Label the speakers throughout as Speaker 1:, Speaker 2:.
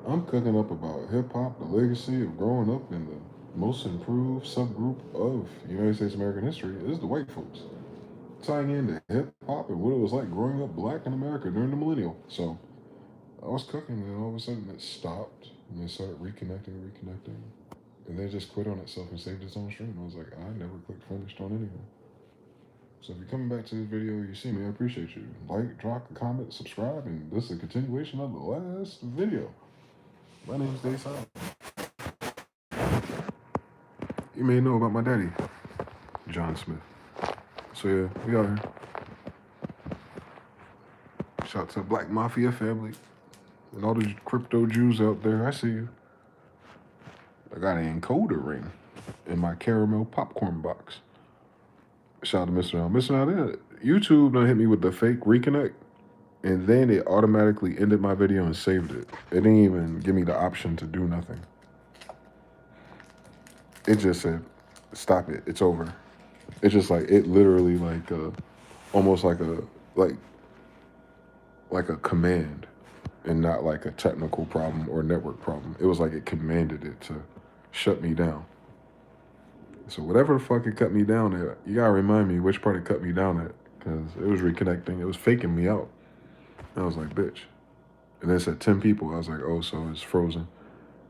Speaker 1: I'm cooking up about hip hop, the legacy of growing up in the most improved subgroup of United States American history is the white folks, tying into hip hop and what it was like growing up black in America during the millennial. So I was cooking, and all of a sudden it stopped, and it started reconnecting, and then it just quit on itself and saved its own stream. I was like, I never clicked finished on anything. So if you're coming back to this video, you see me, I appreciate you. Like, drop a comment, subscribe, and this is a continuation of the last video. My name's DeyZan. You may know about my daddy, John Smith. So yeah, we are here. Shout out to the Black Mafia family and all the crypto Jews out there. I see you. I got an encoder ring in my caramel popcorn box. Shout out to Mr. L. Mr. L, YouTube done hit me with the fake reconnect, and then it automatically ended my video and saved it. It didn't even give me the option to do nothing. It just said, stop it, it's over. It's just like, it literally like, almost like like a command and not like a technical problem or network problem. It was like it commanded it to shut me down. So whatever the fuck it cut me down at, you gotta remind me which part it cut me down at, because it was reconnecting. It was faking me out. And I was like, bitch. And then it said 10 people. I was like, oh, so it's frozen.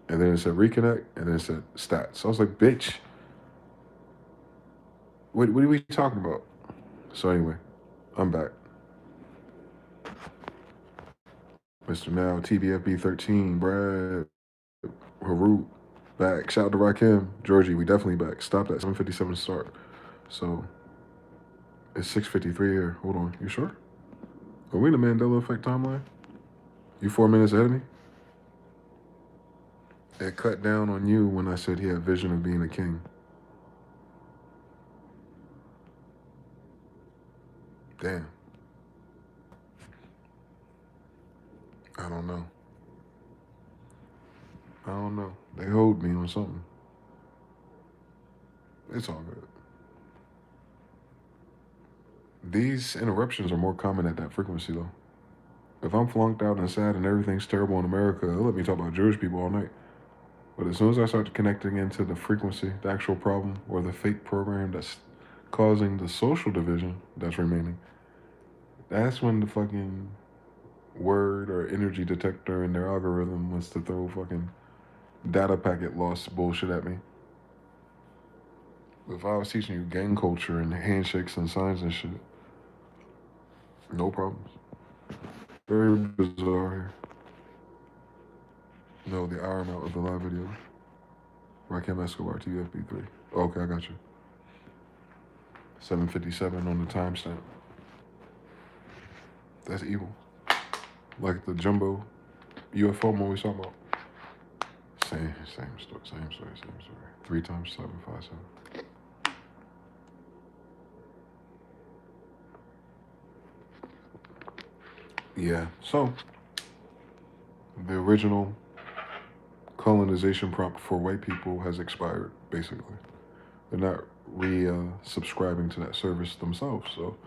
Speaker 1: And then it said reconnect, and then it said stats. I was like, bitch. What are we talking about? So anyway, I'm back. Mr. Now, TBFB 13, Brad, Harut, back. Shout out to Rakim, Georgie, we definitely back. Stopped at 7:57 start. So it's 6:53 here. Hold on, you sure? Are we in the Mandela Effect timeline? You 4 minutes ahead of me? It cut down on you when I said he had vision of being a king. Damn. I don't know. I don't know. They hold me on something. It's all good. These interruptions are more common at that frequency, though. If I'm flunked out and sad and everything's terrible in America, they'll let me talk about Jewish people all night. But as soon as I start connecting into the frequency, the actual problem, or the fake program that's causing the social division that's remaining, that's when the fucking word or energy detector in their algorithm wants to throw fucking data packet loss bullshit at me. If I was teaching you gang culture and handshakes and signs and shit, no problems. Very bizarre here. No, the hour amount of the live video. Rakim Escobar, TFB3. Okay, I got you. 7:57 on the timestamp. That's evil. Like the jumbo UFO one we saw about. Same story. 3 times 7, 5, 7. Yeah, so the original colonization prompt for white people has expired, basically. They're not subscribing to that service themselves, so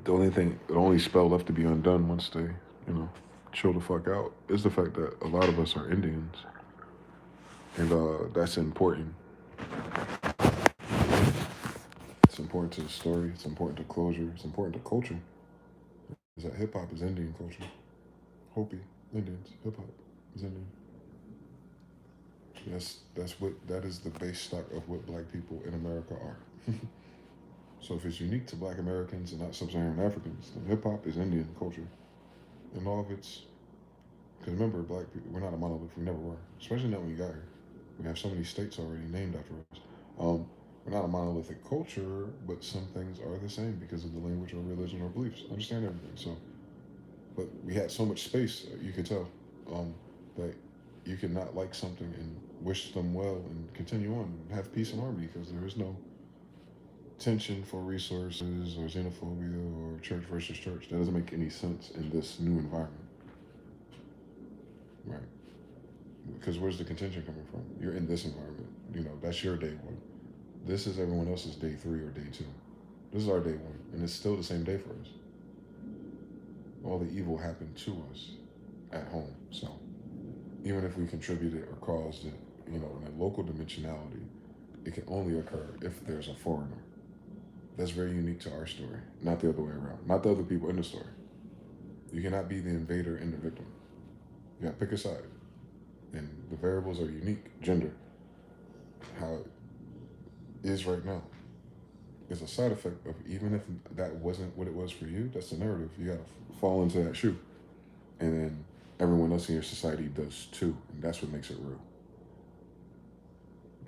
Speaker 1: the only spell left to be undone once they, chill the fuck out is the fact that a lot of us are Indians. And that's important. It's important to the story, it's important to closure, it's important to culture. Is that hip hop is Indian culture. Hopi, Indians, hip hop is Indian. That is the base stock of what black people in America are. So if it's unique to black Americans and not sub-Saharan Africans, then hip hop is Indian culture. And all of its, because remember, black people, we're not a monolith, we never were. Especially not when we got here. We have so many states already named after us. We're not a monolithic culture, but some things are the same because of the language or religion or beliefs. I understand everything. So, but we had so much space, you could tell, that you could not like something and wish them well and continue on and have peace and harmony because there is no tension for resources or xenophobia or church versus church. That doesn't make any sense in this new environment. Right. Because where's the contention coming from? You're in this environment. That's your day one. This is everyone else's day 3 or day 2. This is our day 1, and it's still the same day for us. All the evil happened to us at home. So even if we contributed or caused it, in a local dimensionality, it can only occur if there's a foreigner. That's very unique to our story, not the other way around, not the other people in the story. You cannot be the invader and the victim. You gotta pick a side. And the variables are unique. Gender, how it is right now, is a side effect of, even if that wasn't what it was for you, that's the narrative. You gotta fall into that shoe. And then everyone else in your society does too. And that's what makes it real.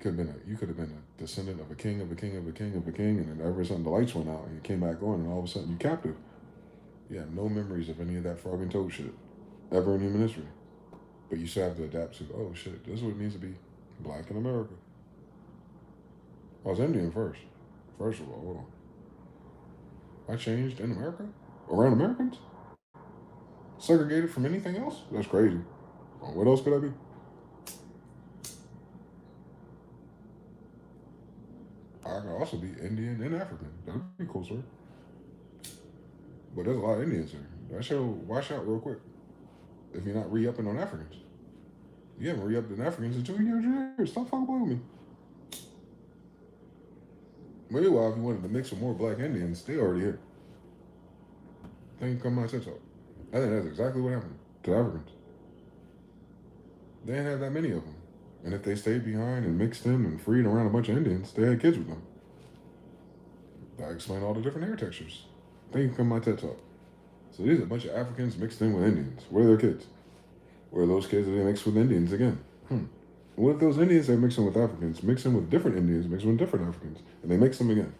Speaker 1: You could have been a descendant of a king, of a king, of a king, of a king, and then ever sudden the lights went out and you came back on, and all of a sudden you captive. You have no memories of any of that frog and toad shit ever in human history. But you still have to adapt to, oh shit, this is what it means to be black in America. I was Indian first. First of all, hold on. I changed in America? Around Americans? Segregated from anything else? That's crazy. What else could I be? I could also be Indian and African. That'd be cool, sir. But there's a lot of Indians here. That shit will wash out real quick if you're not re-upping on Africans. You haven't re-upped on Africans in 2 years. Stop fucking with me. Meanwhile, if you wanted to mix with more black Indians, they already here. They can come my TikTok. I think that's exactly what happened to Africans. They didn't have that many of them. And if they stayed behind and mixed in and freed around a bunch of Indians, they had kids with them. That explains all the different hair textures. They can come my TED Talk. So these are a bunch of Africans mixed in with Indians. Where are their kids? Where are those kids that they mixed with Indians again? What if those Indians they mix in with Africans, mix in with different Indians, mix with different Africans, and they mix them again?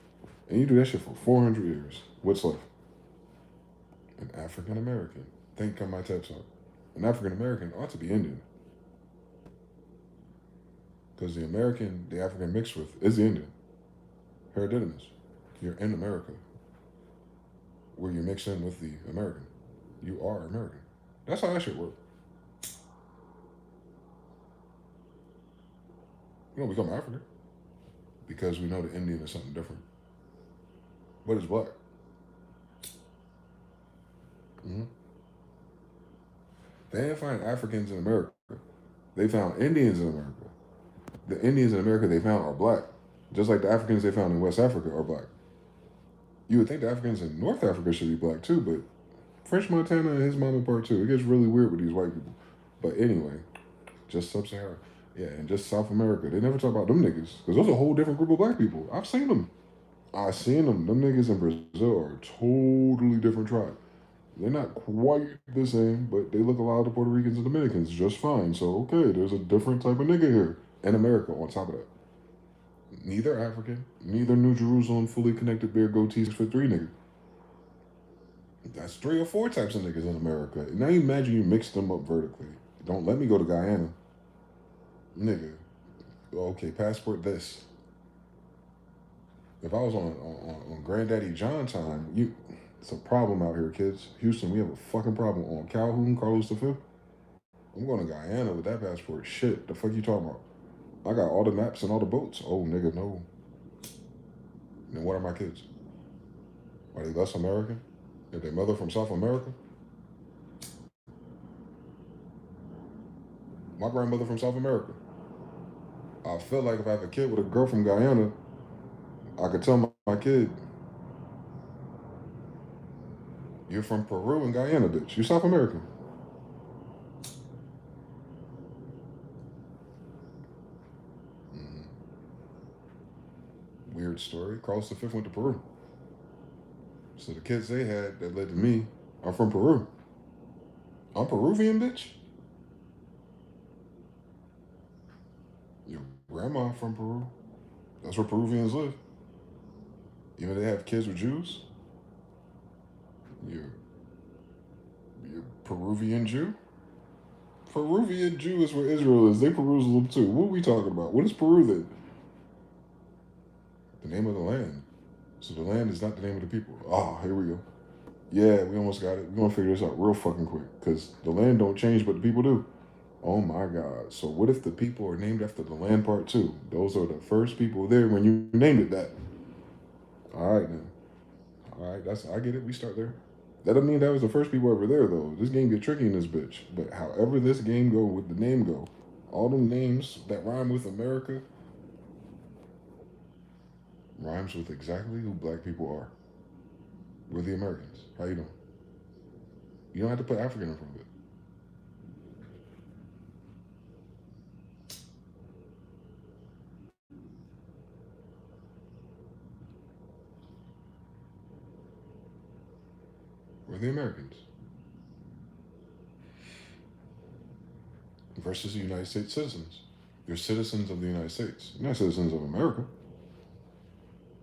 Speaker 1: And you do that shit for 400 years. What's left? An African American. Think come my TED Talk. An African American ought to be Indian. Because the African mixed with is the Indian. Hereditamous. You're in America. Where you mix in with the American. You are American. That's how that shit works. You don't become African. Because we know the Indian is something different. But it's black. Mm-hmm. They didn't find Africans in America. They found Indians in America. The Indians in America they found are black. Just like the Africans they found in West Africa are black. You would think the Africans in North Africa should be black too, but French Montana and his mama part too. It gets really weird with these white people. But anyway, just Sub-Sahara. Yeah, and just South America. They never talk about them niggas. Because those are a whole different group of black people. I've seen them. I've seen them. Them niggas in Brazil are a totally different tribe. They're not quite the same, but they look a lot of the Puerto Ricans and Dominicans just fine. So, okay, there's a different type of nigga here. And America on top of that. Neither African, neither New Jerusalem, fully connected beard goatees for 3 niggas. That's 3 or 4 types of niggas in America. Now you imagine you mix them up vertically. Don't let me go to Guyana. Nigga. Okay, passport this. If I was on Granddaddy John time, it's a problem out here, kids. Houston, we have a fucking problem. On Calhoun, Carlos V. I'm going to Guyana with that passport. Shit, the fuck you talking about? I got all the maps and all the boats. Oh, nigga, no. Then what are my kids? Are they less American? Is their mother from South America? My grandmother from South America. I feel like if I have a kid with a girl from Guyana, I could tell my kid, you're from Peru and Guyana, bitch. You're South American. Weird story. Carlos V went to Peru. So the kids they had that led to me are from Peru. I'm Peruvian, bitch. Your grandma from Peru. That's where Peruvians live. Even they have kids with Jews. You're Peruvian Jew. Peruvian Jew is where Israel is. They Jerusalem too. What are we talking about? What is Peru then? The name of the land. So the land is not the name of the people. Oh, here we go. Yeah, we almost got it. We're going to figure this out real fucking quick. Because the land don't change, but the people do. Oh my God. So what if the people are named after the land part too? Those are the first people there when you named it that. All right, then. All right, I get it. We start there. That doesn't mean that was the first people ever there though. This game get tricky in this bitch. But however this game go with the name go, all them names that rhyme with America rhymes with exactly who black people are. We're the Americans. How you doing? You don't have to put African in front of it. We're the Americans. Versus the United States citizens. You're citizens of the United States. You're not citizens of America.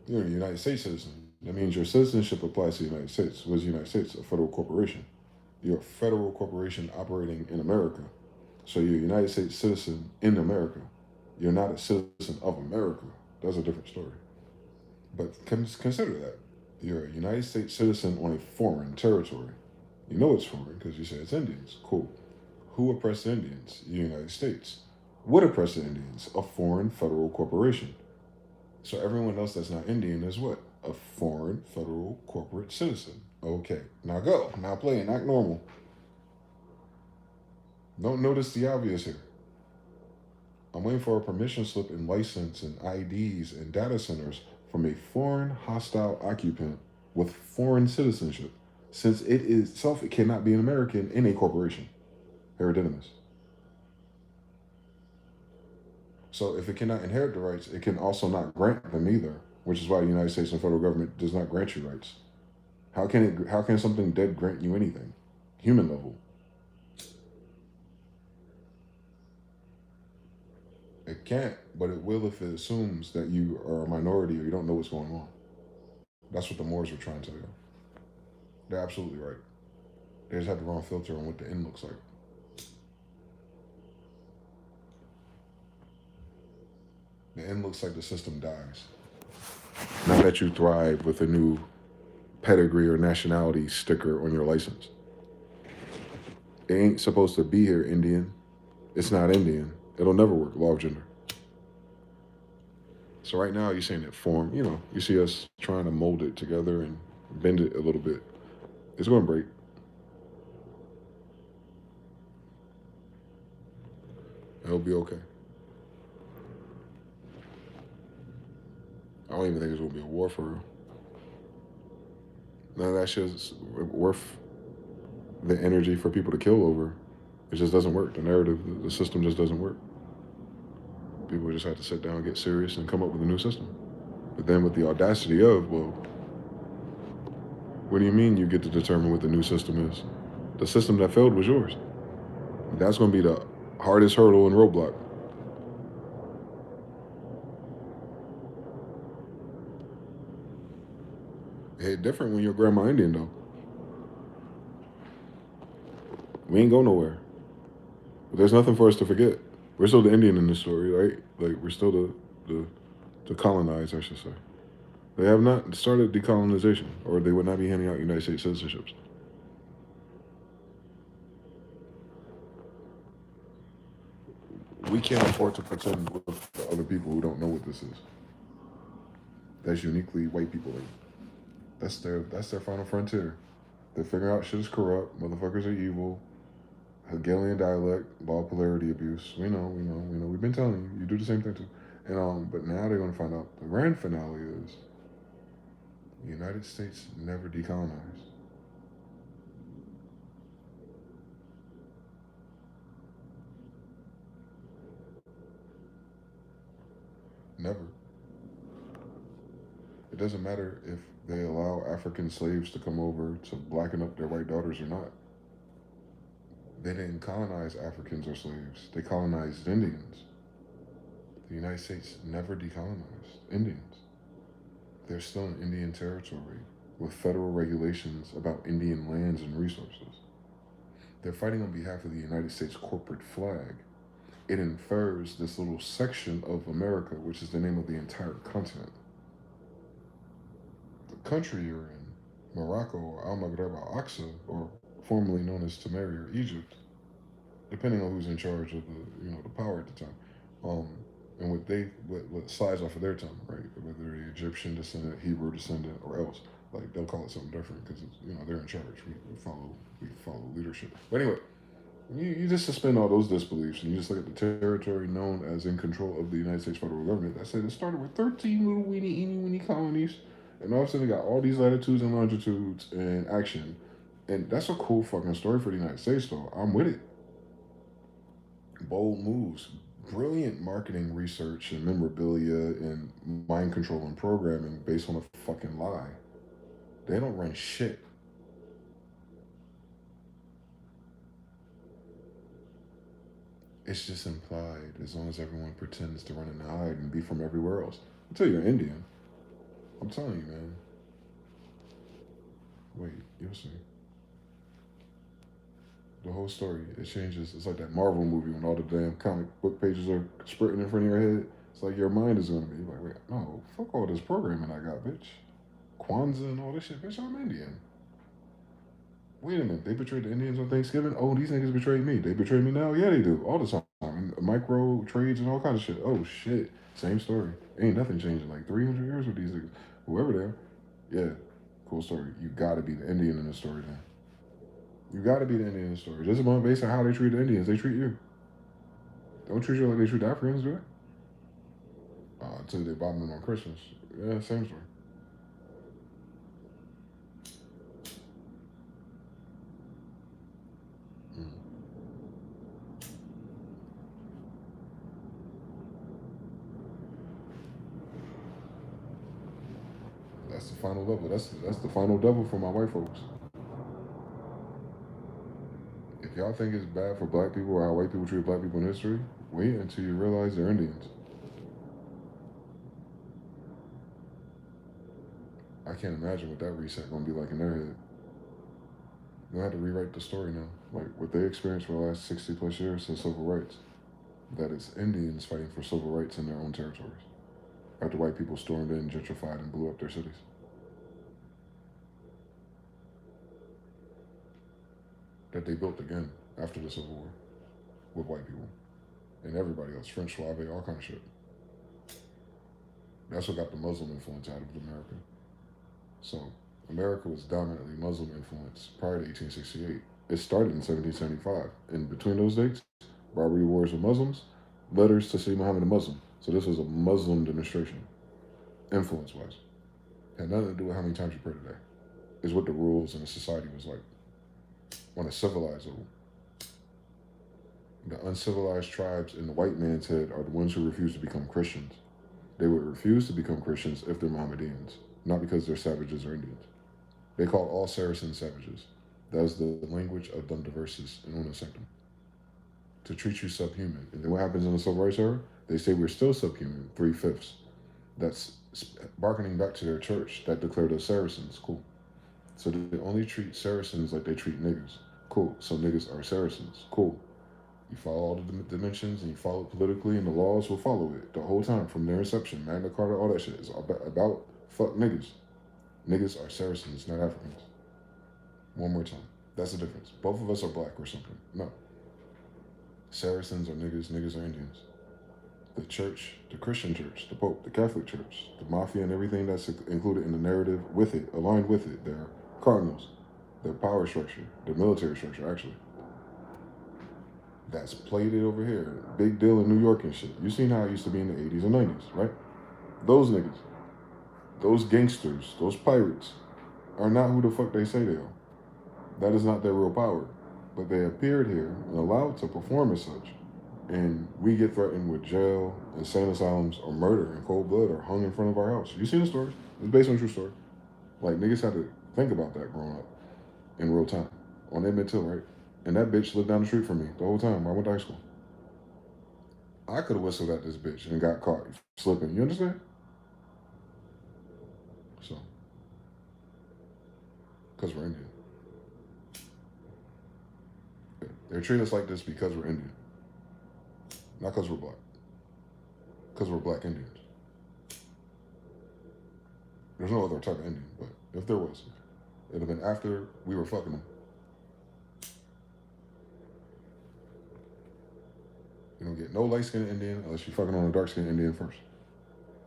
Speaker 1: You're a United States citizen. That means your citizenship applies to the United States. What is the United States? A federal corporation. You're a federal corporation operating in America. So you're a United States citizen in America. You're not a citizen of America. That's a different story. But consider that. You're a United States citizen on a foreign territory. You know it's foreign because you say it's Indians. Cool. Who oppressed the Indians? The United States. What oppressed the Indians? A foreign federal corporation. So everyone else that's not Indian is what? A foreign federal corporate citizen. Okay. Now go. Now play and act normal. Don't notice the obvious here. I'm waiting for a permission slip and license and IDs and data centers from a foreign hostile occupant with foreign citizenship, since it itself it cannot be an American in a corporation. Hereditamos. So if it cannot inherit the rights, it can also not grant them either, which is why the United States and federal government does not grant you rights. How can something dead grant you anything? Human level. It can't, but it will if it assumes that you are a minority or you don't know what's going on. That's what the Moors were trying to do. They're absolutely right. They just have the wrong filter on what the end looks like. The end looks like the system dies. Not that you thrive with a new pedigree or nationality sticker on your license. It ain't supposed to be here, Indian. It's not Indian. It'll never work. Law of gender. So right now you're saying that form, you see us trying to mold it together and bend it a little bit. It's going to break. It'll be okay. I don't even think it's going to be a war for real. None of that shit's worth the energy for people to kill over. It just doesn't work. The narrative, the system just doesn't work. People just have to sit down and get serious and come up with a new system. But then with the audacity of, well, what do you mean you get to determine what the new system is? The system that failed was yours. That's going to be the hardest hurdle and roadblock. It hit different when your grandma Indian, though. We ain't go nowhere. But there's nothing for us to forget. We're still the Indian in this story, right? Like, we're still the colonized, I should say. They have not started decolonization, or they would not be handing out United States citizenships. We can't afford to pretend with the other people who don't know what this is. That's uniquely white people. Like, that's their final frontier. They figure out shit is corrupt, motherfuckers are evil, Hegelian dialect, law of polarity abuse. We know. We've been telling you, you do the same thing too. And but now they're gonna find out the grand finale is the United States never decolonized. Never. It doesn't matter if they allow African slaves to come over to blacken up their white daughters or not. They didn't colonize Africans or slaves. They colonized Indians. The United States never decolonized Indians. They're still in Indian territory with federal regulations about Indian lands and resources. They're fighting on behalf of the United States corporate flag. It infers this little section of America, which is the name of the entire continent. The country you're in, Morocco or Al Maghreb al Aqsa, or formerly known as Tamari or Egypt, depending on who's in charge of the power at the time. and what slides off of their tongue, right? Whether they're Egyptian descendant, Hebrew descendant, or else, like they'll call it something different because they're in charge. We follow leadership. But anyway, you just suspend all those disbeliefs and you just look at the territory known as in control of the United States federal government. That said, it started with 13 little weeny colonies, and all of a sudden they got all these latitudes and longitudes and action. And that's a cool fucking story for the United States, though. I'm with it. Bold moves, brilliant marketing research and memorabilia and mind control and programming based on a fucking lie. They don't run shit. It's just implied as long as everyone pretends to run and hide and be from everywhere else. Until you're Indian. I'm telling you, man. Wait, you'll see. The whole story, it changes. It's like that Marvel movie when all the damn comic book pages are spurting in front of your head. It's like your mind is gonna be like, wait, no, fuck all this programming I got, bitch. Kwanzaa and all this shit, bitch, I'm Indian. Wait a minute, they betrayed the Indians on Thanksgiving? Oh, these niggas betrayed me. They betray me now? Yeah, they do. All the time. And micro trades and all kinds of shit. Oh, shit. Same story. Ain't nothing changing. Like 300 years with these niggas. Whoever they are. Yeah, cool story. You gotta be the Indian in the story then. You gotta be the Indian in the story. Just based on how they treat the Indians, they treat you. Don't treat you like they treat the Africans, do they? Until they bomb them on Christians. Yeah, same story. Mm. That's the final level. That's the final devil for my white folks. If y'all think it's bad for black people or how white people treat black people in history, wait until you realize they're Indians. I can't imagine what that reset gonna be like in their head. They'll have to rewrite the story now. Like what they experienced for the last 60 plus years since civil rights. That it's Indians fighting for civil rights in their own territories. After white people stormed in, gentrified, and blew up their cities. That they built again after the Civil War with white people and everybody else, French, Suave, all kind of shit. That's what got the Muslim influence out of America. So America was dominantly Muslim influence prior to 1868. It started in 1775. And between those dates, Barbary wars with Muslims, letters to Sayyid Muhammad a Muslim. So this was a Muslim demonstration, influence wise. Had nothing to do with how many times you pray today. Is what the rules in the society was like. On a civilized level. The uncivilized tribes in the white man's head are the ones who refuse to become Christians. They would refuse to become Christians if they're Mohammedans, not because they're savages or Indians. They called all Saracens savages. That was the language of Dum Diversus in Una Sanctum. To treat you subhuman. And then what happens in the civil rights era? They say we're still subhuman, 3/5. That's barking back to their church that declared us Saracens. Cool. So they only treat Saracens like they treat niggas. Cool. So niggas are Saracens. Cool. You follow all the dimensions and you follow it politically, and the laws will follow it the whole time from their inception. Magna Carta, all that shit is about fuck niggas. Niggas are Saracens, not Africans. One more time. That's the difference. Both of us are black or something. No. Saracens are niggas, niggas are Indians. The church, the Christian church, the Pope, the Catholic church, the mafia, and everything that's included in the narrative with it, aligned with it. Their cardinals, their power structure, their military structure, actually. That's plated over here. Big deal in New York and shit. You seen how it used to be in the 80s and 90s, right? Those niggas, those gangsters, those pirates are not who the fuck they say they are. That is not their real power. But they appeared here and allowed to perform as such. And we get threatened with jail, insane asylums, or murder in cold blood or hung in front of our house. You seen the stories? It's based on a true story. Like, niggas had to think about that growing up in real time. On Emmett Till, right? And that bitch lived down the street from me the whole time I went to high school. I could have whistled at this bitch and got caught slipping. You understand? So, because we're Indian. They treat us like this because we're Indian. Not because we're black. Because we're black Indians. There's no other type of Indian, but if there was, it'd have been after we were fucking them. You know, don't get no light-skinned Indian unless you fucking on a dark-skinned Indian first.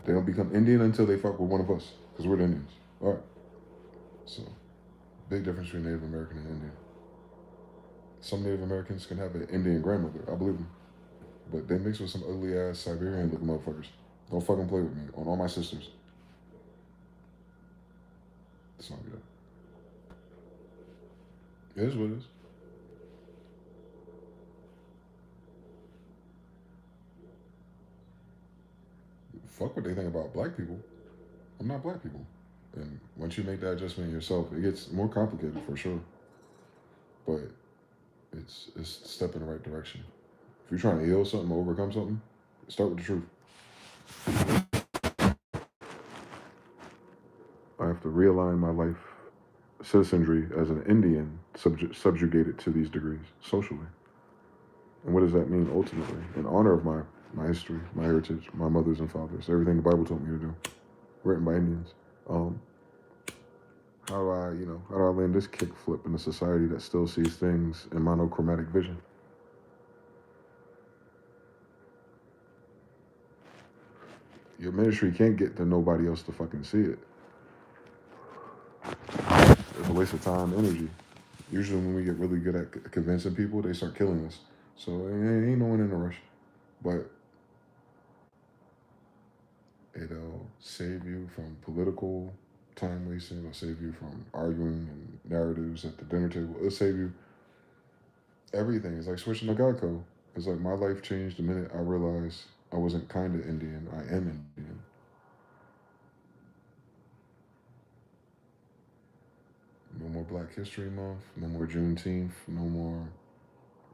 Speaker 1: They don't become Indian until they fuck with one of us, because we're the Indians. All right. So, big difference between Native American and Indian. Some Native Americans can have an Indian grandmother. I believe them. But they mix with some ugly-ass Siberian-looking motherfuckers. Don't fucking play with me. On all my sisters. It's not good. It is what it is. Fuck what they think about black people. I'm not black people. And once you make that adjustment yourself, it gets more complicated for sure. But it's a step in the right direction. If you're trying to heal something, overcome something, start with the truth. I have to realign my life citizenry as an Indian subjugated to these degrees socially. And what does that mean ultimately? In honor of my history, my heritage, my mothers and fathers, everything the Bible told me to do, written by Indians. How do I land this kickflip in a society that still sees things in monochromatic vision? Your ministry can't get to nobody else to fucking see it. It's a waste of time, energy. Usually when we get really good at convincing people, they start killing us. So ain't no one in a rush. But it'll save you from political time wasting. It'll save you from arguing and narratives at the dinner table. It'll save you everything. It's like switching to Geico. It's like my life changed the minute I realized I wasn't kind of Indian. I am Indian. No more Black History Month. No more Juneteenth. No more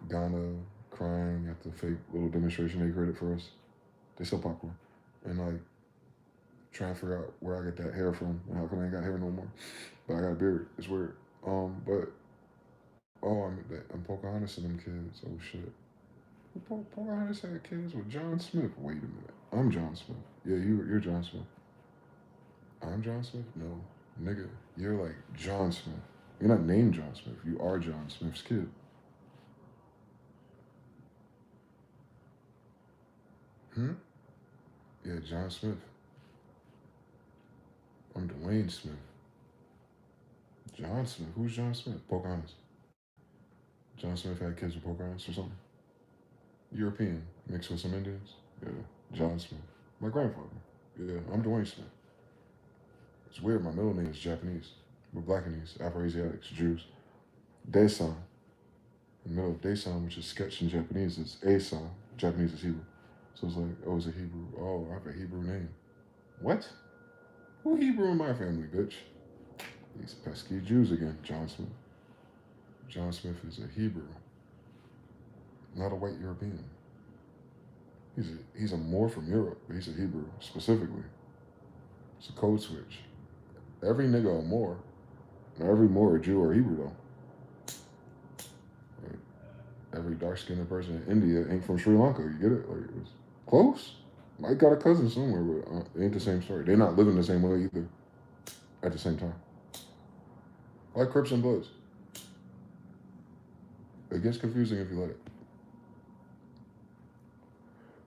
Speaker 1: Ghana crying at the fake little demonstration they created for us. They sell popcorn. And like trying to figure out where I get that hair from and how come I ain't got hair no more. But I got a beard. It's weird. But I'm Pocahontas and them kids. Oh shit. Pocahontas had kids with John Smith. Wait a minute. I'm John Smith. Yeah, you're John Smith. I'm John Smith? No. Nigga, you're like John Smith. You're not named John Smith. You are John Smith's kid. Yeah, John Smith. I'm Dwayne Smith. John Smith? Who's John Smith? Pocahontas. John Smith had kids with Pocahontas or something? European, mixed with some Indians? Yeah, John Smith. My grandfather. Yeah, I'm Dwayne Smith. It's weird, my middle name is Japanese. We're Blackanese, Afro-Asiatics, Jews. DeyZan. In the middle of DeyZan, which is sketch in Japanese, is A-san. Japanese is Hebrew. So it's like, oh, it's a Hebrew. Oh, I have a Hebrew name. What? Who Hebrew in my family, bitch? These pesky Jews again, John Smith. John Smith is a Hebrew, not a white European. He's a Moor from Europe, but he's a Hebrew specifically. It's a code switch. Every nigga a Moor, and every Moor a Jew or Hebrew though. Like, every dark-skinned person in India ain't from Sri Lanka. You get it? Like it's close. Mike got a cousin somewhere, but it ain't the same story. They're not living the same way either. At the same time, like Crips and Bloods. It gets confusing if you let it.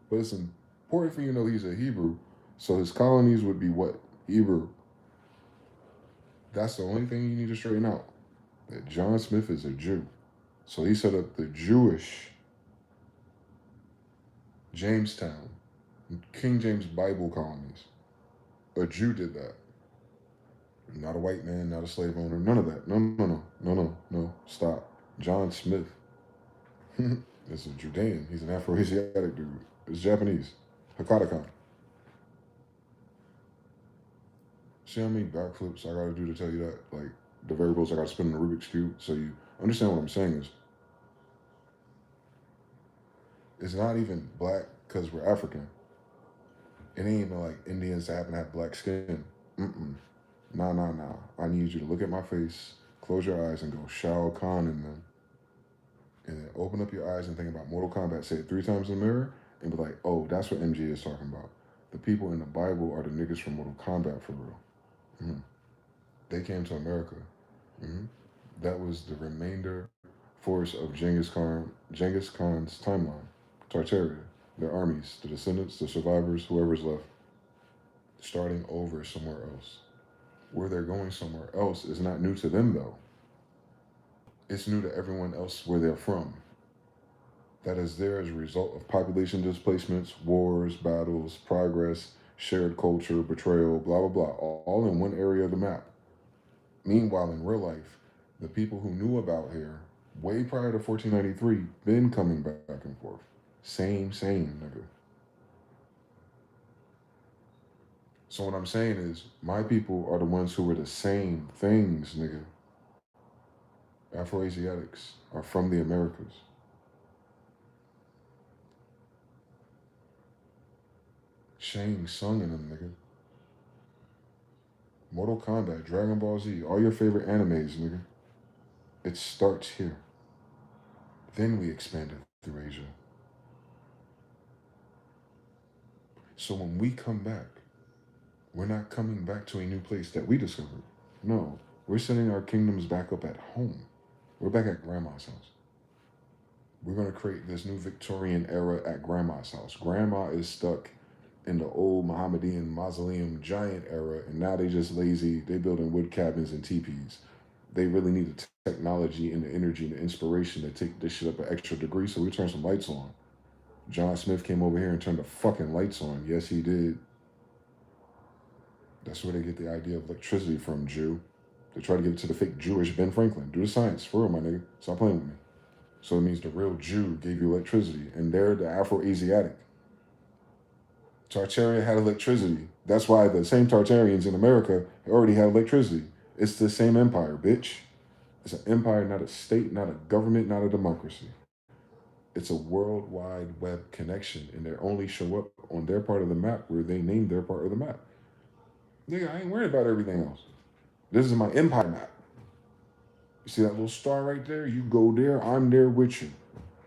Speaker 1: But it's important for you to know he's a Hebrew, so his colonies would be what? Hebrew. That's the only thing you need to straighten out. That John Smith is a Jew. So he set up the Jewish Jamestown, King James Bible colonies. A Jew did that. Not a white man, not a slave owner, none of that. No. Stop. John Smith. It's a Judean. He's an Afro-Asiatic dude. It's Japanese. Hakata. See how many backflips I gotta do to tell you that? Like, the variables I gotta spin in the Rubik's Cube. So you understand what I'm saying is, it's not even black because we're African. It ain't even like Indians that happen to have black skin. Nah. I need you to look at my face, close your eyes, and go Shao Kahn in them. And then open up your eyes and think about Mortal Kombat. Say it 3 times in the mirror and be like, oh, that's what MG is talking about. The people in the Bible are the niggas from Mortal Kombat for real. They came to America. That was the remainder force of Genghis Khan's timeline, Tartaria. Their armies, the descendants, the survivors, whoever's left, starting over somewhere else. Where they're going somewhere else is not new to them, though. It's new to everyone else where they're from. That is there as a result of population displacements, wars, battles, progress, shared culture, betrayal, blah, blah, blah, all in one area of the map. Meanwhile, in real life, the people who knew about here way prior to 1493 been coming back and forth. Same, nigga. So what I'm saying is, my people are the ones who were the same things, nigga. Afro-Asiatics are from the Americas. Shang Tsung in them, nigga. Mortal Kombat, Dragon Ball Z, all your favorite animes, nigga. It starts here. Then we expanded through Asia. So when we come back, we're not coming back to a new place that we discovered. No, we're setting our kingdoms back up at home. We're back at grandma's house. We're going to create this new Victorian era at grandma's house. Grandma is stuck in the old Mohammedan mausoleum giant era, and now they just lazy. They building wood cabins and teepees. They really need the technology and the energy and the inspiration to take this shit up an extra degree, so we turn some lights on. John Smith came over here and turned the fucking lights on. Yes, he did. That's where they get the idea of electricity from, Jew. They try to give it to the fake Jewish Ben Franklin. Do the science, for real, my nigga. Stop playing with me. So it means the real Jew gave you electricity, and they're the Afro-Asiatic. Tartaria had electricity. That's why the same Tartarians in America already have electricity. It's the same empire, bitch. It's an empire, not a state, not a government, not a democracy. It's a worldwide web connection, and they only show up on their part of the map where they named their part of the map. Nigga, I ain't worried about everything else. This is my empire map. You see that little star right there? You go there, I'm there with you.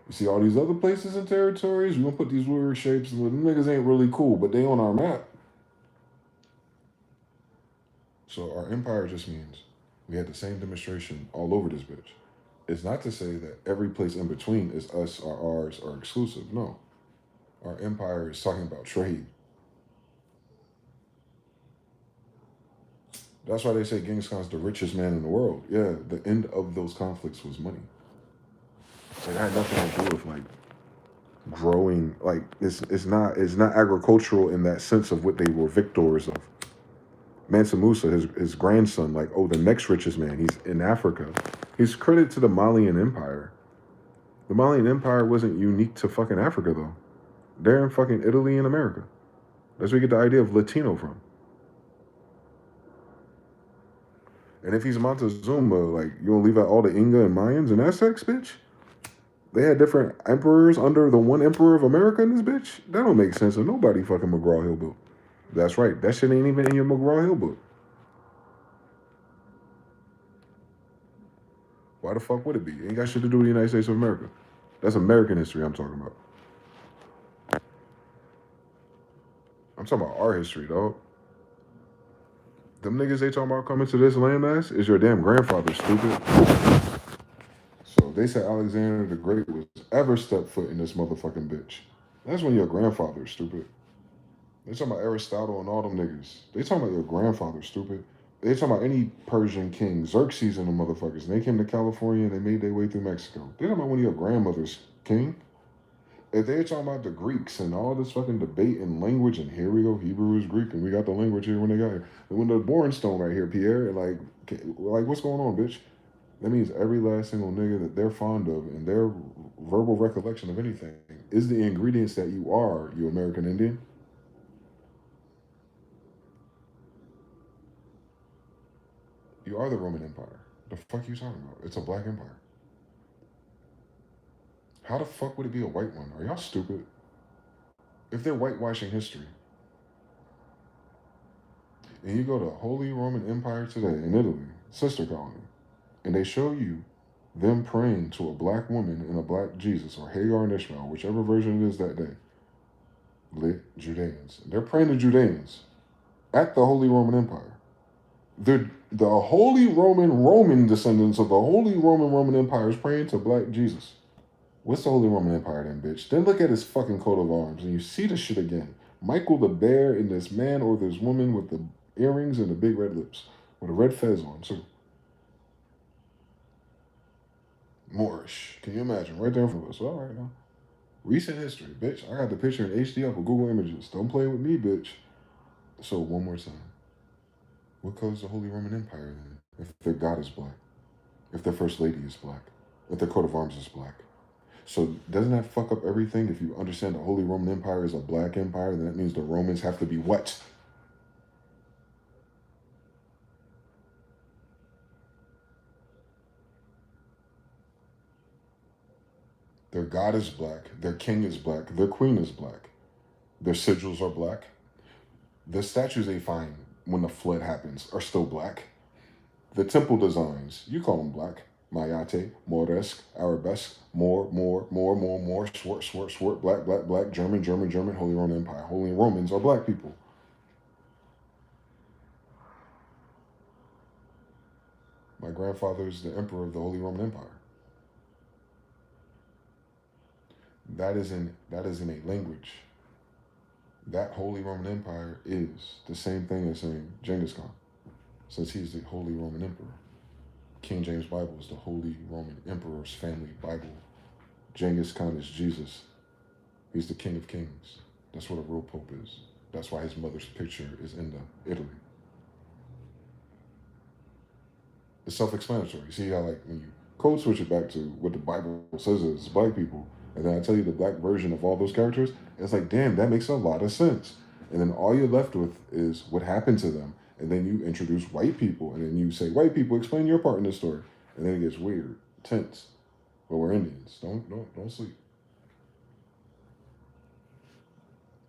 Speaker 1: You see all these other places and territories? We gonna put these weird shapes. Them niggas ain't really cool, but they on our map. So our empire just means we had the same demonstration all over this bitch. It's not to say that every place in between is us or ours or exclusive. No. Our empire is talking about trade. That's why they say Genghis Khan's the richest man in the world. Yeah, the end of those conflicts was money. It had nothing to do with like growing. Like it's not agricultural in that sense of what they were victors of. Mansa Musa, his grandson, like, oh, the next richest man. He's in Africa. He's credited to the Malian Empire. The Malian Empire wasn't unique to fucking Africa though. They're in fucking Italy and America. That's where you get the idea of Latino from. And if he's Montezuma, like, you gonna leave out all the Inca and Mayans and Aztecs, bitch? They had different emperors under the one emperor of America in this bitch? That don't make sense, and nobody fucking McGraw-Hill book. That's right, that shit ain't even in your McGraw-Hill book. Why the fuck would it be? It ain't got shit to do with the United States of America. That's American history I'm talking about. I'm talking about our history, dog. Them niggas they talking about coming to this landmass is your damn grandfather, stupid. So they said Alexander the Great was ever step foot in this motherfucking bitch. That's when your grandfather is stupid. They talking about Aristotle and all them niggas. They talking about your grandfather, stupid. They talking about any Persian king, Xerxes and them motherfuckers. And they came to California and they made their way through Mexico. They talking about one of your grandmother's king. If they're talking about the Greeks and all this fucking debate and language, and here we go, Hebrew is Greek, and we got the language here when they got here. And when the born stone right here, Pierre, like what's going on, bitch? That means every last single nigga that they're fond of and their verbal recollection of anything is the ingredients that you are, you American Indian. You are the Roman Empire. The fuck you talking about? It's a black empire. How the fuck would it be a white one? Are y'all stupid? If they're whitewashing history, and you go to Holy Roman Empire today in Italy, sister colony, and they show you them praying to a black woman and a black Jesus, or Hagar and Ishmael, whichever version it is that day, lit Judeans. They're praying to Judeans at the Holy Roman Empire. The Holy Roman descendants of the Holy Roman Empire is praying to black Jesus. What's the Holy Roman Empire then, bitch? Then look at his fucking coat of arms and you see the shit again. Michael the bear and this man or this woman with the earrings and the big red lips with a red fez on. So Moorish. Can you imagine? Right there in front of us. All right now. Recent history, bitch. I got the picture in HD off of Google Images. Don't play with me, bitch. So one more time. What color is the Holy Roman Empire then? If their God is black, if their first lady is black, if their coat of arms is black. So doesn't that fuck up everything? If you understand the Holy Roman Empire is a black empire, then that means the Romans have to be what? Their God is black, their king is black, their queen is black, their sigils are black. The statues they find when the flood happens are still black. The temple designs, you call them black. Mayate, Moresque, Arabesque, more, Swart, black, German, Holy Roman Empire. Holy Romans are black people. My grandfather is the emperor of the Holy Roman Empire. That is in a language. That Holy Roman Empire is the same thing as saying Genghis Khan, since he's the Holy Roman Emperor. King James Bible is the Holy Roman Emperor's family Bible. Genghis Khan is Jesus. He's the King of Kings. That's what a real pope is. That's why his mother's picture is in the Italy. It's self-explanatory. See how like when you code switch it back to what the Bible says is black people, and then I tell you the black version of all those characters, it's like, damn, that makes a lot of sense. And then all you're left with is what happened to them. And then you introduce white people, and then you say, white people, explain your part in this story. And then it gets weird, tense. But we're Indians. Don't sleep.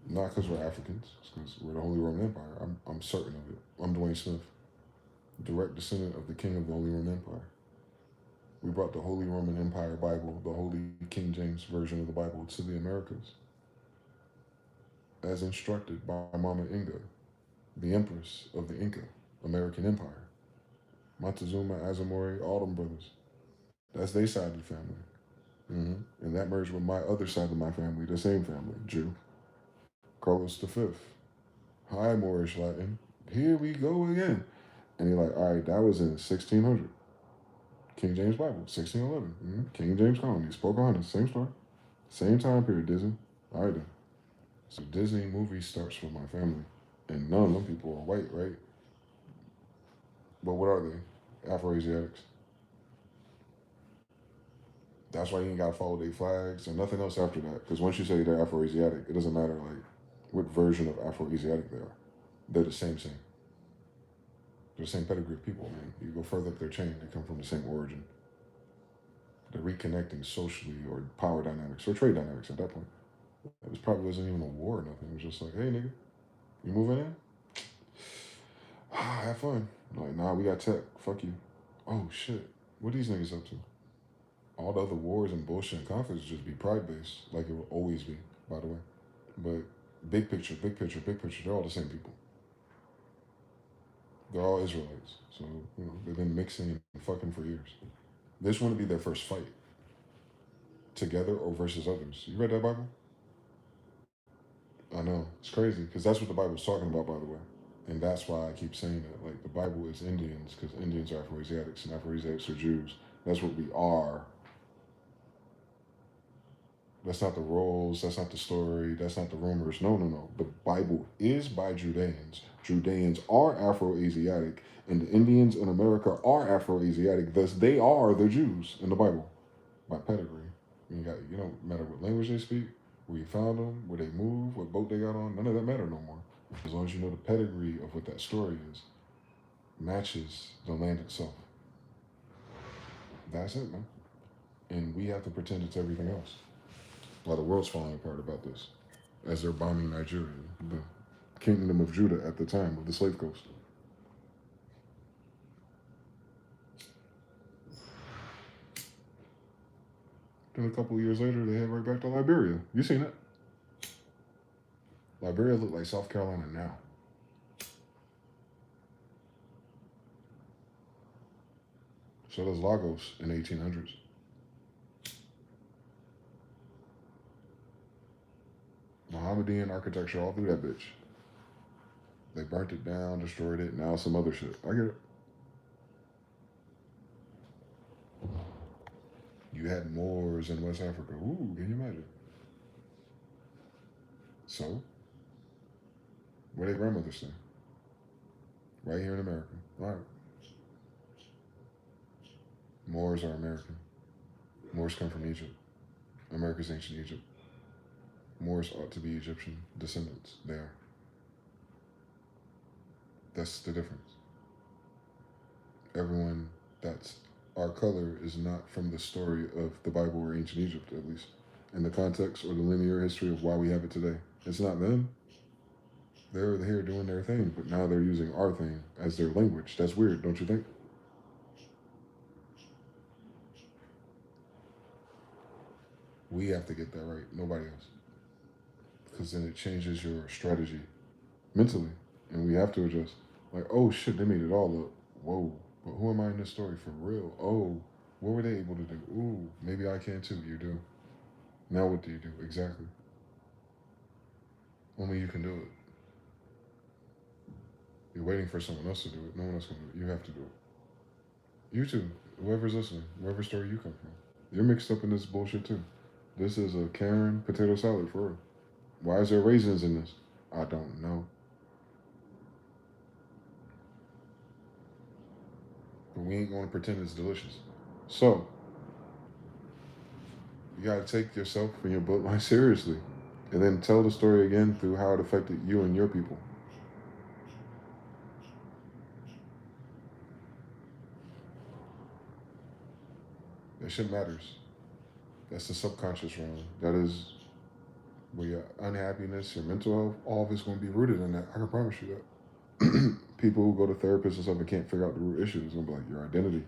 Speaker 1: Not because we're Africans. It's because we're the Holy Roman Empire. I'm certain of it. I'm DeyZan Smyth, direct descendant of the King of the Holy Roman Empire. We brought the Holy Roman Empire Bible, the Holy King James Version of the Bible, to the Americas, as instructed by Mama Inga, the Empress of the Inca American Empire. Montezuma, Azamori, all them brothers. That's their side of the family. And that merged with my other side of my family, the same family, Jew. Carlos V. Hi, Moorish Latin. Here we go again. And you're like, all right, that was in 1600. King James Bible, 1611. King James Colonies, Pocahontas, same story. Same time period, Disney. All right then. So Disney movie starts with my family. And none of them people are white, right? But what are they? Afro-Asiatics. That's why you ain't gotta follow their flags and nothing else after that. Because once you say they're Afro-Asiatic, it doesn't matter like what version of Afro-Asiatic they are. They're the same. They're the same pedigree of people, man. You go further up their chain, they come from the same origin. They're reconnecting socially or power dynamics or trade dynamics at that point. It probably wasn't even a war or nothing. It was just like, hey, nigga, you moving in? Have fun. Like, nah, we got tech. Fuck you. Oh, shit. What are these niggas up to? All the other wars and bullshit and conflicts just be pride based, like it will always be, by the way. But big picture, they're all the same people. They're all Israelites. So, they've been mixing and fucking for years. This wouldn't be their first fight. Together or versus others. You read that Bible? I know. It's crazy because that's what the Bible's talking about, by the way. And that's why I keep saying that. Like, the Bible is Indians because Indians are Afro-Asiatics and Afro-Asiatics are Jews. That's what we are. That's not the roles. That's not the story. That's not the rumors. No. The Bible is by Judeans. Judeans are Afro-Asiatic, and the Indians in America are Afro-Asiatic. Thus, they are the Jews in the Bible by pedigree. You don't matter what language they speak, where you found them, where they move, what boat they got on. None of that matter no more. As long as you know the pedigree of what that story is, matches the land itself. That's it, man. And we have to pretend it's everything else. While the world's falling apart about this, as they're bombing Nigeria, the kingdom of Judah at the time of the slave coast. Then a couple of years later, they head right back to Liberia. You seen it? Liberia looked like South Carolina now. So does Lagos in the 1800s. Mohammedan architecture all through that bitch. They burnt it down, destroyed it, now some other shit. I get it. You had Moors in West Africa. Ooh, can you imagine? So, where their grandmothers stay? Right here in America. All right. Moors are American. Moors come from Egypt. America's ancient Egypt. Moors ought to be Egyptian descendants. They are. That's the difference. Everyone that's our color is not from the story of the Bible or ancient Egypt, at least, in the context or the linear history of why we have it today. It's not them. They're here doing their thing, but now they're using our thing as their language. That's weird, don't you think? We have to get that right, nobody else. Because then it changes your strategy mentally, and we have to adjust. Like, oh shit, they made it all up. Whoa, but who am I in this story for real? Oh, what were they able to do? Ooh, maybe I can too. You do. Now what do you do? Exactly. Only you can do it. You're waiting for someone else to do it. No one else can do it. You have to do it. You too. Whoever's listening, wherever story you come from. You're mixed up in this bullshit too. This is a Karen potato salad for real. Why is there raisins in this? I don't know. But we ain't gonna pretend it's delicious. So, you gotta take yourself and your bloodline seriously. And then tell the story again through how it affected you and your people. That shit matters. That's the subconscious realm. That is where your unhappiness, your mental health, all of it's going to be rooted in that. I can promise you that. People who go to therapists and stuff and can't figure out the root issues, it's going to be like your identity.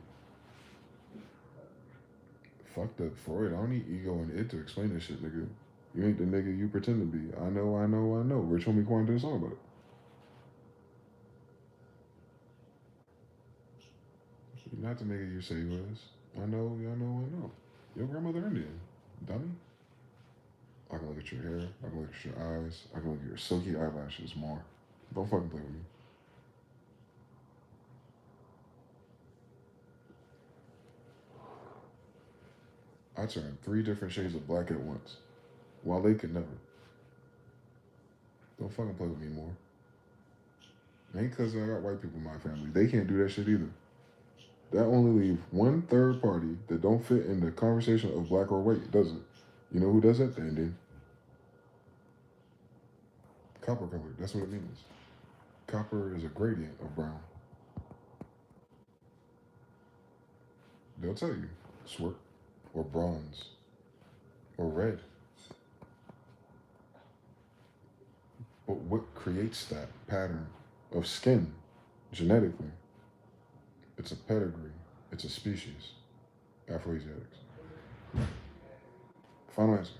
Speaker 1: Fuck that Freud. I don't need ego and it to explain this shit, nigga. You ain't the nigga you pretend to be. I know. Rich Homie Quan did a song about it. You're not the nigga you say you was. I know. Your grandmother Indian, dummy. I can look at your hair. I can look at your eyes. I can look at your silky eyelashes more. Don't fucking play with me. I turned 3 different shades of black at once. While they could never. Don't fucking play with me more. Ain't because I got white people in my family. They can't do that shit either. That only leave one third party that don't fit in the conversation of black or white, does it? You know who does that? The Indian. Copper colored. That's what it means. Copper is a gradient of brown. They'll tell you. Swart. Or bronze. Or red. But what creates that pattern of skin genetically? It's a pedigree. It's a species. Afroasiatics. Final answer.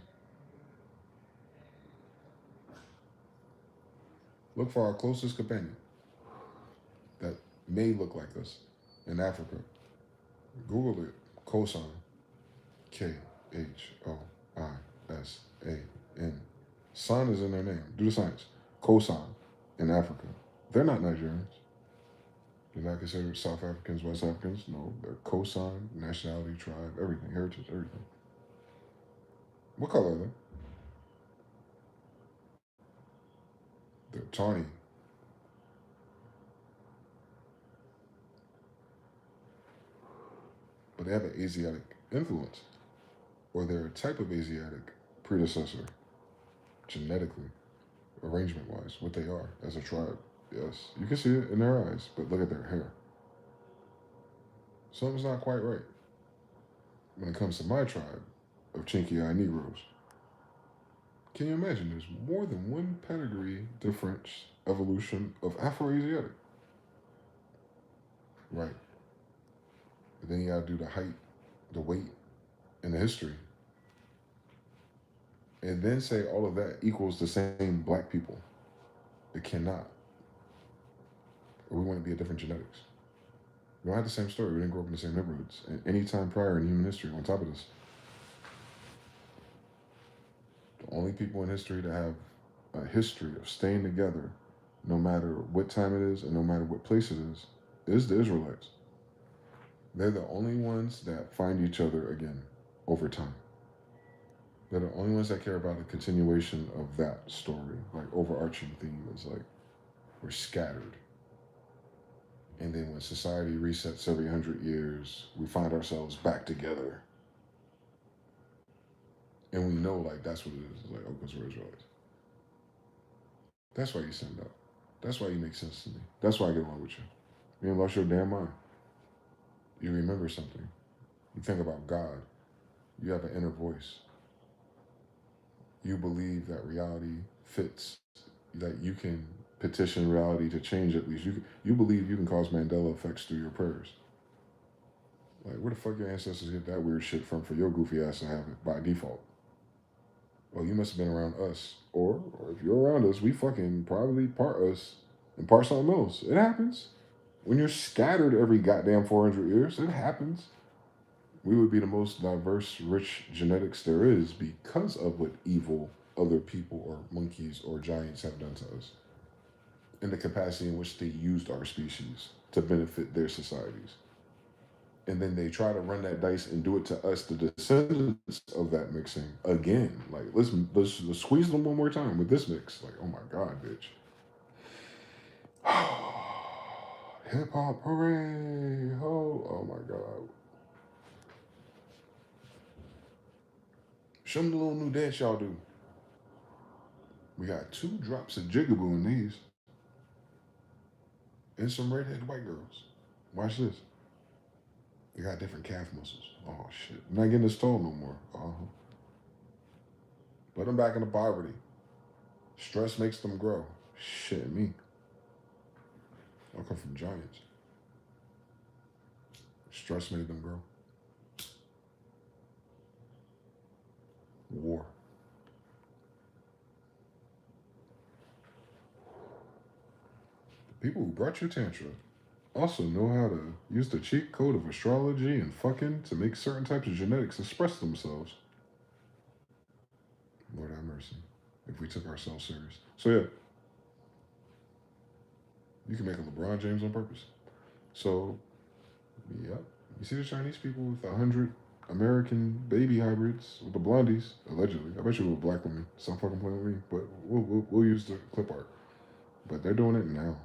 Speaker 1: Look for our closest companion that may look like us in Africa. Google it. Khoisan. Khoisan. San is in their name. Do the science. Khoisan in Africa. They're not Nigerians. They're not considered South Africans, West Africans. No, they're Khoisan, nationality, tribe, everything, heritage, everything. What color are they? They're tawny. But they have an Asiatic influence. Or they're a type of Asiatic predecessor, genetically, arrangement-wise, what they are as a tribe. Yes, you can see it in their eyes, but look at their hair. Something's not quite right when it comes to my tribe of Chinky-eyed Negroes. Can you imagine there's more than one pedigree difference evolution of Afro-Asiatic? Right. But then you gotta do the height, the weight, and the history. And then say all of that equals the same black people. It cannot. Or we want to be a different genetics. We don't have the same story. We didn't grow up in the same neighborhoods. And any time prior in human history, on top of this, the only people in history to have a history of staying together, no matter what time it is and no matter what place it is the Israelites. They're the only ones that find each other again over time. They're the only ones that care about the continuation of that story. Like overarching theme is like we're scattered. And then when society resets every 100 years, we find ourselves back together. And we know like that's what it is. It's like, oh, because we're Israelites. That's why you stand up. That's why you make sense to me. That's why I get along with you. You ain't lost your damn mind. You remember something. You think about God. You have an inner voice. You believe that reality fits, that you can petition reality to change at least. You believe you can cause Mandela effects through your prayers. Like, where the fuck your ancestors get that weird shit from for your goofy ass to have it by default? Well, you must have been around us. Or if you're around us, we fucking probably part us and part something else. It happens. When you're scattered every goddamn 400 years, it happens. We would be the most diverse, rich genetics there is because of what evil other people or monkeys or giants have done to us and the capacity in which they used our species to benefit their societies. And then they try to run that dice and do it to us, the descendants of that mixing again. Like let's squeeze them one more time with this mix. Like, oh my god, bitch. Hip hop, hooray! Oh my god. Show them the little new dance y'all do. We got 2 drops of jigaboo in these. And some redhead white girls. Watch this. They got different calf muscles. Oh shit. I'm not getting this told no more. Put them back into poverty. Stress makes them grow. Shit, me. I come from giants. Stress made them grow. War. The people who brought you tantra also know how to use the cheat code of astrology and fucking to make certain types of genetics express themselves. Lord have mercy. If we took ourselves serious. So yeah, you can make a LeBron James on purpose. So, yep. You see the Chinese people with 100 American baby hybrids with the blondies, allegedly. I bet you with black women. Stop fucking playing with me. But we'll use the clip art. But they're doing it now.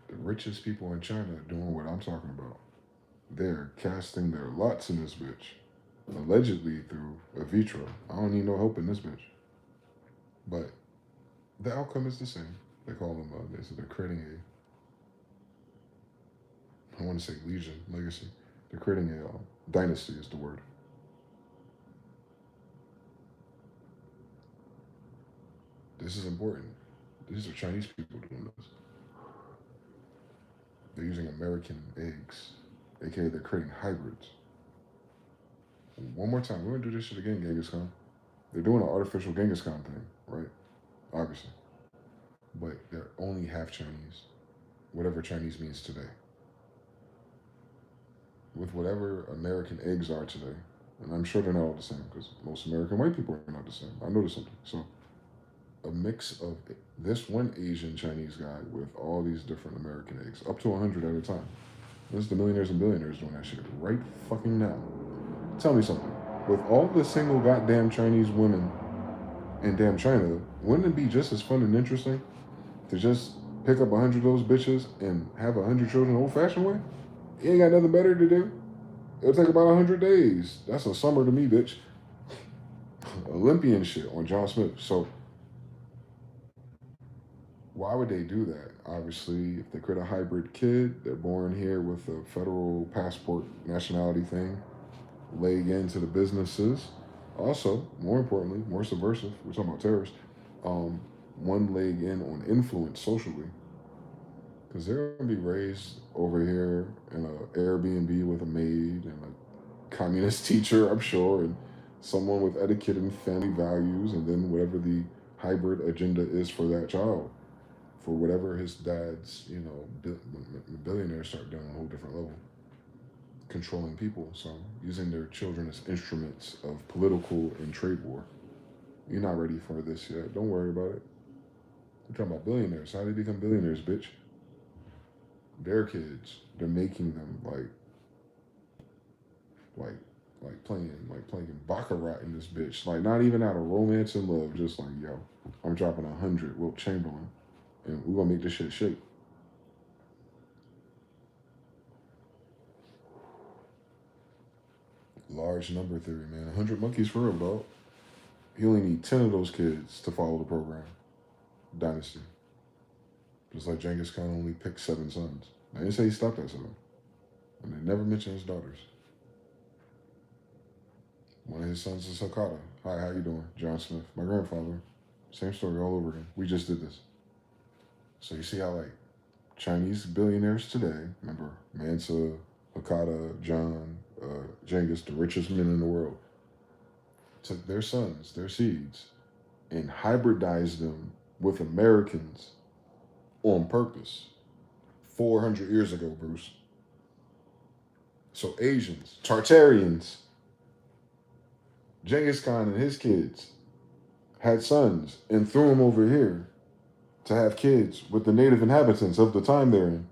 Speaker 1: The richest people in China are doing what I'm talking about. They're casting their lots in this bitch. Allegedly through a vitro. I don't need no help in this bitch. But the outcome is the same. They call them, they're creating I want to say legion, legacy. They're creating a dynasty is the word. This is important. These are Chinese people doing this. They're using American eggs, aka they're creating hybrids. One more time, we're gonna do this shit again, Genghis Khan. They're doing an artificial Genghis Khan thing, right? Obviously. But they're only half Chinese, whatever Chinese means today. With whatever American eggs are today, and I'm sure they're not all the same because most American white people are not the same. I noticed something. So, a mix of this one Asian Chinese guy with all these different American eggs, up to 100 at a time. This is the millionaires and billionaires doing that shit right fucking now. Tell me something. With all the single goddamn Chinese women in damn China, wouldn't it be just as fun and interesting to just pick up 100 of those bitches and have 100 children the old-fashioned way? You ain't got nothing better to do. It'll take about 100 days. That's a summer to me, bitch. Olympian shit on John Smith. So, why would they do that? Obviously, if they create a hybrid kid, they're born here with a federal passport nationality thing, leg into the businesses. Also, more importantly, more subversive, we're talking about terrorists, one leg in on influence socially. Because they're going to be raised over here in an Airbnb with a maid and a communist teacher, I'm sure, and someone with etiquette and family values, and then whatever the hybrid agenda is for that child. For whatever his dad's, billionaires start doing on a whole different level. controlling people, so using their children as instruments of political and trade war. You're not ready for this yet. Don't worry about it. We're talking about billionaires. How do they become billionaires, bitch? Their kids. They're making them like like playing baccarat in this bitch. Like not even out of romance and love. Just like yo, I'm dropping 100 Wilt Chamberlain, and we're gonna make this shit shake. Large number theory, man. 100 monkeys for real, dog. He only need 10 of those kids to follow the program. Dynasty. Just like Genghis Khan only picked 7 sons. I didn't say he stopped at 7. And they never mentioned his daughters. One of his sons is Hakata. Hi, how you doing? John Smith. My grandfather. Same story all over again. We just did this. So you see how like Chinese billionaires today, remember Mansa, Hakata, John, Genghis, the richest men in the world, took their sons, their seeds, and hybridized them with Americans on purpose 400 years ago, Bruce. So Asians, Tartarians, Genghis Khan and his kids had sons and threw them over here to have kids with the native inhabitants of the time they're in.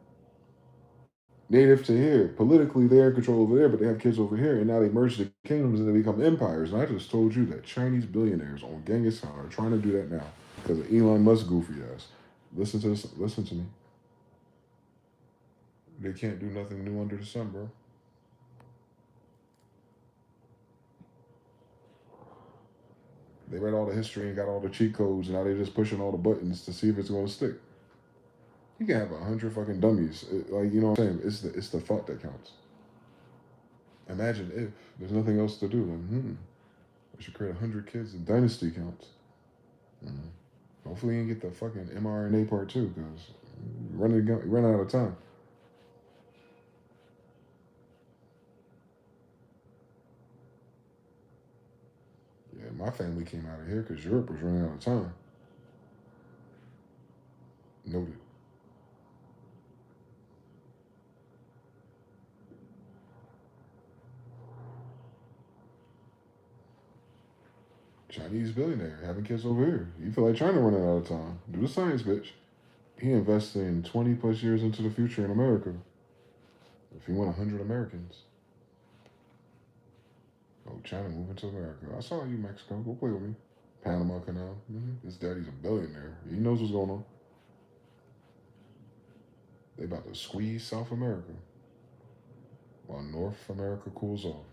Speaker 1: Native to here. Politically, they're in control over there, but they have kids over here, and now they merge the kingdoms and they become empires. And I just told you that Chinese billionaires on Genghis Khan are trying to do that now because of Elon Musk goofy ass. Listen to this. Listen to me. They can't do nothing new under the sun, bro. They read all the history and got all the cheat codes, and now they're just pushing all the buttons to see if it's going to stick. You can have 100 fucking dummies, like you know what I'm saying. It's the thought that counts. Imagine if there's nothing else to do. Then, I should create 100 kids and dynasty counts. Mm-hmm. Hopefully, you can get the fucking mRNA part too, because running out of time. Yeah, my family came out of here because Europe was running out of time. Noted. Chinese billionaire having kids over here. You feel like China running out of time? Do the science, bitch. He invested in 20 plus years into the future in America. If he want 100 Americans. Oh, China moving to America. I saw you, Mexico. Go play with me. Panama Canal. His daddy's a billionaire. He knows what's going on. They about to squeeze South America while North America cools off.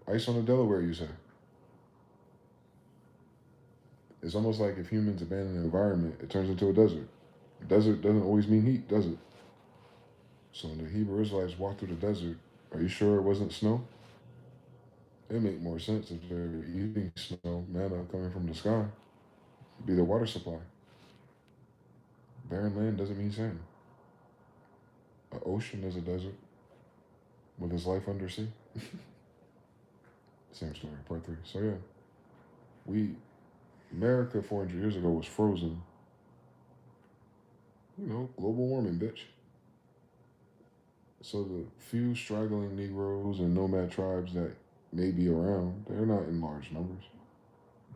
Speaker 1: Ice on the Delaware, you say? It's almost like if humans abandon the environment, it turns into a desert. Desert doesn't always mean heat, does it? So when the Hebrew Israelites walked through the desert, are you sure it wasn't snow? It make more sense if they're eating snow, manna coming from the sky. It'd be the water supply. Barren land doesn't mean sand. An ocean is a desert with its life under sea. Same story, part 3. So yeah, we America 400 years ago was frozen. Global warming, bitch. So the few straggling Negroes and nomad tribes that may be around, they're not in large numbers.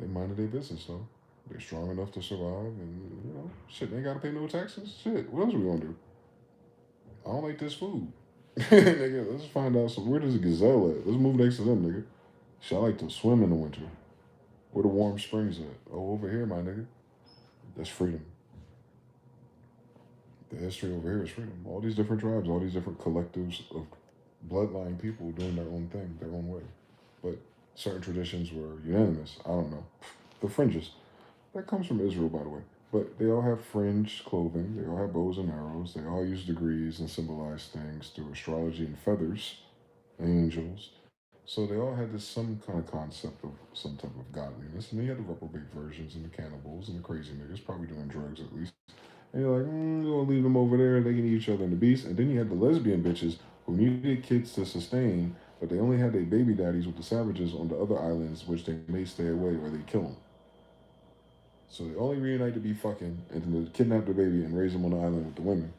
Speaker 1: They minded their business though. They're strong enough to survive, and shit, they ain't gotta pay no taxes. Shit, what else we gonna do? I don't like this food. Nigga, let's find out where does a gazelle at? Let's move next to them, nigga. Shit, I like to swim in the winter. Where the warm springs at? Oh, over here, my nigga. That's freedom. The history over here is freedom. All these different tribes, all these different collectives of bloodline people doing their own thing, their own way. But certain traditions were unanimous. I don't know. The fringes. That comes from Israel, by the way. But they all have fringe clothing. They all have bows and arrows. They all use degrees and symbolize things through astrology and feathers, angels. So they all had this some kind of concept of some type of godliness. And then you had the reprobate versions and the cannibals and the crazy niggas, probably doing drugs at least. And you're like, we'll leave them over there. They can eat each other in the beast. And then you had the lesbian bitches who needed kids to sustain, but they only had their baby daddies with the savages on the other islands, which they may stay away or they kill them. So they only reunite to be fucking and then kidnap the baby and raise them on the island with the women.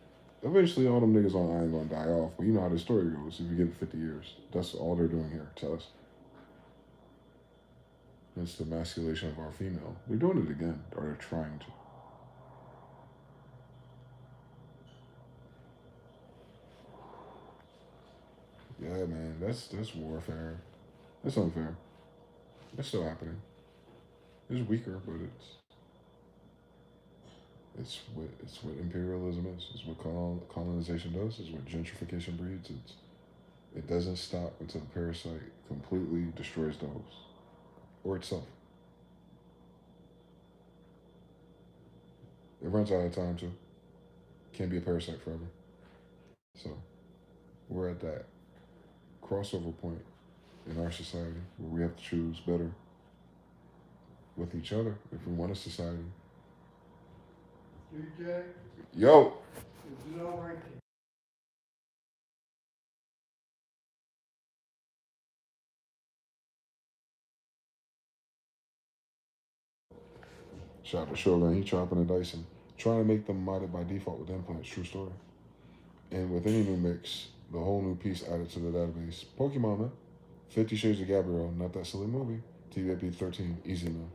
Speaker 1: Eventually, all them niggas on island gonna die off. But you know how the story goes. If you give it 50 years, that's all they're doing here to us. It's the emasculation of our female. They're doing it again, or they're trying to. Yeah, man, that's warfare. It's unfair. It's still happening. It's weaker, but it's what imperialism is. It's what colonization does. It's what gentrification breeds. It doesn't stop until the parasite completely destroys the host or itself. It runs out of time too. Can't be a parasite forever. So we're at that crossover point in our society where we have to choose better with each other if we want a society. DJ? Yo! Is it all right? Shout out to Shogun. He chopping and dicing. Trying to make them modded by default with implants. True story. And with any new mix, the whole new piece added to the database. Pokemon, man. 50 Shades of Gabrielle. Not that silly movie. TVIP 13. Easy, man.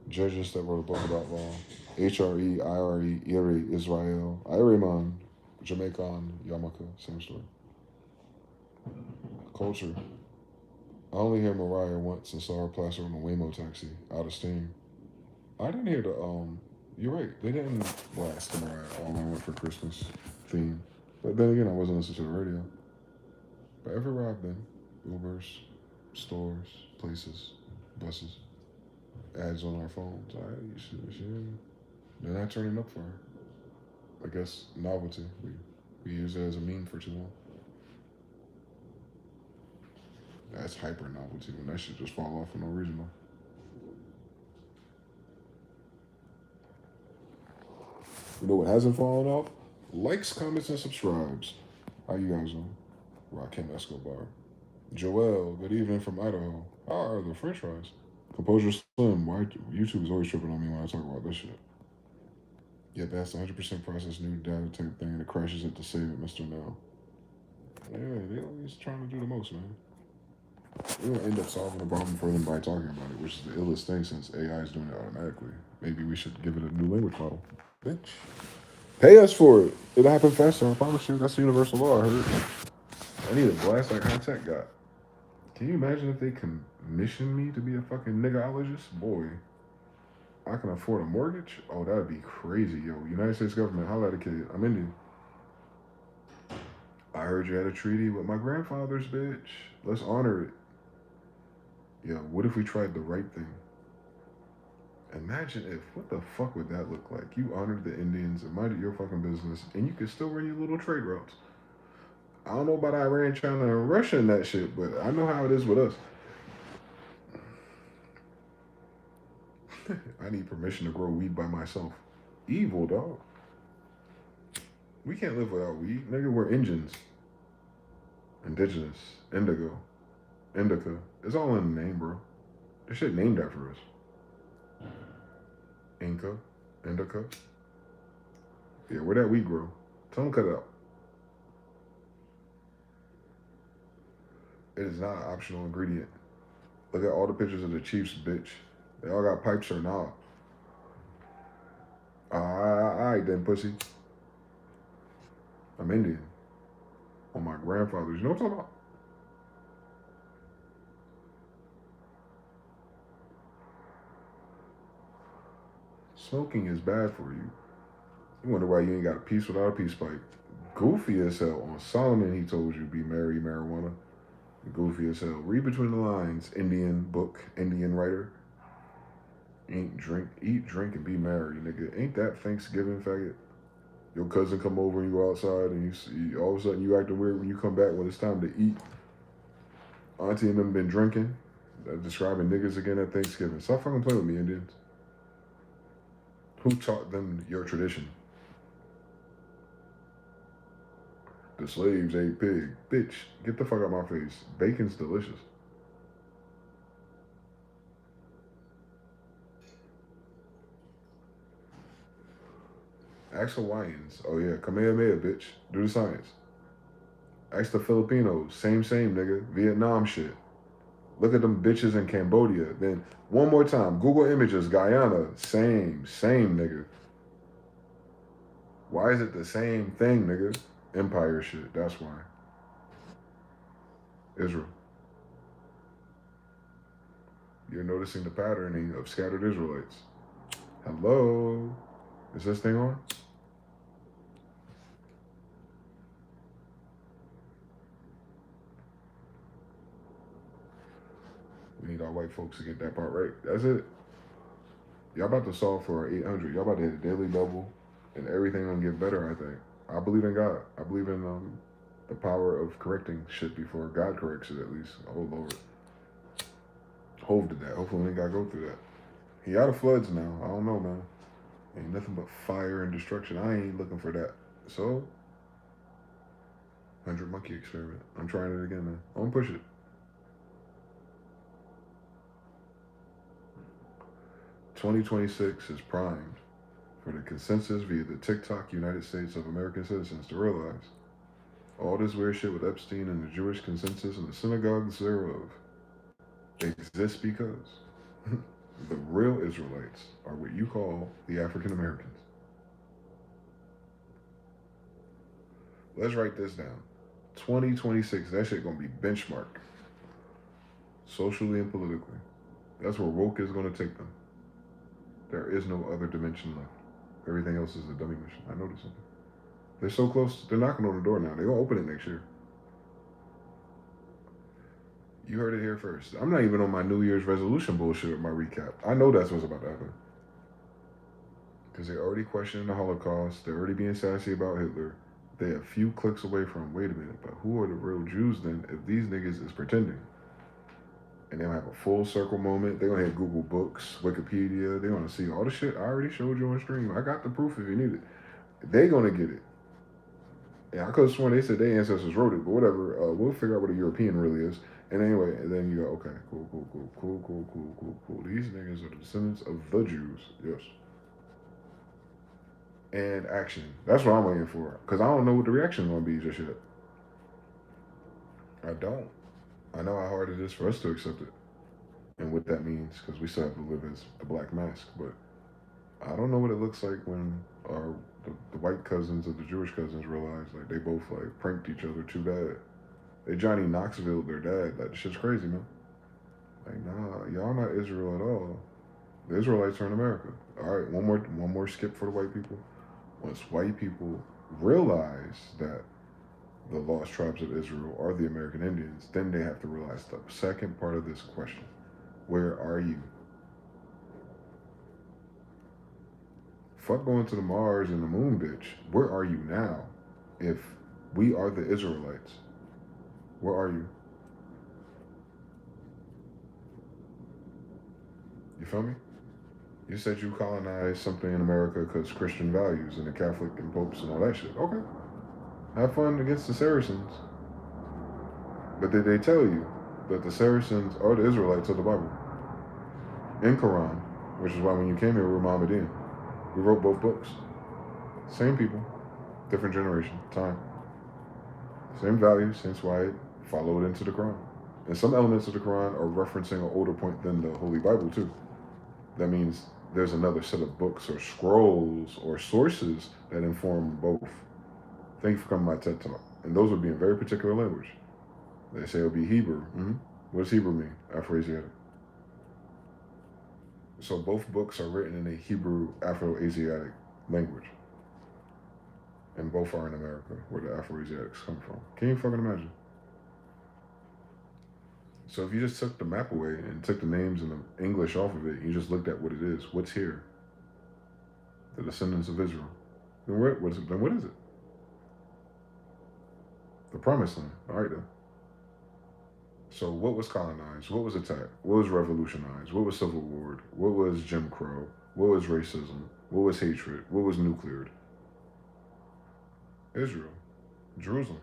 Speaker 1: Judges that wrote a book about law. HRE, IRE, Iri, Israel, Iriman, Jamaican, Yamaka. Same story. Culture. I only hear Mariah once and saw her plaster on a Waymo taxi. Out of steam. I didn't hear the. You're right. They didn't blast the Mariah All I Want for Christmas theme. But then again, I wasn't listening to the radio. But everywhere I've been, Ubers, stores, places, buses, ads on our phones. They're not turning up for her. I guess novelty. We use it as a meme for too long. That's hyper novelty when that shit just fall off for no reason though. You know what hasn't fallen off? Likes, comments, and subscribes. How you guys doing? Rakim Escobar. Joel, good evening from Idaho. How are the french fries? Composure Slim, why YouTube is always tripping on me when I talk about this shit. Yep, that's 100% processed new data type thing and it crashes it to save it, Mr. Now. Yeah, they always trying to do the most, man. We're gonna end up solving the problem for them by talking about it, which is the illest thing since AI is doing it automatically. Maybe we should give it a new language model. Bitch. Pay us for it. It'll happen faster, I promise you. That's the universal law, I heard. I need a blast like High Tech got. Can you imagine if they commissioned me to be a fucking niggaologist? Boy, I can afford a mortgage? Oh, that'd be crazy, yo. United States government, holla at a kid. I'm Indian. I heard you had a treaty with my grandfather's, bitch. Let's honor it. Yo, what if we tried the right thing? Imagine if, what the fuck would that look like? You honored the Indians and minded your fucking business, and you could still run your little trade routes. I don't know about Iran, China, and Russia and that shit, but I know how it is with us. I need permission to grow weed by myself. Evil, dog. We can't live without weed. Nigga, we're Indians. Indigenous. Indigo. Indica. It's all in the name, bro. This shit named after us. Inca. Indica. Yeah, where that weed grow? Tell them cut it out. It is not an optional ingredient. Look at all the pictures of the Chiefs, bitch. They all got pipes or not. Alright then, pussy. I'm Indian. On my grandfather's. You know what I'm talking about? Smoking is bad for you. You wonder why you ain't got a piece without a peace pipe. Goofy as hell. On Solomon, he told you be marry marijuana. Goofy as hell. Read between the lines. Indian book, Indian writer. Eat, drink, and be merry, nigga. Ain't that Thanksgiving, faggot? Your cousin come over and you go outside and you see, all of a sudden you acting weird when you come back when it's time to eat. Auntie and them been drinking. Describing niggas again at Thanksgiving. Stop fucking playing with me, Indians. Who taught them your tradition? The slaves ate pig. Bitch, get the fuck out my face. Bacon's delicious. Ask Hawaiians. Oh yeah, Kamehameha, bitch. Do the science. Ask the Filipinos. Same, nigga. Vietnam shit. Look at them bitches in Cambodia. Then one more time. Google images. Guyana. Same, nigga. Why is it the same thing, nigga? Empire shit. That's why. Israel. You're noticing the patterning of scattered Israelites. Hello? Is this thing on? We need our white folks to get that part right. That's it. Y'all about to solve for 800. Y'all about to hit a daily double, and everything gonna get better, I think. I believe in God. I believe in the power of correcting shit before God corrects it, at least. Oh, Lord. Hove did that. Hopefully we ain't gotta go through that. He out of floods now. I don't know, man. Ain't nothing but fire and destruction. I ain't looking for that. So, 100 monkey experiment. I'm trying it again, man. I'm gonna push it. 2026 is primed for the consensus via the TikTok United States of American citizens to realize all this weird shit with Epstein and the Jewish consensus and the synagogues thereof exists because the real Israelites are what you call the African Americans. Let's write this down. 2026, that shit gonna be benchmark. Socially and politically. That's where woke is gonna take them. There is no other dimension left. Everything else is a dummy mission. I noticed something. They're so close. They're knocking on the door now. They're gonna open it next year. You heard it here first. I'm not even on my New Year's resolution bullshit with my recap. I know that's what's about to happen. Because they're already questioning the Holocaust. They're already being sassy about Hitler. They're a few clicks away from, wait a minute, but who are the real Jews then if these niggas is pretending? And they'll have a full circle moment. They're going to hit Google Books, Wikipedia. They're going to see all the shit I already showed you on stream. I got the proof if you need it. They're going to get it. Yeah, I could have sworn they said their ancestors wrote it, but whatever. We'll figure out what a European really is. And anyway, and then you go, okay, cool. These niggas are the descendants of the Jews. Yes. And action. That's what I'm waiting for. Because I don't know what the reaction is going to be just yet. I don't. I know how hard it is for us to accept it. And what that means, because we still have to live as the black mask. But I don't know what it looks like when the white cousins of the Jewish cousins realize like they both like pranked each other too bad. They Johnny Knoxville their dad. Like, the shit's crazy, man. Like, nah, y'all not Israel at all. The Israelites are in America. All right, one more skip for the white people. Once white people realize that the lost tribes of Israel are the American Indians, then they have to realize the second part of this question. Where are you? Fuck going to the Mars and the moon, bitch. Where are you now? If we are the Israelites, where are you? You feel me? You said you colonized something in America because Christian values and the Catholic and popes and all that shit. Okay. Have fun against the Saracens. But did they tell you that the Saracens are the Israelites of the Bible? In Quran, which is why when you came here, we were Mohammedan. We wrote both books. Same people, different generation, time. Same values, hence why it followed into the Quran. And some elements of the Quran are referencing an older point than the Holy Bible, too. That means there's another set of books or scrolls or sources that inform both. Thank you for coming to my TED Talk. And those would be in very particular language. They say it'll be Hebrew. What does Hebrew mean? Afro-Asiatic. So both books are written in a Hebrew Afro-Asiatic language. And both are in America, where the Afro-Asiatics come from. Can you fucking imagine? So if you just took the map away and took the names and the English off of it, you just looked at what it is. What's here? The descendants of Israel. Then what is it? The Promised Land. All right, then. So what was colonized? What was attacked? What was revolutionized? What was civil war? What was Jim Crow? What was racism? What was hatred? What was nucleared? Israel. Jerusalem.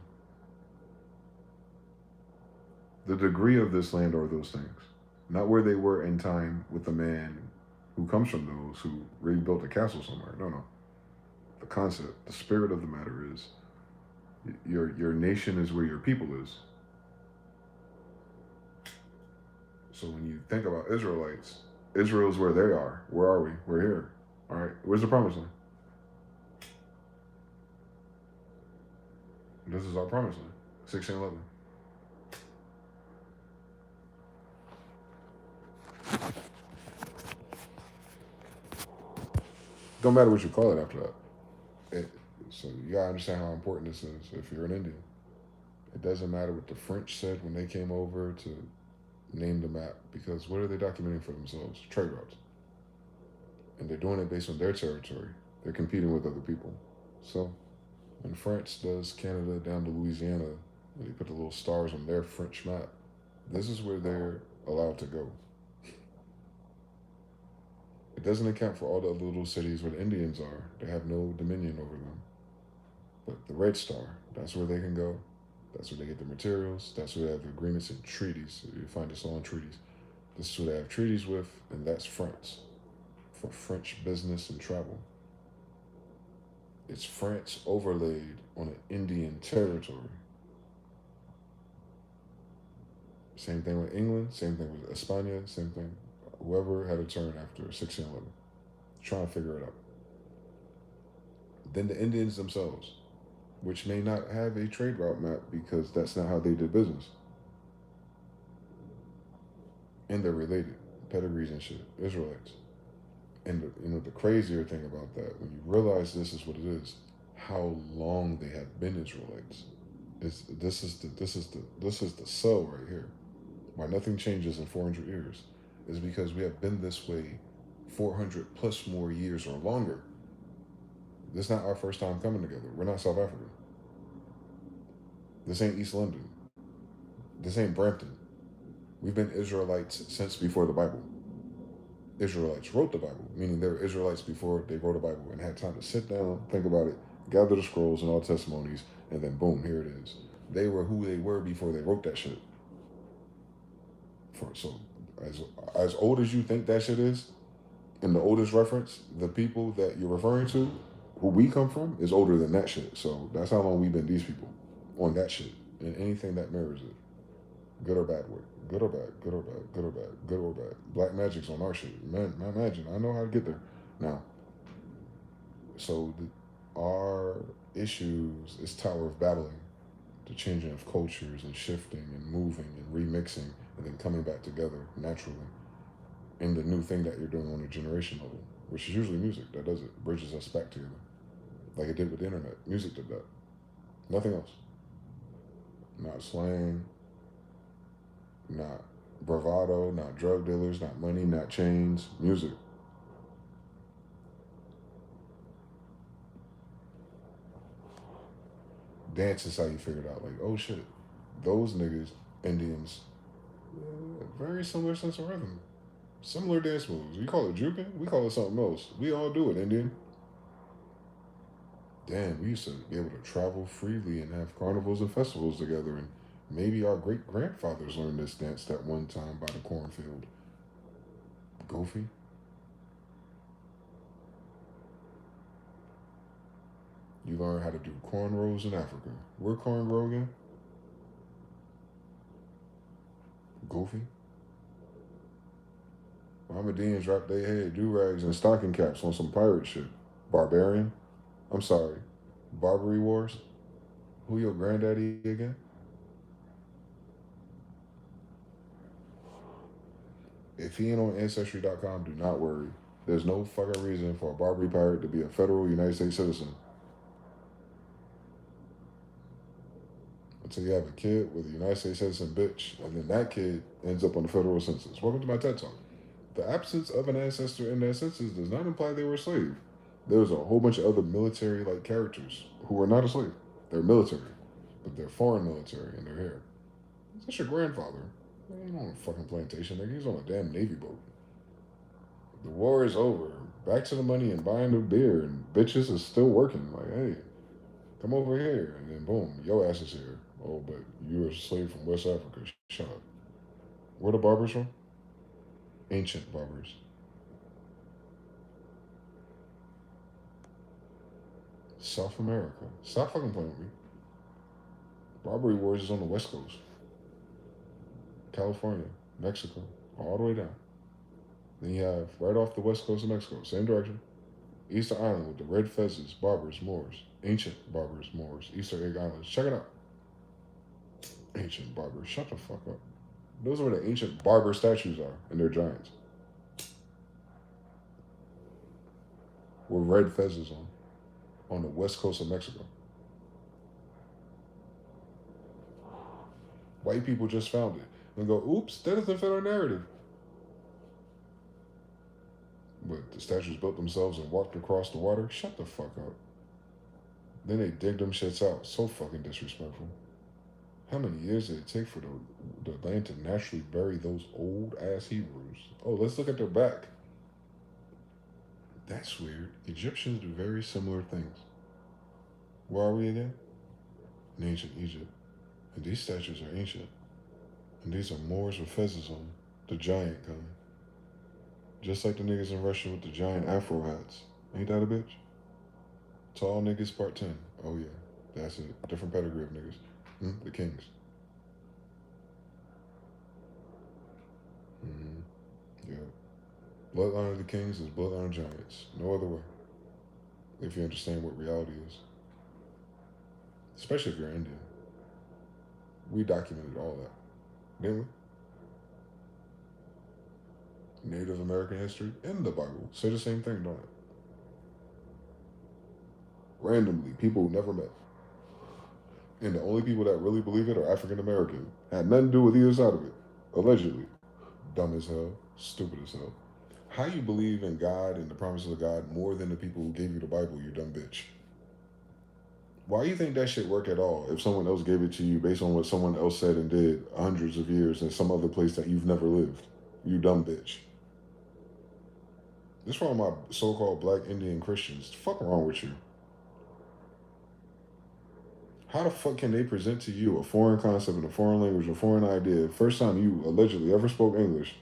Speaker 1: The degree of this land are those things. Not where they were in time with the man who comes from those who rebuilt a castle somewhere. No. the concept, the spirit of the matter is your nation is where your people is. So when you think about Israelites, Israel is where they are. Where are we? We're here. All right. Where's the promised land? This is our promised land. 1611. Don't matter what you call it after that. It, so you gotta understand how important this is if you're an Indian. It doesn't matter what the French said when they came over to name the map, because what are they documenting for themselves? Trade routes. And they're doing it based on their territory. They're competing with other people. So when France does Canada down to Louisiana, and they put the little stars on their French map, this is where they're allowed to go. It doesn't account for all the other little cities where the Indians are. They have no dominion over them. But the Red Star, that's where they can go. That's where they get the materials. That's where they have agreements and treaties. So you find this all in treaties. This is who they have treaties with, and that's France for French business and travel. It's France overlaid on an Indian territory. Same thing with England, same thing with España, same thing. Whoever had a turn after 1611, trying to figure it out. Then the Indians themselves, which may not have a trade route map because that's not how they did business. And they're related, pedigrees and shit, Israelites. And the crazier thing about that, when you realize this is what it is, how long they have been Israelites. This is the cell right here. Why nothing changes in 400 years is because we have been this way 400 plus more years or longer. This is not our first time coming together. We're not South Africa. This ain't East London. This ain't Brampton. We've been Israelites since before the Bible. Israelites wrote the Bible, meaning they were Israelites before they wrote a Bible and had time to sit down, think about it, gather the scrolls and all the testimonies, and then boom, here it is. They were who they were before they wrote that shit. So as old as you think that shit is, in the oldest reference, the people that you're referring to, who we come from, is older than that shit. So that's how long we've been these people on that shit and anything that mirrors it. Good or bad way. Good or bad, good or bad, good or bad, good or bad. Black magic's on our shit. Man, imagine, I know how to get there. Now, so our issues is Tower of Babbling, the changing of cultures and shifting and moving and remixing and then coming back together naturally in the new thing that you're doing on a generation level, which is usually music that does it, bridges us back together. Like it did with the internet. Music did that. Nothing else. Not slang, not bravado, not drug dealers, not money, not chains, music. Dance is how you figured out, like, oh shit, those niggas, Indians, very similar sense of rhythm. Similar dance moves. We call it juking, we call it something else. We all do it, Indian. Damn, we used to be able to travel freely and have carnivals and festivals together, and maybe our great grandfathers learned this dance that one time by the cornfield. Goofy. You learn how to do cornrows in Africa. Where corn grow again? Goofy. Mohammedans wrap their head, do-rags, and stocking caps on some pirate shit. Barbarian. I'm sorry. Barbary Wars. Who your granddaddy again? If he ain't on Ancestry.com, do not worry. There's no fucking reason for a Barbary pirate to be a federal United States citizen. Until you have a kid with a United States citizen bitch, and then that kid ends up on the federal census. Welcome to my TED Talk. The absence of an ancestor in that census does not imply they were a slave. There's a whole bunch of other military-like characters who are not a slave. They're military, but they're foreign military, and they're here. That's your grandfather. He ain't on a fucking plantation, nigga. He's on a damn Navy boat. The war is over. Back to the money and buying the beer, and bitches is still working. Like, hey, come over here. And then boom, your ass is here. Oh, but you're a slave from West Africa. Shut up. Where the barbers from? Ancient barbers. South America. Stop fucking playing with me. Robbery wars is on the West Coast. California, Mexico, all the way down. Then you have right off the west coast of Mexico, same direction, Easter Island with the red fezzes, barbers, Moors, ancient barbers, Moors, Easter Egg Islands. Check it out. Ancient barbers. Shut the fuck up. Those are where the ancient barber statues are, and they're giants. With red fezzes on the west coast of Mexico. White people just found it and go, oops, that doesn't fit our narrative. But the statues built themselves and walked across the water? Shut the fuck up. Then they dig them shits out. So fucking disrespectful. How many years did it take for the land to naturally bury those old ass Hebrews? Oh, let's look at their back. That's weird. Egyptians do very similar things. Where are we again? In ancient Egypt. And these statues are ancient. And these are Moors with fezzes on, the giant kind. Just like the niggas in Russia with the giant afro hats. Ain't that a bitch? Tall niggas part 10. Oh yeah, that's it. Different pedigree of niggas. The kings. Yeah. Bloodline of the kings is bloodline of giants. No other way. If you understand what reality is. Especially if you're Indian. We documented all that, didn't we? Native American history and the Bible say the same thing, don't it? Randomly, people who never met. And the only people that really believe it are African American. Had nothing to do with either side of it. Allegedly. Dumb as hell. Stupid as hell. How you believe in God and the promises of God more than the people who gave you the Bible, you dumb bitch? Why do you think that shit work at all if someone else gave it to you based on what someone else said and did hundreds of years in some other place that you've never lived? You dumb bitch. This for all my so-called black Indian Christians. What the fuck wrong with you? How the fuck can they present to you a foreign concept in a foreign language, a foreign idea, first time you allegedly ever spoke English,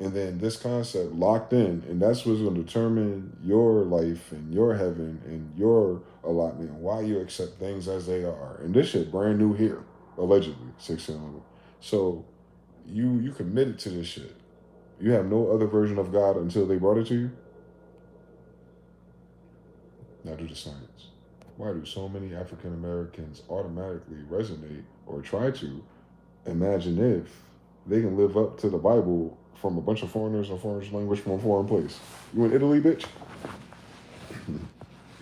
Speaker 1: and then this concept locked in, and that's what's going to determine your life and your heaven and your allotment and why you accept things as they are. And this shit brand new here, allegedly, 1611. So you committed to this shit. You have no other version of God until they brought it to you? Now do the science. Why do so many African Americans automatically resonate or try to imagine if they can live up to the Bible from a bunch of foreigners or foreign language from a foreign place? You in Italy, bitch?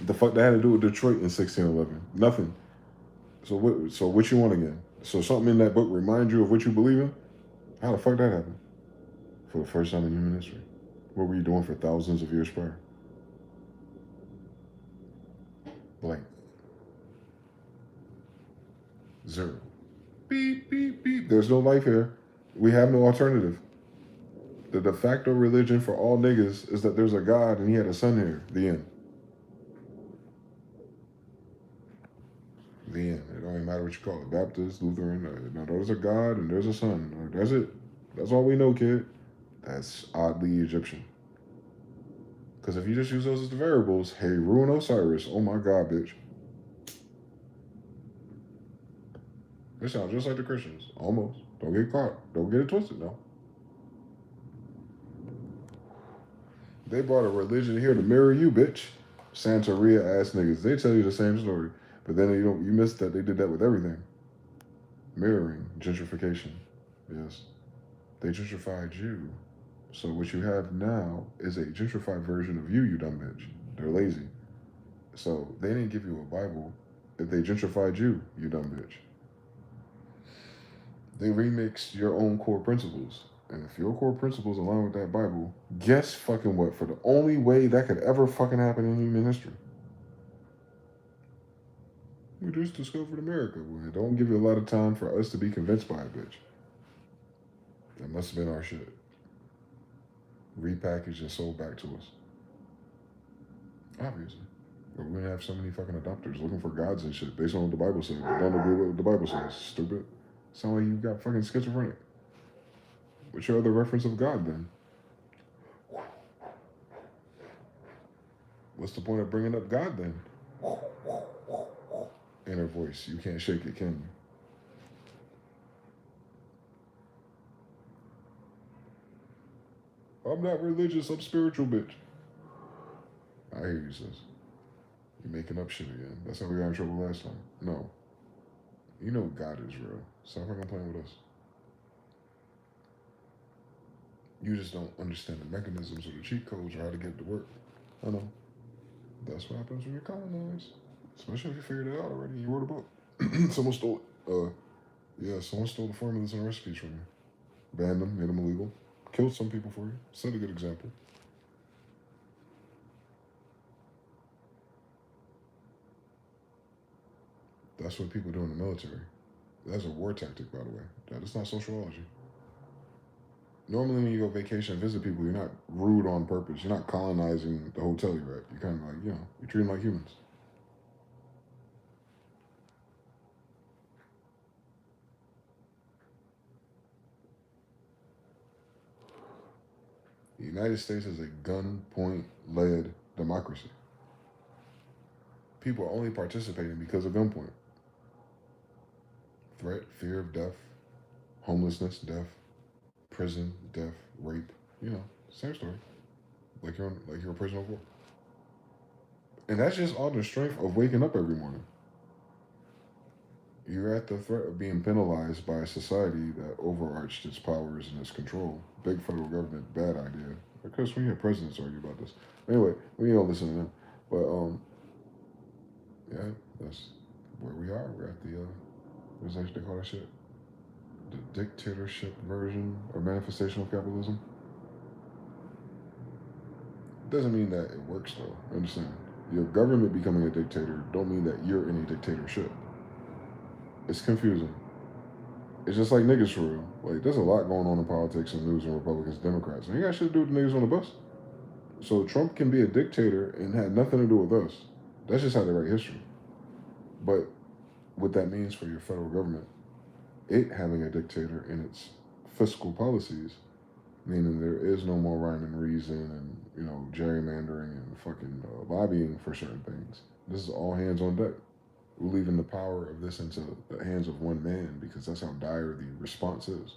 Speaker 1: The fuck that had to do with Detroit in 1611? Nothing. So what you want again? So something in that book remind you of what you believe in? How the fuck that happened? For the first time in human history. What were you doing for thousands of years prior? Blank. Zero. Beep, beep, beep. There's no life here. We have no alternative. The de facto religion for all niggas is that there's a God and he had a son here. The end. The end. It don't even matter what you call it. Baptist, Lutheran. No, there's a God and there's a son. That's it. That's all we know, kid. That's oddly Egyptian. Because if you just use those as the variables, hey, ruin Osiris. Oh my God, bitch. They sound just like the Christians. Almost. Don't get caught. Don't get it twisted, no. They brought a religion here to mirror you, bitch. Santeria ass niggas. They tell you the same story. But then you missed that they did that with everything. Mirroring. Gentrification. Yes. They gentrified you. So what you have now is a gentrified version of you dumb bitch. They're lazy. So they didn't give you a Bible if they gentrified you dumb bitch. They remixed your own core principles. And if your core principles align with that Bible, guess fucking what? For the only way that could ever fucking happen in human history. We just discovered America. Well, don't give you a lot of time for us to be convinced by it, bitch. That must have been our shit. Repackaged and sold back to us. Obviously. But we have so many fucking adopters looking for gods and shit based on what the Bible says. But don't agree with what the Bible says. Stupid. Sound like you got fucking schizophrenic. What's your other reference of God then? What's the point of bringing up God then? inner voice. You can't shake it, can you? I'm not religious. I'm spiritual, bitch. I hear you, sis. You're making up shit again. That's how we got in trouble last time. No. You know God is real. Stop fucking playing with us. You just don't understand the mechanisms or the cheat codes or how to get it to work. I know. That's what happens when you're colonized. Especially if you figured it out already. You wrote a book. Someone stole it. Yeah, someone stole the formulas and recipes from you. Banned them, made them illegal. Killed some people for you. Set a good example. That's what people do in the military. That's a war tactic, by the way. That is not sociology. Normally, when you go vacation and visit people, you're not rude on purpose. You're not colonizing the hotel you're at. You're kind of like, you treat them like humans. The United States is a gunpoint led democracy. People are only participating because of gunpoint. Threat, fear of death, homelessness, death, prison, death, rape. Same story. Like you're a prisoner of war. And that's just all the strength of waking up every morning. You're at the threat of being penalized by a society that overarched its powers and its control. Big federal government, bad idea. Because we have presidents argue about this. Anyway, we don't listen to them. But yeah, that's where we are. We're at the what's that they call that shit? The dictatorship version or manifestation of capitalism. Doesn't mean that it works though. Understand? Your government becoming a dictator don't mean that you're in a dictatorship. It's confusing. It's just like niggas for real. Like there's a lot going on in politics and news and Republicans, Democrats. And you got shit to do with the niggas on the bus. So Trump can be a dictator and had nothing to do with us. That's just how they write history. But what that means for your federal government, it having a dictator in its fiscal policies, meaning there is no more rhyme and reason and gerrymandering and fucking lobbying for certain things. This is all hands on deck. We're leaving the power of this into the hands of one man because that's how dire the response is.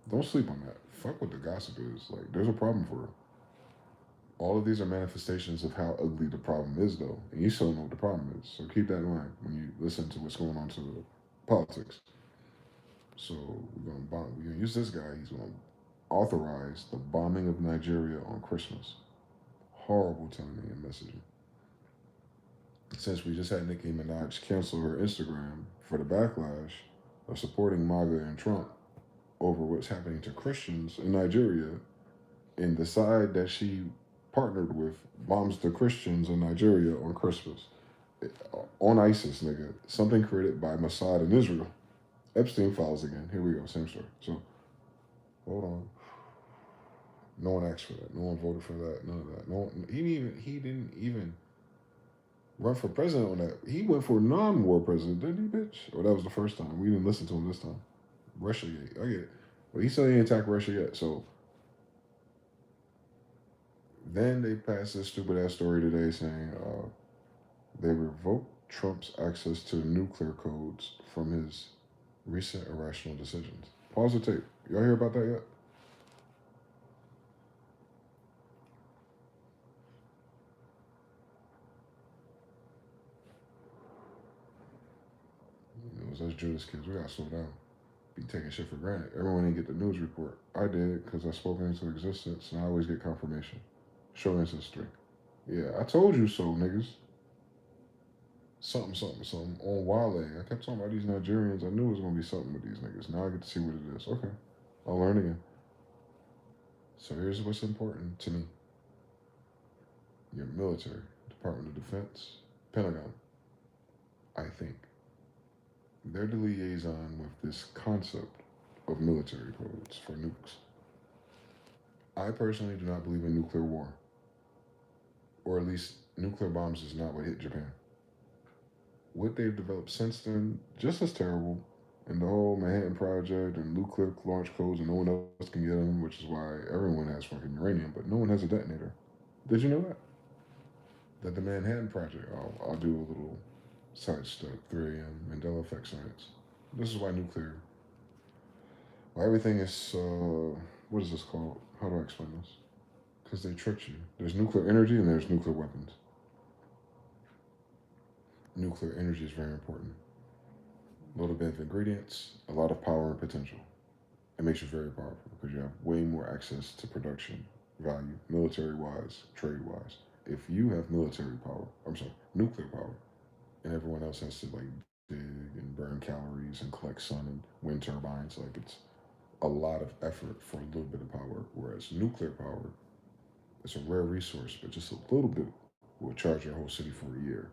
Speaker 1: Don't sleep on that. Fuck what the gossip is. Like, there's a problem for it. All of these are manifestations of how ugly the problem is, though. And you still know what the problem is. So keep that in mind when you listen to what's going on to the politics. So we're gonna use this guy. He's gonna authorize the bombing of Nigeria on Christmas. Horrible timing and messaging. Since we just had Nicki Minaj cancel her Instagram for the backlash of supporting MAGA and Trump over what's happening to Christians in Nigeria, and the side that she partnered with bombs the Christians in Nigeria on Christmas. On ISIS, nigga. Something created by Mossad in Israel. Epstein files again. Here we go. Same story. So, hold on. No one asked for that. No one voted for that. None of that. No one, he didn't even run for president on that. He went for non-war president, didn't he, bitch? Or that was the first time. We didn't listen to him this time. Russiagate. I get it. But he said he ain't attacked Russia yet. So then they passed this stupid ass story today saying they revoked Trump's access to nuclear codes from his recent irrational decisions. Pause the tape. Y'all hear about that yet? It was us Judas kids. We gotta slow down. Be taking shit for granted. Everyone didn't get the news report. I did because I spoke into existence and I always get confirmation. Show ancestry. Yeah, I told you so, niggas. Something on Wale. I kept talking about these Nigerians. I knew it was gonna be something with these niggas. Now I get to see what it is. Okay, I'll learn again. So here's what's important to me: your military, Department of Defense, Pentagon. I think they're the liaison with this concept of military codes for nukes. I personally do not believe in nuclear war, or at least nuclear bombs is not what hit Japan. What they've developed since then, just as terrible. And the whole Manhattan Project and nuclear launch codes, and no one else can get them, which is why everyone has fucking uranium, but no one has a detonator. Did you know that? That the Manhattan Project, I'll do a little side stuff, 3 a.m. Mandela effect science. This is why nuclear, why everything is, what is this called? How do I explain this? Because they tricked you. There's nuclear energy and there's nuclear weapons. Nuclear energy is very important. A little bit of ingredients, a lot of power and potential. It makes you very powerful because you have way more access to production value, military wise, trade wise. If you have military power, I'm sorry, nuclear power, and everyone else has to like dig and burn calories and collect sun and wind turbines, like it's a lot of effort for a little bit of power. Whereas nuclear power, it's a rare resource, but just a little bit will charge your whole city for a year.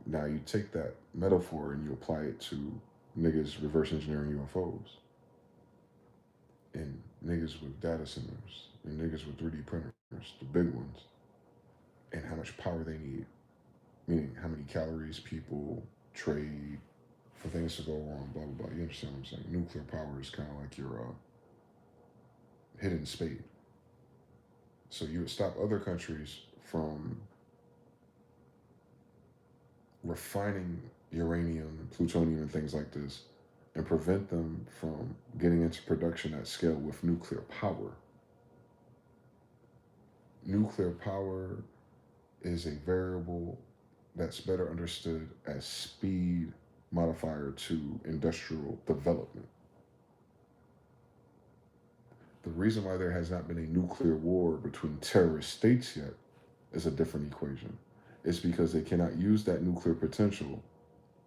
Speaker 1: Now you take that metaphor and you apply it to niggas reverse engineering UFOs and niggas with data centers and niggas with 3D printers, the big ones, and how much power they need. Meaning how many calories people trade for things to go wrong, blah blah blah. You understand what I'm saying? Nuclear power is kind of like your hidden spade. So you would stop other countries from refining uranium and plutonium and things like this and prevent them from getting into production at scale with nuclear power. Nuclear power is a variable that's better understood as speed modifier to industrial development. The reason why there has not been a nuclear war between terrorist states yet is a different equation. It's because they cannot use that nuclear potential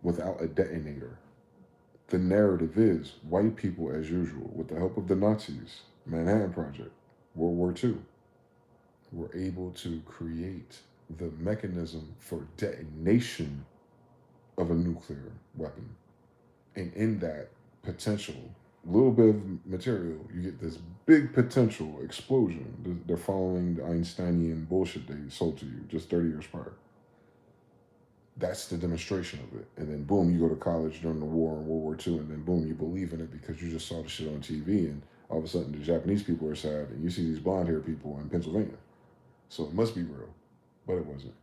Speaker 1: without a detonator. The narrative is white people, as usual, with the help of the Nazis, Manhattan Project, World War II, were able to create the mechanism for detonation of a nuclear weapon. And in that potential little bit of material, you get this big potential explosion. They're following the Einsteinian bullshit they sold to you just 30 years prior. That's the demonstration of it. And then boom, you go to college during the war in World War II, and then boom, you believe in it because you just saw the shit on TV, and all of a sudden the Japanese people are sad, and you see these blonde haired people in Pennsylvania. So it must be real. But it wasn't.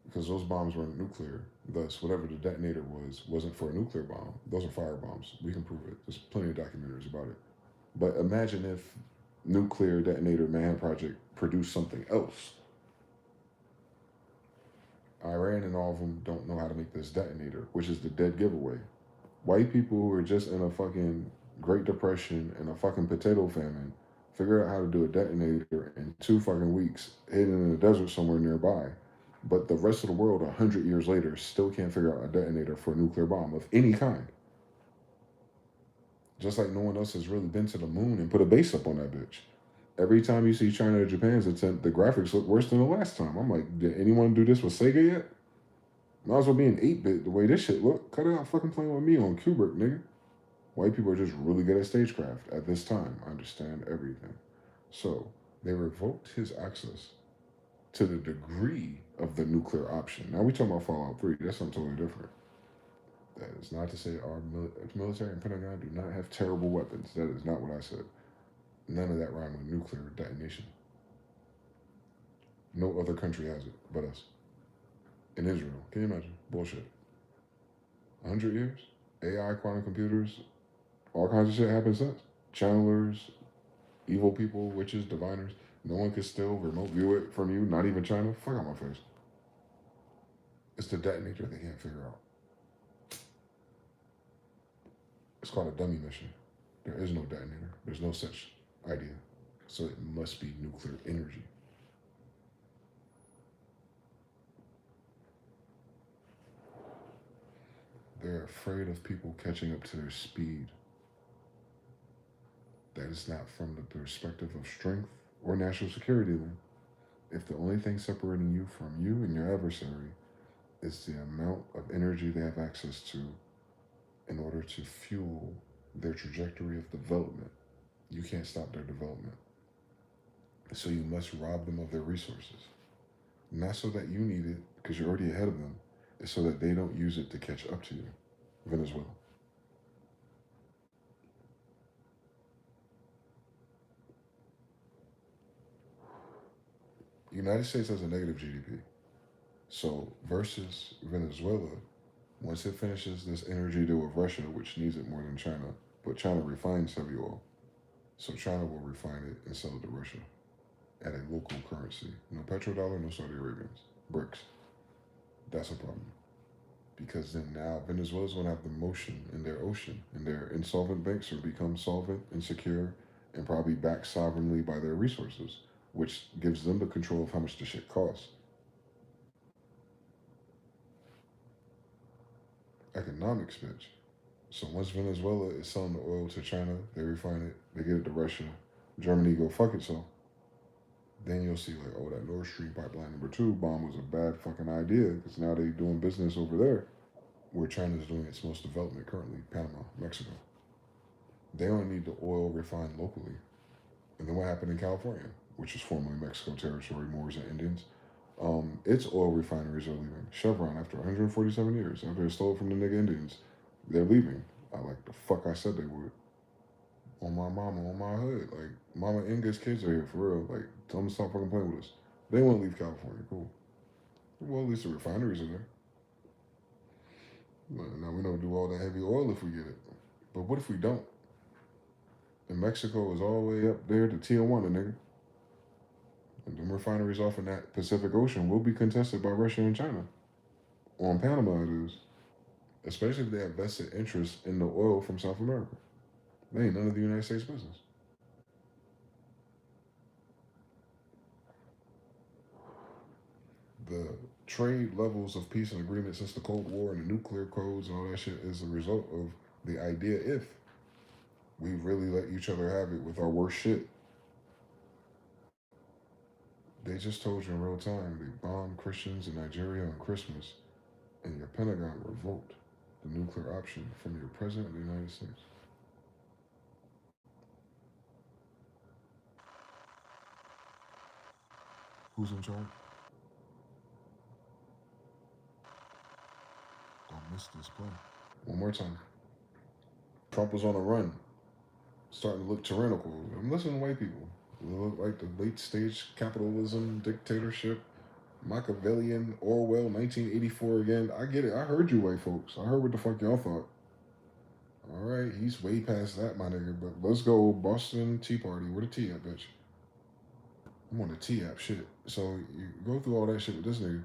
Speaker 1: Because those bombs weren't nuclear. Thus, whatever the detonator was, wasn't for a nuclear bomb. Those are fire bombs. We can prove it. There's plenty of documentaries about it. But imagine if nuclear detonator Manhattan Project produced something else. Iran and all of them don't know how to make this detonator, which is the dead giveaway. White people who are just in a fucking Great Depression and a fucking potato famine figure out how to do a detonator in 2 fucking weeks, hidden in the desert somewhere nearby. But the rest of the world, 100 years later, still can't figure out a detonator for a nuclear bomb of any kind. Just like no one else has really been to the moon and put a base up on that bitch. Every time you see China or Japan's attempt, the graphics look worse than the last time. I'm like, did anyone do this with Sega yet? Might as well be an 8-bit the way this shit look. Cut it out fucking playing with me on Kubrick, nigga. White people are just really good at stagecraft at this time. I understand everything. So they revoked his access to the degree of the nuclear option. Now we talking about Fallout 3. That's something totally different. That is not to say our military and Pentagon do not have terrible weapons. That is not what I said. None of that rhyme with nuclear detonation. No other country has it but us. In Israel. Can you imagine? Bullshit. 100 years? AI, quantum computers, all kinds of shit happened since. Channelers, evil people, witches, diviners. No one can still remote view it from you, not even China. Fuck out my face. It's the detonator they can't figure out. It's called a dummy mission. There is no detonator. There's no such idea. So it must be nuclear energy. They're afraid of people catching up to their speed. That is not from the perspective of strength or national security then. If the only thing separating you from you and your adversary is the amount of energy they have access to in order to fuel their trajectory of development, you can't stop their development. So you must rob them of their resources. Not so that you need it because you're already ahead of them, it's so that they don't use it to catch up to you. Venezuela. You United States has a negative GDP. So versus Venezuela, once it finishes this energy deal with Russia, which needs it more than China, but China refines heavy oil. So China will refine it and sell it to Russia at a local currency. No petrodollar, no Saudi Arabians. BRICS. That's a problem. Because then now Venezuela's going to have the motion in their ocean, and their insolvent banks will become solvent and secure and probably backed sovereignly by their resources, which gives them the control of how much the shit costs. Economics, bitch. So once Venezuela is selling the oil to China, they refine it, they get it to Russia, Germany go fuck itself. Then you'll see like, oh, that Nord Stream pipeline number 2 bomb was a bad fucking idea because now they doing business over there where China is doing its most development currently, Panama, Mexico. They don't need the oil refined locally. And then what happened in California, which is formerly Mexico territory, Moors and Indians? Its oil refineries are leaving. Chevron, after 147 years, after they stole it from the nigga Indians, they're leaving. I like the fuck I said they would. On my mama, on my hood. Like, Mama Inga's kids are here for real. Like, tell them to stop fucking playing with us. They want to leave California. Cool. Well, at least the refineries are there. Now we don't do all that heavy oil if we get it. But what if we don't? And Mexico is all the way up there to Tijuana, nigga. And them refineries off in that Pacific Ocean will be contested by Russia and China. On Panama, it is. Especially if they have vested interest in the oil from South America. They ain't none of the United States business. The trade levels of peace and agreement since the Cold War and the nuclear codes and all that shit is a result of the idea if we really let each other have it with our worst shit. They just told you in real time they bombed Christians in Nigeria on Christmas, and your Pentagon revoked the nuclear option from your president of the United States. Who's in charge? Don't miss this play. One more time. Trump was on a run, starting to look tyrannical. I'm listening to white people. They look like the late stage capitalism, dictatorship, Machiavellian, Orwell, 1984 again. I get it. I heard you, white folks. I heard what the fuck y'all thought. All right, he's way past that, my nigga. But let's go Boston Tea Party. Where the tea at, bitch? I'm on the T app shit. So you go through all that shit with this nigga,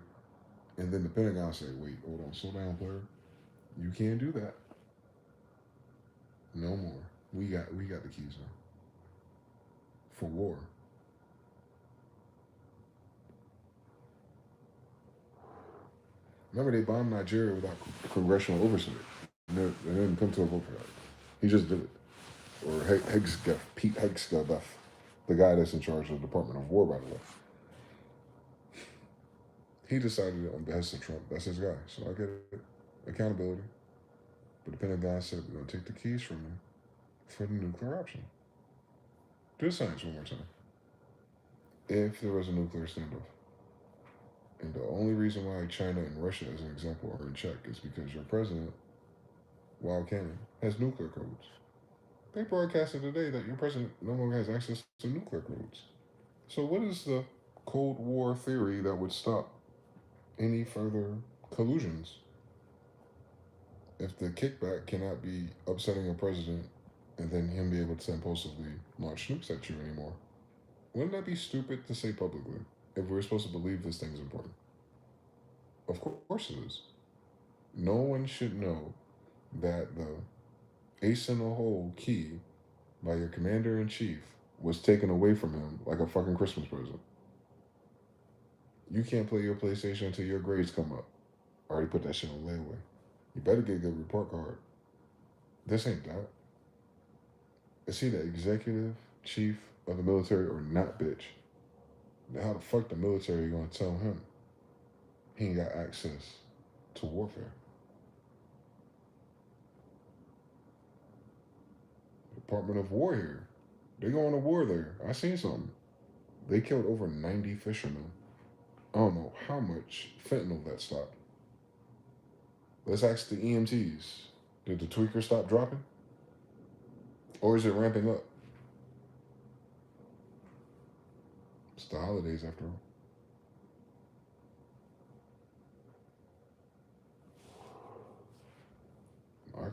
Speaker 1: and then the Pentagon say, wait, hold on, slow down, player. You can't do that. No more. We got the keys now. For war. Remember, they bombed Nigeria without congressional oversight. They didn't come to a vote for that. He just did it. Or Pete Hegseth, the guy that's in charge of the Department of War, by the way. He decided it on behest of Trump. That's his guy. So I get it. Accountability. But the Pentagon said, we're going to take the keys from him for the nuclear option. Do the science one more time. If there was a nuclear standoff, and the only reason why China and Russia, as an example, are in check is because your president, Wild Cannon, has nuclear codes. They broadcasted today that your president no longer has access to nuclear codes. So what is the Cold War theory that would stop any further collusions? If the kickback cannot be upsetting a president and then him be able to impulsively launch nukes at you anymore, wouldn't that be stupid to say publicly if we're supposed to believe this thing's important? Of course it is. No one should know that the ace in the hole key by your commander in chief was taken away from him like a fucking Christmas present. You can't play your PlayStation until your grades come up. I already put that shit on layaway. You better get a good report card. This ain't that. Is he the executive chief of the military or not, bitch? Now how the fuck the military gonna tell him he ain't got access to warfare? Department of War here. They going to war there. I seen something. They killed over 90 fishermen. I don't know how much fentanyl that stopped. Let's ask the EMTs. Did the tweaker stop dropping? Or is it ramping up? It's the holidays after all.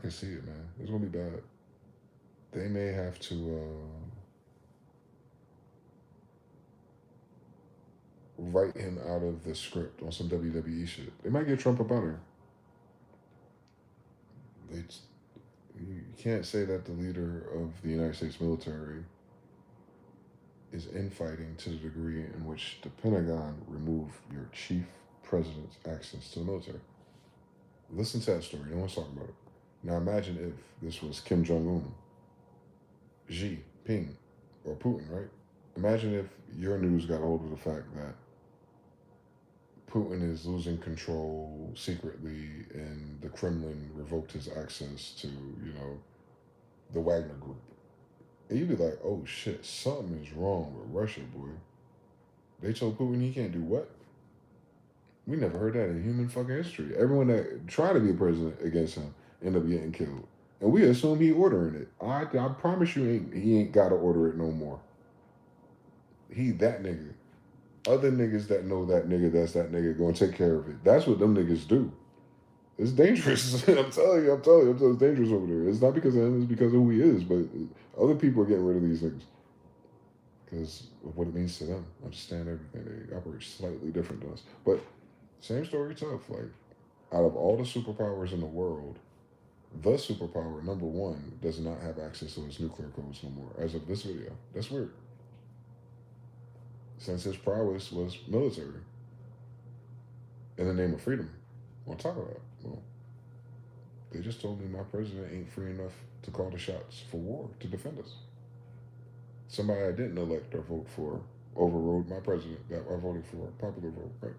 Speaker 1: can see it, man. It's gonna be bad. They may have to write him out of the script on some WWE shit. They might get Trump up out of here. They, you can't say that the leader of the United States military is infighting to the degree in which the Pentagon removed your chief president's access to the military. Listen to that story. No one's talking about it. Now imagine if this was Kim Jong Un, Xi Jinping, or Putin, right? Imagine if your news got hold of the fact that Putin is losing control secretly, and the Kremlin revoked his access to, the Wagner Group. And you'd be like, oh shit, something is wrong with Russia, boy. They told Putin he can't do what? We never heard that in human fucking history. Everyone that tried to be a president against him ended up getting killed. And we assume he ordering it. I promise you he ain't got to order it no more. He that nigga. Other niggas that know that nigga, that's that nigga, gonna take care of it. That's what them niggas do. It's dangerous. I'm telling you, it's dangerous over there. It's not because of him, it's because of who he is. But other people are getting rid of these niggas because of what it means to them. Understand everything. They operate slightly different to us. But same story, tough. Like, out of all the superpowers in the world, the superpower, number one, does not have access to its nuclear codes no more as of this video. That's weird. Since his prowess was military in the name of freedom. On top of that, well, they just told me my president ain't free enough to call the shots for war to defend us. Somebody I didn't elect or vote for overrode my president that I voted for, popular vote, right?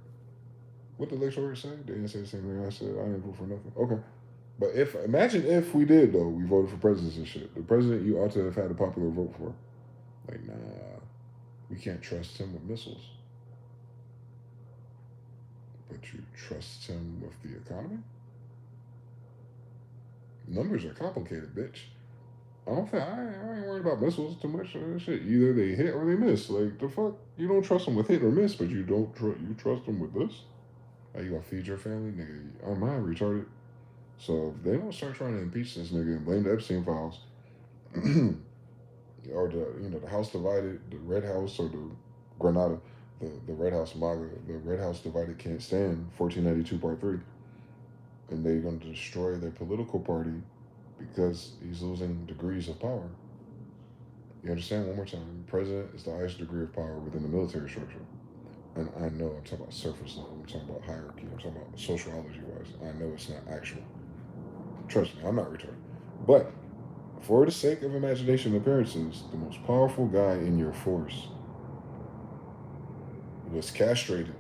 Speaker 1: What did the electorate say? They didn't say the same thing I said. I didn't vote for nothing. Okay. But imagine if we did, though, we voted for presidents and shit. The president you ought to have had a popular vote for. Like, nah, we can't trust him with missiles. But you trust him with the economy? Numbers are complicated, bitch. I ain't worried about missiles too much. Shit, either they hit or they miss. Like, the fuck? You don't trust them with hit or miss, but you trust them with this? Are you gonna feed your family? Nigga, I'm mine retarded. So if they don't start trying to impeach this nigga and blame the Epstein files, or the House divided, the Red House or the Granada, the Red House MAGA, the Red House divided can't stand 1492 Part 3, and they're going to destroy their political party because he's losing degrees of power. You understand? One more time, president is the highest degree of power within the military structure. And I know I'm talking about surface level, I'm talking about hierarchy, I'm talking about sociology wise. I know it's not actual. Trust me, I'm not retarded. But for the sake of imagination and appearances, the most powerful guy in your force was castrated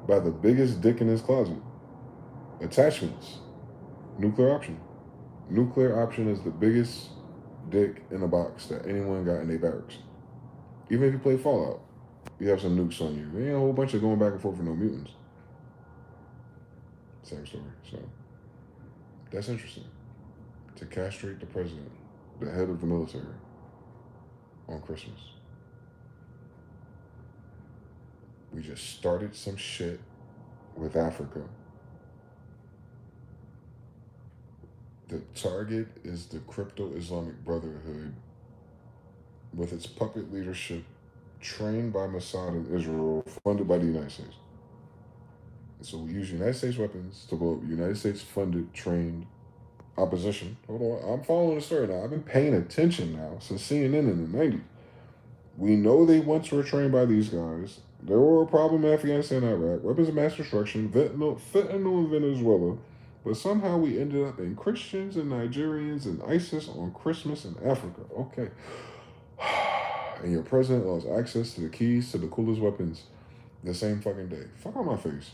Speaker 1: by the biggest dick in his closet. Attachments. Nuclear option. Nuclear option is the biggest dick in a box that anyone got in their barracks. Even if you play Fallout, you have some nukes on you. There ain't a whole bunch of going back and forth with no mutants. Same story. So that's interesting. To castrate the president, the head of the military, on Christmas. We just started some shit with Africa. The target is the crypto Islamic Brotherhood with its puppet leadership trained by Mossad in Israel, funded by the United States. And so we use United States weapons to blow up United States funded, trained opposition. Hold on, I'm following the story now. I've been paying attention now since CNN in the 90s. We know they once were trained by these guys. There were a problem in Afghanistan and Iraq, weapons of mass destruction, fentanyl in Venezuela, but somehow we ended up in Christians and Nigerians and ISIS on Christmas in Africa. Okay. And your president lost access to the keys to the coolest weapons the same fucking day. Fuck on my face.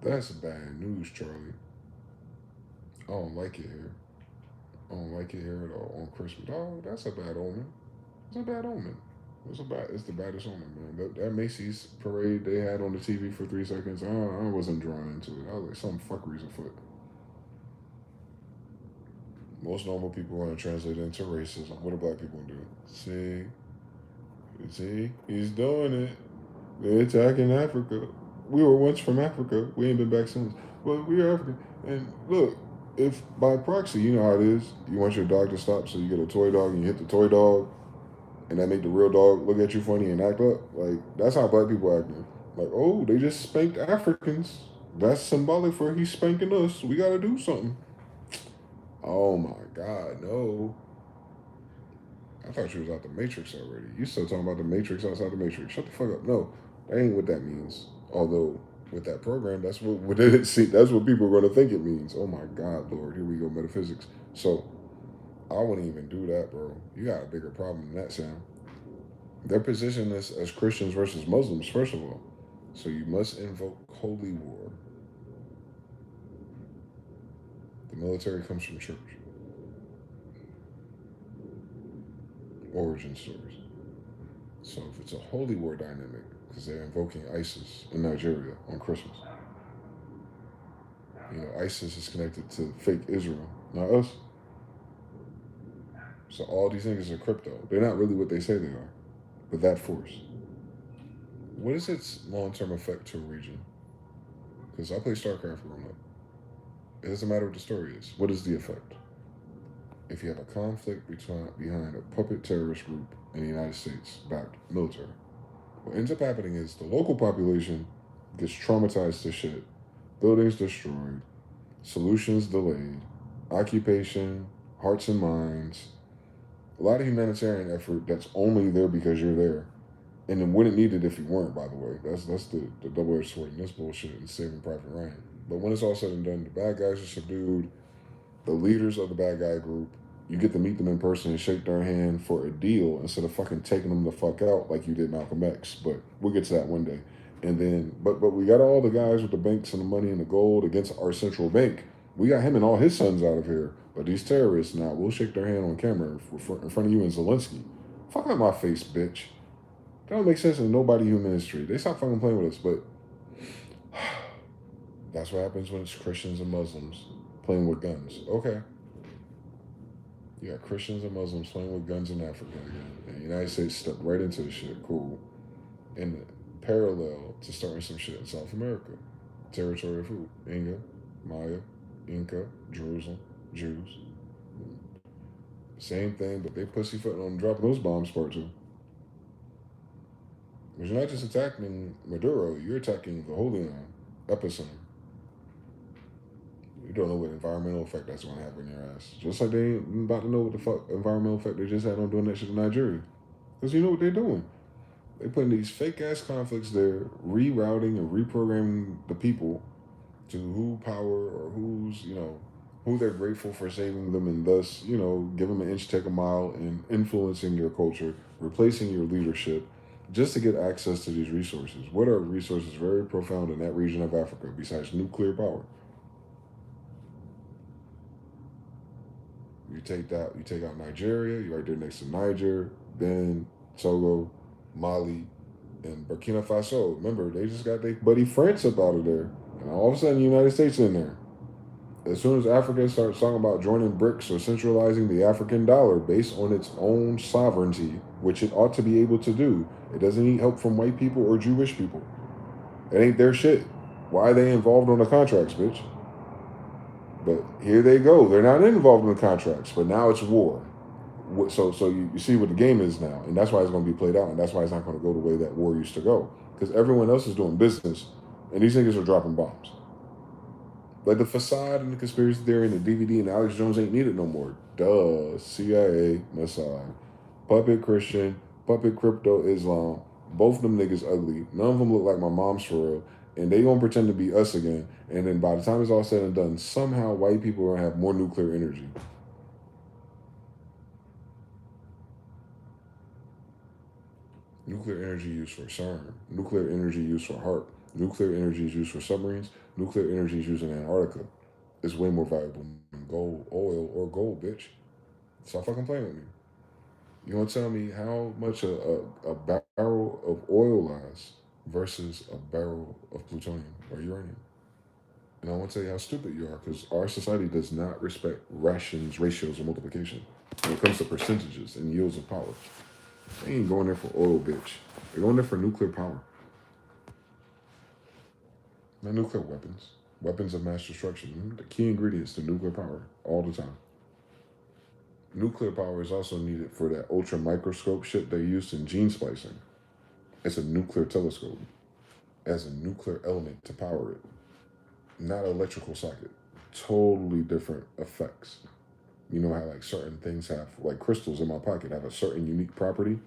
Speaker 1: That's bad news, Charlie. I don't like it here. I don't like it here at all on Christmas. Oh, that's a bad omen. It's a bad omen. It's the baddest omen, man. That Macy's parade they had on the TV for 3 seconds, I wasn't drawn into it. I was like, some fuckery's afoot. Most normal people want to translate it into racism. What do black people do? See, he's doing it. They're attacking Africa. We were once from Africa. We ain't been back since. But we are African. And look, if by proxy, you know how it is. You want your dog to stop, so you get a toy dog and you hit the toy dog, and that make the real dog look at you funny and act up. Like that's how black people acting. Like, oh, they just spanked Africans. That's symbolic for he's spanking us. We gotta do something. Oh my God, no. I thought you was out the Matrix already. You still talking about the Matrix outside the Matrix. Shut the fuck up. No, that ain't what that means. Although with that program, that's what it see. That's what people are gonna think it means. Oh my God, Lord, here we go, metaphysics. So I wouldn't even do that, bro. You got a bigger problem than that, Sam. They're positioning us as Christians versus Muslims, first of all. So you must invoke holy war. The military comes from church. Origin stories. So if it's a holy war dynamic, because they're invoking ISIS in Nigeria on Christmas. You know, ISIS is connected to fake Israel, not us. So all these niggas are crypto. They're not really what they say they are. But that force. What is its long-term effect to a region? Because I play StarCraft growing up. It doesn't matter what the story is. What is the effect? If you have a conflict behind a puppet terrorist group in the United States backed military, what ends up happening is the local population gets traumatized to shit, buildings destroyed, solutions delayed, occupation, hearts and minds, a lot of humanitarian effort that's only there because you're there. And then wouldn't need it if you weren't, by the way. That's the double-edged sword in this bullshit and Saving Private Ryan. But when it's all said and done, the bad guys are subdued. The leaders of the bad guy group, you get to meet them in person and shake their hand for a deal instead of fucking taking them the fuck out like you did Malcolm X. But we'll get to that one day. And then, but we got all the guys with the banks and the money and the gold against our central bank. We got him and all his sons out of here. But these terrorists, now we'll shake their hand on camera in front of you and Zelensky. Fuck out my face, bitch. That don't make sense in nobody human history. They stop fucking playing with us, but that's what happens when it's Christians and Muslims playing with guns. Okay. You got Christians and Muslims playing with guns in Africa again. And the United States stepped right into the shit. Cool. In parallel to starting some shit in South America. Territory of who? Inca, Maya, Inca, Jerusalem, Jews. Same thing, but they pussyfooting on dropping those bombs part too. Because you're not just attacking Maduro, you're attacking the Holy Land, epicenter. You don't know what environmental effect that's going to have on your ass. Just like they ain't about to know what the fuck environmental effect they just had on doing that shit in Nigeria. Because you know what they're doing. They're putting these fake ass conflicts there, rerouting and reprogramming the people to who power or who's, who they're grateful for saving them and thus, give them an inch, take a mile and influencing your culture, replacing your leadership just to get access to these resources. What are resources very profound in that region of Africa besides nuclear power? You take out Nigeria, you're right there next to Niger, Benin, Togo, Mali, and Burkina Faso. Remember, they just got their buddy France up out of there. And all of a sudden, the United States in there. As soon as Africa starts talking about joining BRICS or centralizing the African dollar based on its own sovereignty, which it ought to be able to do, it doesn't need help from white people or Jewish people. It ain't their shit. Why are they involved on the contracts, bitch? But here they go. They're not involved in the contracts, but now it's war. So you see what the game is now, and that's why it's going to be played out, and that's why it's not going to go the way that war used to go. Because everyone else is doing business, and these niggas are dropping bombs. Like the facade and the conspiracy theory and the DVD and Alex Jones ain't needed no more. Duh. CIA, Mossad. Puppet Christian, puppet crypto Islam. Both of them niggas ugly. None of them look like my mom's for real. And they gonna pretend to be us again. And then by the time it's all said and done, somehow white people are gonna have more nuclear energy. Nuclear energy used for CERN. Nuclear energy used for HARP. Nuclear energy is used for submarines. Nuclear energy is used in Antarctica. It's way more valuable than gold, oil, or gold, bitch. Stop fucking playing with me. You gonna tell me how much a barrel of oil lasts versus a barrel of plutonium or uranium? And I want to tell you how stupid you are because our society does not respect rations, ratios, or multiplication when it comes to percentages and yields of power. They ain't going there for oil, bitch. They're going there for nuclear power. Not nuclear weapons. Weapons of mass destruction, the key ingredients to nuclear power all the time. Nuclear power is also needed for that ultra microscope shit they used in gene splicing. It's a nuclear telescope. It has a nuclear element to power it, not an electrical socket. Totally different effects. You know how like certain things have, like crystals in my pocket have a certain unique property?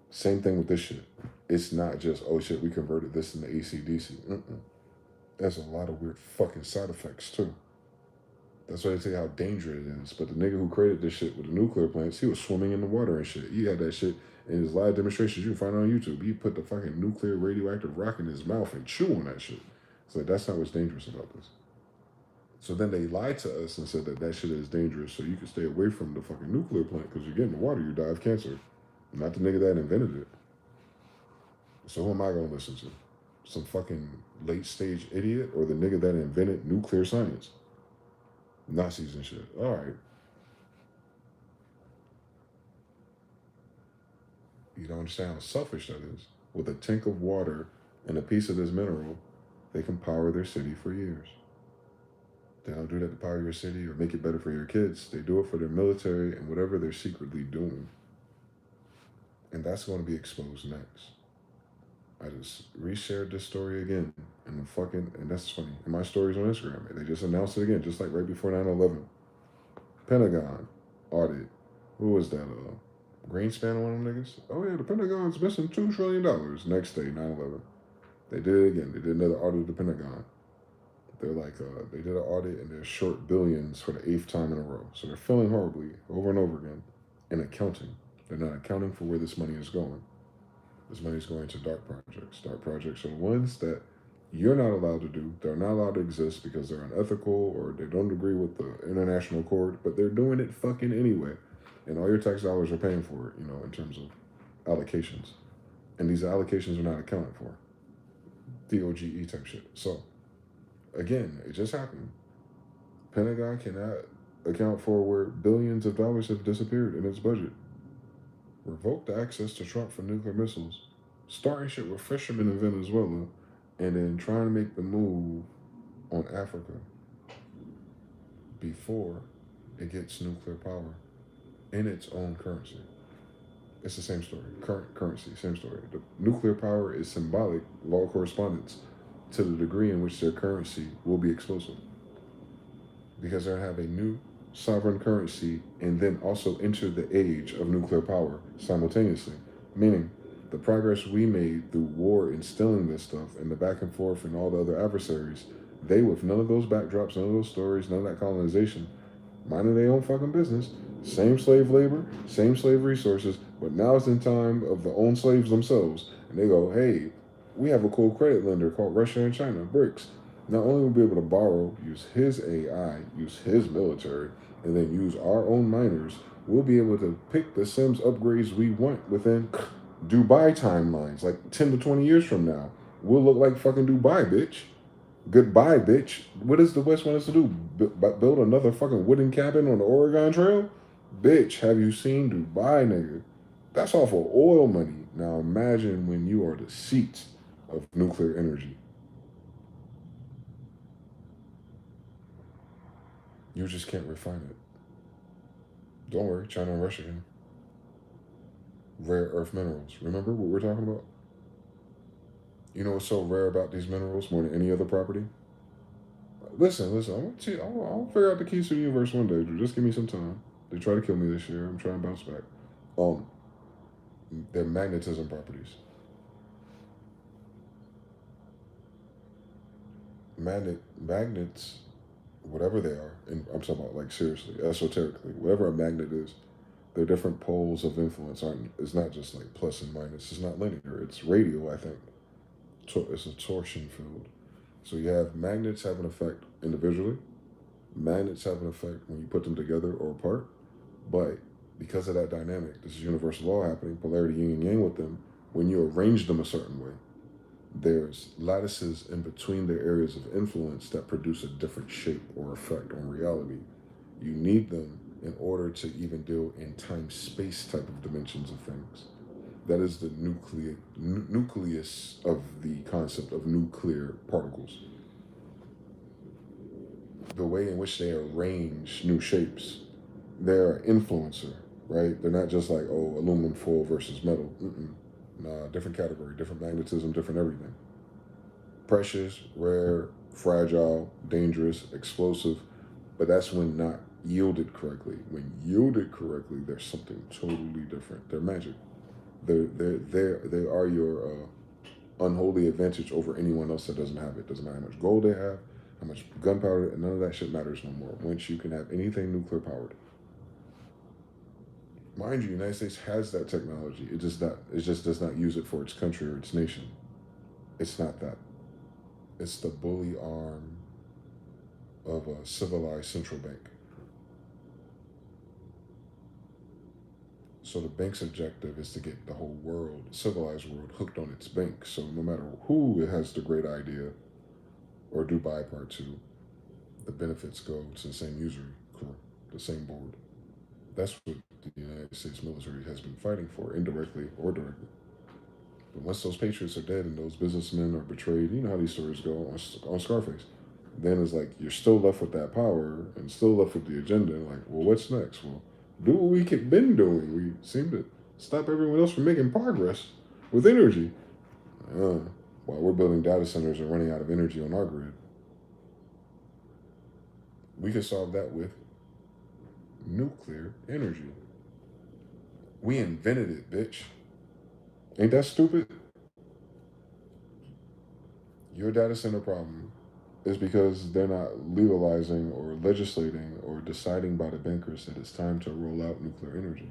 Speaker 1: Same thing with this shit. It's not just, oh shit, we converted this into AC/DC. There's a lot of weird fucking side effects too. That's why they tell you how dangerous it is. But the nigga who created this shit with the nuclear plants, he was swimming in the water and shit. He had that shit in his live demonstrations. You can find it on YouTube. He put the fucking nuclear radioactive rock in his mouth and chew on that shit. So that's not what's dangerous about this. So then they lied to us and said that that shit is dangerous, so you can stay away from the fucking nuclear plant because you get in the water, you die of cancer. Not the nigga that invented it. So who am I gonna listen to? Some fucking late stage idiot or the nigga that invented nuclear science? Nazis and shit. All right. You don't understand how selfish that is. With a tank of water and a piece of this mineral, they can power their city for years. They don't do that to power your city or make it better for your kids. They do it for their military and whatever they're secretly doing. And that's going to be exposed next. I just reshared this story again. And that's funny. And my story's on Instagram. They just announced it again, just like right before 9/11. Pentagon audit. Who was that? Greenspan, one of them niggas? Oh yeah, the Pentagon's missing $2 trillion. Next day, 9/11. They did it again. They did another audit of the Pentagon. They're like, they did an audit and they're short billions for the 8th time in a row. So they're failing horribly over and over again in accounting. They're not accounting for where this money is going. This money is going to dark projects. Dark projects are the ones that you're not allowed to do. They're not allowed to exist because they're unethical or they don't agree with the international accord, but they're doing it fucking anyway. And all your tax dollars are paying for it, in terms of allocations. And these allocations are not accounted for. DOGE type shit. So, again, it just happened. Pentagon cannot account for where billions of dollars have disappeared in its budget. Revoke the access to Trump for nuclear missiles. Starting shit with fishermen in Venezuela and then trying to make the move on Africa before it gets nuclear power in its own currency. It's the same story. Current currency, same story. The nuclear power is symbolic law correspondence to the degree in which their currency will be explosive. Because they'll have a new sovereign currency and then also enter the age of nuclear power simultaneously. Meaning, the progress we made through war instilling this stuff and the back and forth and all the other adversaries, they with none of those backdrops, none of those stories, none of that colonization, minding their own fucking business, same slave labor, same slave resources, but now it's in time of the own slaves themselves. And they go, hey, we have a cool credit lender called Russia and China, BRICS. Not only will we be able to borrow, use his AI, use his military, and then use our own miners, we'll be able to pick the Sims upgrades we want within Dubai timelines, like 10 to 20 years from now. We'll look like fucking Dubai, bitch. Goodbye, bitch. What does the West want us to do? Build another fucking wooden cabin on the Oregon Trail? Bitch, have you seen Dubai, nigga? That's all for oil money. Now imagine when you are the seat of nuclear energy. You just can't refine it. Don't worry, China and Russia can. Rare earth minerals. Remember what we're talking about? You know what's so rare about these minerals more than any other property? Listen, I'm gonna tell you, I'll figure out the keys to the universe one day, Drew. Just give me some time. They try to kill me this year. I'm trying to bounce back. Their magnetism properties. Magnets, whatever they are, and I'm talking about like seriously, esoterically, whatever a magnet is, they're different poles of influence. It's not just like plus and minus. It's not linear. It's radial, I think. It's a torsion field. So you have magnets have an effect individually. Magnets have an effect when you put them together or apart. But because of that dynamic, this is universal law happening, polarity yin and yang with them, when you arrange them a certain way, there's lattices in between their areas of influence that produce a different shape or effect on reality. You need them in order to even deal in time-space type of dimensions of things. That is the nucleus of the concept of nuclear particles. the way in which they arrange new shapes. They're an influencer, right? They're not just like, oh, aluminum foil versus metal. Mm-mm. Nah, different category, different magnetism, different everything. Precious, rare, fragile, dangerous, explosive, but that's when not yielded correctly. When yielded correctly, there's something totally different. They're magic. They are your unholy advantage over anyone else that doesn't have it. Doesn't matter how much gold they have, how much gunpowder, and none of that shit matters no more. Once you can have anything nuclear powered, mind you, the United States has that technology. It just does not use it for its country or its nation. It's not that. It's the bully arm of a civilized central bank. So the bank's objective is to get the whole world, civilized world, hooked on its bank. So no matter who has the great idea or Dubai Part 2, the benefits go to the same user crew, the same board. That's what the United States military has been fighting for, indirectly or directly. But once those patriots are dead and those businessmen are betrayed, you know how these stories go on Scarface. Then it's like you're still left with that power and still left with the agenda. Like, well, what's next? Well, do what we have been doing. We seem to stop everyone else from making progress with energy. While we're building data centers and running out of energy on our grid, we could solve that with nuclear energy. We invented it, bitch. Ain't that stupid? Your data center problem is because they're not legalizing or legislating or deciding by the bankers that it's time to roll out nuclear energy.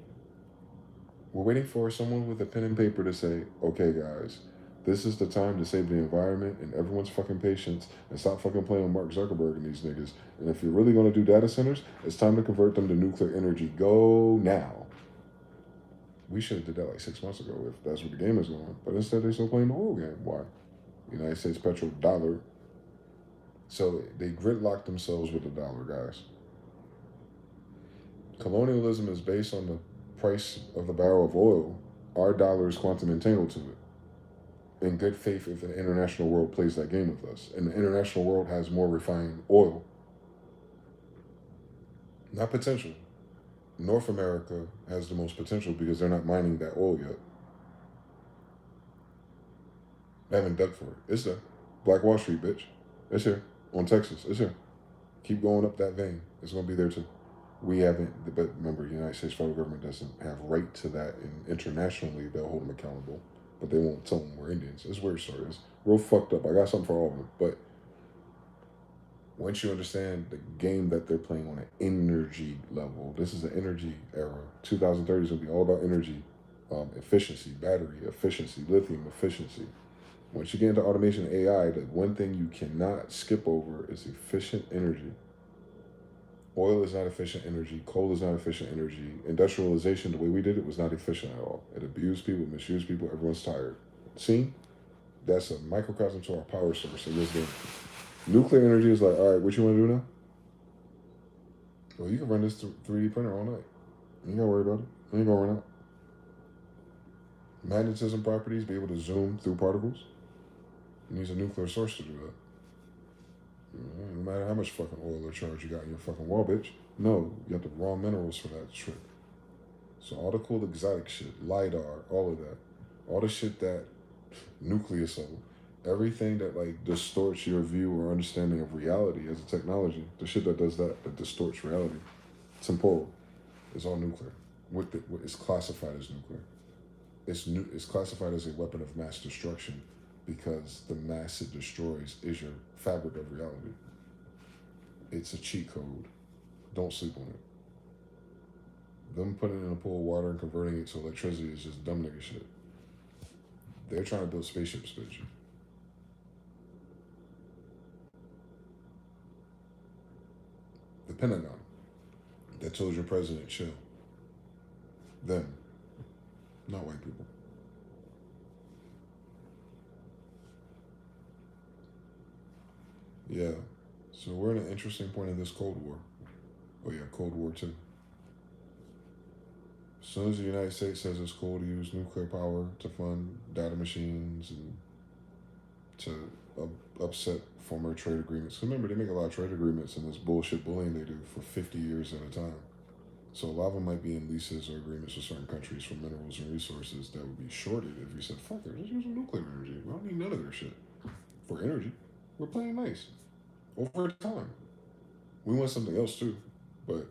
Speaker 1: We're waiting for someone with a pen and paper to say, okay, guys, this is the time to save the environment and everyone's fucking patience and stop fucking playing with Mark Zuckerberg and these niggas. And if you're really going to do data centers, it's time to convert them to nuclear energy. Go now. We should have did that like 6 months ago if that's what the game is going. But instead, they're still playing the old game. Why? United States petrodollar. So they gridlocked themselves with the dollar, guys. Colonialism is based on the price of the barrel of oil. Our dollar is quantum entangled to it. In good faith, if the international world plays that game with us, and the international world has more refined oil, not potential. North America has the most potential because they're not mining that oil yet. They haven't dug for it. It's there. Black Wall Street, bitch. It's here. On Texas. It's here. Keep going up that vein. It's going to be there too. We haven't, but remember, the United States federal government doesn't have right to that, and internationally they'll hold them accountable, but they won't tell them we're Indians. It's a weird story. It's real fucked up. I got something for all of them. But once you understand the game that they're playing on an energy level, this is an energy era. 2030 is going to be all about energy efficiency, battery efficiency, lithium efficiency. Once you get into automation and AI, the one thing you cannot skip over is efficient energy. Oil is not efficient energy. Coal is not efficient energy. Industrialization, the way we did it, was not efficient at all. It abused people, misused people. Everyone's tired. See? That's a microcosm to our power source in this game. Nuclear energy is like, all right, what you want to do now? Well, you can run this 3D printer all night. You ain't got to worry about it. It ain't going to run out. Magnetism properties, be able to zoom through particles. It needs a nuclear source to do that. No matter how much fucking oil or charge you got in your fucking wall, bitch. No, you got the raw minerals for that shit. So all the cool exotic shit, LiDAR, all of that. All the shit that nucleus level. Everything that like distorts your view or understanding of reality as a technology. The shit that does that distorts reality. Temporal. It's all nuclear. It's classified as nuclear. It's classified as a weapon of mass destruction because the mass it destroys is your fabric of reality. It's a cheat code. Don't sleep on it. Them putting it in a pool of water and converting it to electricity is just dumb nigga shit. They're trying to build spaceships, bitch. The Pentagon that told your president chill. Them, not white people. Yeah. So we're in an interesting point in this Cold War. Oh yeah, Cold War too. As soon as the United States says it's cool to use nuclear power to fund data machines and to upset former trade agreements. Remember, they make a lot of trade agreements and this bullshit bullying they do for 50 years at a time. So a lot of them might be in leases or agreements with certain countries for minerals and resources that would be shorted if we said, fuck it, let's use nuclear energy. We don't need none of their shit for energy. We're playing nice. Over time. We want something else too. But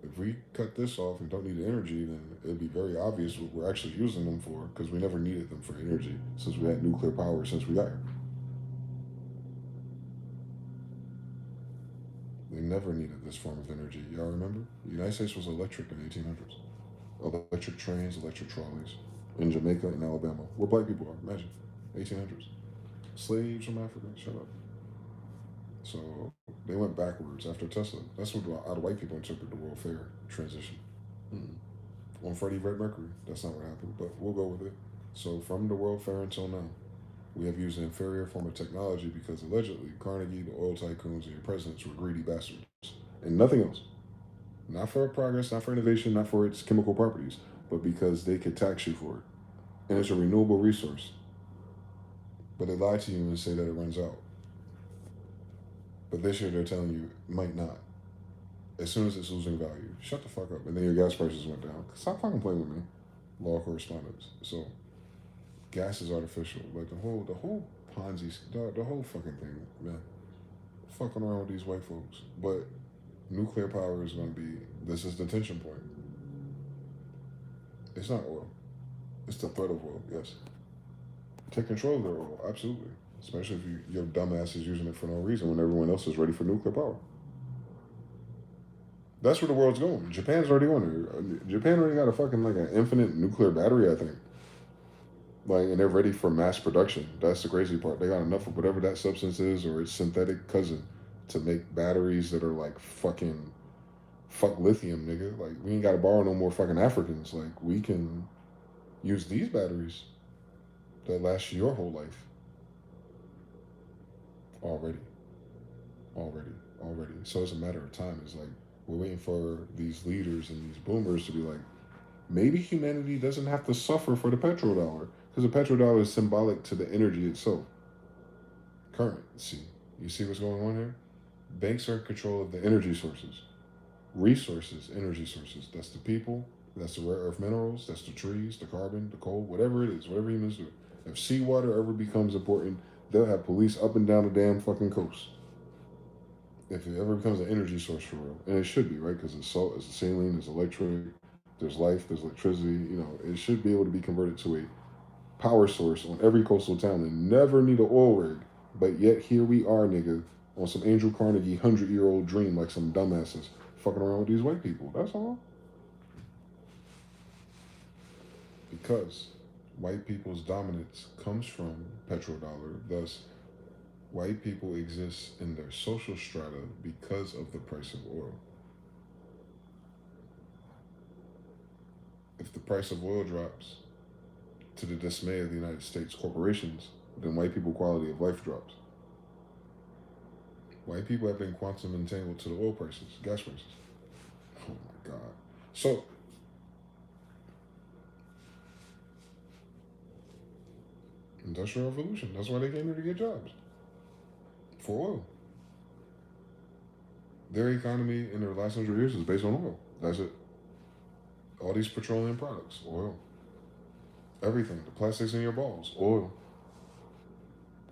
Speaker 1: if we cut this off and don't need the energy, then it'd be very obvious what we're actually using them for because we never needed them for energy since we had nuclear power since we got here. They never needed this form of energy. Y'all remember? The United States was electric in the 1800s. Electric trains, electric trolleys. In Jamaica and Alabama, where black people are, imagine. 1800s. Slaves from Africa, shut up. So they went backwards after Tesla. That's what a lot of white people interpret the World Fair transition. On Freddie Red Mercury, that's not what happened, but we'll go with it. So from the World Fair until now, we have used an inferior form of technology because allegedly Carnegie, the oil tycoons, and your presidents were greedy bastards. And nothing else. Not for progress, not for innovation, not for its chemical properties, but because they could tax you for it. And it's a renewable resource. But they lie to you and say that it runs out. But this year they're telling you it might not. As soon as it's losing value, shut the fuck up. And then your gas prices went down. Stop fucking playing with me. Law correspondence. So gas is artificial. Like the whole Ponzi, the whole fucking thing, man. Fucking around with these white folks. But nuclear power is going to be, this is the tension point. It's not oil. It's the threat of oil, yes. Take control of their oil, absolutely. Especially if your dumbass is using it for no reason when everyone else is ready for nuclear power. That's where the world's going. Japan's already on there. Japan already got a fucking like an infinite nuclear battery, I think. Like, and they're ready for mass production. That's the crazy part. They got enough of whatever that substance is or its synthetic cousin to make batteries that are like fucking fuck lithium, nigga. Like, we ain't gotta borrow no more fucking Africans. Like, we can use these batteries that last your whole life. Already. Already. So it's a matter of time. It's like we're waiting for these leaders and these boomers to be like, maybe humanity doesn't have to suffer for the petrodollar because the petrodollar is symbolic to the energy itself. Currency. You see what's going on here? Banks are in control of the energy sources. Resources, energy sources. That's the people, that's the rare earth minerals, that's the trees, the carbon, the coal, whatever it is, whatever humans do. If seawater ever becomes important, they'll have police up and down the damn fucking coast. If it ever becomes an energy source for real. And it should be, right? Because it's salt, it's saline, it's electric, there's life, there's electricity. You know, it should be able to be converted to a power source on every coastal town and never need an oil rig. But yet here we are, nigga, on some Andrew Carnegie 100-year-old dream like some dumbasses fucking around with these white people. That's all. Because white people's dominance comes from petrodollar. Thus, white people exist in their social strata because of the price of oil. If the price of oil drops to the dismay of the United States corporations, then white people quality of life drops. White people have been quantum entangled to the oil prices, gas prices. Oh my God. So, Industrial Revolution. That's why they came here to get jobs. For oil. Their economy in their last 100 years is based on oil. That's it. All these petroleum products, oil. Everything. The plastics in your balls, oil.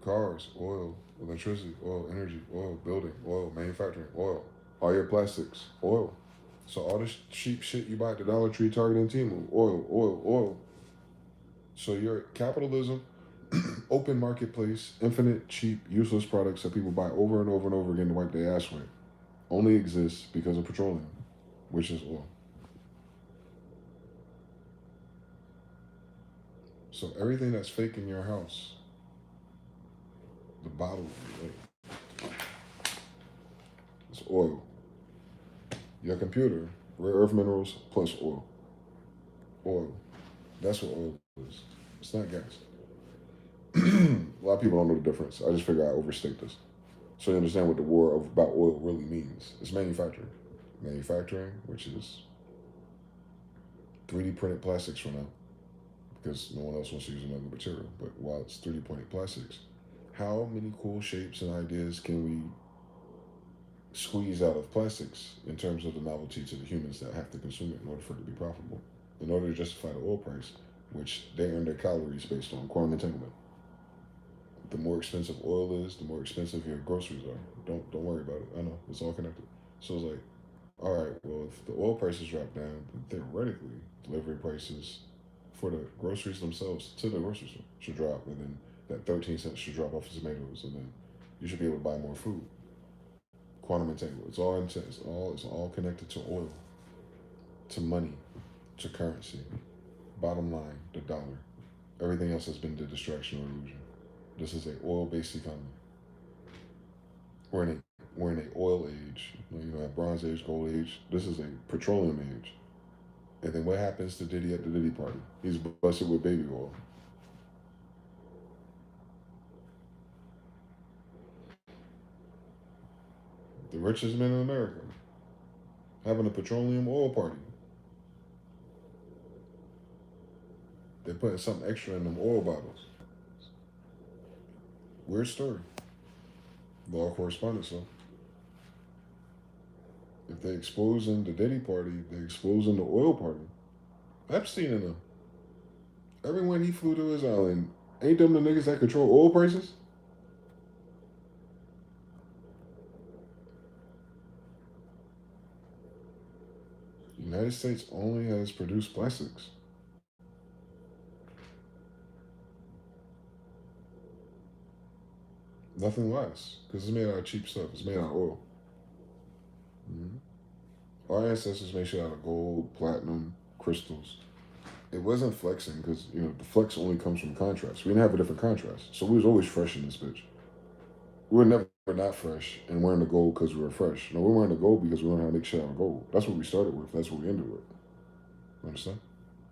Speaker 1: Cars, oil. Electricity, oil. Energy, oil. Building, oil. Manufacturing, oil. All your plastics, oil. So all this cheap shit you buy at the Dollar Tree, Target, and Temu, oil. So your capitalism, open marketplace, infinite, cheap, useless products that people buy over and over and over again to wipe their ass with, only exists because of petroleum, which is oil. So everything that's fake in your house, the bottle, it's oil. Your computer, rare earth minerals plus oil. Oil. That's what oil is. It's not gas. A lot of people don't know the difference. I just figure I overstate this. So you understand what the war about oil really means. It's manufacturing. Manufacturing, which is 3D printed plastics for now, because no one else wants to use another material. But while it's 3D printed plastics, How many cool shapes and ideas can we squeeze out of plastics in terms of the novelty to the humans that have to consume it in order for it to be profitable, in order to justify the oil price, which they earn their calories based on quantum entanglement. The more expensive oil is, the more expensive your groceries are. Don't worry about it. I know it's all connected. So it's like, all right, well, if the oil prices drop down, then theoretically, delivery prices for the groceries themselves to the grocery store should drop, and then that 13 cents should drop off of tomatoes, and then you should be able to buy more food. Quantum entanglement. It's all connected to oil, to money, to currency. Bottom line, the dollar. Everything else has been the distraction or illusion. This is a oil-based economy. We're in a oil age. You have Bronze Age, Gold Age. This is a petroleum age. And then what happens to Diddy at the Diddy party? He's busted with baby oil. The richest men in America having a petroleum oil party. They're putting something extra in them oil bottles. Weird story. Law correspondence, though. If they exposing the Diddy party, they exposing the oil party. Epstein and them. Everyone he flew to his island, ain't them the niggas that control oil prices? The United States only has produced plastics. Nothing less. Because it's made out of cheap stuff. It's made out of oil. Mm-hmm. Our ancestors made shit out of gold, platinum, crystals. It wasn't flexing because, the flex only comes from contrast. We didn't have a different contrast. So we was always fresh in this bitch. We were never not fresh and wearing the gold because we were fresh. No, we're wearing the gold because we learned how to make shit out of gold. That's what we started with. That's what we ended with. You understand?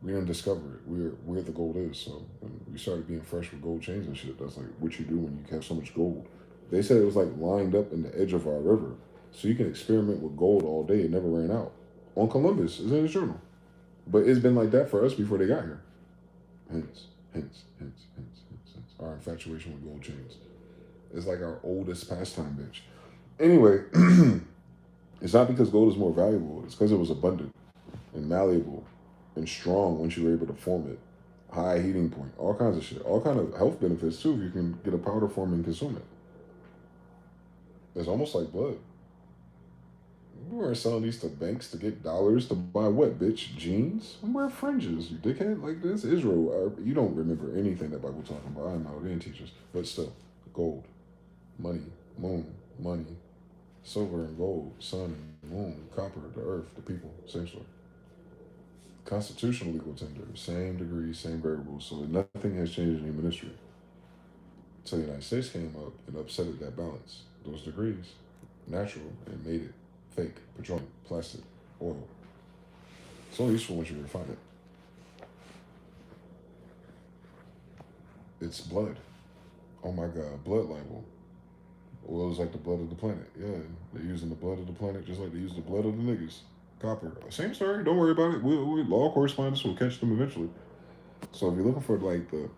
Speaker 1: We didn't discover it. We're where the gold is. So when we started being fresh with gold chains and shit, that's like what you do when you have so much gold. They said it was like lined up in the edge of our river. So you can experiment with gold all day. It never ran out. On Columbus, it's in his journal. But it's been like that for us before they got here. Hence, hence. Our infatuation with gold chains. It's like our oldest pastime, bitch. Anyway, it's not because gold is more valuable. It's because it was abundant and malleable and strong once you were able to form it. High heating point, all kinds of shit, all kind of health benefits too if you can get a powder form and consume it. It's almost like blood. We weren't selling these to banks to get dollars to buy what, bitch? Jeans? We wear fringes, you dickhead. Like this, Israel. You don't remember anything that Bible talking about. I know, they didn't teach us. But still, gold, money, moon, money, silver and gold, sun and moon, copper, the earth, the people, same story. Constitutional legal tender, same degree, same variables, so nothing has changed in human history. Until the United States came up and upsetted that balance. Those degrees, natural, and made it fake, petroleum, plastic, oil. It's only useful once you refine it. It's blood. Oh my God, blood libel. Oil is like the blood of the planet. Yeah, they're using the blood of the planet just like they use the blood of the niggas. Copper. Same story. Don't worry about it. Law correspondence will catch them eventually. So if you're looking for like the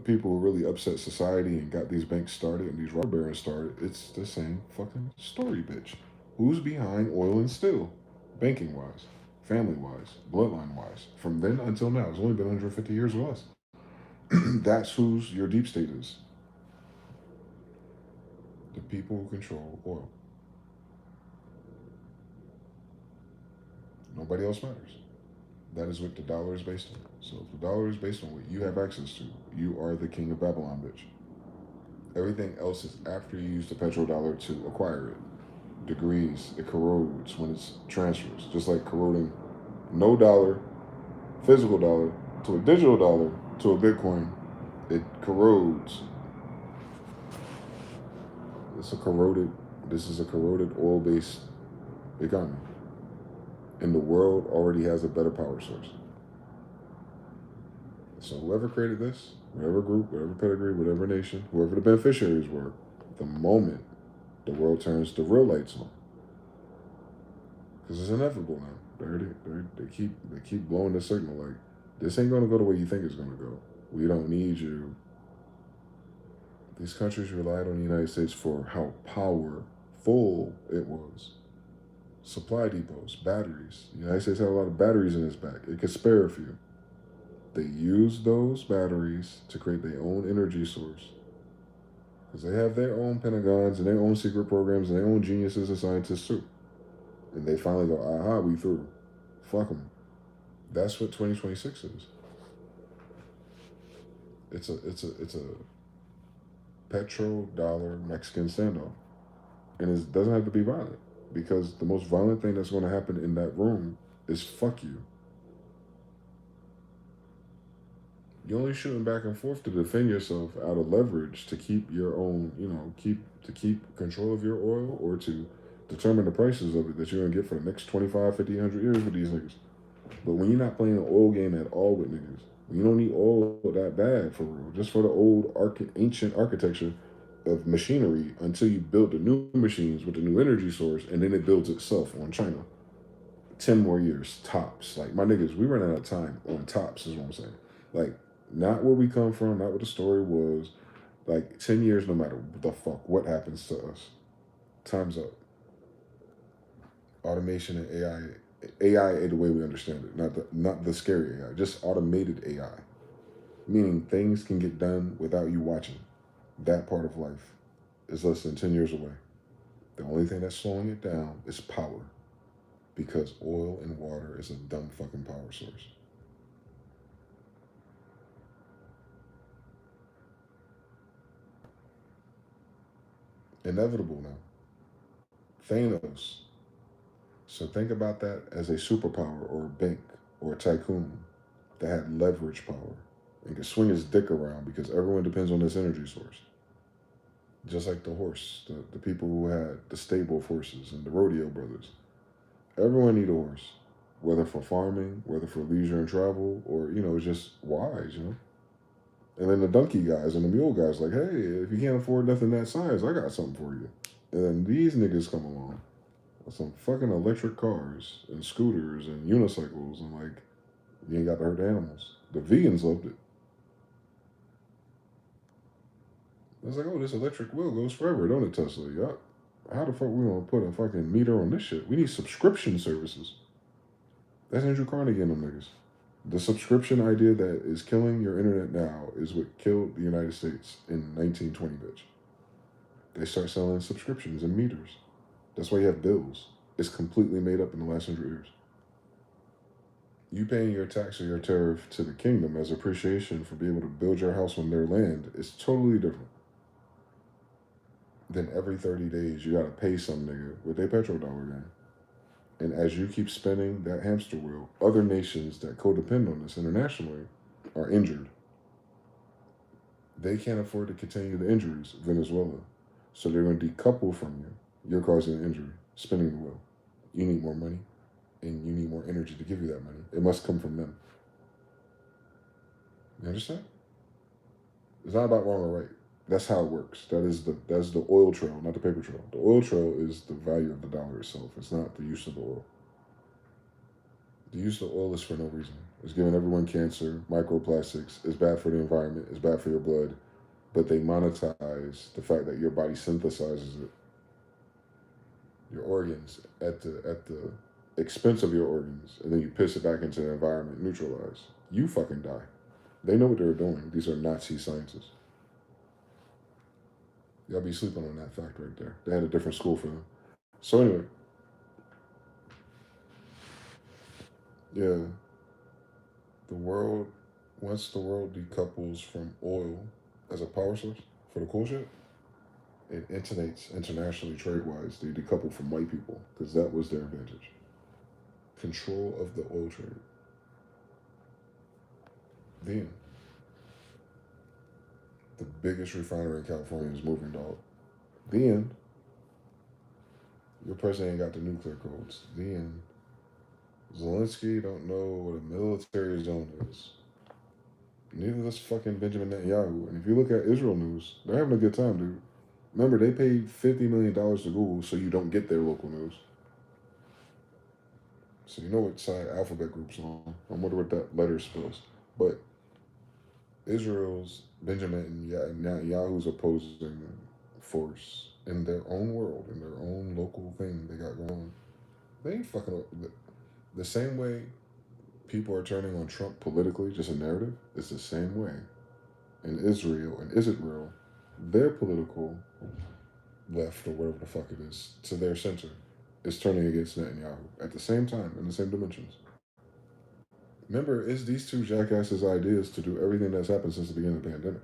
Speaker 1: people who really upset society and got these banks started and these robber barons started, it's the same fucking story, bitch. Who's behind oil and steel? Banking wise, family wise, bloodline wise. From then until now, it's only been 150 years with us. That's who's your deep state is. The people who control oil. Nobody else matters. That is what the dollar is based on. So if the dollar is based on what you have access to, you are the king of Babylon, bitch. Everything else is after you use the petrodollar to acquire it. Degrees, it corrodes when it's transfers. Just like corroding no dollar, physical dollar, to a digital dollar, to a Bitcoin, it corrodes. It's a corroded, this is a corroded oil-based economy. And the world already has a better power source. So whoever created this, whatever group, whatever pedigree, whatever nation, whoever the beneficiaries were, the moment the world turns the real lights on, because it's inevitable now. They keep blowing the signal like this ain't gonna go the way you think it's gonna go. We don't need you. These countries relied on the United States for how powerful it was. Supply depots, batteries. The United States had a lot of batteries in its back. It could spare a few. They used those batteries to create their own energy source. Because they have their own Pentagons and their own secret programs and their own geniuses and scientists too. And they finally go, aha, we through. Fuck them. That's what 2026 is. It's a petrodollar Mexican standoff. And it doesn't have to be violent. Because the most violent thing that's going to happen in that room is fuck you. You're only shooting back and forth to defend yourself out of leverage to keep your own, keep control of your oil or to determine the prices of it that you're going to get for the next 25, 50, 100 years with these niggas. But when you're not playing an oil game at all with niggas, when you don't need oil that bad for real, just for the old ancient architecture of machinery until you build the new machines with the new energy source and then it builds itself on China. 10 more years, tops. Like, my niggas, we run out of time on tops, is what I'm saying. Like, not where we come from, not what the story was. Like, 10 years, no matter the fuck, what happens to us. Time's up. Automation and AI. AI the way we understand it, not the scary AI, just automated AI. Meaning things can get done without you watching. That part of life is less than 10 years away. The only thing that's slowing it down is power. Because oil and water is a dumb fucking power source. Inevitable now. Thanos. So think about that as a superpower or a bank or a tycoon that had leverage power and could swing his dick around because everyone depends on this energy source. Just like the horse, the people who had the stable of horses and the rodeo brothers. Everyone need a horse, whether for farming, whether for leisure and travel, or, just wise. And then the donkey guys and the mule guys, like, hey, if you can't afford nothing that size, I got something for you. And then these niggas come along with some fucking electric cars and scooters and unicycles, and like, you ain't got to hurt the animals. The vegans loved it. I was like, oh, this electric wheel goes forever, don't it, Tesla? Yup. How the fuck we gonna put a fucking meter on this shit? We need subscription services. That's Andrew Carnegie and them niggas. The subscription idea that is killing your internet now is what killed the United States in 1920, bitch. They start selling subscriptions and meters. That's why you have bills. It's completely made up in the last 100 years. You paying your tax or your tariff to the kingdom as appreciation for being able to build your house on their land is totally different. Then every 30 days you gotta pay some nigga with their petrodollar game. And as you keep spinning that hamster wheel, other nations that codepend on this internationally are injured. They can't afford to continue the injuries, Venezuela. So they're going to decouple from you. You're causing an injury, spinning the wheel. You need more money, and you need more energy to give you that money. It must come from them. You understand? It's not about wrong or right. That's how it works. That's the oil trail, not the paper trail. The oil trail is the value of the dollar itself. It's not the use of the oil. The use of oil is for no reason. It's giving everyone cancer, microplastics. It's bad for the environment. It's bad for your blood. But they monetize the fact that your body synthesizes it. Your organs at the expense of your organs, and then you piss it back into the environment, neutralize. You fucking die. They know what they're doing. These are Nazi scientists. Y'all be sleeping on that fact right there. They had a different school for them. So anyway, yeah, the world, once the world decouples from oil as a power source for the cool shit, it intonates internationally trade-wise. They decouple from white people because that was their advantage. Control of the oil trade. Then, the biggest refinery in California is moving, dog. Then, your president ain't got the nuclear codes. Then, Zelensky don't know what a military zone is. Neither does fucking Benjamin Netanyahu. And if you look at Israel news, they're having a good time, dude. Remember, they paid $50 million to Google so you don't get their local news. So you know what side Alphabet Group's on. I wonder what that letter spells. But Israel's Benjamin Netanyahu's opposing force in their own world, in their own local thing they got going on. They ain't fucking up. The same way people are turning on Trump politically, just a narrative, it's the same way in Israel and Israel, their political left or whatever the fuck it is to their center is turning against Netanyahu at the same time in the same dimensions. Remember, it's these two jackasses' ideas to do everything that's happened since the beginning of the pandemic.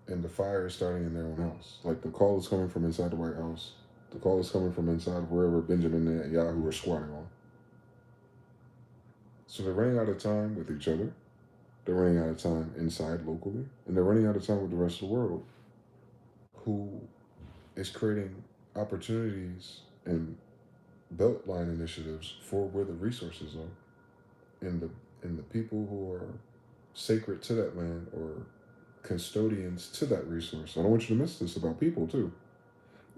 Speaker 1: And the fire is starting in their own house. Like the call is coming from inside the White House. The call is coming from inside of wherever Benjamin Netanyahu are squatting on. So they're running out of time with each other. They're running out of time inside locally. And they're running out of time with the rest of the world who is creating opportunities and beltline initiatives for where the resources are and the people who are sacred to that land or custodians to that resource. I don't want you to miss this about people too.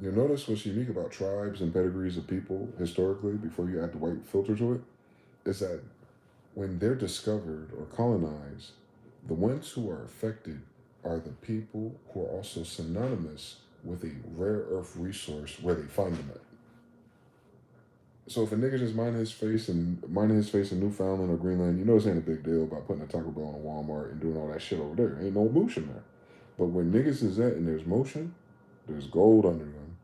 Speaker 1: You'll notice what's unique about tribes and pedigrees of people historically, before you add the white filter to it, is that when they're discovered or colonized, the ones who are affected are the people who are also synonymous with a rare earth resource where they find them at. So if a nigga just minding his face in Newfoundland or Greenland, you know this ain't a big deal about putting a Taco Bell in a Walmart and doing all that shit over there. Ain't no motion there. But when niggas is at and there's motion, there's gold under them.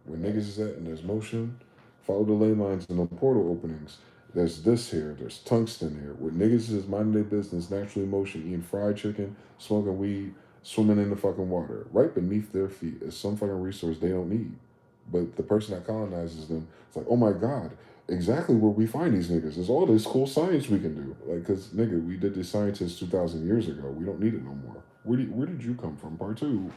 Speaker 1: When niggas is at and there's motion, follow the ley lines and the portal openings. There's this here, there's tungsten here. When niggas is minding their business, naturally motion, eating fried chicken, smoking weed, swimming in the fucking water. Right beneath their feet is some fucking resource they don't need. But the person that colonizes them, it's like, oh my God, exactly where we find these niggas. There's all this cool science we can do. Like, because, nigga, we did this scientists 2,000 years ago. We don't need it no more. Where did you come from? Part two.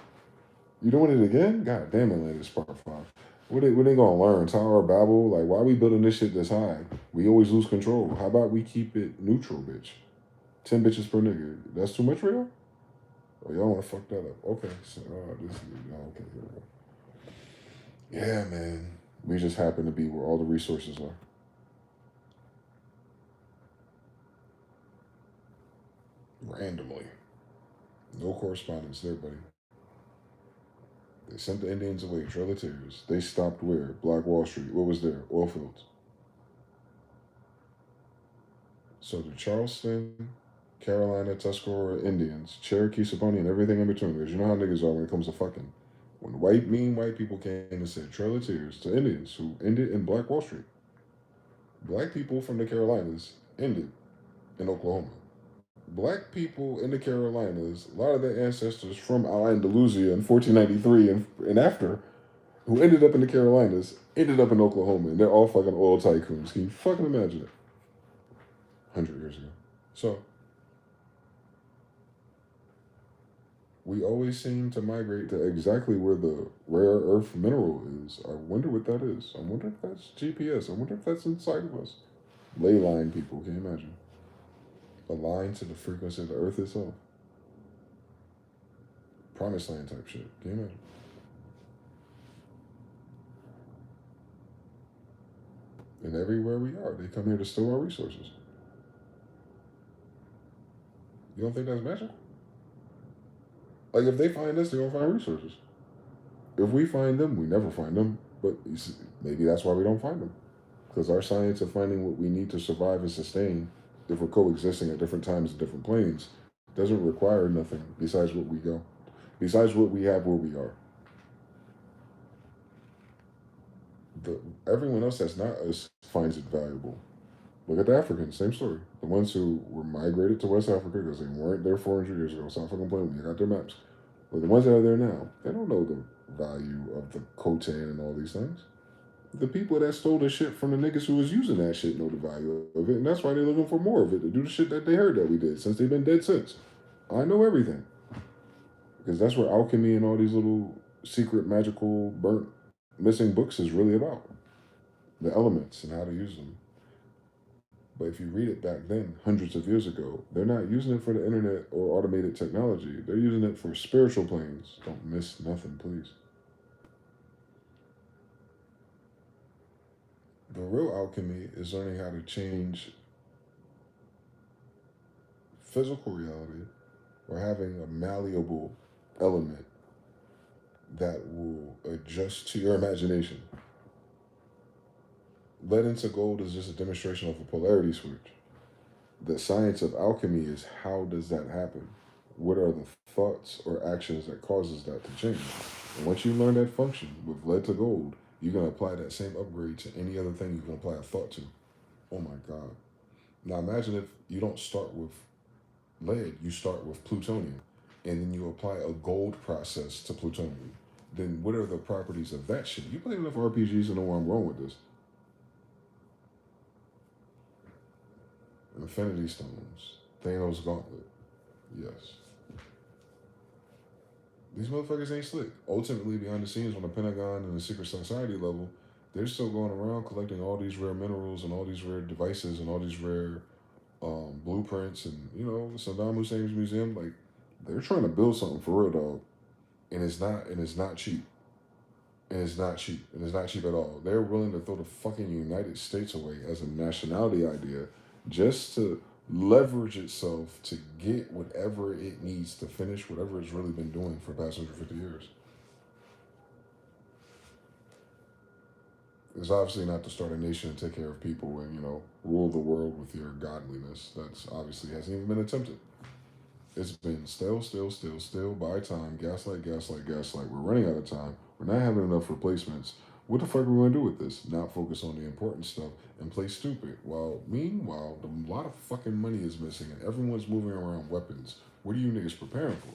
Speaker 1: You doing it again? God damn it, Atlantis part five. What they gonna learn? Tower of Babel? Like, why are we building this shit this high? We always lose control. How about we keep it neutral, bitch? 10 bitches per nigga. That's too much for y'all? Oh, y'all wanna fuck that up. Okay. So, this is, okay, here we go. Yeah, man. We just happen to be where all the resources are. Randomly. No correspondence there, buddy. They sent the Indians away, Trail of Tears. They stopped where? Black Wall Street. What was there? Oil fields. So the Charleston, Carolina, Tuscarora Indians, Cherokee, Saponi, and everything in between. Because you know how niggas are when it comes to fucking. When mean white people came and said Trail of Tears to Indians who ended in Black Wall Street, black people from the Carolinas ended in Oklahoma. Black people in the Carolinas, a lot of their ancestors from Andalusia in 1493 and after, who ended up in the Carolinas, ended up in Oklahoma, and they're all fucking oil tycoons. Can you fucking imagine it? 100 years ago. So, we always seem to migrate to exactly where the rare earth mineral is. I wonder what that is. I wonder if that's GPS. I wonder if that's inside of us. Ley line people, can you imagine? Aligned to the frequency of the earth itself. Promised land type shit. Can you imagine? And everywhere we are, they come here to steal our resources. You don't think that's magic? Like, if they find us, they're gonna find resources. If we find them, we never find them. But maybe that's why we don't find them. Because our science of finding what we need to survive and sustain, if we're coexisting at different times and different planes, doesn't require nothing besides what we go, besides what we have where we are. The everyone else that's not us finds it valuable. Look at the Africans, same story. The ones who were migrated to West Africa because they weren't there 400 years ago. Stop fucking playing with me. I got their maps. But the ones that are there now, they don't know the value of the Khotan and all these things. The people that stole the shit from the niggas who was using that shit know the value of it, and that's why they're looking for more of it to do the shit that they heard that we did since they've been dead since. I know everything because that's where alchemy and all these little secret magical burnt missing books is really about the elements and how to use them. But if you read it back then, hundreds of years ago, they're not using it for the internet or automated technology. They're using it for spiritual planes. Don't miss nothing, please. The real alchemy is learning how to change physical reality or having a malleable element that will adjust to your imagination. Lead into gold is just a demonstration of a polarity switch. The science of alchemy is how does that happen? What are the thoughts or actions that causes that to change? And once you learn that function with lead to gold, you're gonna apply that same upgrade to any other thing you can apply a thought to. Oh my God. Now imagine if you don't start with lead, you start with plutonium, and then you apply a gold process to plutonium. Then what are the properties of that shit? You play enough RPGs to know where I'm going with this. Infinity Stones, Thanos Gauntlet. Yes. These motherfuckers ain't slick. Ultimately, behind the scenes, on the Pentagon and the Secret Society level, they're still going around collecting all these rare minerals and all these rare devices and all these rare blueprints and Saddam Hussein's museum. Like they're trying to build something for real, dog, and it's not cheap. And it's not cheap. And it's not cheap at all. They're willing to throw the fucking United States away as a nationality idea just to leverage itself to get whatever it needs to finish whatever it's really been doing for the past 150 years. It's obviously not to start a nation and take care of people and, rule the world with your godliness. That's obviously hasn't even been attempted. It's been still, buy time, gaslight, gaslight, gaslight. We're running out of time. We're not having enough replacements. What the fuck are we going to do with this? Not focus on the important stuff and play stupid. Meanwhile, a lot of fucking money is missing and everyone's moving around weapons. What are you niggas preparing for?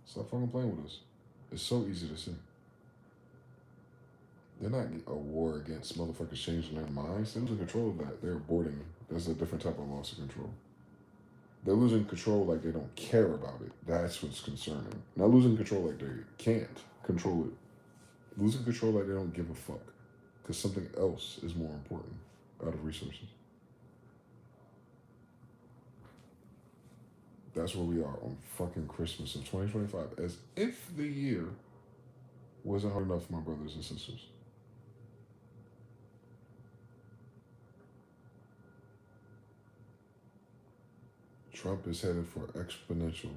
Speaker 1: Stop fucking playing with us. It's so easy to see. They're not a war against motherfuckers changing their minds. They're losing control of that. They're aborting. That's a different type of loss of control. They're losing control like they don't care about it. That's what's concerning. Not losing control like they can't control it. Losing control like they don't give a fuck. Because something else is more important out of resources. That's where we are on fucking Christmas of 2025. As if the year wasn't hard enough for my brothers and sisters. Trump is headed for exponential.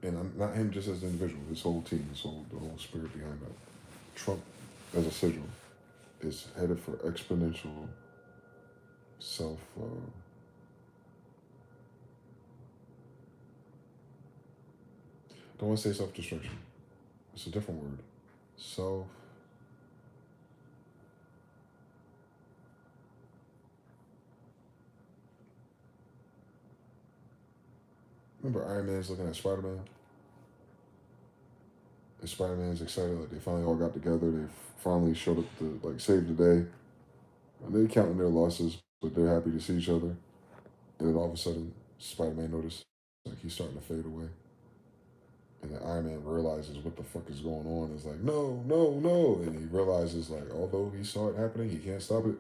Speaker 1: And I'm not him just as an individual, his whole team, the whole spirit behind that. Trump as a sigil is headed for exponential self. Don't want to say self destruction. It's a different word. Self. Remember Iron Man's looking at Spider Man? And Spider Man's excited like they finally all got together. They finally showed up to like save the day. And they counting their losses, but they're happy to see each other. And then all of a sudden, Spider Man noticed like he's starting to fade away. And then Iron Man realizes what the fuck is going on. It's like, no, no, no. And he realizes, like, although he saw it happening, he can't stop it.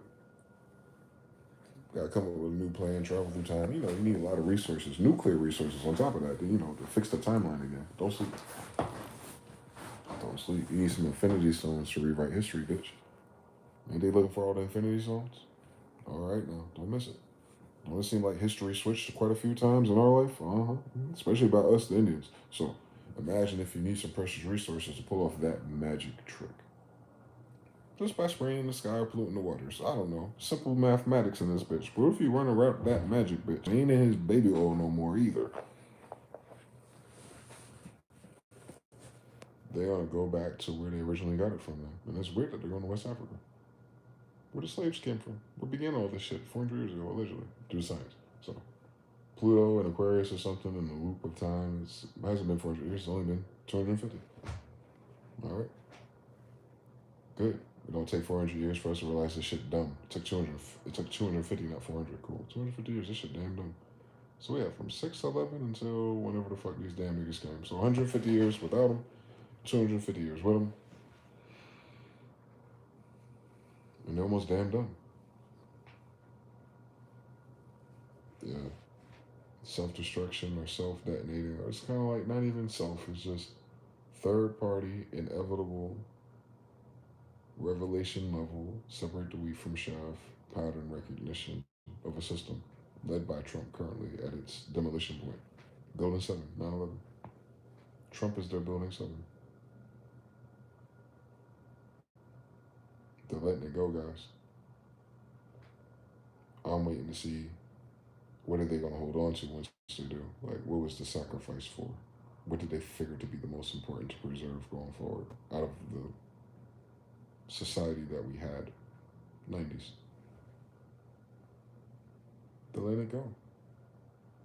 Speaker 1: Gotta come up with a new plan, travel through time. You need a lot of resources, nuclear resources on top of that, to fix the timeline again. Don't sleep. Don't sleep. You need some Infinity Stones to rewrite history, bitch. Ain't they looking for all the Infinity Stones? All right, now, don't miss it. Don't it seem like history switched quite a few times in our life? Especially about us, the Indians. So imagine if you need some precious resources to pull off that magic trick. Just by spraying in the sky or polluting the waters. I don't know. Simple mathematics in this bitch. But if you run around that magic bitch, ain't in his baby oil no more either. They're gonna go back to where they originally got it from then. And it's weird that they're going to West Africa. Where the slaves came from. What began all this shit 400 years ago, allegedly, due to science. So Pluto and Aquarius or something in the loop of time. It hasn't been 400 years, it's only been 250. All right. Good. It don't take 400 years for us to realize this shit dumb. It took 200. It took 250, not 400. Cool. 250 years. This shit damn dumb. So yeah, from 611 until whenever the fuck these damn niggas came. So 150 years without them, 250 years with them, and they're almost damn done. Yeah. Self-destruction or self-detonating. It's kind of like not even self. It's just third-party, inevitable revelation level, separate the wheat from chaff, pattern recognition of a system led by Trump currently at its demolition point. Building 7, 9/11. Trump is their Building 7. They're letting it go, guys. I'm waiting to see what are they going to hold on to once they do. Like, what was the sacrifice for? What did they figure to be the most important to preserve going forward out of the society that we had 90s? They're letting it go.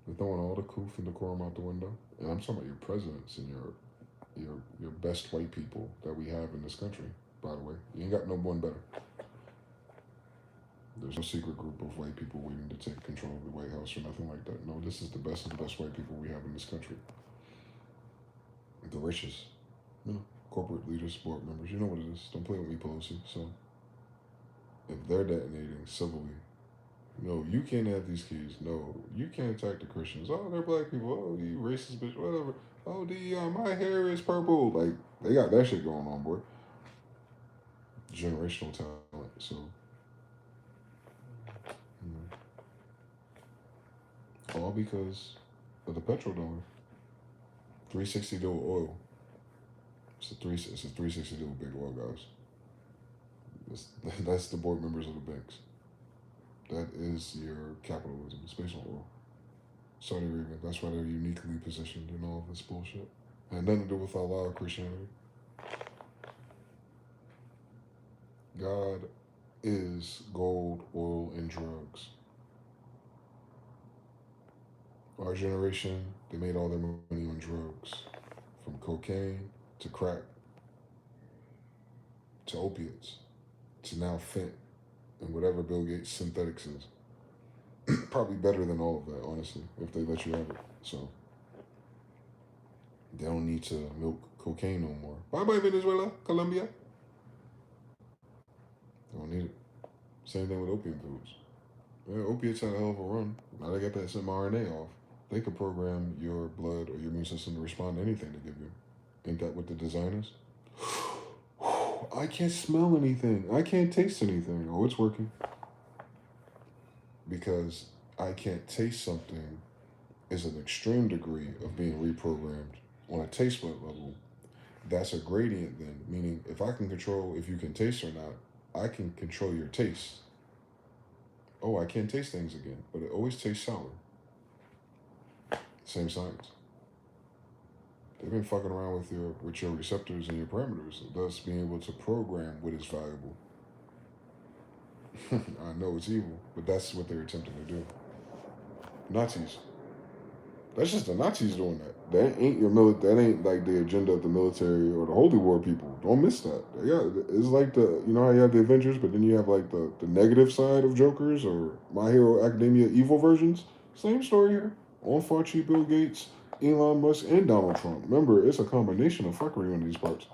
Speaker 1: They're throwing all the coof and decorum out the window. And I'm talking about your presidents and your best white people that we have in this country, by the way. You ain't got no one better. There's no secret group of white people waiting to take control of the White House or nothing like that. No, this is the best of the best white people we have in this country. The richest, corporate leaders, board members. You know what it is. Don't play with me, Pelosi. So, if they're detonating civilly, no, you can't have these kids. No, you can't attack the Christians. Oh, they're black people. Oh, you racist bitch, whatever. Oh, my hair is purple. Like, they got that shit going on, boy. Generational talent. So, all because of the petrodollar. 360 deal with oil. It's a 360 deal with big oil, guys. That's the board members of the banks. That is your capitalism. It's based on oil. Saudi Arabia. That's why they're uniquely positioned in all of this bullshit. And nothing to do with Allah or Christianity. God is gold, oil, and drugs. Our generation, they made all their money on drugs. From cocaine to crack to opiates to now fent and whatever Bill Gates synthetics is. Probably better than all of that, honestly, if they let you have it. So they don't need to milk cocaine no more. Bye-bye, Venezuela, Colombia. They don't need it. Same thing with opium pills. Yeah, opiates had a hell of a run. Now they got that mRNA off. They could program your blood or your immune system to respond to anything they give you. Ain't that what the design is? I can't smell anything. I can't taste anything. Oh, it's working. Because I can't taste something is an extreme degree of being reprogrammed on a taste bud level. That's a gradient then, meaning if I can control if you can taste or not, I can control your taste. Oh, I can't taste things again, but it always tastes sour. Same science. They've been fucking around with your receptors and your parameters, thus being able to program what is valuable. I know it's evil, but that's what they're attempting to do. Nazis. That's just the Nazis doing that. That ain't That ain't like the agenda of the military or the Holy War people. Don't miss that. Yeah, it's like how you have the Avengers, but then you have like the negative side of Jokers or My Hero Academia evil versions. Same story here. On Fauci, Bill Gates, Elon Musk, and Donald Trump. Remember, it's a combination of fuckery on these parts.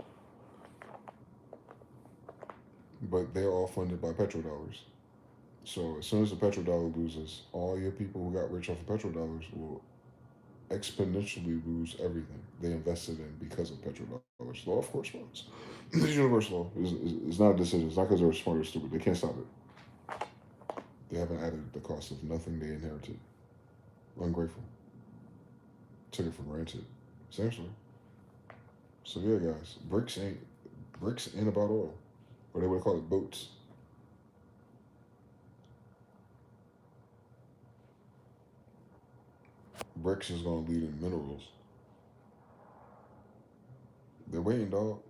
Speaker 1: But they're all funded by petrodollars. So as soon as the petrodollar loses, all your people who got rich off of petrodollars will exponentially lose everything they invested in because of petrodollars. Law of course funds. This universal law is not a decision. It's not because they're smart or stupid. They can't stop it. They haven't added the cost of nothing they inherited. Ungrateful. Took it for granted. Same story. So yeah, guys, bricks ain't about oil, or they would call it boats. Bricks is gonna lead in minerals. They're waiting, dog.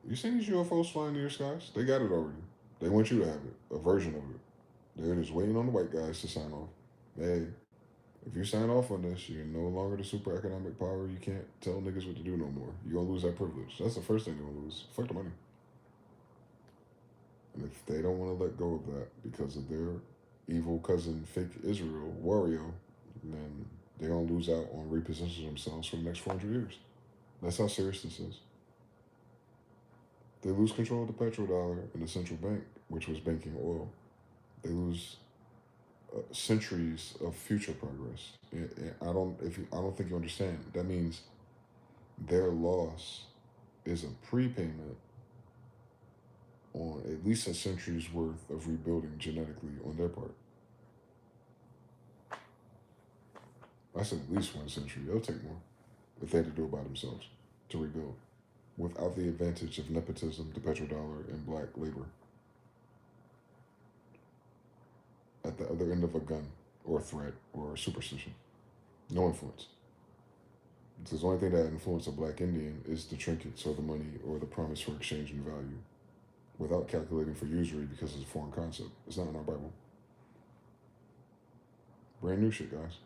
Speaker 1: You seen these UFOs flying in your skies? They got it already. They want you to have it, a version of it. They're just waiting on the white guys to sign off. Hey, if you sign off on this, you're no longer the super economic power. You can't tell niggas what to do no more. You're gonna lose that privilege. That's the first thing you're gonna lose. Fuck the money. And if they don't want to let go of that because of their evil cousin, fake Israel, Wario, then they're gonna lose out on repositioning themselves for the next 400 years. That's how serious this is. They lose control of the petrodollar and the central bank, which was banking oil. They lose centuries of future progress. I don't think you understand. That means their loss is a prepayment on at least a century's worth of rebuilding genetically on their part. I said at least 1 century. It'll take more if they had to do it by themselves to rebuild without the advantage of nepotism, the petrodollar, and black labor at the other end of a gun or a threat or a superstition. No influence. Because the only thing that influences a black Indian is the trinkets or the money or the promise for exchange and value without calculating for usury because it's a foreign concept. It's not in our Bible. Brand new shit, guys.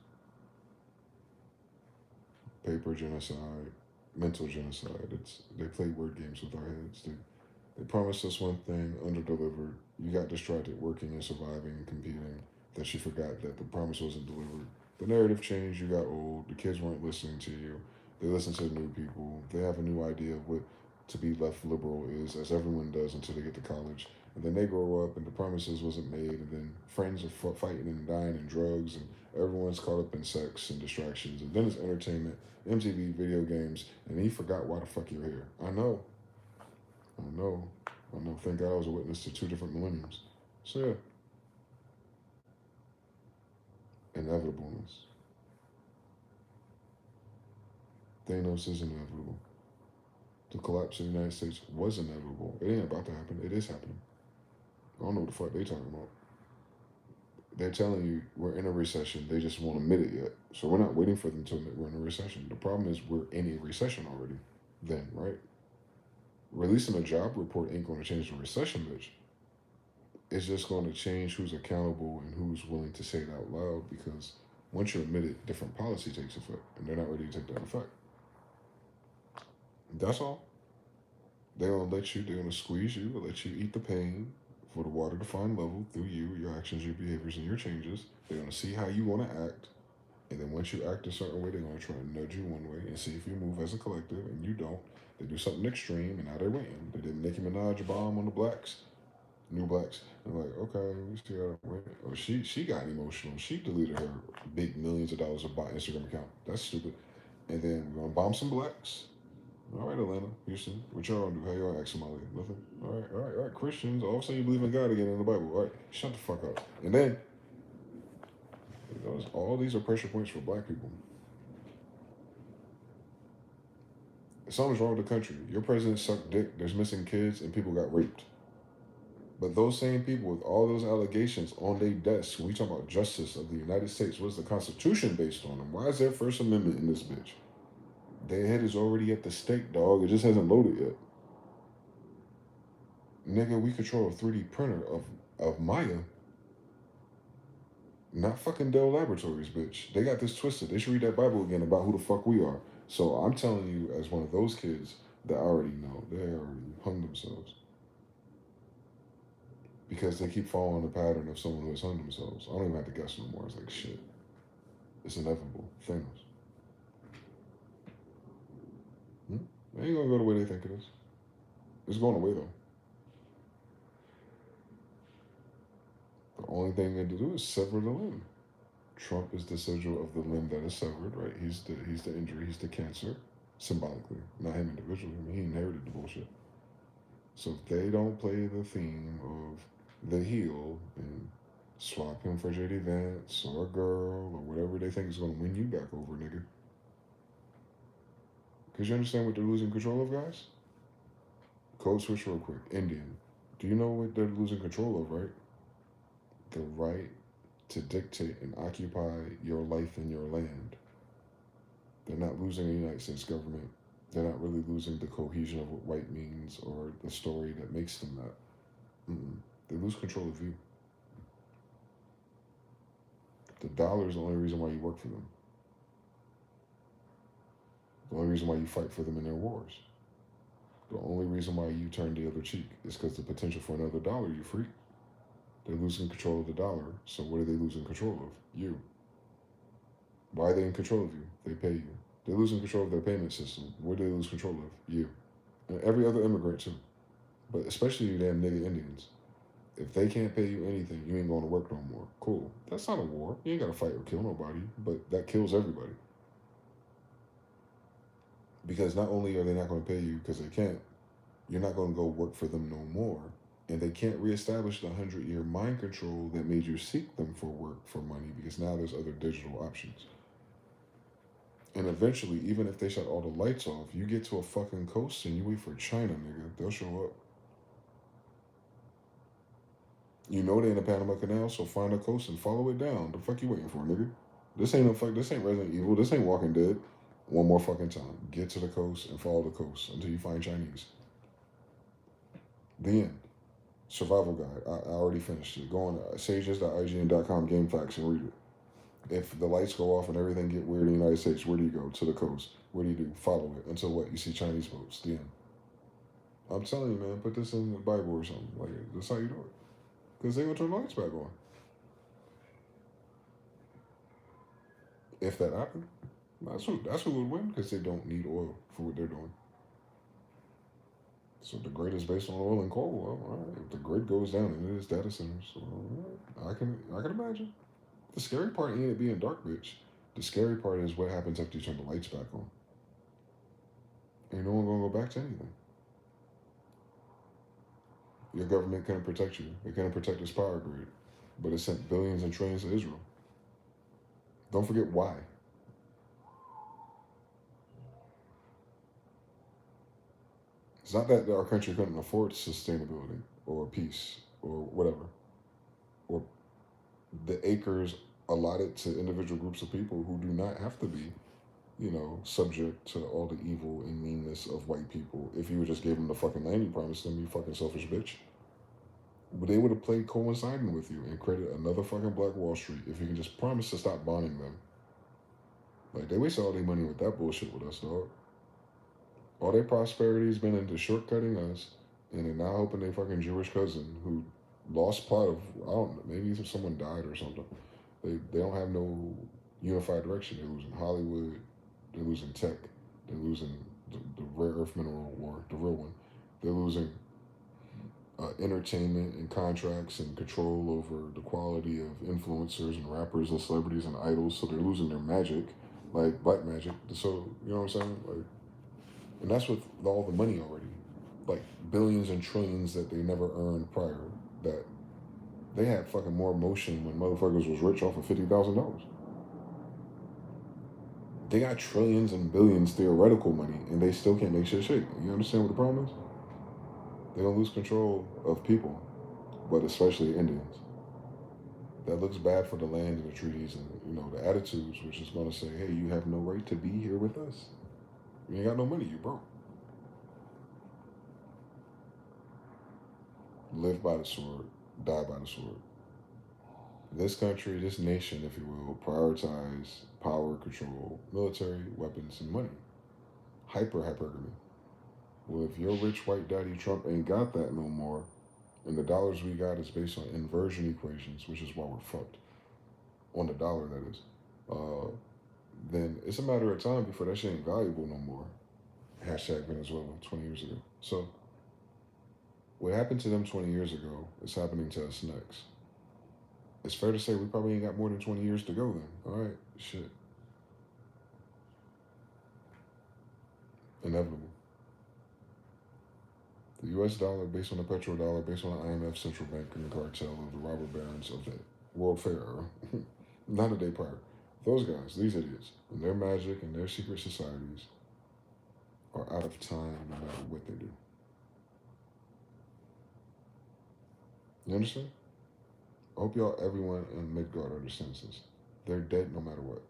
Speaker 1: Paper genocide, mental genocide. They play word games with our heads. They promised us one thing, underdelivered. You got distracted working and surviving and competing that you forgot that the promise wasn't delivered. The narrative changed, you got old, the kids weren't listening to you. They listen to new people. They have a new idea of what to be left liberal is, as everyone does until they get to college. And then they grow up and the promises wasn't made, and then friends are fighting and dying and drugs, and everyone's caught up in sex and distractions. And then it's entertainment, MTV, video games, and he forgot why the fuck you're here. I know. I know. I know. Thank God I was a witness to 2 different millenniums. So yeah. Inevitableness. Thanos is inevitable. The collapse of the United States was inevitable. It ain't about to happen. It is happening. I don't know what the fuck they talking about. They're telling you we're in a recession. They just won't admit it yet. So we're not waiting for them to admit we're in a recession. The problem is we're in a recession already. Then, right? Releasing a job report ain't going to change the recession, bitch. It's just going to change who's accountable and who's willing to say it out loud, because once you admit it, different policy takes effect, and they're not ready to take that effect. That's all. They're going to they're going to squeeze you, let you eat the pain for the water to find level through you, your actions, your behaviors, and your changes. They're going to see how you want to act. And then once you act a certain way, they're going to try and nudge you one way and see if you move as a collective, and you don't. They do something extreme, and now they're waiting. They did Nicki Minaj bomb on the blacks, new blacks. They're like, okay, we see how that went. Or she got emotional. She deleted her big millions of dollars of bot Instagram account. That's stupid. And then we're going to bomb some blacks. All right, Atlanta, Houston, what y'all gonna do? How y'all act Somalia? Nothing. All right. Christians, all of a sudden you believe in God again in the Bible. All right, shut the fuck up. And then, all these are pressure points for black people. Something's wrong with the country. Your president sucked dick, there's missing kids, and people got raped. But those same people with all those allegations on their desks, when we talk about justice of the United States, what's the Constitution based on them? Why is there First Amendment in this bitch? Their head is already at the stake, dog. It just hasn't loaded yet. Nigga, we control a 3D printer of Maya. Not fucking Dell Laboratories, bitch. They got this twisted. They should read that Bible again about who the fuck we are. So I'm telling you, as one of those kids that already know, they already hung themselves. Because they keep following the pattern of someone who has hung themselves. I don't even have to guess no more. It's like, shit. It's inevitable. Thanos. It ain't gonna go the way they think it is. It's going away, though. The only thing they do is sever the limb. Trump is the sigil of the limb that is severed, right? He's the injury, he's the cancer, symbolically. Not him individually. I mean, he inherited the bullshit. So if they don't play the theme of the heel and swap him for JD Vance or a girl or whatever they think is going to win you back over, nigga. Because you understand what they're losing control of, guys? Code switch real quick. Indian. Do you know what they're losing control of, right? The right to dictate and occupy your life and your land. They're not losing the United States government. They're not really losing the cohesion of what white means or the story that makes them that. They lose control of you. The dollar is the only reason why you work for them. The only reason why you fight for them in their wars. The only reason why you turn the other cheek is because the potential for another dollar, you freak. They're losing control of the dollar. So what are they losing control of? You. Why are they in control of you? They pay you. They're losing control of their payment system. What do they lose control of? You. And every other immigrant too. But especially you damn nigga Indians. If they can't pay you anything, you ain't going to work no more. Cool. That's not a war. You ain't got to fight or kill nobody. But that kills everybody. Because not only are they not going to pay you because they can't, you're not going to go work for them no more. And they can't reestablish the 100-year mind control that made you seek them for work, for money, because now there's other digital options. And eventually, even if they shut all the lights off, you get to a fucking coast and you wait for China, nigga. They'll show up. You know they in the Panama Canal, so find a coast and follow it down. The fuck you waiting for, nigga? This ain't Resident Evil. This ain't Walking Dead. One more fucking time. Get to the coast and follow the coast until you find Chinese. The end. Survival guide. I already finished it. Go on sages.ign.com game facts and read it. If the lights go off and everything get weird in the United States, where do you go? To the coast. What do you do? Follow it until what? You see Chinese boats. The end. I'm telling you, man, put this in the Bible or something. Like, that's how you do it. Because they will turn the lights back on. If that happened, that's who would win, because they don't need oil for what they're doing. So the grid is based on oil and coal. Well, all right. If the grid goes down and it is data centers, so right. I can imagine. The scary part ain't it being dark, bitch. The scary part is what happens after you turn the lights back on. Ain't no one gonna go back to anything. Your government couldn't protect you. It couldn't protect its power grid, but it sent billions and trillions to Israel. Don't forget why. It's not that our country couldn't afford sustainability or peace or whatever, or the acres allotted to individual groups of people who do not have to be, subject to all the evil and meanness of white people. If you just gave them the fucking land you promised them, you fucking selfish bitch. But they would have played coinciding with you and created another fucking Black Wall Street if you can just promise to stop bonding them. Like, they wasted all their money with that bullshit with us, dog. All their prosperity's been into shortcutting us, and they're now hoping their fucking Jewish cousin who lost plot of, I don't know, maybe someone died or something. They don't have no unified direction. They're losing Hollywood, they're losing tech, they're losing the rare earth mineral war, the real one. They're losing entertainment and contracts and control over the quality of influencers and rappers and celebrities and idols. So they're losing their magic, like black magic. So, you know what I'm saying? Like, and that's with all the money already, like billions and trillions that they never earned prior. That they had fucking more motion when motherfuckers was rich off of $50,000. They got trillions and billions theoretical money, and they still can't make shit shake. You understand what the problem is? They're gonna lose control of people, but especially Indians. That looks bad for the land and the treaties and the attitudes, which is gonna say, hey, you have no right to be here with us. You ain't got no money, you broke. Live by the sword, die by the sword. This country, this nation, if you will, prioritize power, control, military, weapons, and money. Hypergamy. Well, if your rich white daddy Trump ain't got that no more, and the dollars we got is based on inversion equations, which is why we're fucked. On the dollar, that is. Then it's a matter of time before that shit ain't valuable no more. Hashtag Venezuela 20 years ago. So, what happened to them 20 years ago is happening to us next. It's fair to say we probably ain't got more than 20 years to go then. All right, shit. Inevitable. The U.S. dollar, based on the petrodollar, based on the IMF, central bank, and the cartel of the robber barons of the World Fair era, not a day prior. Those guys, these idiots, and their magic and their secret societies are out of time no matter what they do. You understand? I hope everyone in Midgard understands this. They're dead no matter what.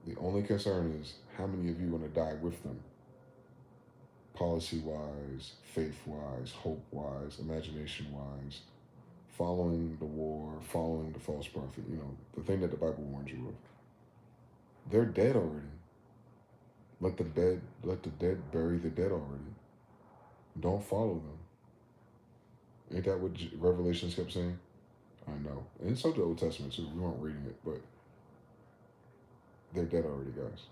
Speaker 1: The only concern is how many of you are going to die with them. Policy-wise, faith-wise, hope-wise, imagination-wise, following the war, following the false prophet, the thing that the Bible warns you of. They're dead already. Let the dead bury the dead already. Don't follow them. Ain't that what Revelations kept saying? I know. And so the Old Testament too. We weren't reading it, but they're dead already, guys.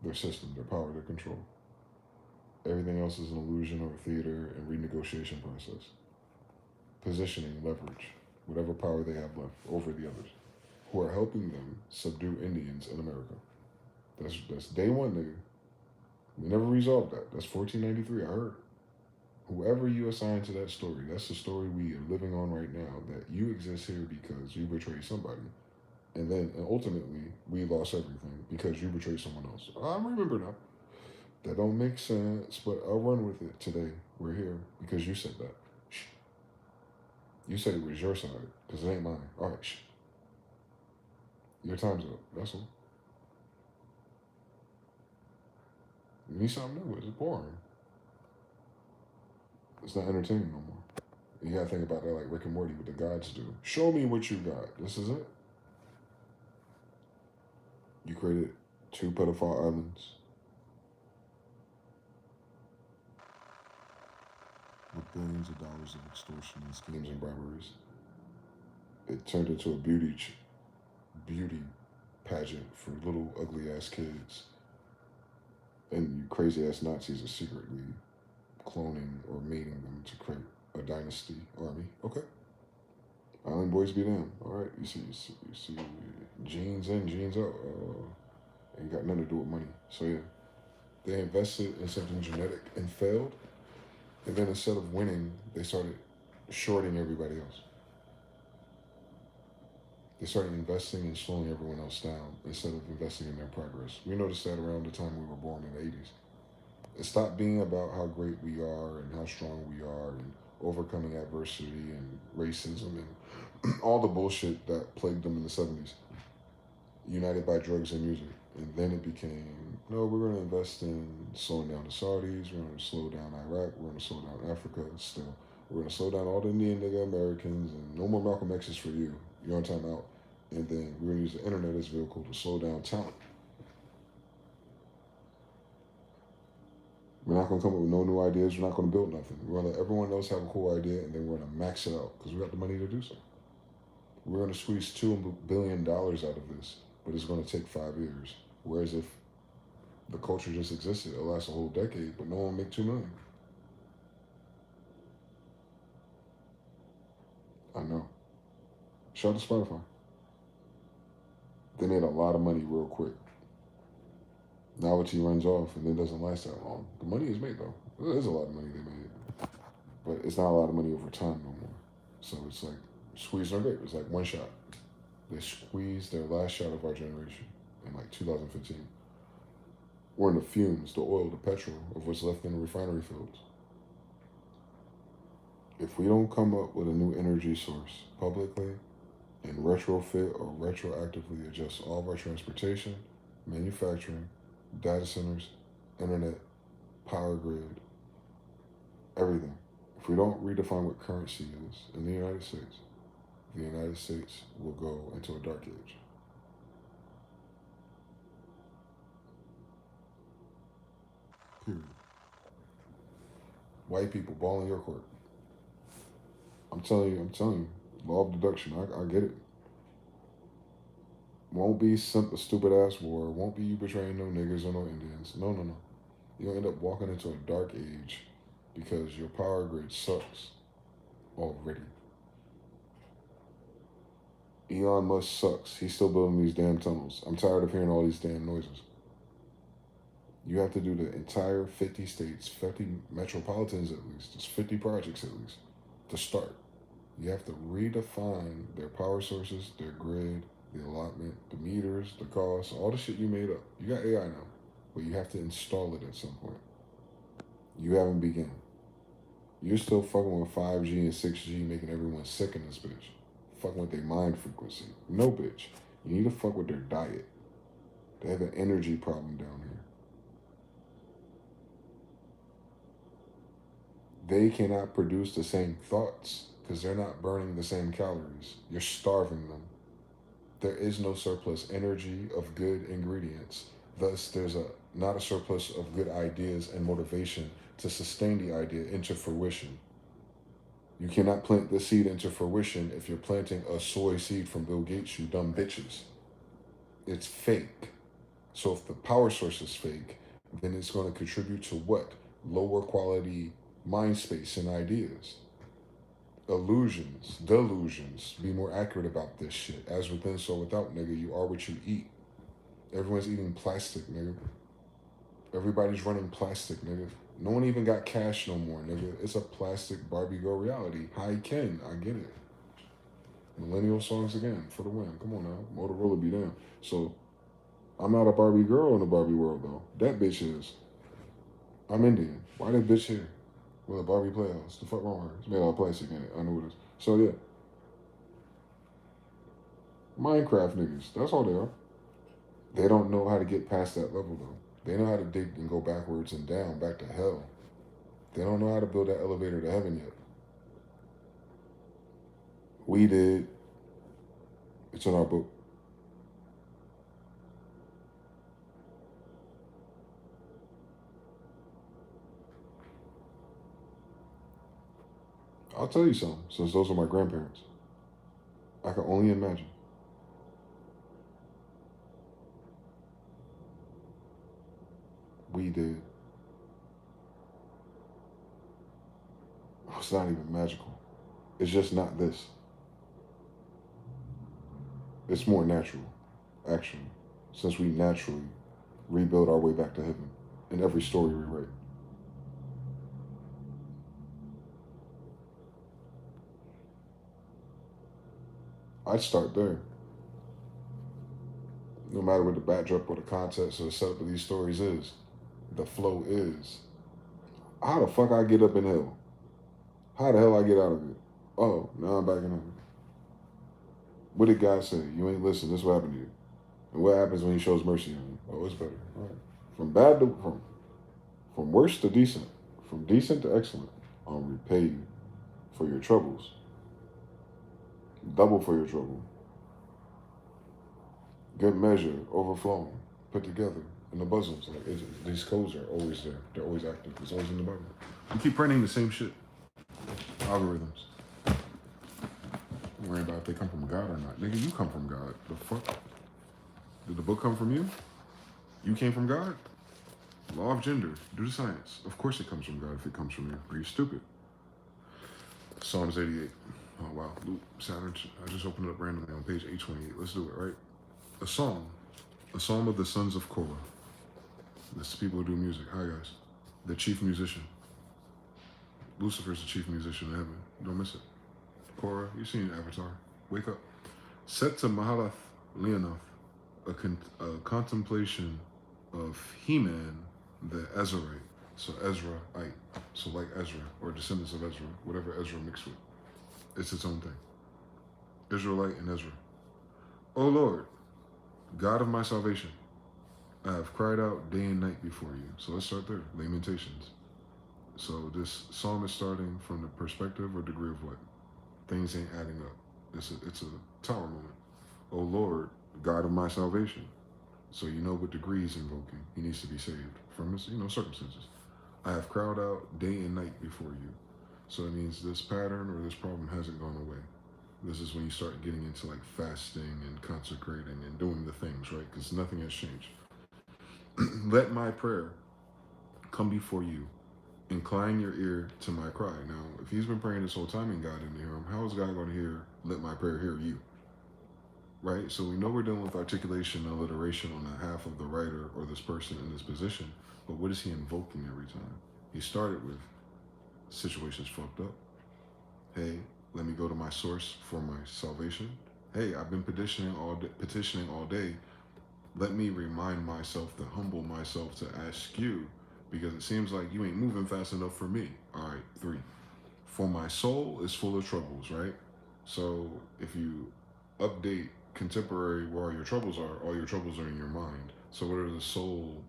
Speaker 1: Their system, their power, their control. Everything else is an illusion or a theater and renegotiation process. Positioning, leverage, whatever power they have left over the others, who are helping them subdue Indians in America. That's day one, nigga. We never resolved that. That's 1493, I heard. Whoever you assign to that story, that's the story we are living on right now. That you exist here because you betrayed somebody, and then ultimately we lost everything because you betrayed someone else. I remember now. That don't make sense, but I'll run with it today. We're here because you said that. Shh. You said it was your side because it ain't mine. All right, shh. Your time's up. That's all. You need something new. It's boring. It's not entertaining no more. You gotta think about that like Rick and Morty, what the gods do. Show me what you got. This is it. You created two pedophile islands with billions of dollars of extortion and schemes and briberies. It turned into a beauty pageant for little ugly ass kids. And you crazy ass Nazis are secretly cloning or mating them to create a dynasty army. Okay. Island boys be them. All right. You see genes in, genes out. Ain't got nothing to do with money. So yeah, they invested in something genetic and failed. And then instead of winning, they started shorting everybody else. They started investing and slowing everyone else down instead of investing in their progress. We noticed that around the time we were born in the 80s. It stopped being about how great we are and how strong we are and overcoming adversity and racism and all the bullshit that plagued them in the 70s, united by drugs and music. And then it became, no, we're going to invest in slowing down the Saudis, we're going to slow down Iraq, we're going to slow down Africa still. We're going to slow down all the Indian nigga Americans and no more Malcolm X's for you. You're on time out. And then we're going to use the internet as a vehicle to slow down talent. We're not going to come up with no new ideas. We're not going to build nothing. We're going to let everyone else have a cool idea, and then we're going to max it out because we got the money to do so. We're going to squeeze $2 billion out of this, but it's going to take 5 years. Whereas if the culture just existed, it'll last a whole decade, but no one will make $2 million. I know. Shout out to Spotify. They made a lot of money real quick. Novelty runs off and it doesn't last that long. The money is made though. There's a lot of money they made, but it's not a lot of money over time no more. So it's like squeeze their grape. It's like one shot. They squeezed their last shot of our generation in like 2015. We're in the fumes, the oil, the petrol of what's left in the refinery fields. If we don't come up with a new energy source publicly and retrofit or retroactively adjust all of our transportation, manufacturing, data centers, internet, power grid, everything. If we don't redefine what currency is in the United States will go into a dark age. Period. White people, ball in your court. I'm telling you, law of deduction, I get it. Won't be a stupid ass war. Won't be you betraying no niggers or no Indians. No. You'll end up walking into a dark age because your power grid sucks already. Elon Musk sucks. He's still building these damn tunnels. I'm tired of hearing all these damn noises. You have to do the entire 50 states, 50 metropolitans at least. There's 50 projects at least to start. You have to redefine their power sources, their grid, the allotment, the meters, the costs, all the shit you made up. You got AI now, but you have to install it at some point. You haven't begun. You're still fucking with 5G and 6G, making everyone sick in this bitch. Fucking with their mind frequency. No, bitch. You need to fuck with their diet. They have an energy problem down here. They cannot produce the same thoughts because they're not burning the same calories. You're starving them. There is no surplus energy of good ingredients. Thus, there's not a surplus of good ideas and motivation to sustain the idea into fruition. You cannot plant the seed into fruition if you're planting a soy seed from Bill Gates, you dumb bitches. It's fake. So if the power source is fake, then it's going to contribute to what? Lower quality mind space and ideas. Illusions, delusions. Be more accurate about this shit. As within, so without, nigga. You are what you eat. Everyone's eating plastic, nigga. Everybody's running plastic, nigga. No one even got cash no more, nigga. It's a plastic Barbie girl reality. Hi, Ken. I get it. Millennial songs again for the win. Come on now. Motorola be down. So I'm not a Barbie girl in the Barbie world though. That bitch is. I'm Indian. Why that bitch here? With a Barbie playhouse. The fuck wrong with her? It's made out of plastic in it. I know it is. So yeah. Minecraft niggas. That's all they are. They don't know how to get past that level though. They know how to dig and go backwards and down, back to hell. They don't know how to build that elevator to heaven yet. We did. It's in our book. I'll tell you something, since those are my grandparents. I can only imagine. We did. It's not even magical. It's just not this. It's more natural, actually, since we naturally rebuild our way back to heaven in every story we write. I'd start there. No matter what the backdrop or the context or the setup of these stories is, the flow is. How the fuck I get up in hell? How the hell I get out of it? Oh, now I'm back in heaven. What did God say? You ain't listen. This is what happened to you. And what happens when He shows mercy on you? Oh, it's better. All right. From bad to from worse to decent, from decent to excellent. I'll repay you for your troubles. Double for your trouble. Good measure, overflowing, put together in the bosoms. Like these codes are always there. They're always active. It's always in the Bible. You keep printing the same shit. Algorithms. Don't worry about if they come from God or not. Nigga, you come from God. The fuck? Did the book come from you? You came from God? Law of gender. Do the science. Of course it comes from God if it comes from you. Are you stupid? Psalms 88. Oh, wow. Luke, Saturn. I just opened it up randomly on page 828. Let's do it, right? A psalm. A psalm of the sons of Korah. This is people who do music. Hi, guys. The chief musician. Lucifer's the chief musician in heaven. Don't miss it. Korah, you seen Avatar. Wake up. Set to Mahalath Leonoth, a contemplation of He-Man, the Ezraite. So Ezra-ite. So like Ezra, or descendants of Ezra, whatever Ezra mixed with. It's its own thing. Israelite and Ezra. O Lord, God of my salvation, I have cried out day and night before you. So let's start there. Lamentations. So this psalm is starting from the perspective or degree of what? Things ain't adding up. It's a tower moment. O Lord, God of my salvation. So you know what degree he's invoking. He needs to be saved from his, circumstances. I have cried out day and night before you. So it means this pattern or this problem hasn't gone away. This is when you start getting into like fasting and consecrating and doing the things, right? Because nothing has changed. Let my prayer come before you. Incline your ear to my cry. Now, if he's been praying this whole time and God didn't hear him, how is God going to hear, let my prayer hear you? Right? So we know we're dealing with articulation and alliteration on the half of the writer or this person in this position, but what is he invoking every time? He started with, situation's fucked up. Hey, let me go to my source for my salvation. Hey, I've been petitioning all day. Let me remind myself to humble myself to ask you, because it seems like you ain't moving fast enough for me. All right, 3. For my soul is full of troubles, right? So if you update contemporary where all your troubles are in your mind. So what are the soul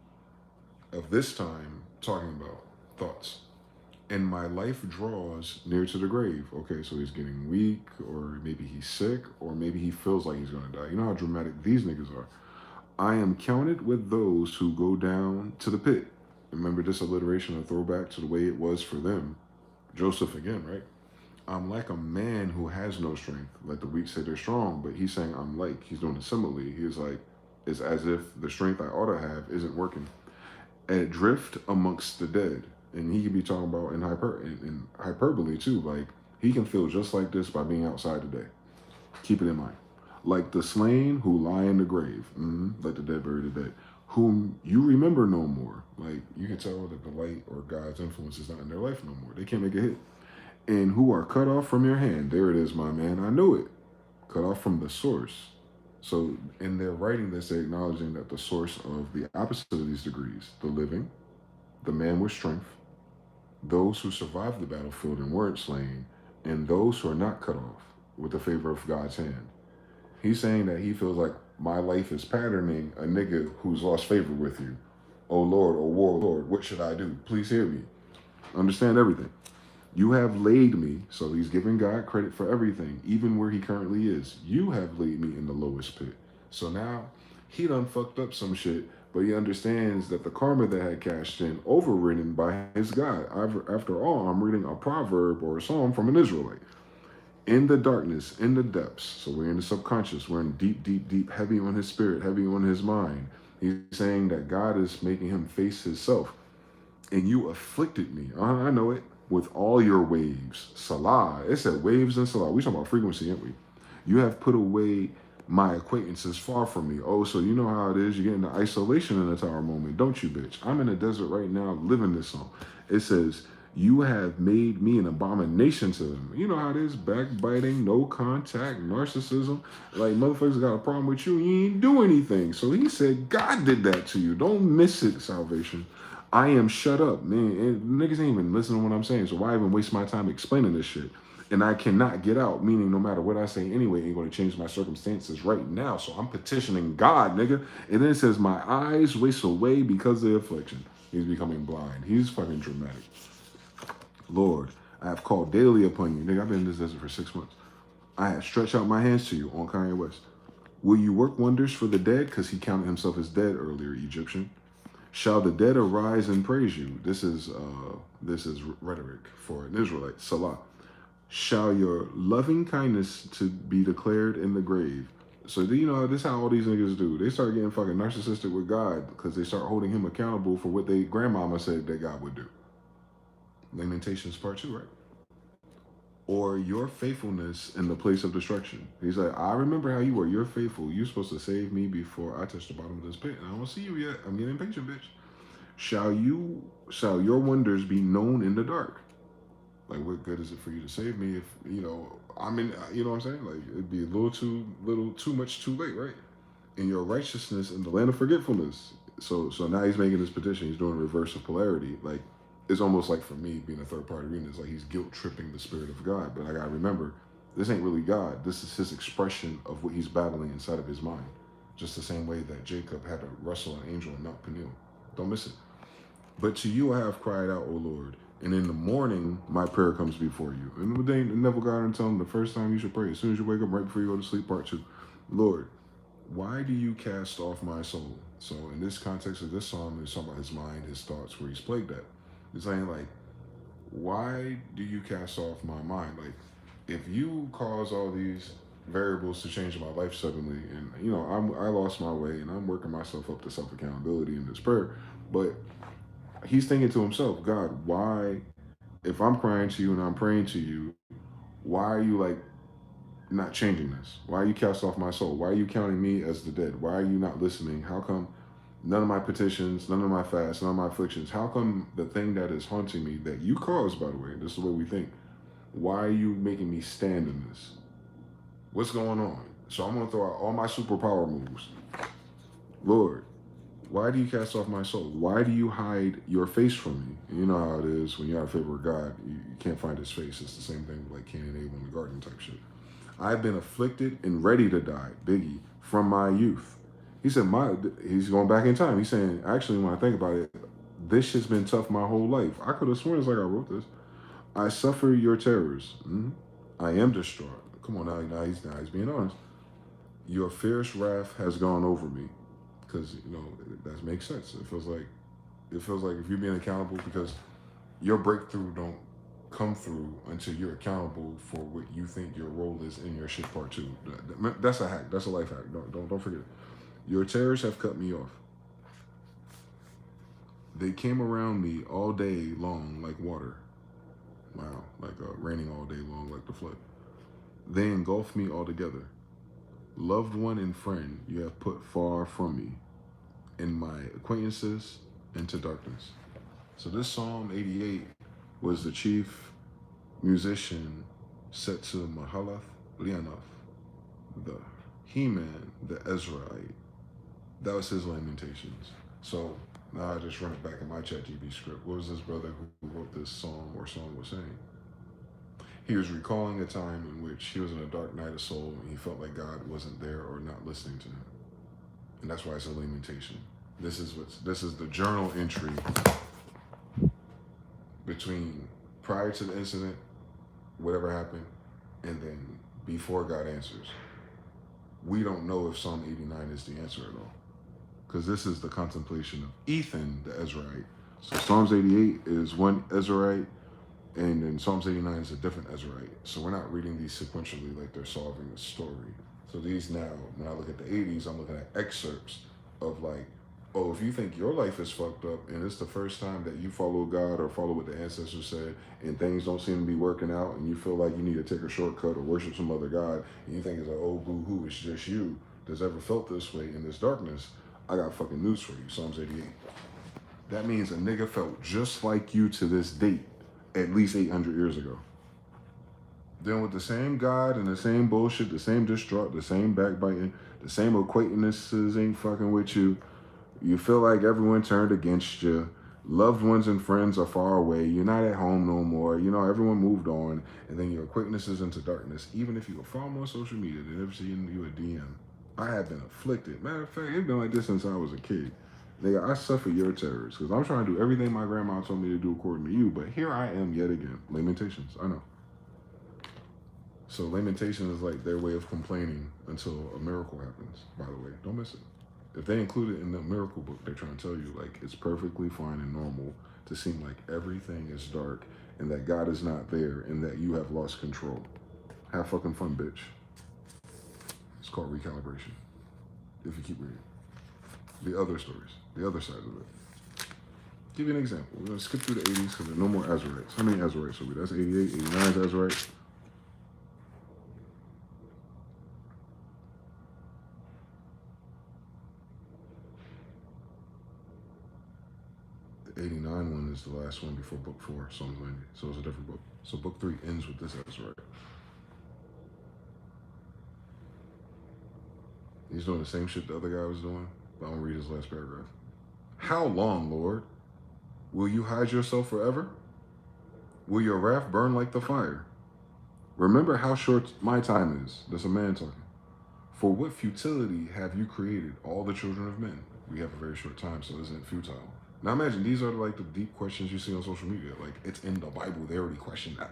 Speaker 1: of this time talking about? Thoughts. And my life draws near to the grave. Okay, so he's getting weak, or maybe he's sick, or maybe he feels like he's gonna die. You know how dramatic these niggas are. I am counted with those who go down to the pit. Remember this alliteration, a throwback to the way it was for them. Joseph again, right? I'm like a man who has no strength. Like the weak say they're strong, but he's saying I'm like. He's doing a simile. He's like, it's as if the strength I ought to have isn't working. Adrift amongst the dead. And he could be talking about in hyperbole too. Like he can feel just like this by being outside today. Keep it in mind. Like the slain who lie in the grave. Let the dead bury the dead. whom you remember no more. Like, you can tell that the light or God's influence is not in their life no more. They can't make a hit. And who are cut off from your hand. There it is, my man. I knew it. Cut off from the source. So in their writing this, they're acknowledging that the source of the opposite of these degrees, the living, the man with strength, those who survived the battlefield and weren't slain, and those who are not cut off with the favor of God's hand. He's saying that he feels like my life is patterning a nigga who's lost favor with you. Oh Lord, oh warlord, what should I do? Please hear me. Understand everything. You have laid me, so he's giving God credit for everything, even where he currently is. You have laid me in the lowest pit. So now he done fucked up some shit, but he understands that the karma that had cashed in, overridden by his God. After all, I'm reading a proverb or a psalm from an Israelite. In the darkness, in the depths, so we're in the subconscious, we're in deep, deep, deep, heavy on his spirit, heavy on his mind. He's saying that God is making him face himself. And you afflicted me. I know it. With all your waves. Salah. It said waves and Salah. We talking about frequency, aren't we? You have put away my acquaintances far from me. Oh, so you know how it is. You get into isolation in the tower moment, don't you, bitch? I'm in the desert right now living this song. It says, you have made me an abomination to them. You know how it is. Backbiting, no contact, narcissism. Like, motherfuckers got a problem with you. You ain't do anything. So he said, God did that to you. Don't miss it, salvation. I am shut up, man. And niggas ain't even listening to what I'm saying. So why even waste my time explaining this shit? And I cannot get out, meaning no matter what I say anyway, ain't going to change my circumstances right now. So I'm petitioning God, nigga. And then it says, my eyes waste away because of the affliction. He's becoming blind. He's fucking dramatic. Lord, I have called daily upon you. Nigga, I've been in this desert for 6 months. I have stretched out my hands to you on Kanye West. Will you work wonders for the dead? Because he counted himself as dead earlier, Egyptian. Shall the dead arise and praise you? This is rhetoric for an Israelite. Salah. Shall your loving kindness to be declared in the grave? So you know this is how all these niggas do. They start getting fucking narcissistic with God because they start holding him accountable for what they grandmama said that God would do. Lamentations part 2, right? Or your faithfulness in the place of destruction. He's like, I remember how you were. You're faithful. You're supposed to save me before I touch the bottom of this pit. And I don't see you yet. I'm getting impatient, bitch. Shall your wonders be known in the dark? Like, what good is it for you to save me if, you know, I'm in, you know what I'm saying? Like, it'd be a little too much too late, right? In your righteousness in the land of forgetfulness. So now he's making this petition. He's doing reverse of polarity. Like, it's almost like for me being a third party reading, it's like he's guilt tripping the spirit of God. But I gotta remember, this ain't really God. This is his expression of what he's battling inside of his mind. Just the same way that Jacob had to wrestle an angel in Mount Peniel. Don't miss it. But to you I have cried out, O Lord, and in the morning my prayer comes before you. And the Neville Goddard and tell him the first time you should pray, as soon as you wake up, right before you go to sleep, part 2. Lord, why do you cast off my soul? So in this context of this psalm, he's talking about his mind, his thoughts, where he's plagued at. He's saying, like, why do you cast off my mind? Like, if you cause all these variables to change my life suddenly, and, you know, I lost my way, and I'm working myself up to self-accountability in this prayer, but he's thinking to himself, God, why, if I'm crying to you and I'm praying to you, why are you, like, not changing this? Why are you cast off my soul? Why are you counting me as the dead? Why are you not listening? How come none of my petitions, none of my fasts, none of my afflictions, how come the thing that is haunting me, that you caused, by the way, this is the way we think, why are you making me stand in this? What's going on? So I'm going to throw out all my superpower moves. Lord, why do you cast off my soul? Why do you hide your face from me? And you know how it is when you're out of favor with God, you can't find his face. It's the same thing like Cain and Abel in the garden type shit. I've been afflicted and ready to die, Biggie, from my youth. He said, he's going back in time. He's saying, actually, when I think about it, this shit's been tough my whole life. I could have sworn it's like I wrote this. I suffer your terrors. I am distraught. Come on, now he's being honest. Your fierce wrath has gone over me. Because, you know, that makes sense. It feels like if you're being accountable, because your breakthrough don't come through until you're accountable for what you think your role is in your shit part 2. That's a hack. That's a life hack. Don't forget it. Your terrors have cut me off. They came around me all day long like water. Wow, like raining all day long like the flood. They engulfed me altogether. Loved one and friend you have put far from me. and my acquaintances into darkness. So this Psalm 88 was the chief musician set to Mahalath Leanoth, the He-Man, the Ezraite. That was his lamentations. So now I just run it back in my ChatGPT script. What was this brother who wrote this song or song was saying? He was recalling a time in which he was in a dark night of soul and he felt like God wasn't there or not listening to him. And that's why it's a lamentation. This is the journal entry between prior to the incident, whatever happened, and then before God answers. We don't know if Psalm 89 is the answer at all, because this is the contemplation of Ethan the Ezraite. So Psalms 88 is one Ezraite, and then Psalms 89 is a different Ezraite. So we're not reading these sequentially like they're solving a story. So these now, when I look at the 80s, I'm looking at excerpts of like, oh, if you think your life is fucked up and it's the first time that you follow God or follow what the ancestors said and things don't seem to be working out and you feel like you need to take a shortcut or worship some other God and you think it's like, oh, boo-hoo, it's just you that's ever felt this way in this darkness, I got fucking news for you, Psalms 88. That means a nigga felt just like you to this date, at least 800 years ago. Then with the same God and the same bullshit, the same distraught, the same backbiting, the same acquaintances ain't fucking with you. You feel like everyone turned against you. Loved ones and friends are far away. You're not at home no more. You know, everyone moved on. And then your acquaintances into darkness. Even if you were far more social media, they never seen you a DM. I have been afflicted. Matter of fact, it's been like this since I was a kid. Nigga, I suffer your terrors because I'm trying to do everything my grandma told me to do according to you. But here I am yet again. Lamentations. I know. So lamentation is like their way of complaining until a miracle happens, by the way. Don't miss it. If they include it in the miracle book, they're trying to tell you, like, it's perfectly fine and normal to seem like everything is dark and that God is not there and that you have lost control. Have fucking fun, bitch. It's called recalibration. If you keep reading. The other stories, the other side of it. Give you an example. We're going to skip through the 80s because there are no more Azarites. How many Azarites are we? That's 88, 89 is Azarite. 89 one is the last one before book 4, Psalms 90. So it's a different book. So book 3 ends with this Ezraite. He's doing the same shit the other guy was doing, but I'm gonna read his last paragraph. How long, Lord? Will you hide yourself forever? Will your wrath burn like the fire? Remember how short my time is. There's a man talking. For what futility have you created all the children of men? We have a very short time, so isn't it futile? Now imagine, these are like the deep questions you see on social media. Like, it's in the Bible, they already questioned that.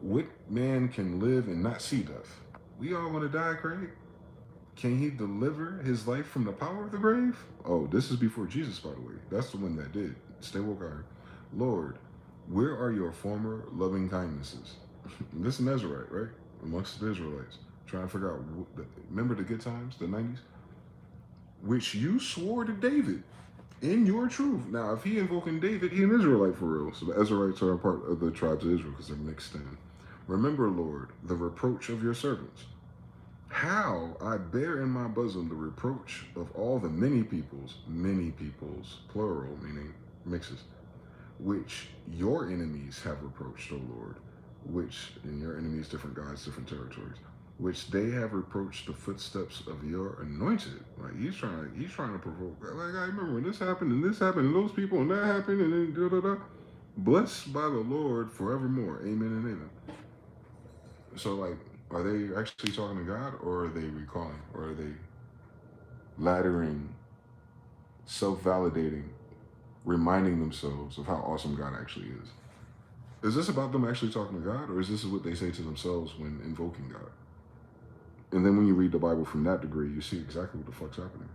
Speaker 1: What man can live and not see death? We all want to die, Craig. Can he deliver his life from the power of the grave? Oh, this is before Jesus, by the way. That's the one that did. Stay woke out. Lord, where are your former loving kindnesses? This is Nazarite, right? Amongst the Israelites. Trying to figure out, remember the good times, the 90s? Which you swore to David in your truth. Now, if he invoking David, he an Israelite for real. So the Ezraites are a part of the tribes of Israel because they're mixed in. Remember, Lord, the reproach of your servants. How I bear in my bosom the reproach of all the many peoples, plural, meaning mixes, which your enemies have reproached, O Lord, which, in your enemies, different gods, different territories, which they have reproached the footsteps of your anointed. Like, he's trying to provoke. Like, I remember when this happened, and those people, and that happened, and then da-da-da. Blessed by the Lord forevermore. Amen and amen. So, like, are they actually talking to God, or are they recalling, or are they laddering, self-validating, reminding themselves of how awesome God actually is? Is this about them actually talking to God, or is this what they say to themselves when invoking God? And then when you read the Bible from that degree, you see exactly what the fuck's happening.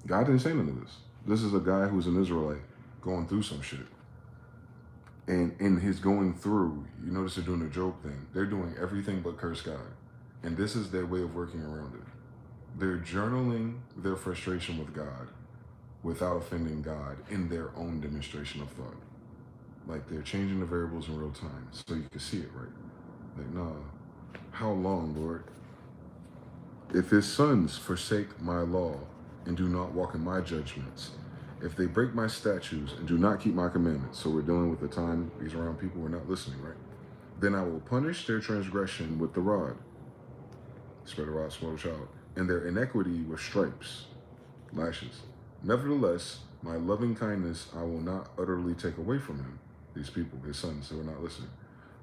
Speaker 1: God didn't say none of this. This is a guy who's an Israelite going through some shit. And in his going through, you notice they're doing the Job thing. They're doing everything but curse God. And this is their way of working around it. They're journaling their frustration with God without offending God in their own demonstration of thought. Like, they're changing the variables in real time so you can see it, right? Like, nah, how long, Lord? If his sons forsake my law and do not walk in my judgments, if they break my statutes and do not keep my commandments, so we're dealing with the time he's around people who are not listening, right? Then I will punish their transgression with the rod, spread a rod, spoil a child, and their iniquity with stripes, lashes. Nevertheless, my loving kindness I will not utterly take away from him, these people, his sons who are not listening,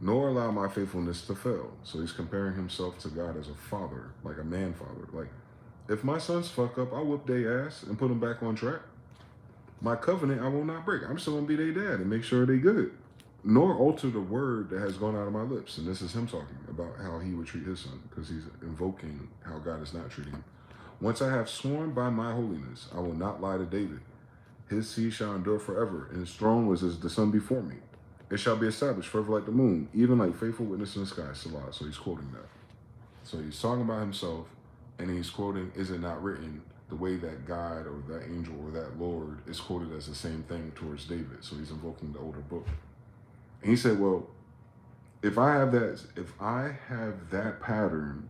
Speaker 1: nor allow my faithfulness to fail. So he's comparing himself to God as a father, like a man father. Like, if my sons fuck up, I'll whoop their ass and put them back on track. My covenant I will not break. I'm still gonna be their dad and make sure they good. Nor alter the word that has gone out of my lips. And this is him talking about how he would treat his son, because he's invoking how God is not treating him. Once I have sworn by my holiness, I will not lie to David. His seed shall endure forever, and his throne was as the sun before me. It shall be established forever like the moon, even like faithful witness in the sky. Salah. So he's quoting that. So he's talking about himself, and he's quoting, is it not written, the way that God or that angel or that Lord is quoted as the same thing towards David. So he's invoking the older book. And he said, well, if I have that pattern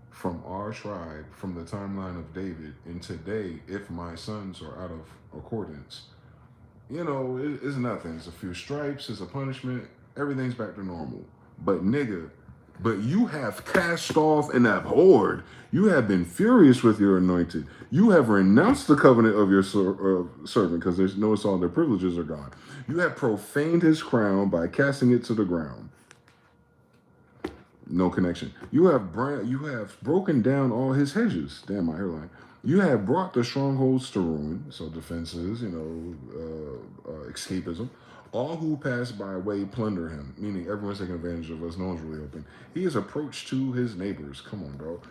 Speaker 1: from our tribe, from the timeline of David, and today, if my sons are out of accordance, it's nothing. It's a few stripes, it's a punishment, everything's back to normal. But nigga, you have cast off and abhorred. You have been furious with your anointed. You have renounced the covenant of your servant, because there's notice all their privileges are gone. You have profaned his crown by casting it to the ground. No connection. You have broken down all his hedges. Damn, my hairline. You have brought the strongholds to ruin. So defenses, escapism. All who pass by way plunder him, meaning everyone's taking advantage of us. No one's really open. He is approached to his neighbors. Come on, dog.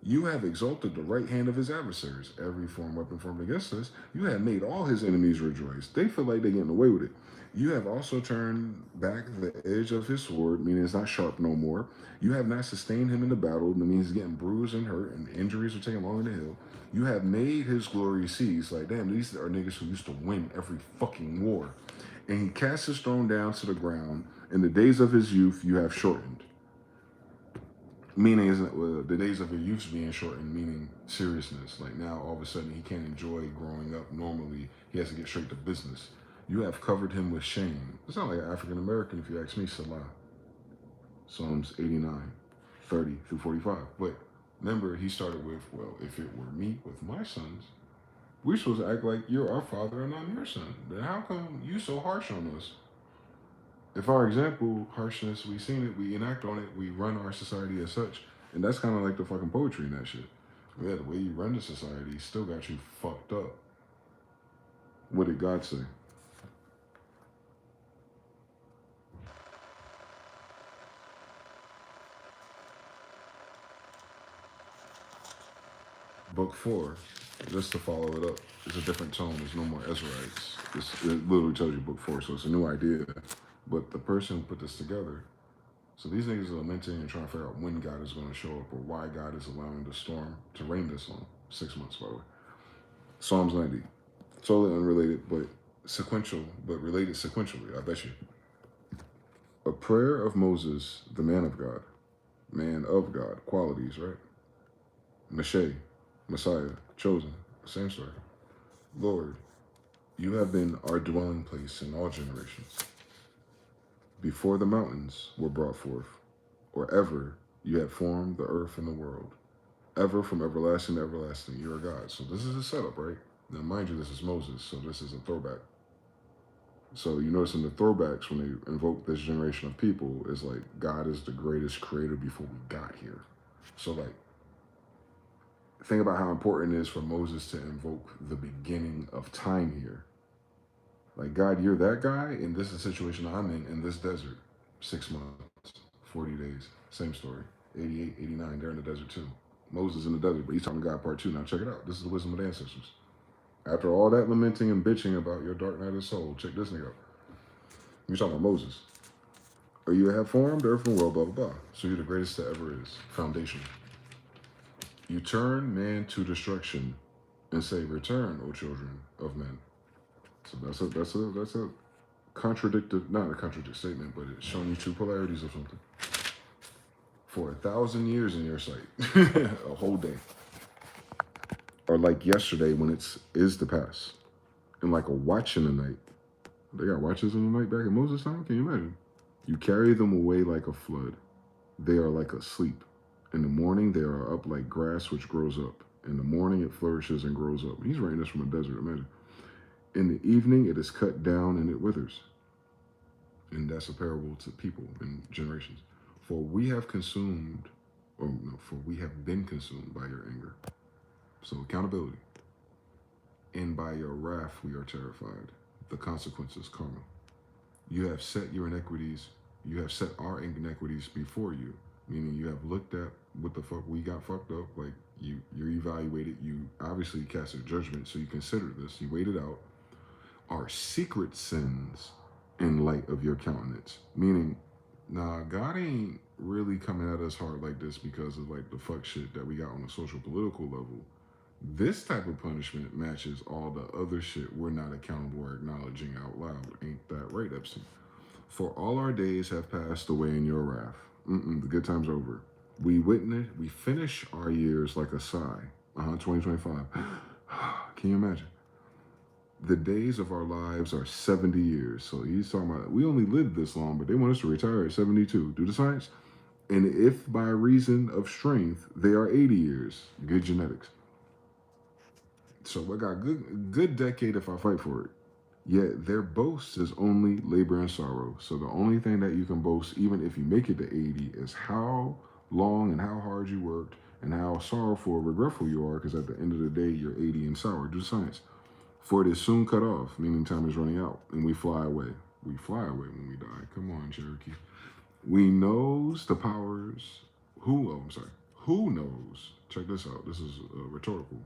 Speaker 1: You have exalted the right hand of his adversaries. Every form weapon formed against us. You have made all his enemies rejoice. They feel like they're getting away with it. You have also turned back the edge of his sword, meaning it's not sharp no more. You have not sustained him in the battle, that means he's getting bruised and hurt, and injuries are taking longer to heal. You have made his glory cease. Like, damn, these are niggas who used to win every fucking war. And he cast his throne down to the ground. In the days of his youth, you have shortened. Meaning, the days of your youth being shortened, meaning seriousness. Like now, all of a sudden, he can't enjoy growing up normally. He has to get straight to business. You have covered him with shame. It's not like an African American, if you ask me, Salah. Psalms 89, 30 through 45. But remember, he started with, well, if it were me with my sons, we're supposed to act like you're our father and I'm your son. Then how come you so harsh on us? If our example, harshness, we seen it, we enact on it, we run our society as such. And that's kind of like the fucking poetry in that shit. Yeah, the way you run the society still got you fucked up. What did God say? Book 4, just to follow it up, it's a different tone. There's no more Ezraites. It literally tells you book 4, so it's a new idea. But the person who put this together, so these niggas are lamenting and trying to figure out when God is going to show up or why God is allowing the storm to rain this long. 6 months, by the way. Psalms 90. Totally unrelated, but sequential, but related sequentially, I bet you. A prayer of Moses, the man of God, qualities, right? Messiah, chosen, same story. Lord, you have been our dwelling place in all generations. Before the mountains were brought forth, or ever you had formed the earth and the world. Ever from everlasting to everlasting, you are God. So this is a setup, right? Now, mind you, this is Moses, so this is a throwback. So you notice in the throwbacks, when they invoke this generation of people, it's like God is the greatest creator before we got here. So like, think about how important it is for Moses to invoke the beginning of time here. Like, God, you're that guy, and this is the situation I'm in this desert. 6 months, 40 days, same story. 88, 89, they're in the desert too. Moses in the desert, but he's talking to God part 2. Now check it out. This is the wisdom of the ancestors. After all that lamenting and bitching about your dark night of soul, check this nigga out. You're talking about Moses. Or you have formed earth and world, blah, blah, blah. So you're the greatest that ever is. Foundation. You turn man to destruction and say, return, O children of men. So that's a contradictive, not a contradictive statement, but it's showing you two polarities of something. for 1,000 years in your sight. A whole day. Or like yesterday when is the past. And like a watch in the night. They got watches in the night back in Moses' time? Can you imagine? You carry them away like a flood. They are like asleep. In the morning, they are up like grass which grows up. In the morning, it flourishes and grows up. He's writing this from a desert, imagine. In the evening, it is cut down and it withers. And that's a parable to people and generations. For we have consumed, or no, for we have been consumed by your anger. So accountability. And by your wrath, we are terrified. The consequences, karma. You have set your inequities, you have set our inequities before you, meaning you have looked at what the fuck we got fucked up, like you evaluated, you obviously cast a judgment, so you considered this, you weighed it out, our secret sins in light of your countenance. Meaning, nah, God ain't really coming at us hard like this because of like the fuck shit that we got on a social political level. This type of punishment matches all the other shit we're not accountable or acknowledging out loud. Ain't that right, Epstein? For all our days have passed away in your wrath. The good time's over. We finish our years like a sigh. 2025. Can you imagine? The days of our lives are 70 years. So he's talking about, we only lived this long, but they want us to retire at 72. Do the science. And if by reason of strength, they are 80 years. Good genetics. So I got good decade if I fight for it. Yet their boast is only labor and sorrow. So the only thing that you can boast, even if you make it to 80, is how long and how hard you worked and how sorrowful or regretful you are, because at the end of the day, you're 80 and sour. Do science. For it is soon cut off, meaning time is running out, and we fly away. We fly away when we die. Come on, Cherokee. We knows the powers. Who knows? Check this out. This is rhetorical,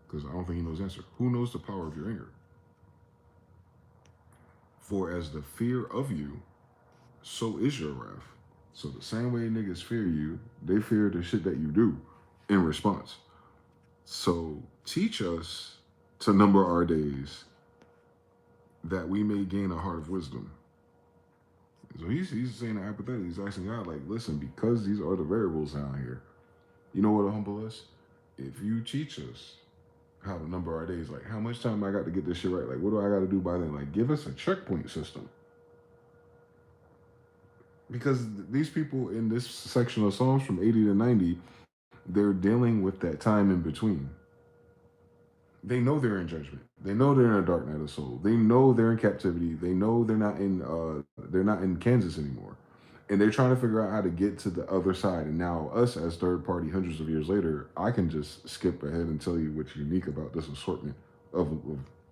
Speaker 1: because I don't think he knows the answer. Who knows the power of your anger? For as the fear of you, so is your wrath. So the same way niggas fear you, they fear the shit that you do in response. So teach us to number our days that we may gain a heart of wisdom. So he's saying apathetic. He's asking God, like, listen, because these are the variables down here, you know what a humble is? If you teach us how to number our days, like how much time I got to get this shit right, like what do I got to do by then? Like give us a checkpoint system. Because these people in this section of Psalms from 80 to 90, they're dealing with that time in between. They know they're in judgment. They know they're in a dark night of soul. They know they're in captivity. They know they're not in Kansas anymore. And they're trying to figure out how to get to the other side. And now us as third party hundreds of years later, I can just skip ahead and tell you what's unique about this assortment of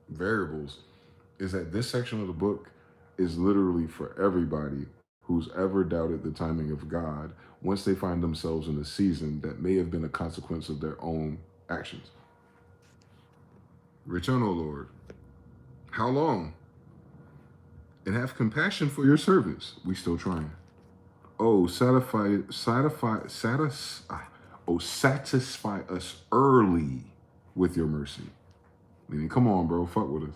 Speaker 1: variables is that this section of the book is literally for everybody who's ever doubted the timing of God once they find themselves in a season that may have been a consequence of their own actions. Return, O Lord. How long? And have compassion for your servants. We still trying. Oh, satisfy us early with your mercy. I mean, come on, bro. Fuck with us.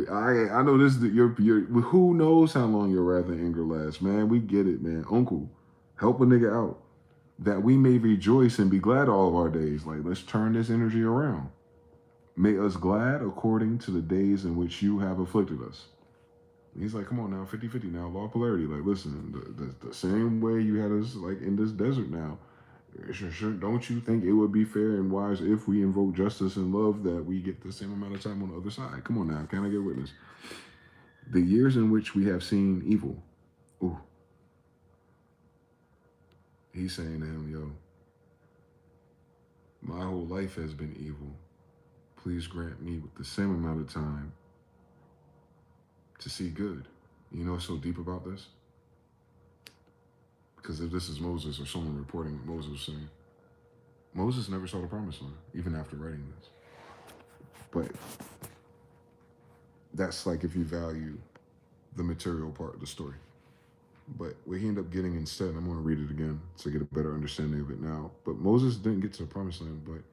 Speaker 1: I know this. Who knows how long your wrath and anger lasts, man? We get it, man. Uncle, help a nigga out that we may rejoice and be glad all of our days. Like, let's turn this energy around. Make us glad according to the days in which you have afflicted us. And he's like, come on now, 50-50 now, law of polarity. Like, listen, the same way you had us like in this desert now, sure, don't you think it would be fair and wise if we invoke justice and love that we get the same amount of time on the other side? Come on now, can I get witness? The years in which we have seen evil. Ooh. He's saying to him, yo, my whole life has been evil. Please grant me with the same amount of time to see good. You know what's so deep about this? Because if this is Moses or someone reporting what Moses was saying, Moses never saw the promised land, even after writing this. But that's like if you value the material part of the story. But what he ended up getting instead, I'm going to read it again to get a better understanding of it now. But Moses didn't get to the promised land, but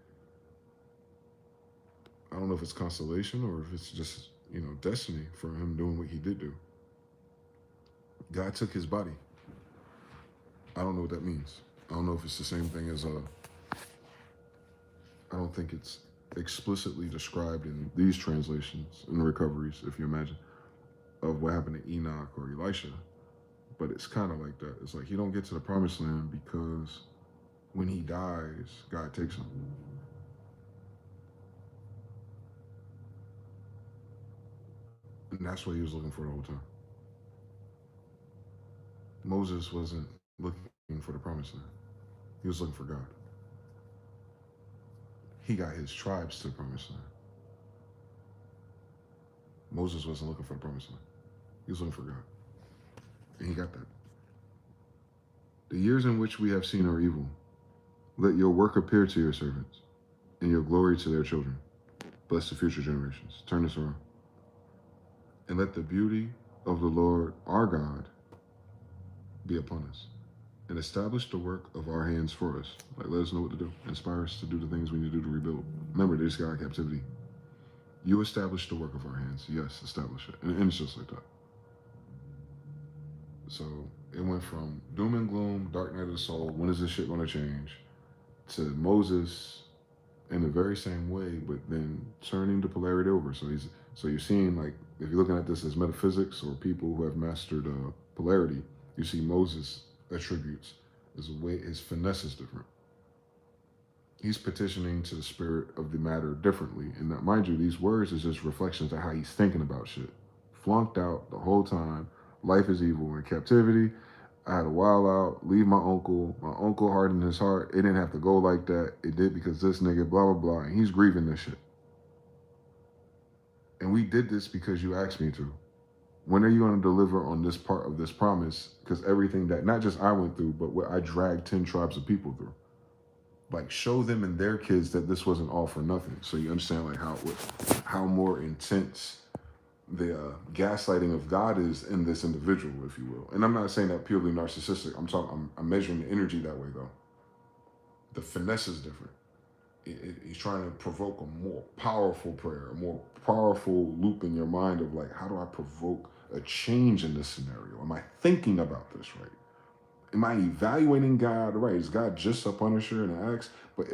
Speaker 1: I don't know if it's consolation or if it's just, destiny for him doing what he did do. God took his body. I don't know what that means. I don't know if it's the same thing as I don't think it's explicitly described in these translations and recoveries, if you imagine, of what happened to Enoch or Elisha. But it's kind of like that. It's like he don't get to the promised land because when he dies, God takes him. And that's what he was looking for the whole time. Moses wasn't looking for the promised land. He was looking for God. He got his tribes to the promised land. Moses wasn't looking for the promised land. He was looking for God. And he got that. The years in which we have seen are evil. Let your work appear to your servants, and your glory to their children. Bless the future generations. Turn this around. And let the beauty of the Lord our God be upon us. And establish the work of our hands for us. Like, let us know what to do. Inspire us to do the things we need to do to rebuild. Remember, they just got out of captivity. You establish the work of our hands. Yes, establish it. And it's just like that. So it went from doom and gloom, dark night of the soul, when is this shit going to change, to Moses in the very same way, but then turning the polarity over. So you're seeing, like, if you're looking at this as metaphysics or people who have mastered polarity, you see Moses attributes as a way his finesse is different. He's petitioning to the spirit of the matter differently, and that, mind you, these words is just reflections of how he's thinking about shit. Flunked out the whole time. Life is evil. In captivity, I had a while out, leave my uncle. My uncle hardened his heart. It didn't have to go like that. It did because this nigga, blah, blah, blah. And he's grieving this shit. And we did this because you asked me to. When are you going to deliver on this part of this promise? Because everything that, not just I went through, but what I dragged 10 tribes of people through. Like, show them and their kids that this wasn't all for nothing. So you understand, like, how more intense the gaslighting of God is in this individual, if you will. And I'm not saying that purely narcissistic. I'm measuring the energy that way, though. The finesse is different. He's trying to provoke a more powerful prayer, a more powerful loop in your mind of, like, how do I provoke a change in this scenario? Am I thinking about this right? Am I evaluating God right? Is God just a punisher and acts?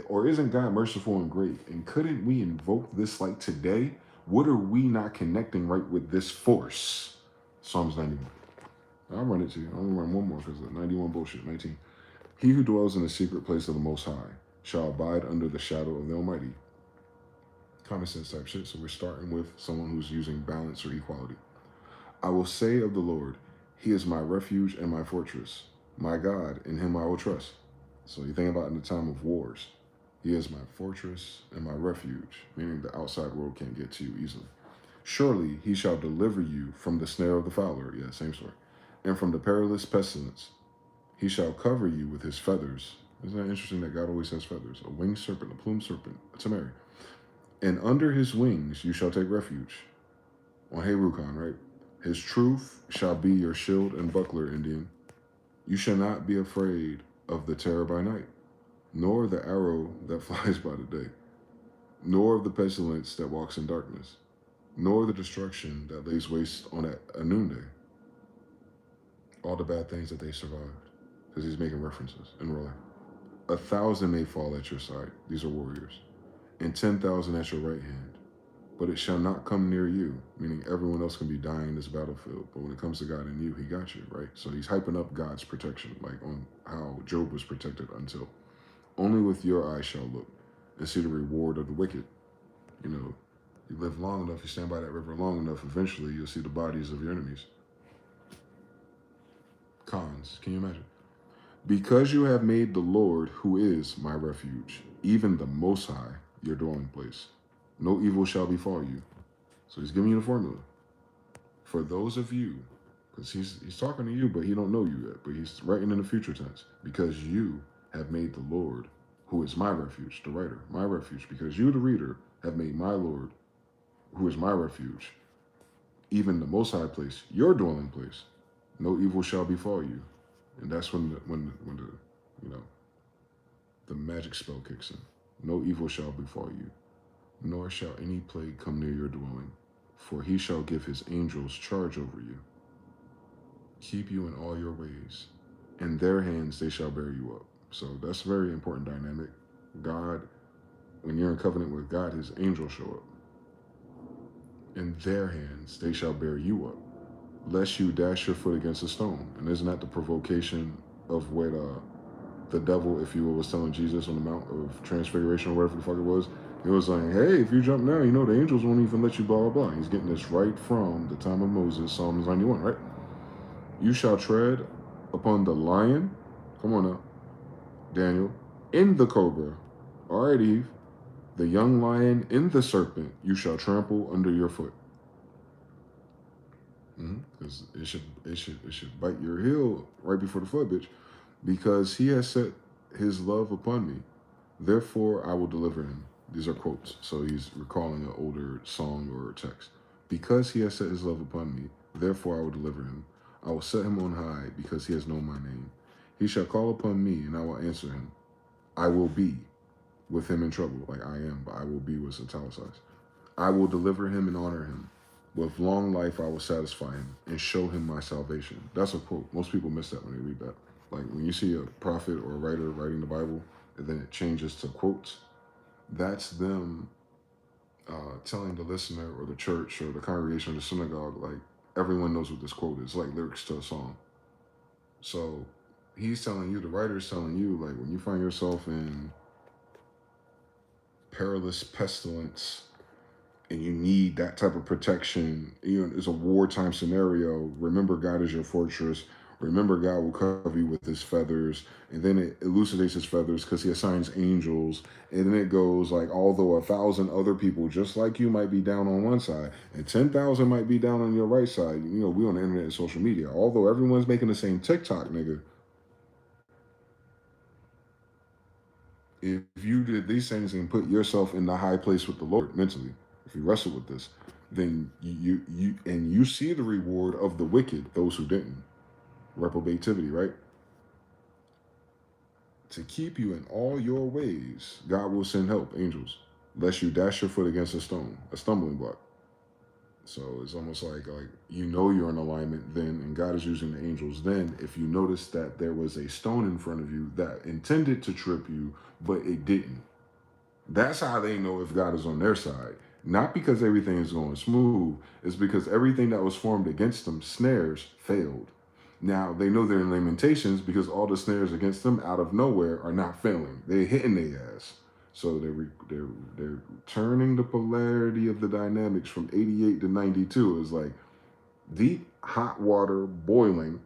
Speaker 1: Or isn't God merciful and great? And couldn't we invoke this like today? What are we not connecting right with this force? Psalms 91. I'll run it to you. I'll only run one more because 91 bullshit. 19. He who dwells in the secret place of the Most High shall abide under the shadow of the Almighty. Common sense type shit. So we're starting with someone who's using balance or equality. I will say of the Lord, He is my refuge and my fortress. My God, in Him I will trust. So you think about in the time of wars, He is my fortress and my refuge, meaning the outside world can't get to you easily. Surely He shall deliver you from the snare of the fowler. Yeah, same story. And from the perilous pestilence. He shall cover you with His feathers. Isn't that interesting that God always has feathers? A winged serpent, a plumed serpent, a tamari. And under His wings you shall take refuge. On Herukan, right? His truth shall be your shield and buckler, Indian. You shall not be afraid of the terror by night, nor the arrow that flies by the day, nor of the pestilence that walks in darkness, nor the destruction that lays waste on at a noonday. All the bad things that they survived, because he's making references in real life. 1,000 may fall at your side, these are warriors, and 10,000 at your right hand, but it shall not come near you, meaning everyone else can be dying in this battlefield. But when it comes to God and you, He got you, right? So he's hyping up God's protection, like on how Job was protected until only with your eyes shall look and see the reward of the wicked. You know, you live long enough, you stand by that river long enough, eventually you'll see the bodies of your enemies. Cons, can you imagine? Because you have made the Lord, who is my refuge, even the Most High, your dwelling place, no evil shall befall you. So he's giving you the formula. For those of you, because he's talking to you, but he don't know you yet, but he's writing in the future tense. Because you have made the Lord, who is my refuge, the writer, my refuge. Because you, the reader, have made my Lord, who is my refuge, even the Most High place, your dwelling place. No evil shall befall you. And that's when the magic spell kicks in. No evil shall befall you, nor shall any plague come near your dwelling, for He shall give His angels charge over you, keep you in all your ways. In their hands they shall bear you up. So that's a very important dynamic. God, when you're in covenant with God, his angels show up. In their hands they shall bear you up, lest you dash your foot against a stone. And isn't that the provocation of what the devil, if you will, was telling Jesus on the Mount of Transfiguration or whatever the fuck it was? It was like, hey, if you jump now, you know the angels won't even let you, blah, blah, blah. He's getting this right from the time of Moses, Psalms 91, right? You shall tread upon the lion, come on now, Daniel, in the cobra, all right, Eve, the young lion in the serpent, you shall trample under your foot. Because it should bite your heel right before the flood, bitch. Because he has set his love upon me, therefore I will deliver him. These are quotes, so he's recalling an older song or text. Because he has set his love upon me, therefore I will deliver him. I will set him on high because he has known my name. He shall call upon me, and I will answer him. I will be with him in trouble, like I am, but I will be was italicized. I will deliver him and honor him. With long life I will satisfy him and show him my salvation. That's a quote. Most people miss that when they read that. Like when you see a prophet or a writer writing the Bible and then it changes to quotes, that's them telling the listener or the church or the congregation or the synagogue, like, everyone knows what this quote is, like lyrics to a song. So he's telling you, the writer's telling you, like, when you find yourself in perilous pestilence and you need that type of protection, you know, it's a wartime scenario. Remember, God is your fortress. Remember, God will cover you with his feathers. And then it elucidates his feathers because he assigns angels. And then it goes like, although 1,000 other people just like you might be down on one side and 10,000 might be down on your right side. You know, we on the internet and social media. Although everyone's making the same TikTok, nigga. If you did these things and put yourself in the high place with the Lord mentally, if you wrestle with this, then you see the reward of the wicked, those who didn't. Reprobativity, right? To keep you in all your ways, God will send help, angels, lest you dash your foot against a stone, a stumbling block. So it's almost like you know you're in alignment then, and God is using the angels then. If you notice that there was a stone in front of you that intended to trip you, but it didn't. That's how they know if God is on their side. Not because everything is going smooth, it's because everything that was formed against them, snares, failed. Now, they know they're in lamentations because all the snares against them out of nowhere are not failing. They're hitting their ass. So they're turning the polarity of the dynamics from 88 to 92. It's like deep hot water boiling,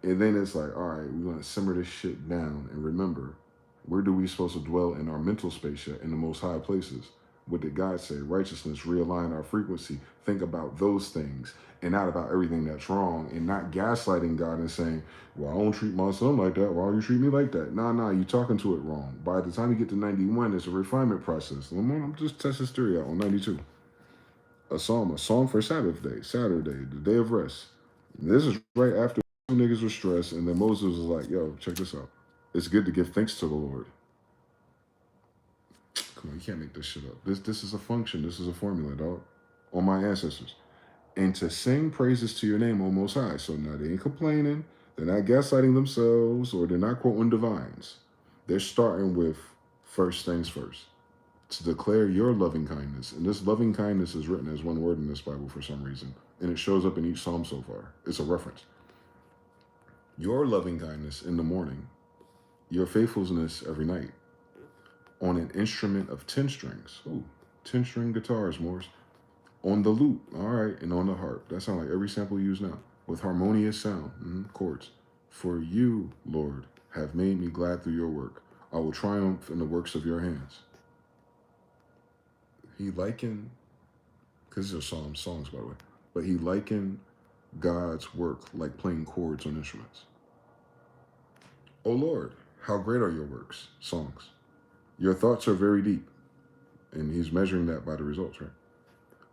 Speaker 1: and then it's like, all right, we're going to simmer this shit down. And remember, where do we supposed to dwell in our mental space yet? In the most high places. What did God say? Righteousness, realign our frequency. Think about those things and not about everything that's wrong, and not gaslighting God and saying, well, I don't treat my son like that. Why do you treat me like that? Nah, you're talking to it wrong. By the time you get to 91, it's a refinement process. I'm just testing this theory out on 92. A song for Sabbath day, Saturday, the day of rest. And this is right after niggas were stressed, and then Moses was like, yo, check this out. It's good to give thanks to the Lord. Come on, you can't make this shit up. This is a function. This is a formula, dog. On my ancestors. And to sing praises to your name, O Most High. So now they ain't complaining. They're not gaslighting themselves, or they're not quoting divines. They're starting with first things first. To declare your loving kindness. And this loving kindness is written as one word in this Bible for some reason. And it shows up in each psalm so far. It's a reference. Your loving kindness in the morning. Your faithfulness every night. On an instrument of 10 strings. Ooh, 10-string guitars, Morris. On the lute, all right, and on the harp. That sounds like every sample used now. With harmonious sound, chords. For you, Lord, have made me glad through your work. I will triumph in the works of your hands. He likened, because these are songs, by the way, but he likened God's work like playing chords on instruments. O Lord, how great are your works, songs. Your thoughts are very deep. And he's measuring that by the results, right?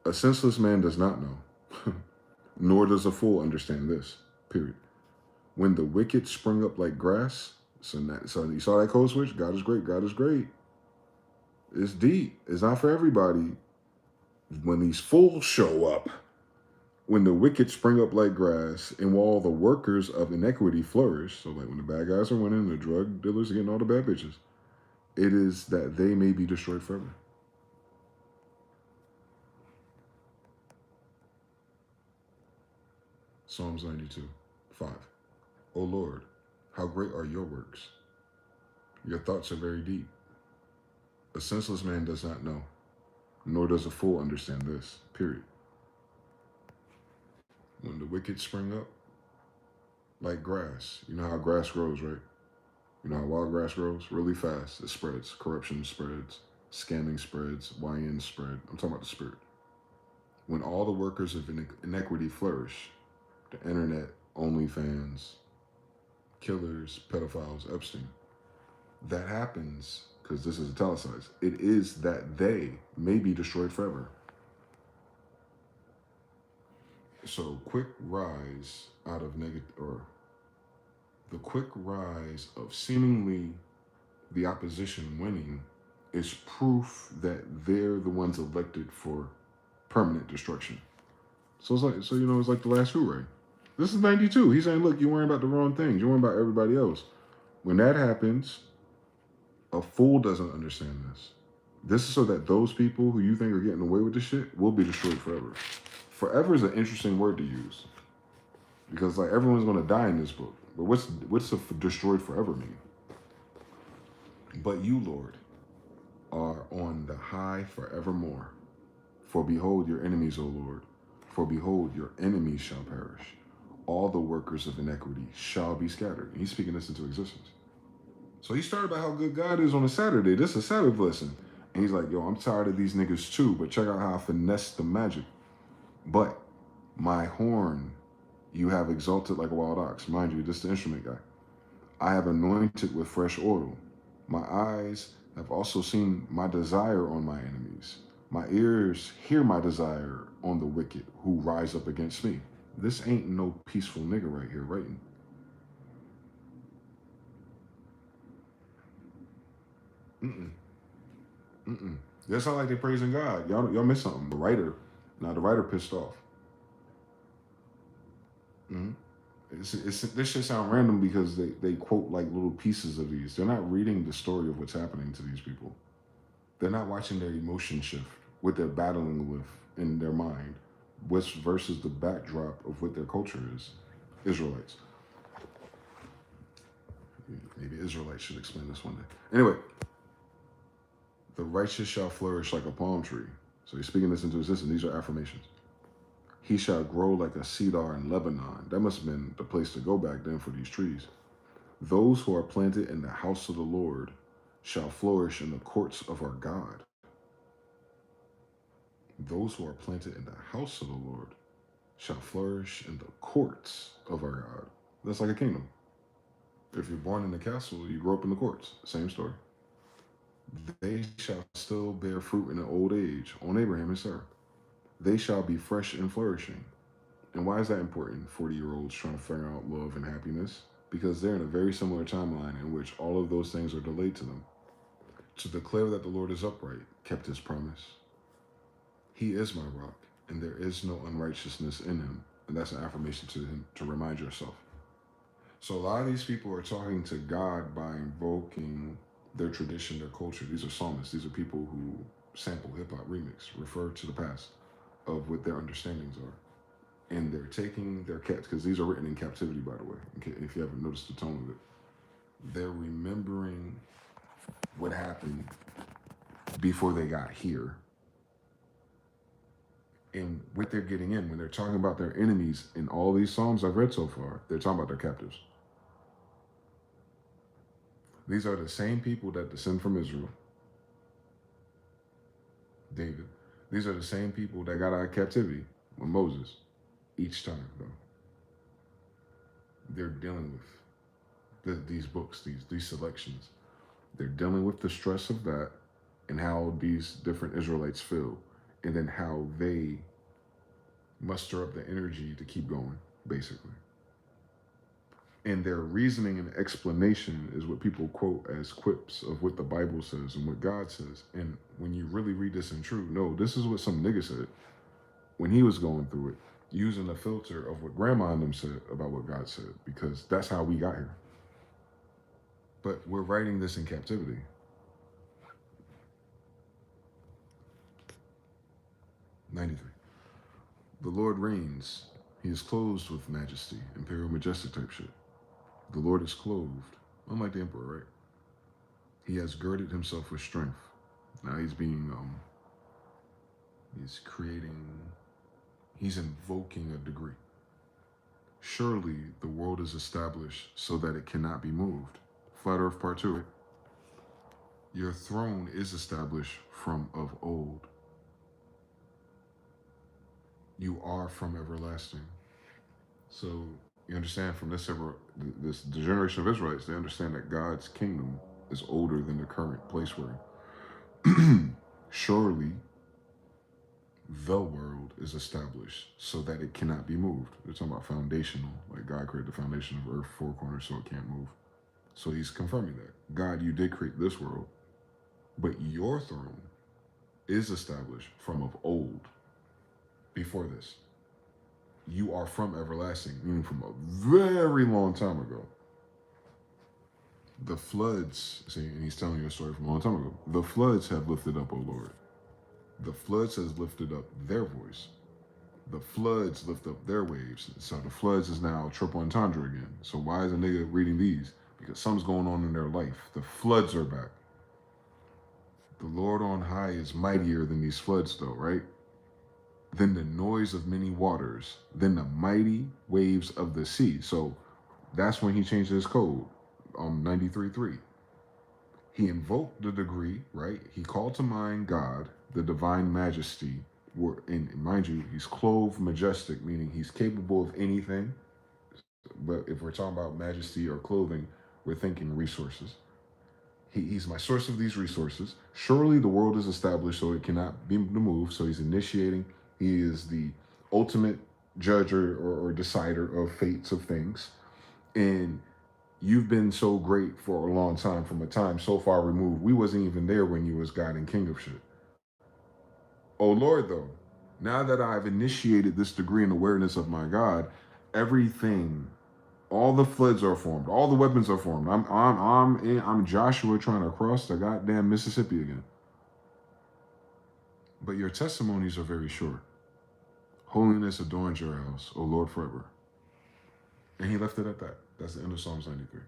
Speaker 1: A senseless man does not know, nor does a fool understand this, period. When the wicked spring up like grass, so you saw that code switch? God is great, God is great. It's deep. It's not for everybody. When these fools show up, When the wicked spring up like grass, and while the workers of inequity flourish, so like when the bad guys are winning, the drug dealers are getting all the bad bitches, it is that they may be destroyed forever. Psalms 92, 5. O Lord, how great are your works! Your thoughts are very deep. A senseless man does not know, nor does a fool understand this. Period. When the wicked spring up, like grass, you know how grass grows, right? You know how wild grass grows? Really fast. It spreads. Corruption spreads. Scamming spreads. YN spread. I'm talking about the spirit. When all the workers of inequity flourish, the internet, OnlyFans, killers, pedophiles, Epstein, that happens because this is italicized. It is that they may be destroyed forever. So quick rise out of negative, or the quick rise of seemingly the opposition winning is proof that they're the ones elected for permanent destruction. So it's like, so you know, it's like the last hooray. This is 92. He's saying, look, you're worrying about the wrong things. You're worrying about everybody else. When that happens, a fool doesn't understand this. This is so that those people who you think are getting away with this shit will be destroyed forever. Forever is an interesting word to use because like everyone's going to die in this book. But what's the destroyed forever mean? But you, Lord, are on the high forevermore. For behold your enemies, O Lord. For behold your enemies shall perish. All the workers of iniquity shall be scattered. And he's speaking this into existence. So he started about how good God is on a Saturday. This is a Sabbath lesson. And he's like, yo, I'm tired of these niggas too, but check out how I finesse the magic. But my horn you have exalted like a wild ox. Mind you, this is the instrument guy. I have anointed with fresh oil. My eyes have also seen my desire on my enemies. My ears hear my desire on the wicked who rise up against me. This ain't no peaceful nigga right here writing. That's not like they're praising God. Y'all missed something. The writer pissed off. This shit sound random because they quote like little pieces of these. They're not reading the story of what's happening to these people. They're not watching their emotion shift, what they're battling with in their mind, which versus the backdrop of what their culture is. Israelites. Maybe Israelites should explain this one day. Anyway, the righteous shall flourish like a palm tree. So he's speaking this into existence. These are affirmations. He shall grow like a cedar in Lebanon. That must have been the place to go back then for these trees. Those who are planted in the house of the Lord shall flourish in the courts of our God. Those who are planted in the house of the Lord shall flourish in the courts of our God. That's like a kingdom. If you're born in the castle, you grow up in the courts. Same story. They shall still bear fruit in an old age on Abraham and Sarah. They shall be fresh and flourishing. And why is that important? 40-year-olds trying to figure out love and happiness? Because they're in a very similar timeline in which all of those things are delayed to them. To declare that the Lord is upright, kept his promise. He is my rock, and there is no unrighteousness in him. And that's an affirmation to him to remind yourself. So a lot of these people are talking to God by invoking their tradition, their culture. These are psalmists. These are people who sample hip-hop remix, refer to the past of what their understandings are. And they're taking their cats, because these are written in captivity, by the way, if you haven't noticed the tone of it. They're remembering what happened before they got here. And what they're getting in, when they're talking about their enemies in all these Psalms I've read so far, they're talking about their captives. These are the same people that descend from Israel. David. These are the same people that got out of captivity with Moses. Each time, though, they're dealing with these books, these selections. They're dealing with the stress of that and how these different Israelites feel, and then how they muster up the energy to keep going, basically. And their reasoning and explanation is what people quote as quips of what the Bible says and what God says. And when you really read this in truth, no, this is what some nigga said when he was going through it. using the filter of what grandma and them said about what God said, because that's how we got here. But we're writing this in captivity. '93. The Lord reigns. He is clothed with majesty, imperial majestic type shit. The Lord is clothed, unlike the emperor, right? He has girded himself with strength. Now he's creating, he's invoking a degree. Surely the world is established so that it cannot be moved. Flat Earth Part 2, right? Your throne is established from of old. You are from everlasting. So you understand from the generation of Israelites, they understand that God's kingdom is older than the current place we're in. Surely the world is established so that it cannot be moved. They're talking about foundational, like God created the foundation of earth, four corners, so it can't move. So he's confirming that. God, you did create this world, but your throne is established from of old, before this. You are from everlasting, meaning from a very long time ago. The floods, see, and he's telling you a story from a long time ago. The floods have lifted up, O Lord. The floods has lifted up their voice. The floods lift up their waves. So the floods is now triple entendre again. So why is a nigga reading these? Because something's going on in their life. The floods are back. The Lord on high is mightier than these floods, though, right? Than the noise of many waters, than the mighty waves of the sea. So that's when he changed his code, 93.3. He invoked the degree, right? He called to mind God, the divine majesty. And mind you, he's clothed majestic, meaning he's capable of anything. But if we're talking about majesty or clothing, we're thinking resources. He's my source of these resources. Surely the world is established so it cannot be removed. So he's initiating. He is the ultimate judge or decider of fates of things. And you've been so great for a long time, from a time so far removed. We wasn't even there when you was God and King of shit. Oh Lord, though, now that I've initiated this degree and awareness of my God, everything, all the floods are formed, all the weapons are formed. I'm Joshua trying to cross the goddamn Mississippi again. But your testimonies are very short. Holiness adorns your house, O Lord, forever. And he left it at that. That's the end of Psalms 93.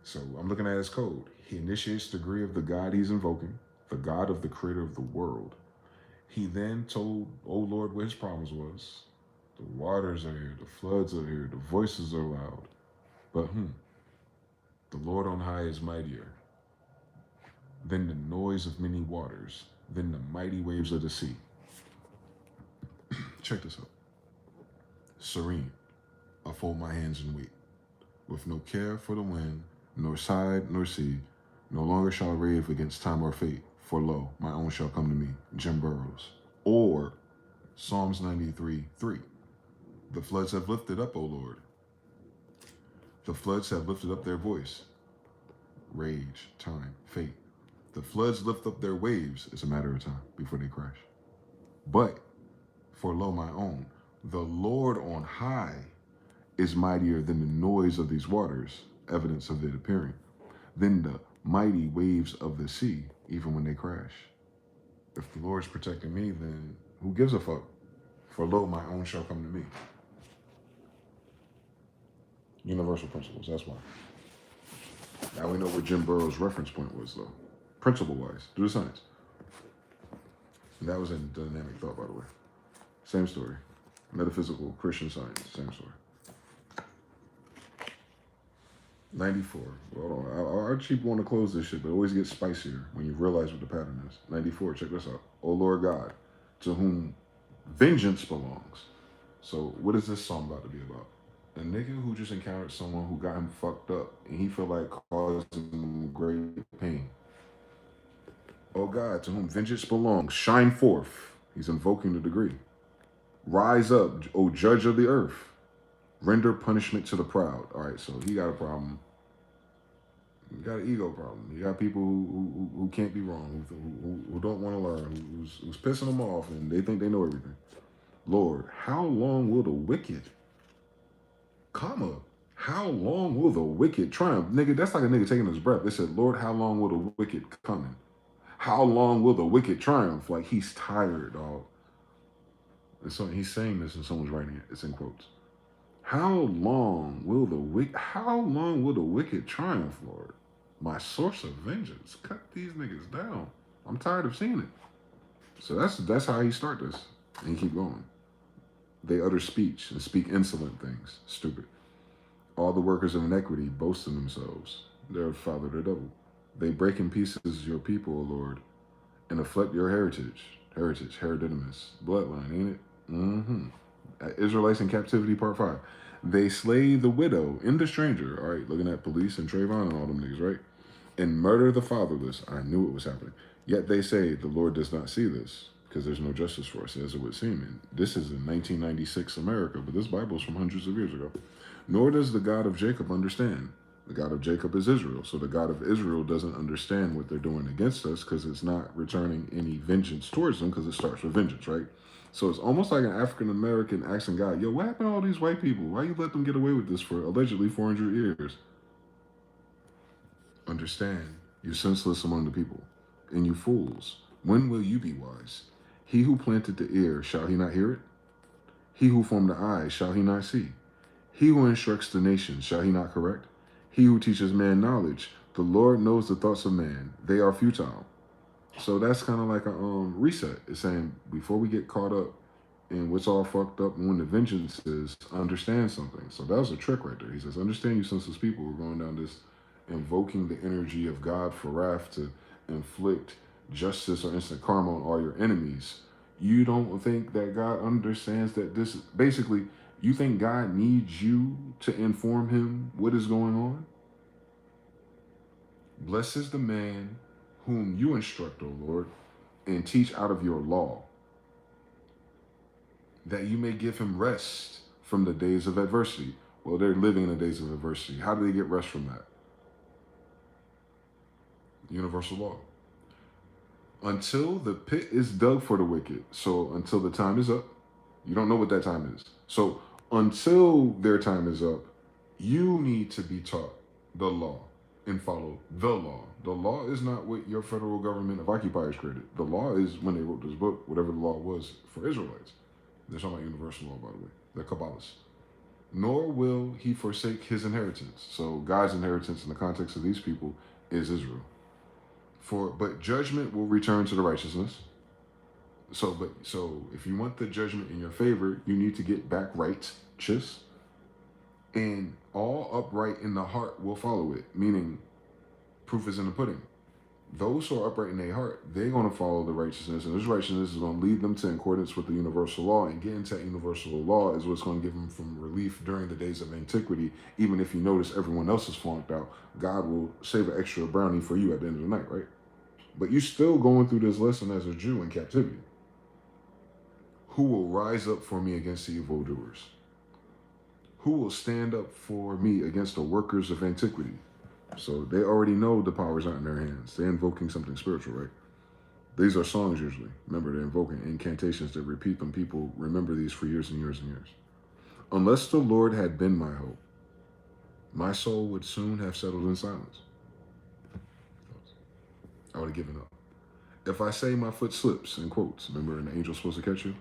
Speaker 1: So I'm looking at his code. He initiates the degree of the God he's invoking, the God of the creator of the world. He then told, oh Lord, what his promise was. The waters are here, the floods are here, the voices are loud. But the Lord on high is mightier than the noise of many waters, than the mighty waves of the sea. Check this out. Serene, I fold my hands and wait, with no care for the wind, nor side nor sea, no longer shall I rave against time or fate, for lo, my own shall come to me, Jim Burrows. Or Psalms 93:3. The floods have lifted up, O Lord. The floods have lifted up their voice. Rage, time, fate. The floods lift up their waves. It's a matter of time before they crash. But for lo, my own, the Lord on high is mightier than the noise of these waters, evidence of it appearing, than the mighty waves of the sea, even when they crash. If the Lord's protecting me, then who gives a fuck? For lo, my own shall come to me. Universal principles, that's why. Now we know what Jim Burrows' reference point was, though. Principle-wise, do the science. And that was in Dynamic Thought, by the way. Same story. Metaphysical, Christian Science, same story. 94. Well, I cheap want to close this shit, but it always gets spicier when you realize what the pattern is. 94, check this out. O Lord God, to whom vengeance belongs. So what is this song about to be about? A nigga who just encountered someone who got him fucked up and he feel like causing him great pain. O God, to whom vengeance belongs, shine forth. He's invoking the degree. Rise up, O judge of the earth. Render punishment to the proud. All right, so he got a problem. He got an ego problem. You got people who can't be wrong, who don't want to learn, who's pissing them off, and they think they know everything. Lord, how long will the wicked, comma, how long will the wicked triumph? Nigga, that's like a nigga taking his breath. They said, Lord, how long will the wicked come in? How long will the wicked triumph? Like he's tired, dog. And so he's saying this and someone's writing it. It's in quotes. How long will the wicked triumph, Lord? My source of vengeance. Cut these niggas down. I'm tired of seeing it. So that's how he start this. And he keep going. They utter speech and speak insolent things. Stupid. All the workers of iniquity boast in themselves. They're father the devil. They break in pieces your people, O Lord, and afflict your heritage. Hereditamous. Bloodline, ain't it? Mm-hmm. Israelites in captivity, part 5. They slay the widow and the stranger. All right, looking at police and Trayvon and all them niggas, right? And murder the fatherless. I knew it was happening. Yet they say the Lord does not see this because there's no justice for us, as it would seem. And this is in 1996 America, but this Bible is from hundreds of years ago. Nor does the God of Jacob understand. The God of Jacob is Israel. So the God of Israel doesn't understand what they're doing against us because it's not returning any vengeance towards them because it starts with vengeance, right? So it's almost like an African American asking God, yo, what happened to all these white people? Why you let them get away with this for allegedly 400 years? Understand, you senseless among the people, and you fools, when will you be wise? He who planted the ear, shall he not hear it? He who formed the eyes, shall he not see? He who instructs the nations, shall he not correct? He who teaches man knowledge, the Lord knows the thoughts of man, they are futile. So that's kind of like a reset. It's saying before we get caught up in what's all fucked up and when the vengeance is, understand something. So that was a trick right there. He says, understand you senseless people. We're going down this invoking the energy of God for wrath to inflict justice or instant karma on all your enemies. You don't think that God understands that this basically, you think God needs you to inform him what is going on? Blessed is the man whom you instruct, O Lord, and teach out of your law, that you may give him rest from the days of adversity. Well, they're living in the days of adversity. How do they get rest from that? Universal law. Until the pit is dug for the wicked. So until the time is up, you don't know what that time is. So until their time is up, you need to be taught the law and follow the law. The law is not what your federal government of occupiers created. The law is when they wrote this book, whatever the law was for Israelites. They're talking about universal law, by the way. They're Kabbalists. Nor will he forsake his inheritance. So God's inheritance in the context of these people is Israel. But judgment will return to the righteousness. So if you want the judgment in your favor, you need to get back righteous. And all upright in the heart will follow it. Meaning, proof is in the pudding. Those who are upright in their heart, they're going to follow the righteousness. And this righteousness is going to lead them to in accordance with the universal law. And getting to that universal law is what's going to give them from relief during the days of antiquity. Even if you notice everyone else is flunked out, God will save an extra brownie for you at the end of the night, right? But you're still going through this lesson as a Jew in captivity. Who will rise up for me against the evildoers? Who will stand up for me against the workers of antiquity? So they already know the power's not in their hands. They're invoking something spiritual, right? These are songs usually. Remember, they're invoking incantations that repeat them. People remember these for years and years and years. Unless the Lord had been my hope, my soul would soon have settled in silence. I would have given up. If I say my foot slips, in quotes, remember an angel's supposed to catch you?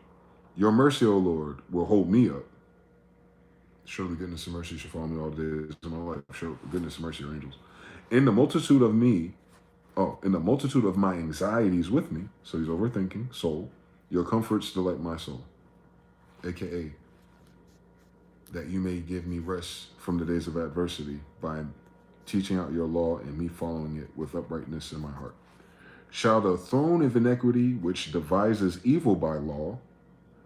Speaker 1: Your mercy, O Lord, will hold me up. Surely goodness and mercy shall follow me all the days of my life. Surely goodness and mercy are angels. In the multitude of my anxieties with me, so he's overthinking, soul, your comforts delight my soul. AKA, that you may give me rest from the days of adversity by teaching out your law and me following it with uprightness in my heart. Shall the throne of iniquity, which devises evil by law,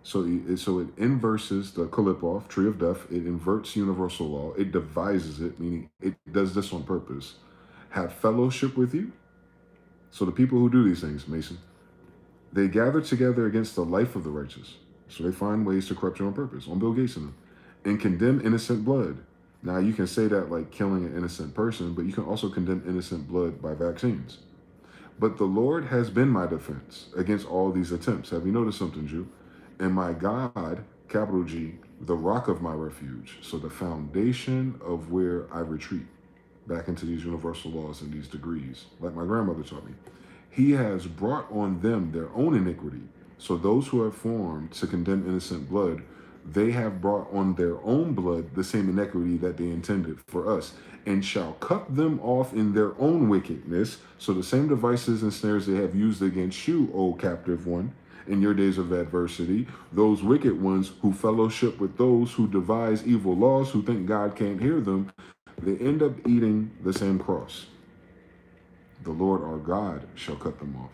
Speaker 1: so it inverses the Kalipov, tree of death, it inverts universal law, it devises it, meaning it does this on purpose, have fellowship with you? So the people who do these things, Mason, they gather together against the life of the righteous. So they find ways to corrupt you on purpose, on Bill Gates and them, and condemn innocent blood. Now you can say that like killing an innocent person, but you can also condemn innocent blood by vaccines. But the Lord has been my defense against all these attempts. Have you noticed something, Jew? And my God, capital G, the rock of my refuge. So the foundation of where I retreat back into these universal laws and these degrees, like my grandmother taught me. He has brought on them their own iniquity. So those who have formed to condemn innocent blood, they have brought on their own blood the same iniquity that they intended for us, and shall cut them off in their own wickedness. So the same devices and snares they have used against you, O captive one, in your days of adversity, those wicked ones who fellowship with those who devise evil laws, who think God can't hear them, they end up eating the same cross. The Lord our God shall cut them off.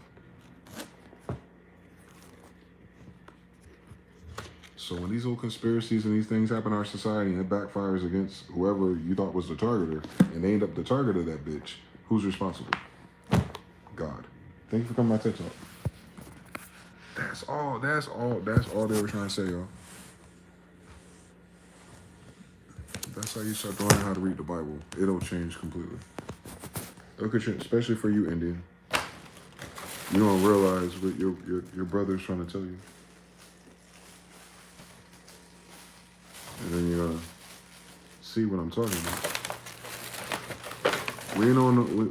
Speaker 1: So when these little conspiracies and these things happen in our society and it backfires against whoever you thought was the targeter, and they end up the target of that bitch, who's responsible? God. Thank you for coming to my TED Talk. That's all they were trying to say, y'all. That's how you start learning how to read the Bible. It'll change completely. It'll change, especially for you, Indian. You don't realize what your brother's trying to tell you. And then you're gonna see what I'm talking about.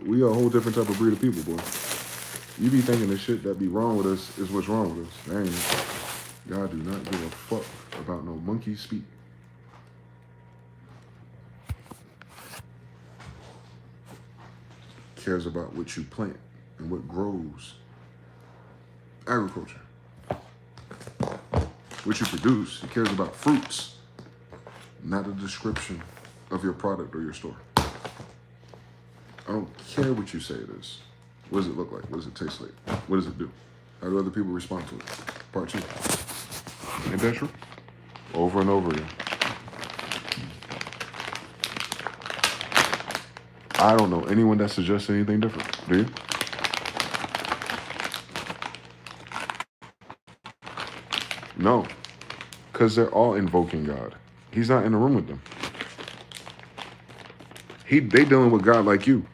Speaker 1: We are a whole different type of breed of people, boy. You be thinking the shit that be wrong with us is what's wrong with us. That ain't it. God do not give a fuck about no monkey speak. Cares about what you plant and what grows. Agriculture. What you produce. He cares about fruits, not a description of your product or your store. I don't care what you say it is. What does it look like? What does it taste like? What does it do? How do other people respond to it? Part 2. Ain't that true? Over and over again. I don't know anyone that suggests anything different. Do you? No. Because they're all invoking God. He's not in the room with them. They dealing with God like you.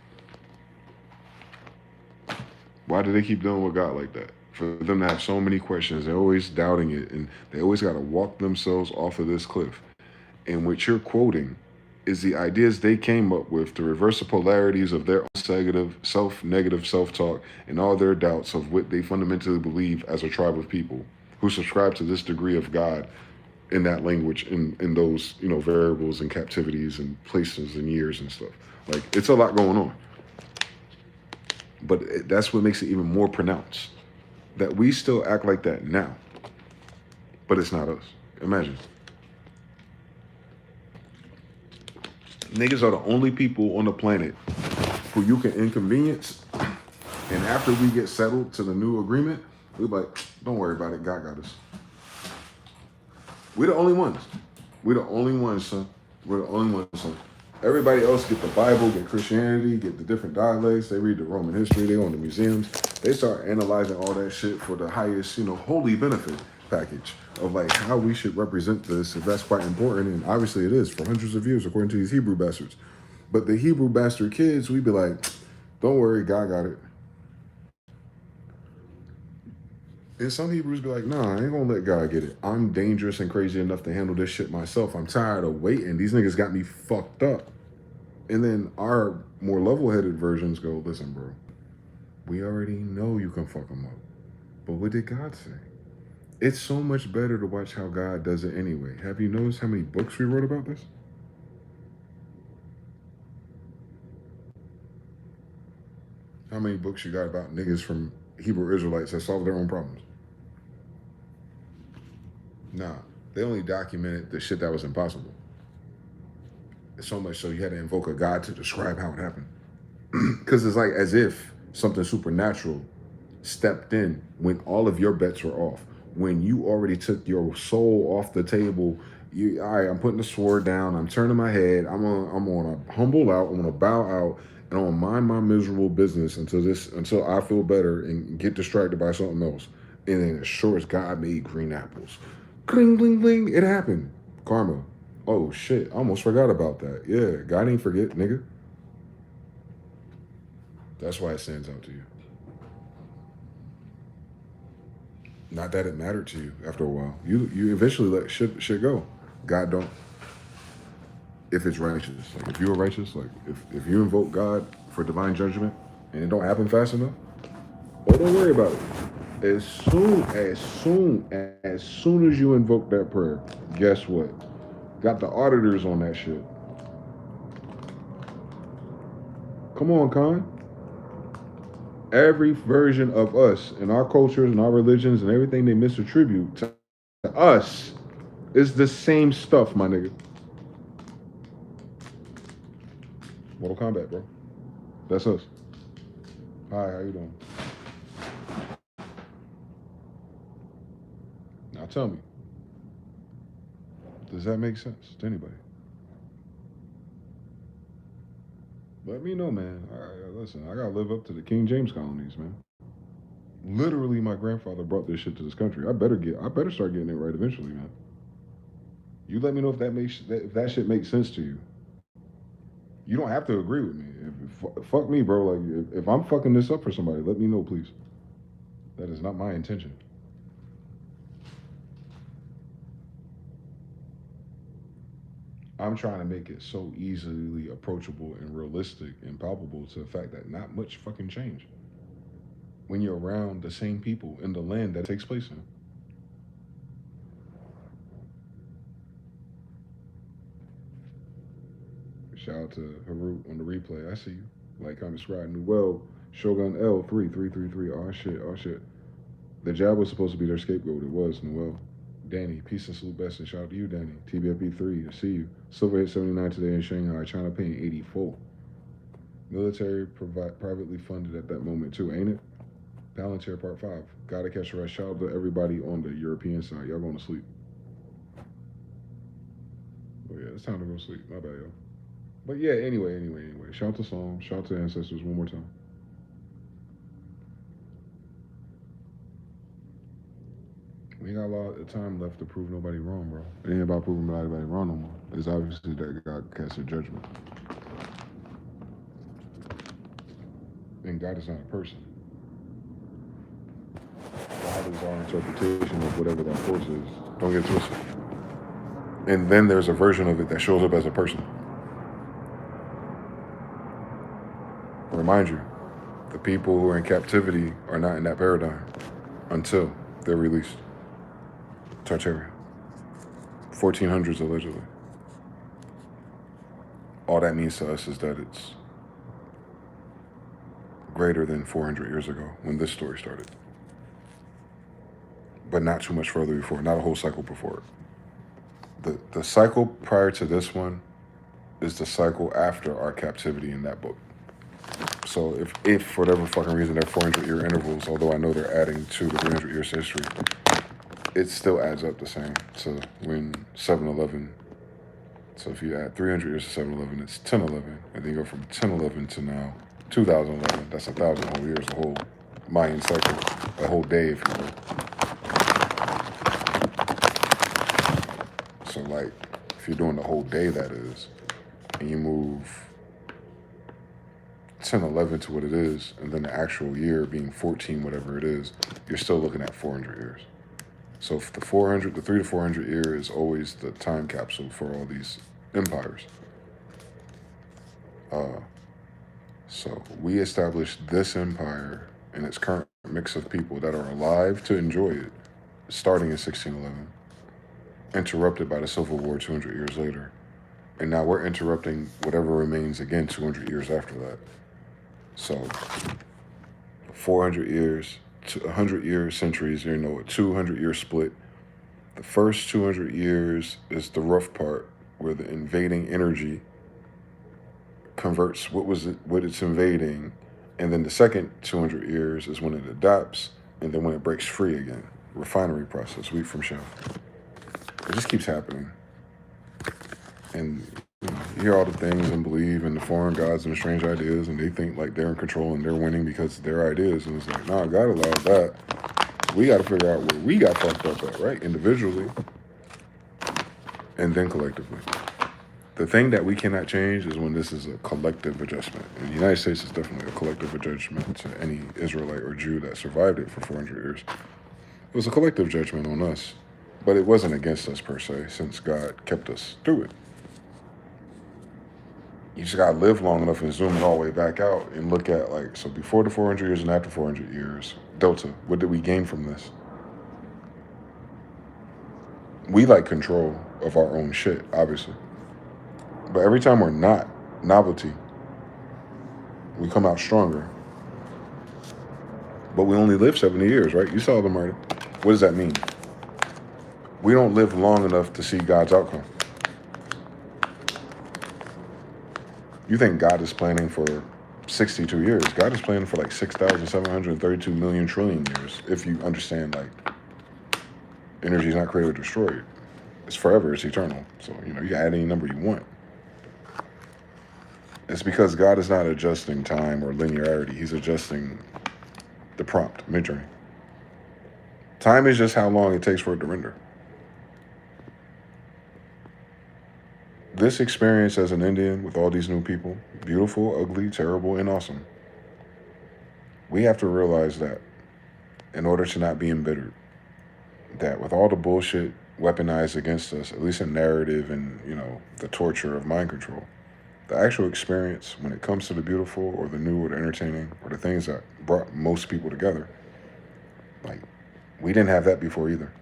Speaker 1: Why do they keep dealing with God like that? For them to have so many questions, they're always doubting it, and they always got to walk themselves off of this cliff. And what you're quoting is the ideas they came up with to reverse the polarities of their own negative self-talk and all their doubts of what they fundamentally believe as a tribe of people who subscribe to this degree of God in that language, in those, variables and captivities and places and years and stuff. Like, it's a lot going on. But that's what makes it even more pronounced. That we still act like that now. But it's not us. Imagine. Niggas are the only people on the planet who you can inconvenience. And after we get settled to the new agreement, we're like, don't worry about it. God got us. We're the only ones. We're the only ones, son. We're the only ones, son. Everybody else get the Bible, get Christianity, get the different dialects. They read the Roman history. They go in the museums. They start analyzing all that shit for the highest, holy benefit package of like how we should represent this, if that's quite important. And obviously it is for hundreds of years, according to these Hebrew bastards. But the Hebrew bastard kids, we be like, don't worry, God got it. And some Hebrews be like, nah, I ain't gonna let God get it. I'm dangerous and crazy enough to handle this shit myself. I'm tired of waiting. These niggas got me fucked up. And then our more level-headed versions go, listen, bro, we already know you can fuck them up. But what did God say? It's so much better to watch how God does it anyway. Have you noticed how many books we wrote about this? How many books you got about niggas from Hebrew Israelites that solved their own problems? Nah, they only documented the shit that was impossible. So much so you had to invoke a God to describe how it happened. Because it's like as if something supernatural stepped in when all of your bets were off. When you already took your soul off the table, all right, I'm putting the sword down, I'm turning my head, I'm gonna humble out, I'm gonna bow out, and I'm gonna mind my miserable business until I feel better and get distracted by something else. And then as sure as God made green apples. Cling, bling, bling, it happened. Karma. Oh shit, I almost forgot about that. Yeah, God ain't forget, nigga. That's why it stands out to you. Not that it mattered to you after a while. You eventually let shit go. God don't. If it's righteous, like if you're righteous, like if you invoke God for divine judgment and it don't happen fast enough, oh, don't worry about it. As soon as you invoke that prayer, guess what? Got the auditors on that shit. Come on, Khan. Every version of us and our cultures and our religions and everything they misattribute to us is the same stuff, my nigga. Mortal Kombat, bro. That's us. Hi, how you doing? Now tell me, does that make sense to anybody? Let me know, man. All right, listen, I gotta live up to the King James colonies, man. Literally, my grandfather brought this shit to this country. I better start getting it right eventually, man. You let me know if that shit makes sense to you. You don't have to agree with me. Fuck me, bro. Like if I'm fucking this up for somebody, let me know, please. That is not my intention. I'm trying to make it so easily approachable and realistic and palpable to the fact that not much fucking change when you're around the same people in the land that takes place in. Shout out to Harut on the replay. I see you. Like, comment, subscribe. Well, Shogun L 3333. Oh shit. Oh shit. The jab was supposed to be their scapegoat. It was Noel. Danny, peace and salute best. And shout out to you, Danny. TBFB 3. I see you. Silverhead 79 today in Shanghai. China paying 84. Military privately funded at that moment too, ain't it? Palantir Part 5. Gotta catch a rush. Shout out to everybody on the European side. Y'all going to sleep. Oh yeah, it's time to go sleep. My bad, y'all. But yeah, anyway. Shout out to Psalm. Shout out to ancestors one more time. We ain't got a lot of time left to prove nobody wrong, bro. It ain't about proving nobody wrong no more. It's obviously that God casts a judgment. And God is not a person. God is our interpretation of whatever that force is. Don't get twisted. And then there's a version of it that shows up as a person. Remind you, the people who are in captivity are not in that paradigm until they're released. Tartaria. 1400s allegedly. All that means to us is that it's greater than 400 years ago when this story started. But not too much further before, not a whole cycle before it. The cycle prior to this one is the cycle after our captivity in that book. So if for whatever fucking reason they're 400-year intervals, although I know they're adding to the 300 years history, it still adds up the same to when 7-11. So if you add 300 years to 7-11, it's 10-11, and then you go from 10-11 to now 2011. That's 1,000 whole years, a whole Mayan cycle, a whole day, if you will. So like, if you're doing the whole day, that is, and you move 10-11 to what it is, and then the actual year being 14, whatever it is, you're still looking at 400 years. So if the 3 to 400 year is always the time capsule for all these empires. So we established this empire and its current mix of people that are alive to enjoy it, starting in 1611, interrupted by the Civil War 200 years later. And now we're interrupting whatever remains again 200 years after that. So 400 years, 100 years, centuries, a 200-year split. The first 200 years is the rough part where the invading energy converts what it's invading, and then the second 200 years is when it adapts, and then when it breaks free again. Refinery process, wheat from chaff. It just keeps happening. And you hear all the things and believe in the foreign gods and the strange ideas, and they think like they're in control and they're winning because of their ideas. And it's like, nah, God allowed that. We got to figure out where we got fucked up at, right? Individually and then collectively. The thing that we cannot change is when this is a collective adjustment. And the United States is definitely a collective adjustment to any Israelite or Jew that survived it for 400 years. It was a collective judgment on us, but it wasn't against us per se, since God kept us through it. You just gotta live long enough and zoom it all the way back out and look at, like, so before the 400 years and after 400 years, Delta, what did we gain from this? We like control of our own shit, obviously. But every time we're not novelty, we come out stronger. But we only live 70 years, right? You saw the murder. What does that mean? We don't live long enough to see God's outcome. You think God is planning for 62 years. God is planning for like 6,732 million trillion years, if you understand, like, energy is not created or destroyed. It's forever, it's eternal. So, you can add any number you want. It's because God is not adjusting time or linearity. He's adjusting the prompt, mid-journey. Time is just how long it takes for it to render. This experience as an Indian with all these new people, beautiful, ugly, terrible, and awesome, we have to realize that in order to not be embittered, that with all the bullshit weaponized against us, at least in narrative and, the torture of mind control, the actual experience when it comes to the beautiful or the new or the entertaining or the things that brought most people together, like, we didn't have that before either.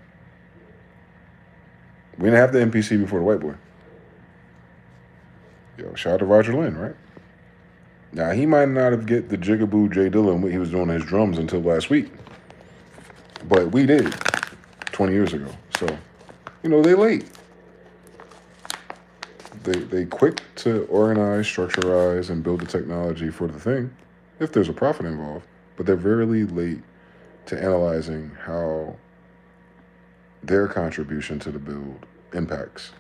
Speaker 1: We didn't have the NPC before the white boy. Yo, shout out to Roger Lynn, right? Now, he might not have get the jigaboo Jay Dilla what he was doing on his drums until last week. But we did 20 years ago. So, they late. They quick to organize, structurize, and build the technology for the thing, if there's a profit involved. But they're very late to analyzing how their contribution to the build impacts.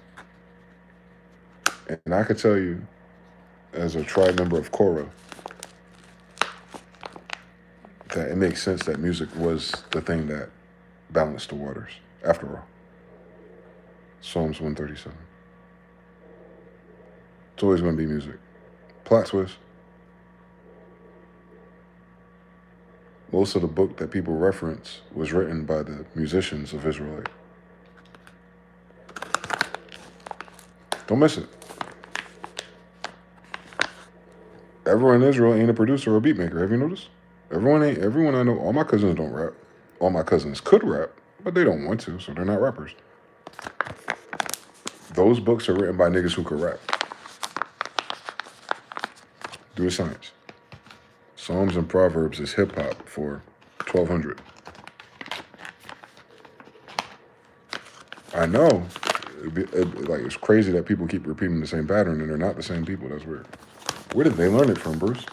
Speaker 1: And I could tell you, as a tribe member of Korah, that it makes sense that music was the thing that balanced the waters, after all. Psalms 137. It's always going to be music. Plot twist. Most of the book that people reference was written by the musicians of Israelite. Don't miss it. Everyone in Israel ain't a producer or a beat maker. Have you noticed? Everyone I know, all my cousins don't rap. All my cousins could rap, but they don't want to, so they're not rappers. Those books are written by niggas who could rap. Do a science. Psalms and Proverbs is hip hop for 1200. I know. It's crazy that people keep repeating the same pattern and they're not the same people. That's weird. Where did they learn it from, Bruce?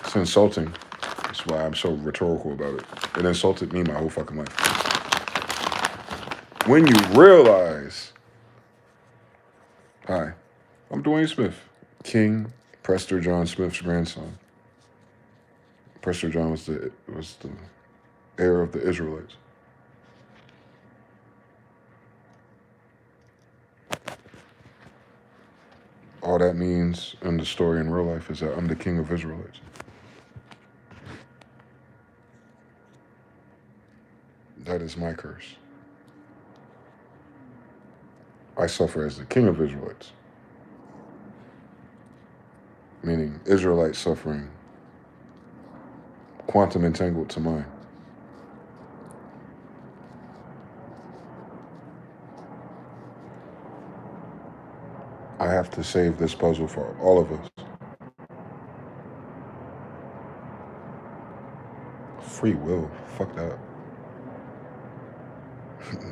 Speaker 1: It's insulting. That's why I'm so rhetorical about it. It insulted me my whole fucking life. When you realize, hi, I'm DeyZan Smyth, King Prester John Smith's grandson. Prester John was the heir of the Israelites. All that means in the story in real life is that I'm the king of Israelites. That is my curse. I suffer as the king of Israelites. Meaning Israelites suffering quantum entangled to mine. I have to save this puzzle for all of us. Free will. Fuck that.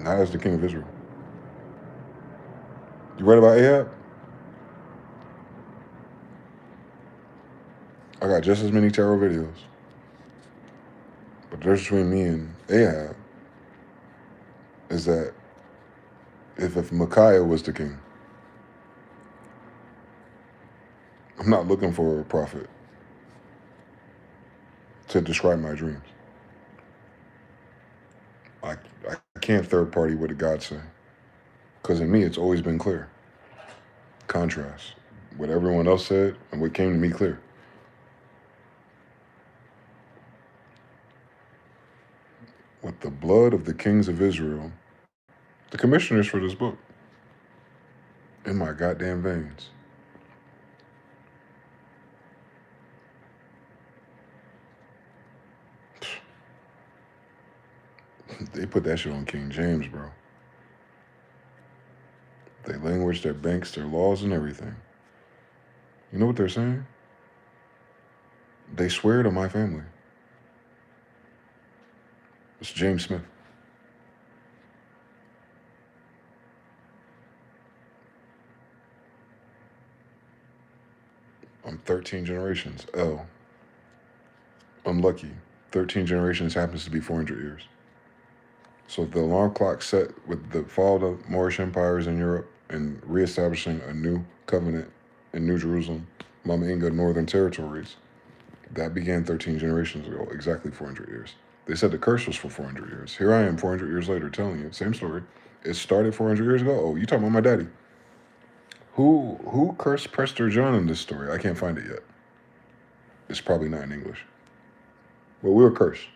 Speaker 1: Not as the king of Israel. You read about Ahab? I got just as many tarot videos. But the difference between me and Ahab is that if Micaiah was the king, I'm not looking for a prophet to describe my dreams. I can't third party what did God say. Because in me, it's always been clear. Contrast. What everyone else said and what came to me clear. with the blood of the kings of Israel, the commissioners for this book, in my goddamn veins. They put that shit on King James, bro. Their language, their banks, their laws, and everything. You know what they're saying? They swear to my family. It's James Smith. I'm 13 generations. L. Unlucky. 13 generations happens to be 400 years. So the alarm clock set with the fall of Moorish empires in Europe and reestablishing a new covenant in New Jerusalem, Mama Inga Northern Territories, that began 13 generations ago, exactly 400 years. They said the curse was for 400 years. Here I am 400 years later telling you, same story. It started 400 years ago. Oh, you talking about my daddy. Who cursed Prester John in this story? I can't find it yet. It's probably not in English. But we were cursed.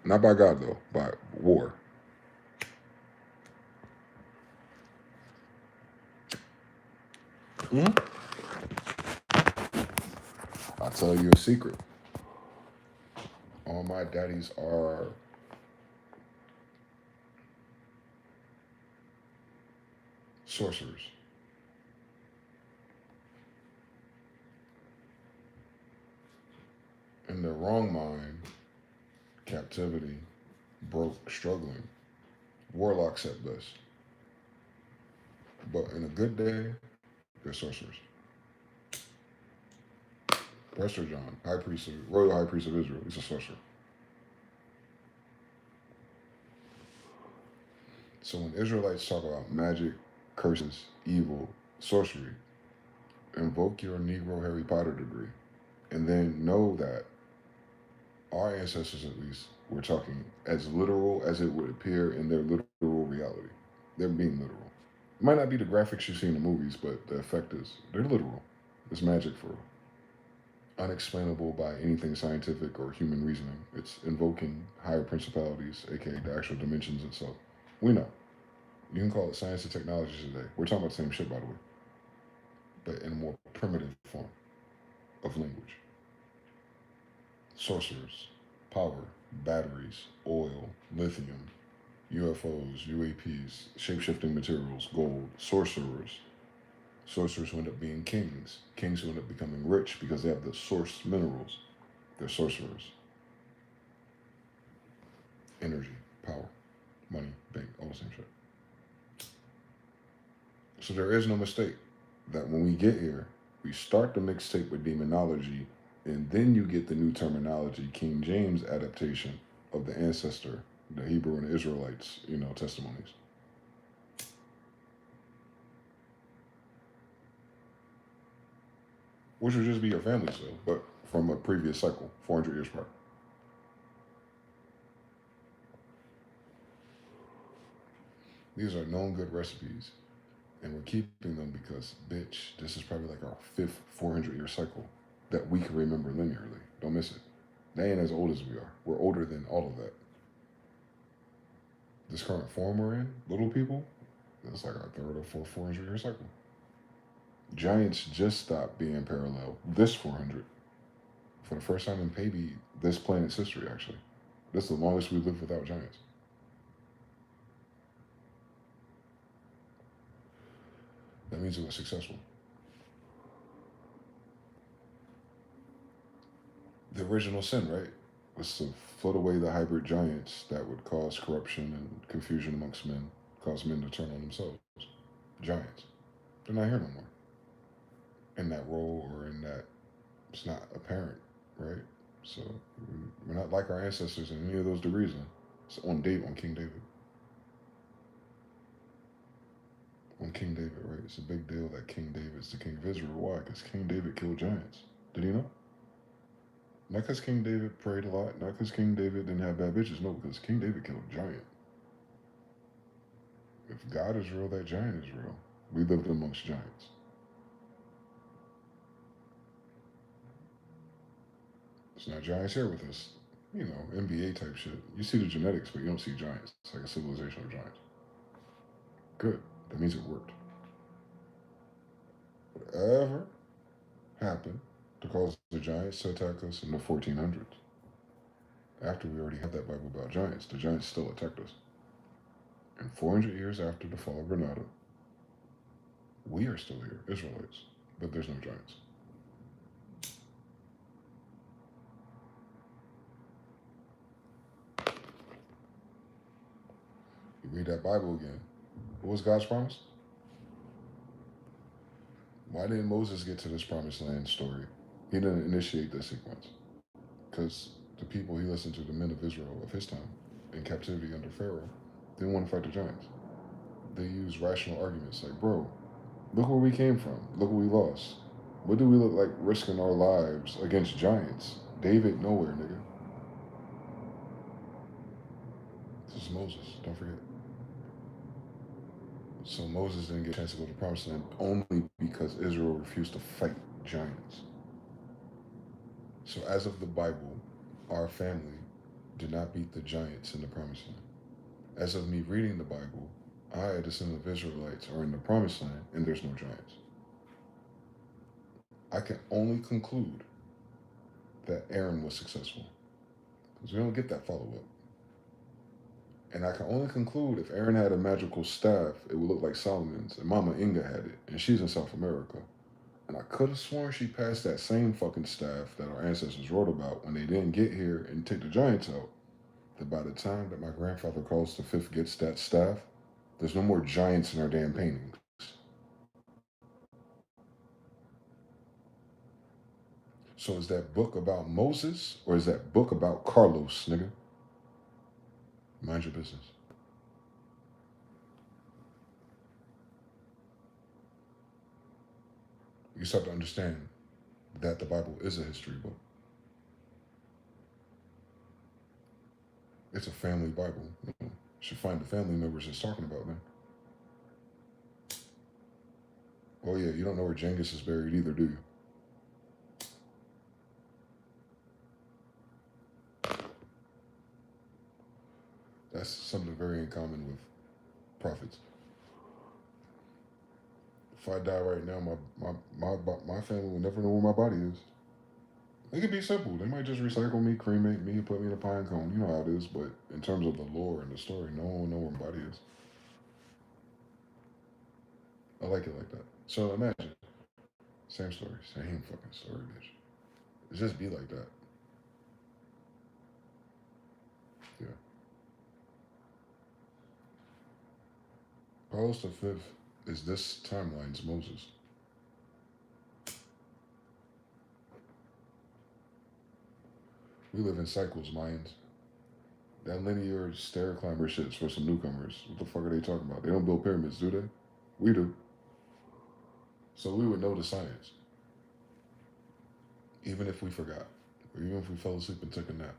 Speaker 1: Not by God, though, by war. Mm-hmm. I'll tell you a secret. All my daddies are sorcerers. In their wrong mind, captivity, broke, struggling, warlocks at best. But in a good day, they're sorcerers. Prester John, royal high priest of Israel, he's a sorcerer. So when Israelites talk about magic, curses, evil, sorcery, invoke your Negro Harry Potter degree, and then know that our ancestors, at least, were talking as literal as it would appear in their literal reality. They're being literal. It might not be the graphics you see in the movies, but the effect is they're literal. It's magic for real. Unexplainable by anything scientific or human reasoning. It's invoking higher principalities, aka the actual dimensions itself. We know. You can call it science and technology today. We're talking about the same shit, by the way, but in a more primitive form of language. Sorcerers, power, batteries, oil, lithium, UFOs, UAPs, shape-shifting materials, gold, sorcerers. Sorcerers who end up being kings. Kings who end up becoming rich because they have the source minerals. They're sorcerers. Energy, power, money, bank, all the same shit. So there is no mistake that when we get here, we start the mixtape with demonology, and then you get the new terminology, King James adaptation of the ancestor, the Hebrew and the Israelites, testimonies. Which would just be your family still, but from a previous cycle, 400 years prior. These are known good recipes, and we're keeping them because, bitch, this is probably like our fifth 400-year cycle that we can remember linearly. Don't miss it. They ain't as old as we are. We're older than all of that. This current form we're in, little people, it's like our third or fourth 400-year cycle. Giants just stopped being parallel this 400 for the first time in maybe this planet's history, actually. This is the longest we've lived without giants. That means it was successful. The original sin, right, was to float away the hybrid giants that would cause corruption and confusion amongst men, cause men to turn on themselves. Giants. They're not here no more. In that role or in that, it's not apparent, right? So we're not like our ancestors in any of those degrees. It's on King David. On King David, right? It's a big deal that King David's the king of Israel. Why? Because King David killed giants. Did he know? Not because King David prayed a lot. Not because King David didn't have bad bitches. No, because King David killed a giant. If God is real, that giant is real. We lived amongst giants. It's not giants here with us. you know, NBA type shit. You see the genetics, but you don't see giants. It's like a civilization of giants. Good. That means it worked. Whatever happened to cause the giants to attack us in the 1400s? After we already had that Bible about giants, the giants still attacked us. And 400 years after the fall of Granada, we are still here, Israelites, but there's no giants. You read that Bible again. What was God's promise? Why didn't Moses get to this promised land story? He didn't initiate this sequence. Because the people he listened to, the men of Israel of his time, in captivity under Pharaoh, didn't want to fight the giants. They used rational arguments like, bro, look where we came from. Look what we lost. What do we look like risking our lives against giants? David nowhere, nigga. This is Moses, don't forget. So Moses didn't get a chance to go to the promised land only because Israel refused to fight giants. So as of the Bible, our family did not beat the giants in the promised land. As of me reading the Bible, I, a descendant of Israelites, are in the promised land and there's no giants. I can only conclude that Aaron was successful because we don't get that follow up. And I can only conclude if Aaron had a magical staff, it would look like Solomon's, and Mama Inga had it, and she's in South America. And I could have sworn she passed that same fucking staff that our ancestors wrote about when they didn't get here and take the giants out. That by the time that my grandfather calls the fifth gets that staff, there's no more giants in our damn paintings. So is that book about Moses or is that book about Carlos, nigga? Mind your business. You start to understand that the Bible is a history book. It's a family Bible. You should find the family members it's talking about, man. Oh yeah, you don't know where Genghis is buried either, do you? That's something very in common with prophets. If I die right now, my family will never know where my body is. It could be simple. They might just recycle me, cremate me, and put me in a pine cone. You know how it is. But in terms of the lore and the story, no one will know where my body is. I like it like that. So imagine, same story, same fucking story, bitch. It just be like that. Yeah. Carlos the Fifth is this timeline's Moses. We live in cycles, Mayans. That linear stair climber shit's for some newcomers. What the fuck are they talking about? They don't build pyramids, do they? We do. So we would know the science, even if we forgot, or even if we fell asleep and took a nap,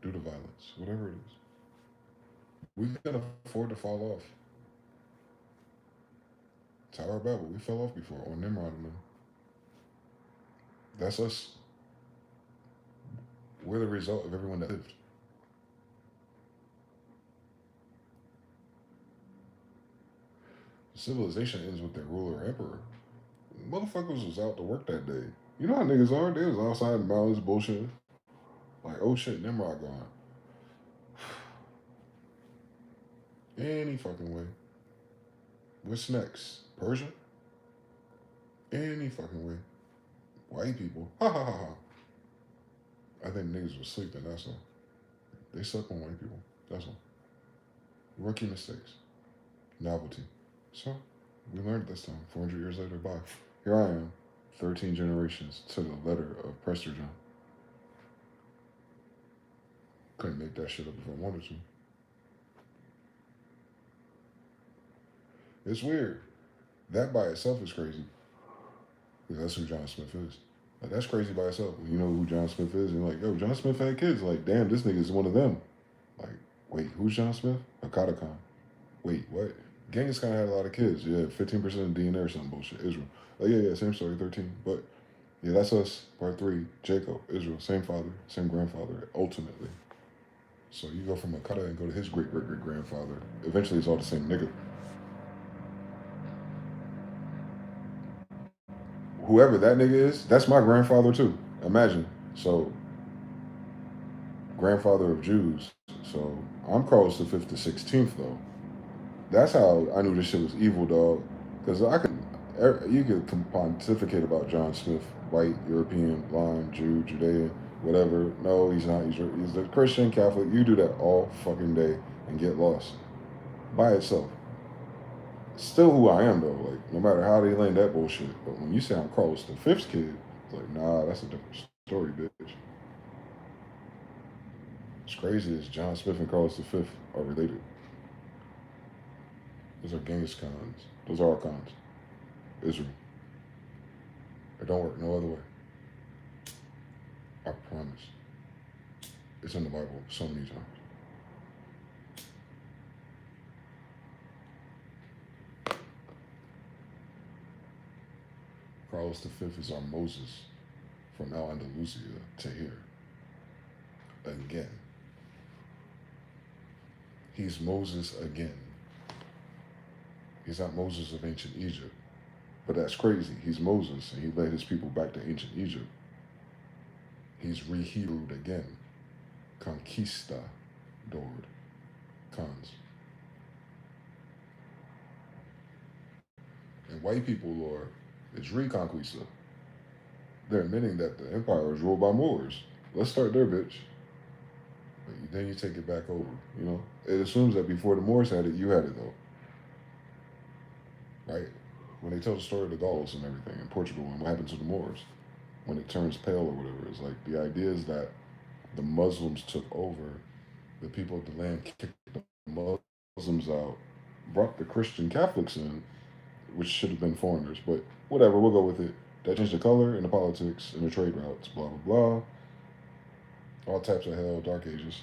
Speaker 1: due to violence, whatever it is. We can afford to fall off. Tower of Babel, we fell off before on Nimrod and them. That's us. We're the result of everyone that lived. Civilization ends with their ruler or emperor. Motherfuckers was out to work that day. You know how niggas are? They was outside in mountains bullshit. Like, oh shit, Nimrod gone. Any fucking way. What's next? Persia? Any fucking way. White people. Ha ha ha ha. I think niggas was sleeping, that's all. They slept on white people. That's all. Rookie mistakes. Novelty. So, we learned this time. 400 years later, bye. Here I am, 13 generations to the letter of Prester John. Couldn't make that shit up if I wanted to. It's weird. That by itself is crazy. Because that's who John Smith is. Like, that's crazy by itself. When you know who John Smith is, and like, yo, John Smith had kids. Like, damn, this nigga's one of them. Like, wait, who's John Smith? Akata Khan. Wait, what? Genghis Khan had a lot of kids. Yeah, 15% of DNA or something bullshit. Israel. Like, yeah, same story, 13. But Yeah, that's us. Part three. Jacob, Israel, same father, same grandfather. Ultimately, so you go from Makata and go to his great great great grandfather. Eventually, it's all the same nigga. Whoever that nigga is, that's my grandfather too. Imagine. So, grandfather of Jews. So I'm Carlos the Fifth, the 16th though. That's how I knew this shit was evil, dog. Because you could pontificate about John Smith, white, European, blind, Jew, Judean, whatever. No, he's not. He's a Christian, Catholic. You do that all fucking day and get lost by itself. Still who I am though. Like no matter how they land that bullshit. But when you say I'm Carlos the Fifth's kid, it's like nah, that's a different story, bitch. It's crazy as John Smith and Carlos the Fifth are related. Those are Genghis Khans. Those are our Khans. Israel. It don't work no other way. I promise. It's in the Bible so many times. Carlos V is our Moses from Al Andalusia to here. Again. He's Moses again. He's not Moses of ancient Egypt. But that's crazy. He's Moses and he led his people back to ancient Egypt. He's re-Hebrewed again. Conquista Dord. Cons. And white people lore is Reconquista. They're admitting that the empire was ruled by Moors. Let's start there, bitch. But then you take it back over. You know, it assumes that before the Moors had it, you had it though, right? When they tell the story of the Gauls and everything in Portugal and what happened to the Moors when it turns pale or whatever, it's like the idea is that the Muslims took over, the people of the land kicked the Muslims out, brought the Christian Catholics in, which should have been foreigners, but whatever, we'll go with it. That changed the color and the politics and the trade routes, blah, blah, blah. All types of hell, dark ages.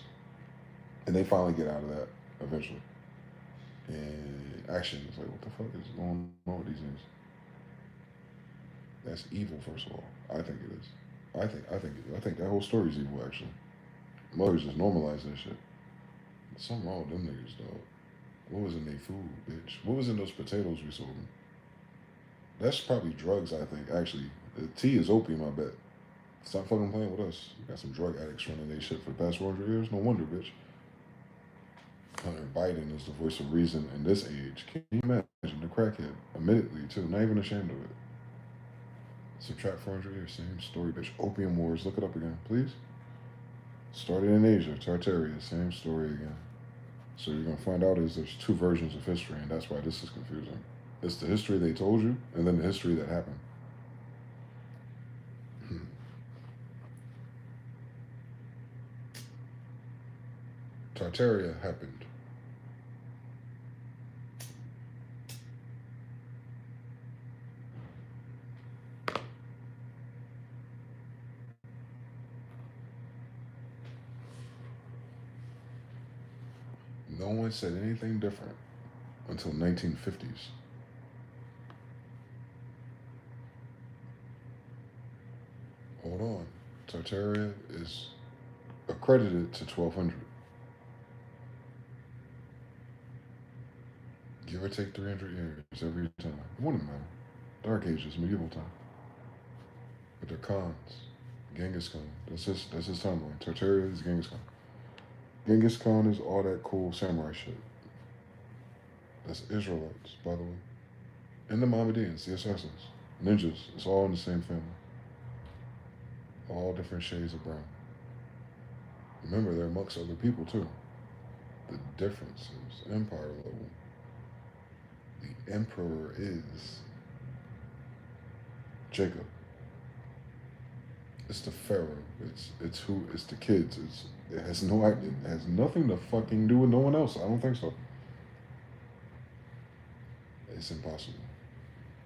Speaker 1: And they finally get out of that eventually. And action is like, what the fuck is going on with these things? That's evil, first of all. I think it is. I think that whole story is evil, actually. Mothers just normalize that shit. Something wrong with them niggas, dog. What was in their food, bitch? What was in those potatoes we sold them? That's probably drugs, I think, actually. The tea is opium, I bet. Stop fucking playing with us. We got some drug addicts running their shit for the past 400 years. No wonder, bitch. Hunter Biden is the voice of reason in this age. Can you imagine the crackhead? Admittedly, too. Not even ashamed of it. Subtract 400 years. Same story, bitch. Opium wars. Look it up again, please. Started in Asia. Tartaria. Same story again. So you're going to find out is there's two versions of history, and that's why this is confusing. It's the history they told you, and then the history that happened. Tartaria happened. No one said anything different until 1950s. Hold on. Tartaria is accredited to 1200. Give or take 300 years every time. Wouldn't matter. Dark Ages, medieval time. But they're Khans. Genghis Khan. That's his timeline. Tartaria is Genghis Khan. Genghis Khan is all that cool samurai shit. That's Israelites, by the way. And the Mohammedans, the assassins. Ninjas. It's all in the same family. All different shades of brown. Remember, they're amongst other people too. The difference is empire level. The emperor is Jacob. It's the pharaoh. It's the kids. It has nothing to fucking do with no one else. I don't think so. It's impossible.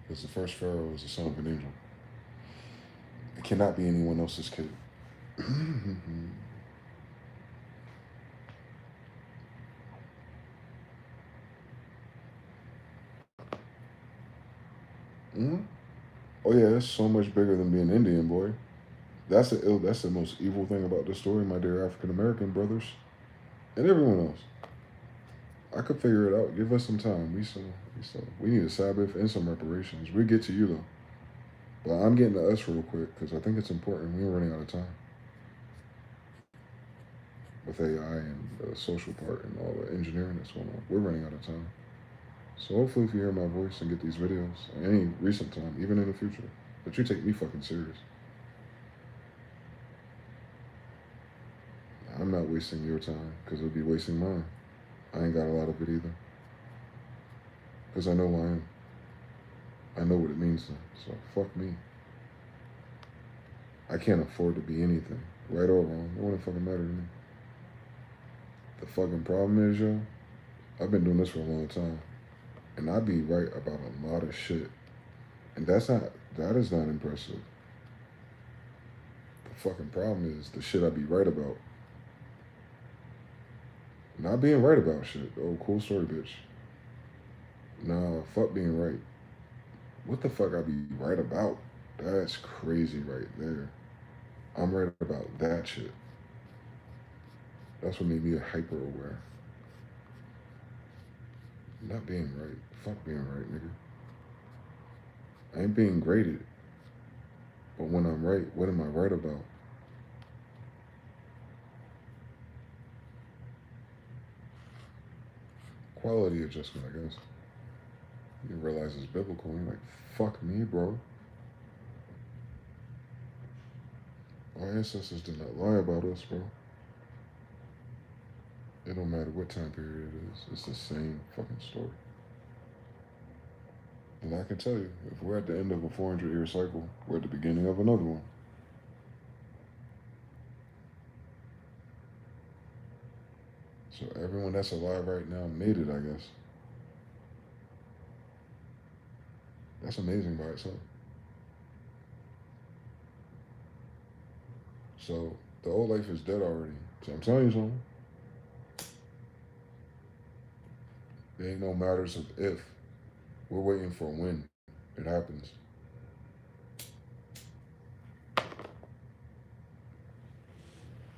Speaker 1: Because the first pharaoh is the son of an angel. It cannot be anyone else's kid. Mm-hmm. Oh yeah, it's so much bigger than being Indian, boy. That's the most evil thing about this story, my dear African American brothers and everyone else. I could figure it out. Give us some time. We need a Sabbath and some reparations. We get to you though, but I'm getting to us real quick because I think it's important. We're running out of time with AI and the social part and all the engineering that's going on. We're running out of time. So hopefully, if you hear my voice and get these videos, any recent time, even in the future, that you take me fucking serious. I'm not wasting your time because it'll be wasting mine. I ain't got a lot of it either because I know who I am. I know what it means to. So fuck me. I can't afford to be anything, right or wrong. It wouldn't fucking matter to me. The fucking problem is, yo, I've been doing this for a long time, and I be right about a lot of shit, and that is not impressive. The fucking problem is the shit I be right about. Not being right about shit. Oh, cool story, bitch. Nah, fuck being right. What the fuck I be right about? That's crazy right there. I'm right about that shit. That's what made me hyper aware. Not being right. Fuck being right, nigga. I ain't being graded. But when I'm right, what am I right about? Quality adjustment, I guess. You realize it's biblical. And you're like, fuck me, bro. Our ancestors did not lie about us, bro. It don't matter what time period it is. It's the same fucking story. And I can tell you, if we're at the end of a 400-year cycle, we're at the beginning of another one. So everyone that's alive right now made it, I guess. That's amazing by itself. So the old life is dead already. So I'm telling you something. There ain't no matters of if. We're waiting for when it happens.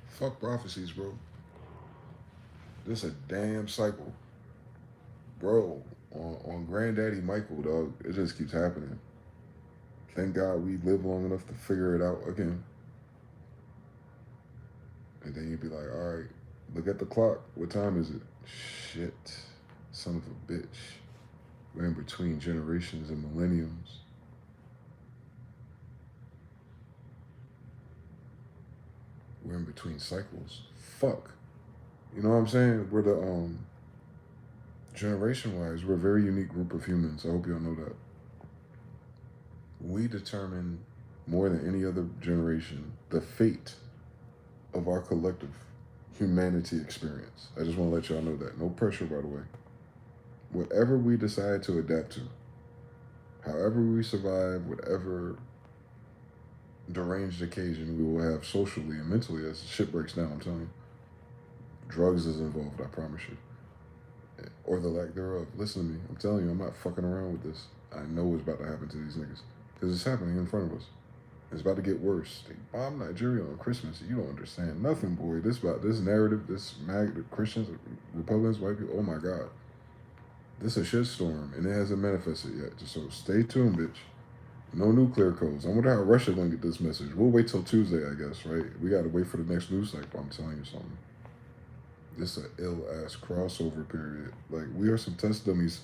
Speaker 1: Fuck prophecies, bro. This a damn cycle. Bro, on Granddaddy Michael, dog, it just keeps happening. Thank God we live long enough to figure it out again. And then you'd be like, all right, look at the clock. What time is it? Shit. Son of a bitch. We're in between generations and millenniums. We're in between cycles. Fuck. You know what I'm saying? We're the generation wise, we're a very unique group of humans. I hope y'all know that. We determine more than any other generation the fate of our collective humanity experience. I just want to let y'all know that. No pressure, by the way. Whatever we decide to adapt to, however we survive, whatever deranged occasion we will have socially and mentally as shit breaks down, I'm telling you. Drugs is involved, I promise you. Or the lack thereof. Listen to me. I'm telling you, I'm not fucking around with this. I know what's about to happen to these niggas. Because it's happening in front of us. It's about to get worse. They bomb Nigeria on Christmas. You don't understand nothing, boy. This narrative, this Christians, Republicans, white people. Oh my God, this is a shitstorm, and it hasn't manifested yet. Just so stay tuned, bitch. No nuclear codes. I wonder how Russia gonna get this message. We'll wait till Tuesday, I guess. Right? We gotta wait for the next news cycle. I'm telling you something. This is an ill ass crossover period. Like we are some test dummies.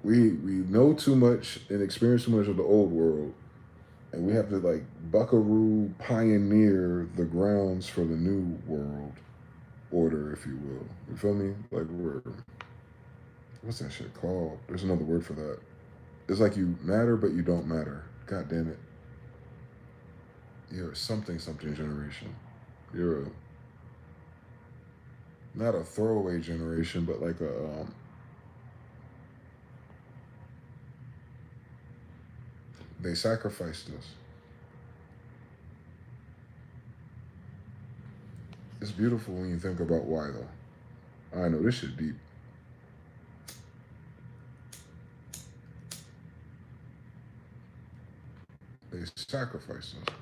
Speaker 1: We know too much and experience too much of the old world, and we have to like buckaroo pioneer the grounds for the new world order, if you will. You feel me? Like we're what's that shit called? There's another word for that. It's like you matter but you don't matter. God damn it. You're a something generation. You're a not a throwaway generation, but like they sacrificed us. It's beautiful when you think about why though. I know this shit deep. They sacrifice us.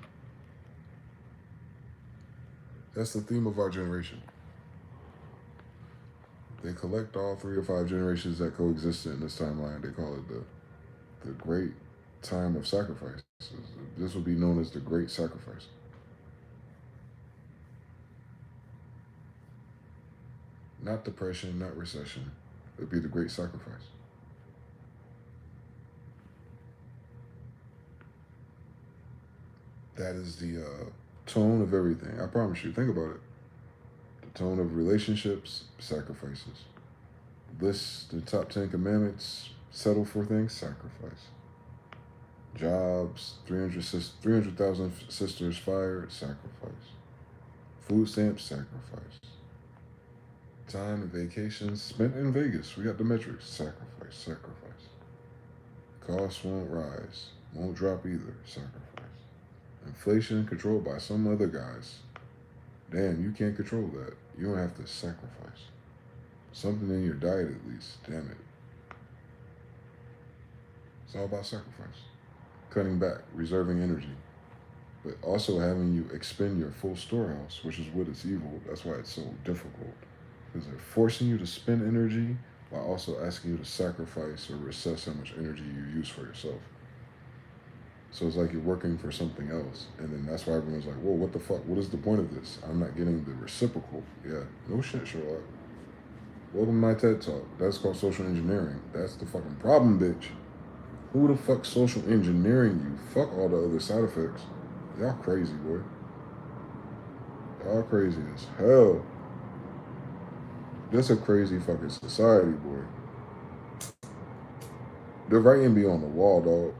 Speaker 1: That's the theme of our generation. They collect all 3 or 5 generations that coexisted in this timeline. They call it the great time of sacrifice. This would be known as the great sacrifice. Not depression, not recession. It'd be the great sacrifice. That is the tone of everything. I promise you. Think about it. The tone of relationships, sacrifices. List the top 10 commandments, settle for things, sacrifice. Jobs, 300,000 sisters fired, sacrifice. Food stamps, sacrifice. Time and vacations spent in Vegas. We got the metrics, sacrifice, sacrifice. Costs won't rise, won't drop either, sacrifice. Inflation controlled by some other guys. Damn, you can't control that. You don't have to sacrifice. Something in your diet at least, damn it. It's all about sacrifice. Cutting back, reserving energy, but also having you expend your full storehouse, which is what is evil. That's why it's so difficult. Because they're forcing you to spend energy while also asking you to sacrifice or assess how much energy you use for yourself. So it's like you're working for something else. And then that's why everyone's like, whoa, what the fuck? What is the point of this? I'm not getting the reciprocal. Yeah, no shit, Sherlock. Welcome to my TED Talk. That's called social engineering. That's the fucking problem, bitch. Who the fuck social engineering you? Fuck all the other side effects. Y'all crazy, boy. Y'all crazy as hell. That's a crazy fucking society, boy. The writing be on the wall, dog.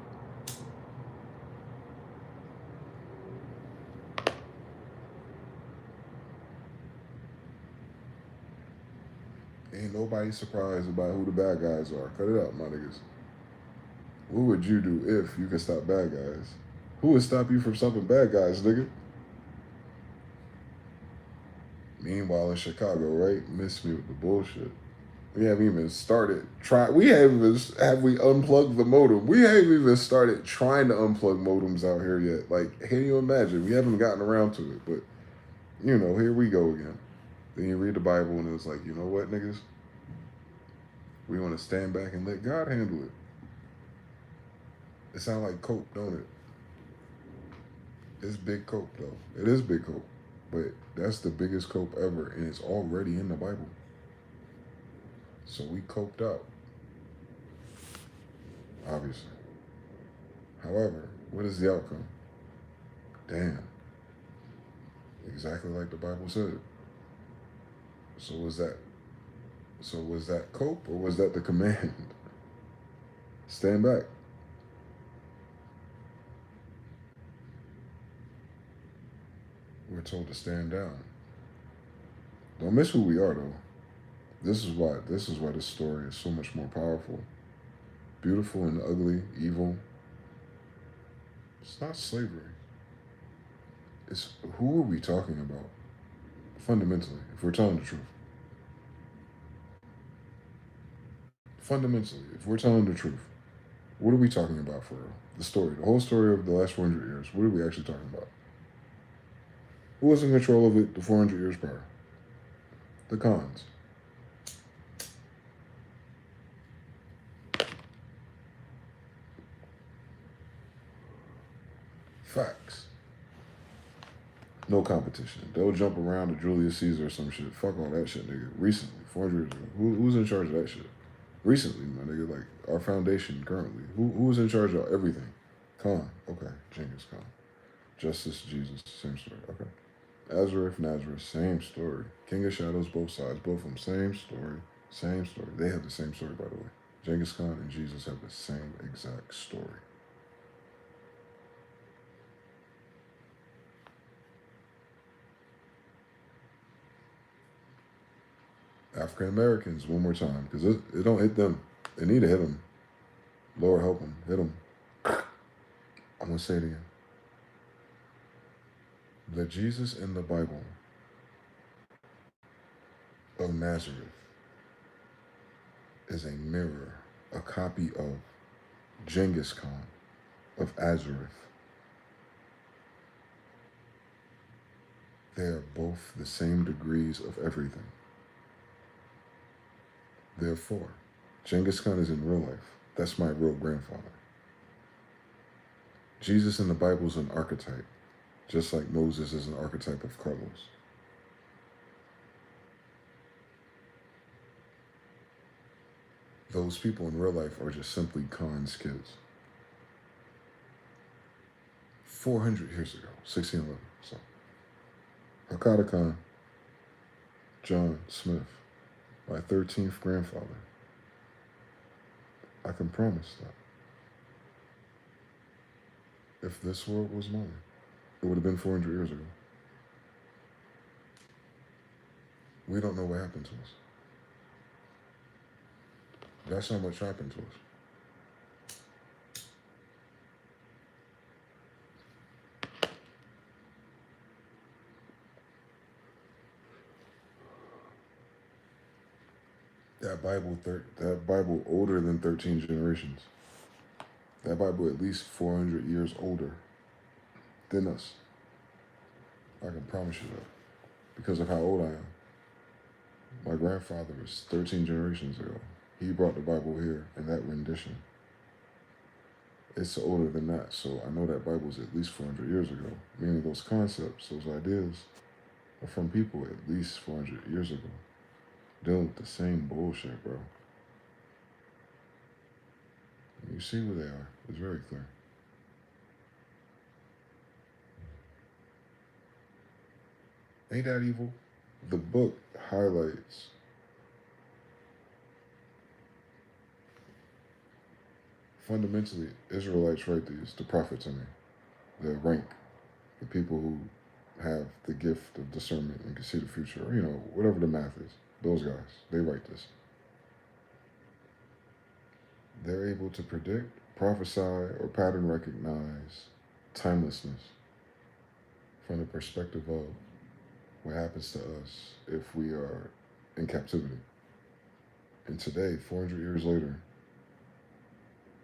Speaker 1: Ain't nobody surprised about who the bad guys are. Cut it out, my niggas. What would you do if you could stop bad guys? Who would stop you from stopping bad guys, nigga? Meanwhile, in Chicago, right? Miss me with the bullshit. We haven't even started have we unplugged the modem? We haven't even started trying to unplug modems out here yet. Like, can you imagine? We haven't gotten around to it, but you know, here we go again. Then you read the Bible and it's like, you know what, niggas? We want to stand back and let God handle it. It sounds like coke, don't it? It's big coke, though. It is big coke. But that's the biggest coke ever, and it's already in the Bible. So we coped out. Obviously. However, what is the outcome? Damn. Exactly like the Bible said. So was that cope or was that the command? Stand back. We're told to stand down. Don't miss who we are, though. This is why this story is so much more powerful. Beautiful and ugly, evil. It's not slavery. It's who are we talking about? Fundamentally, if we're telling the truth. Fundamentally, if we're telling the truth, what are we talking about for real? The story, the whole story of the last 400 years. What are we actually talking about? Who was in control of it the 400 years prior? The Khans. Facts. No competition. They'll jump around to Julius Caesar or some shit. Fuck all that shit, nigga. Recently, 400 years ago. Who's in charge of that shit? Recently, my nigga, like our foundation currently. Who's in charge of everything? Khan. Okay. Genghis Khan. Justice, Jesus, same story. Okay. Azareth, Nazareth, same story. King of Shadows, both sides, both of them, same story, same story. They have the same story, by the way. Genghis Khan and Jesus have the same exact story. African Americans, one more time, because it don't hit them. They need to hit them. Lord help them. Hit them. I'm going to say it again. The Jesus in the Bible of Nazareth is a mirror, a copy of Genghis Khan of Azareth, They are both the same degrees of everything. Therefore, Genghis Khan is in real life. That's my real grandfather. Jesus in the Bible is an archetype, just like Moses is an archetype of Carlos. Those people in real life are just simply Khan's kids. 400 years ago, 1611. So, Hakata Khan, John Smith, my 13th grandfather. I can promise that if this world was mine, it would have been 400 years ago. We don't know what happened to us. That's how much happened to us. That Bible older than 13 generations. That Bible at least 400 years older than us. I can promise you that. Because of how old I am. My grandfather was 13 generations ago. He brought the Bible here in that rendition. It's older than that, so I know that Bible is at least 400 years ago. Meaning those concepts, those ideas are from people at least 400 years ago. Dealing with the same bullshit, bro. You see who they are. It's very clear. Ain't that evil? The book highlights fundamentally Israelites write these, the prophets, the rank, the people who have the gift of discernment and can see the future, or, whatever the math is. Those guys, they write this. They're able to predict, prophesy, or pattern recognize timelessness from the perspective of what happens to us if we are in captivity. And today, 400 years later,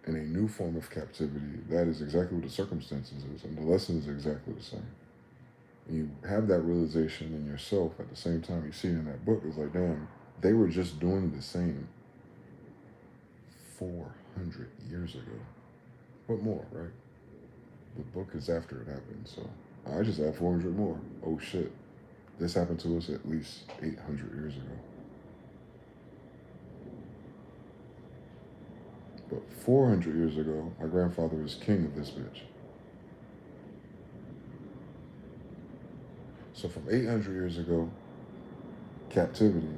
Speaker 1: in a new form of captivity, that is exactly what the circumstances is, and the lesson is exactly the same. And you have that realization in yourself at the same time you see it in that book. It's like, damn, they were just doing the same 400 years ago. What more, right? The book is after it happened, so I just add 400 more. Oh shit, this happened to us at least 800 years ago. But 400 years ago, my grandfather was king of this bitch. So from 800 years ago, captivity,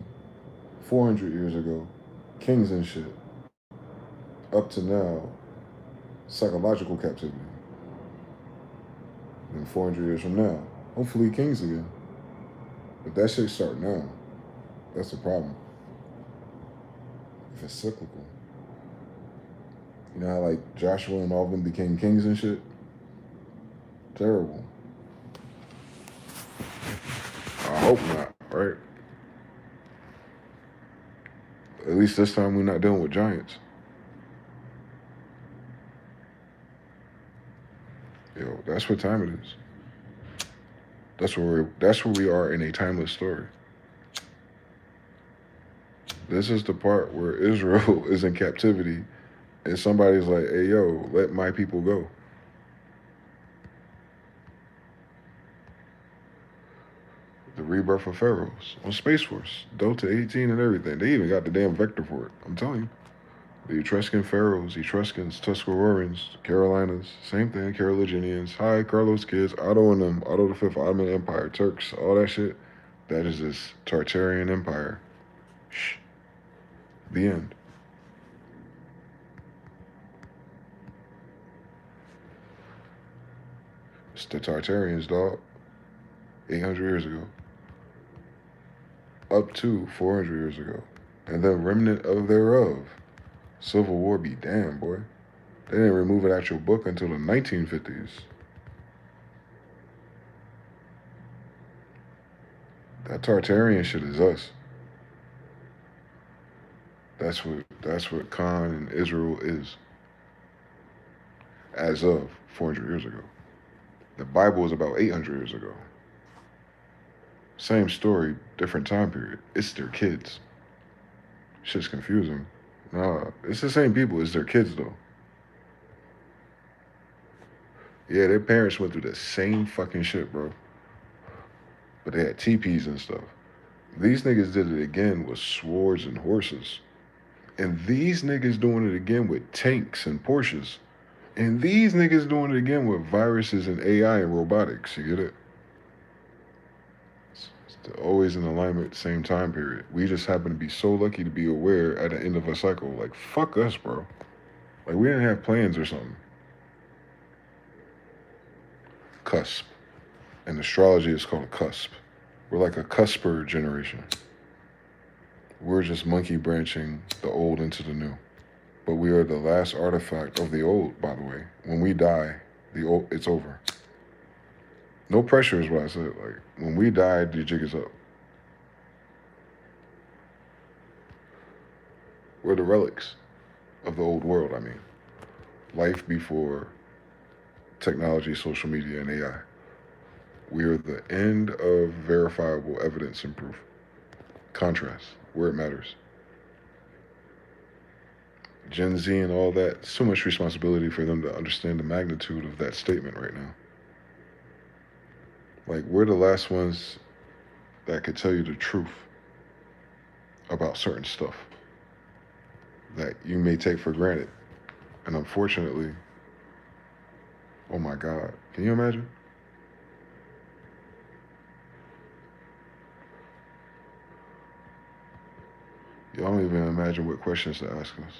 Speaker 1: 400 years ago, kings and shit, up to now, psychological captivity. And 400 years from now, hopefully kings again. But that shit start now. That's the problem. If it's cyclical. You know how like Joshua and all of them became kings and shit? Terrible. I hope not, right? At least this time we're not dealing with giants. Yo, that's what time it is. That's where we are in a timeless story. This is the part where Israel is in captivity and somebody's like, hey yo, let my people go. The rebirth of pharaohs on Space Force, Delta 18 and everything. They even got the damn vector for it. I'm telling you. The Etruscan pharaohs, Etruscans, Tuscaroraans, Carolinas, same thing, Carolingians, hi, Carlos kids, Otto and them, Otto the Fifth, Ottoman Empire, Turks, all that shit. That is this Tartarian Empire. Shh. The end. It's the Tartarians, dog. 800 years ago. Up to 400 years ago. And the remnant of thereof. Civil War be damn, boy. They didn't remove it out your book until the 1950s. That Tartarian shit is us. That's what Khan and Israel is. As of 400 years ago. The Bible is about 800 years ago. Same story, different time period. It's their kids. Shit's confusing. Nah, it's the same people. It's their kids though. Yeah, their parents went through the same fucking shit, bro. But they had teepees and stuff. These niggas did it again with swords and horses. And these niggas doing it again with tanks and Porsches. And these niggas doing it again with viruses and AI and robotics. You get it? It's always in alignment, same time period. We just happen to be so lucky to be aware at the end of a cycle. Like, fuck us, bro. Like, we didn't have plans or something. Cusp. In astrology, it's called a cusp. We're like a cusper generation. We're just monkey branching the old into the new. But we are the last artifact of the old, by the way. When we die, the old, it's over. No pressure is what I said. Like, when we die, the jig is up. We're the relics of the old world, I mean. Life before technology, social media, and AI. We are the end of verifiable evidence and proof. Contrast, where it matters. Gen Z and all that, so much responsibility for them to understand the magnitude of that statement right now. Like, we're the last ones that could tell you the truth about certain stuff that you may take for granted. And unfortunately, oh my God, can you imagine? Y'all don't even imagine what questions to ask us.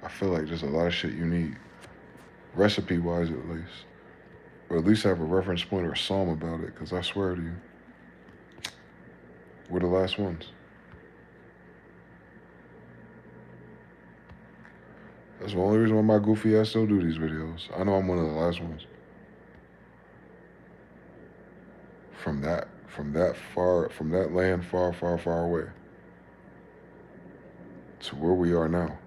Speaker 1: I feel like there's a lot of shit you need, recipe-wise at least. Or at least have a reference point or a psalm about it, because I swear to you, we're the last ones. That's the only reason why my goofy ass still do these videos. I know I'm one of the last ones. From that land far, far, far away to where we are now.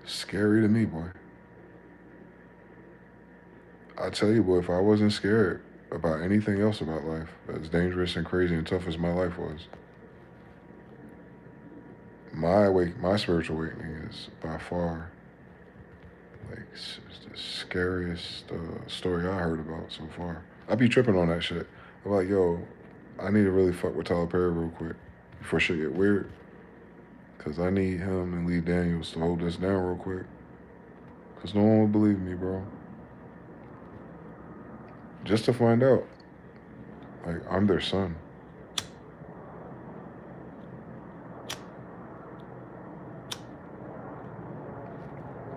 Speaker 1: Scary to me, boy. I tell you, boy, if I wasn't scared about anything else about life, as dangerous and crazy and tough as my life was, my spiritual awakening is by far like the scariest story I heard about so far. I be tripping on that shit. I'm like, yo, I need to really fuck with Tyler Perry real quick before shit get weird. Cause I need him and Lee Daniels to hold this down real quick. Cause no one will believe me, bro. Just to find out, like, I'm their son.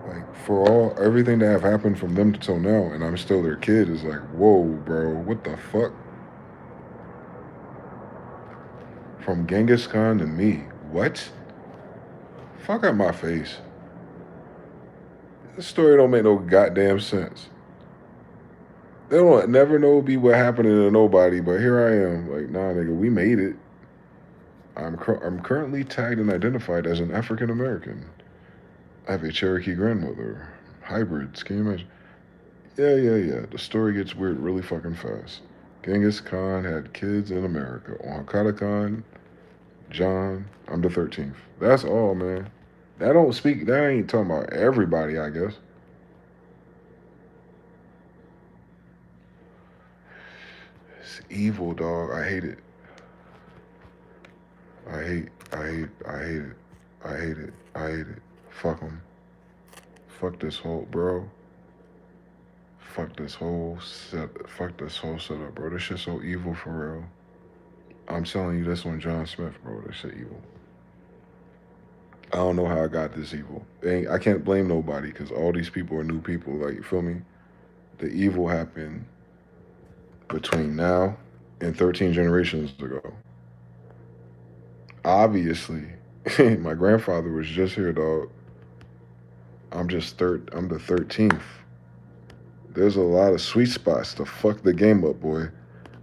Speaker 1: Like, for everything that have happened from them till now, and I'm still their kid, is like, whoa, bro, what the fuck? From Genghis Khan to me, what? Fuck out my face. This story don't make no goddamn sense. They don't never know be what happened to nobody, but here I am. Like, nah, nigga, we made it. I'm currently tagged and identified as an African American. I have a Cherokee grandmother. Hybrids, can you imagine? Yeah. The story gets weird really fucking fast. Genghis Khan had kids in America. On Hakata Khan, John, I'm the 13th. That's all, man. That ain't talking about everybody, I guess. It's evil, dog. I hate it. I hate it. I hate it. Fuck them. Fuck this whole, bro. Fuck this whole setup, bro. This shit so evil for real. I'm telling you this on John Smith, bro. This shit evil. I don't know how I got this evil. I can't blame nobody because all these people are new people. Like, you feel me? The evil happened between now and 13 generations ago. Obviously, my grandfather was just here, dog. I'm the 13th. There's a lot of sweet spots to fuck the game up, boy.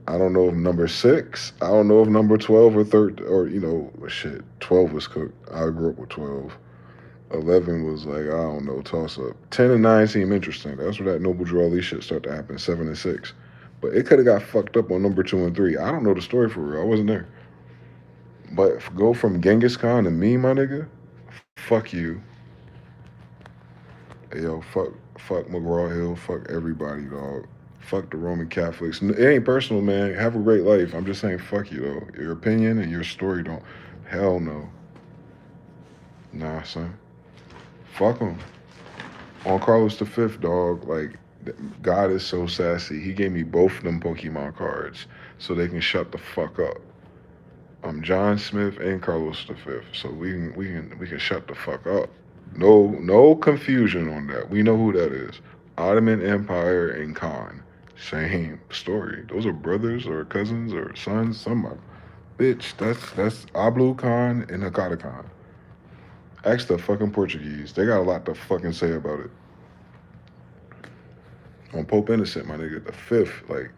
Speaker 1: I don't know if number six. I don't know if number 12 or 13 or shit. 12 was cooked. I grew up with 12. 11 was like, I don't know, toss up. 10 and 9 seem interesting. That's where that Noble Drew Ali shit start to happen. 7 and 6. But it could have got fucked up on number 2 and 3. I don't know the story for real. I wasn't there. But go from Genghis Khan to me, my nigga, fuck you. Hey, yo, fuck McGraw Hill. Fuck everybody, dog. Fuck the Roman Catholics. It ain't personal, man. Have a great life. I'm just saying, fuck you, though. Your opinion and your story don't. Hell no. Nah, son. Fuck them. On Carlos V, dog, like, God is so sassy. He gave me both of them Pokemon cards so they can shut the fuck up. I'm John Smith and Carlos V, so we can shut the fuck up. No confusion on that. We know who that is. Ottoman Empire and Khan. Same story. Those are brothers or cousins or sons. Somebody. Bitch, that's Ablu Khan and Hakata Khan. Ask the fucking Portuguese. They got a lot to fucking say about it. On Pope Innocent, my nigga, the fifth, like,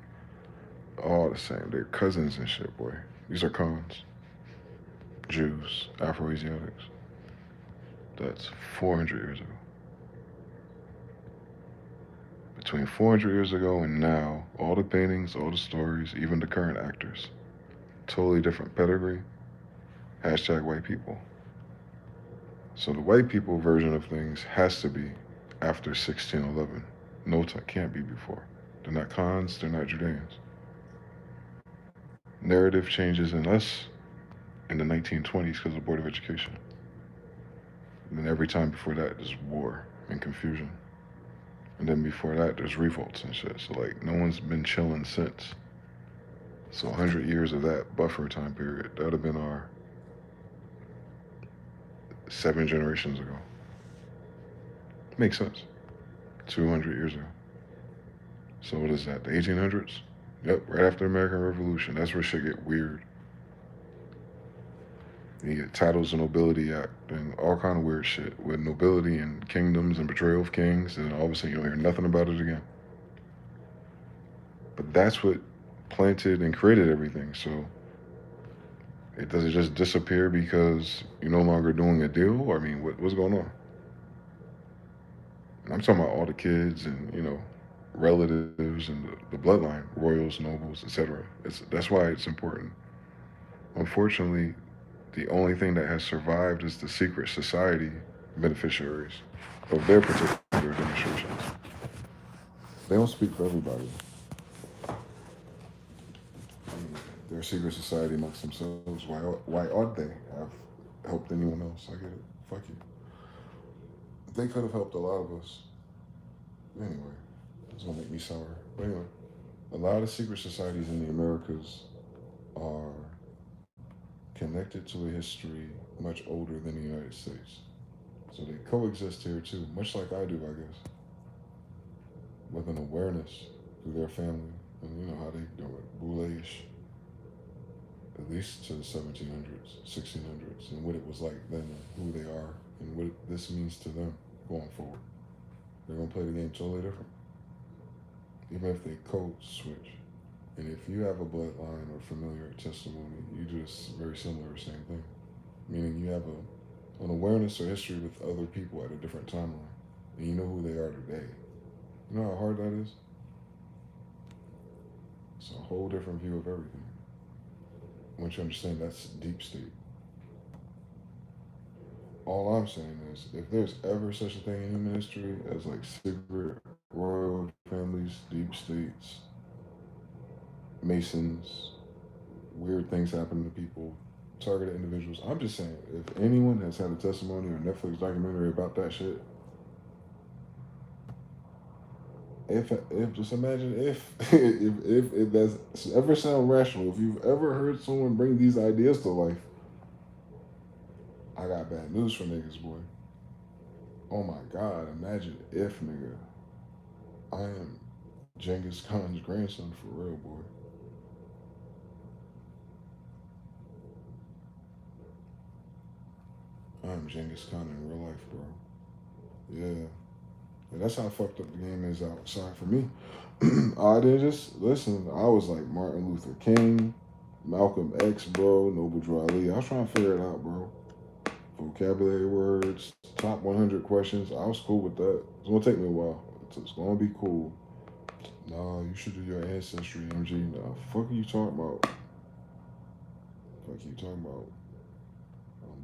Speaker 1: all the same. They're cousins and shit, boy. These are Khans. Jews, Afro-Asiatics. That's 400 years ago. Between 400 years ago and now, all the paintings, all the stories, even the current actors, totally different pedigree. Hashtag white people. So the white people version of things has to be after 1611. No, it can't be before. They're not Khans, they're not Judeans. Narrative changes in us in the 1920s because of the Board of Education. And then every time before that, there's war and confusion. And then before that, there's revolts and shit. So, like, no one's been chilling since. So 100 years of that buffer time period, that would have been our 7 generations ago. Makes sense. 200 years ago. So what is that, the 1800s? Yep, right after the American Revolution. That's where shit get weird. You get titles of nobility act and all kind of weird shit with nobility and kingdoms and betrayal of kings, and all of a sudden you don't hear nothing about it again. But that's what planted and created everything. So it doesn't just disappear because you're no longer doing a deal. I mean, what's going on? And I'm talking about all the kids and relatives and the bloodline, royals, nobles, etc. That's why it's important. Unfortunately, the only thing that has survived is the secret society beneficiaries of their particular demonstrations. They don't speak for everybody. They're a secret society amongst themselves. Why ought they have helped anyone else? I get it. Fuck you. They could have helped a lot of us. Anyway, it's gonna make me sour. But anyway, a lot of secret societies in the Americas are connected to a history much older than the United States. So they coexist here too, much like I do, I guess, with an awareness through their family and how they do it, Boule-ish, at least to the 1700s, 1600s, and what it was like then, and who they are, and what this means to them going forward. They're gonna play the game totally different, even if they code switch. And if you have a bloodline or familiar testimony, you do this very similar, same thing. Meaning you have an awareness or history with other people at a different timeline, and you know who they are today. You know how hard that is? It's a whole different view of everything. Once you understand that's deep state. All I'm saying is, if there's ever such a thing in human history as like secret royal families, deep states, Masons, weird things happen to people, targeted individuals. I'm just saying, if anyone has had a testimony or a Netflix documentary about that shit, if just imagine if that's ever sound rational, if you've ever heard someone bring these ideas to life, I got bad news for niggas, boy. Oh my God, imagine if, nigga, I am Genghis Khan's grandson for real, boy. I am Genghis Khan in real life, bro. Yeah. And that's how fucked up the game is outside for me. I did just listen. I was like Martin Luther King, Malcolm X, bro, Noble Drew Ali. I was trying to figure it out, bro. Vocabulary words, top 100 questions. I was cool with that. It's gonna take me a while. It's gonna be cool. Nah, you should do your ancestry, MG. Nah, fuck are you talking about? Fuck you talking about?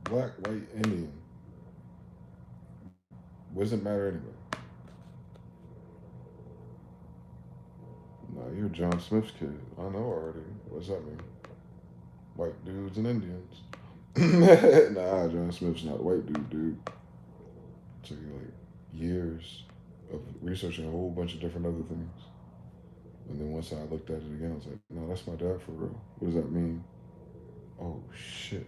Speaker 1: Black, white, Indian. What does it matter anyway? Nah, you're John Smith's kid. I know already. What's that mean? White dudes and Indians. Nah, John Smith's not a white dude. Took you like years of researching a whole bunch of different other things. And then once I looked at it again, I was like, no, that's my dad for real. What does that mean? Oh, shit.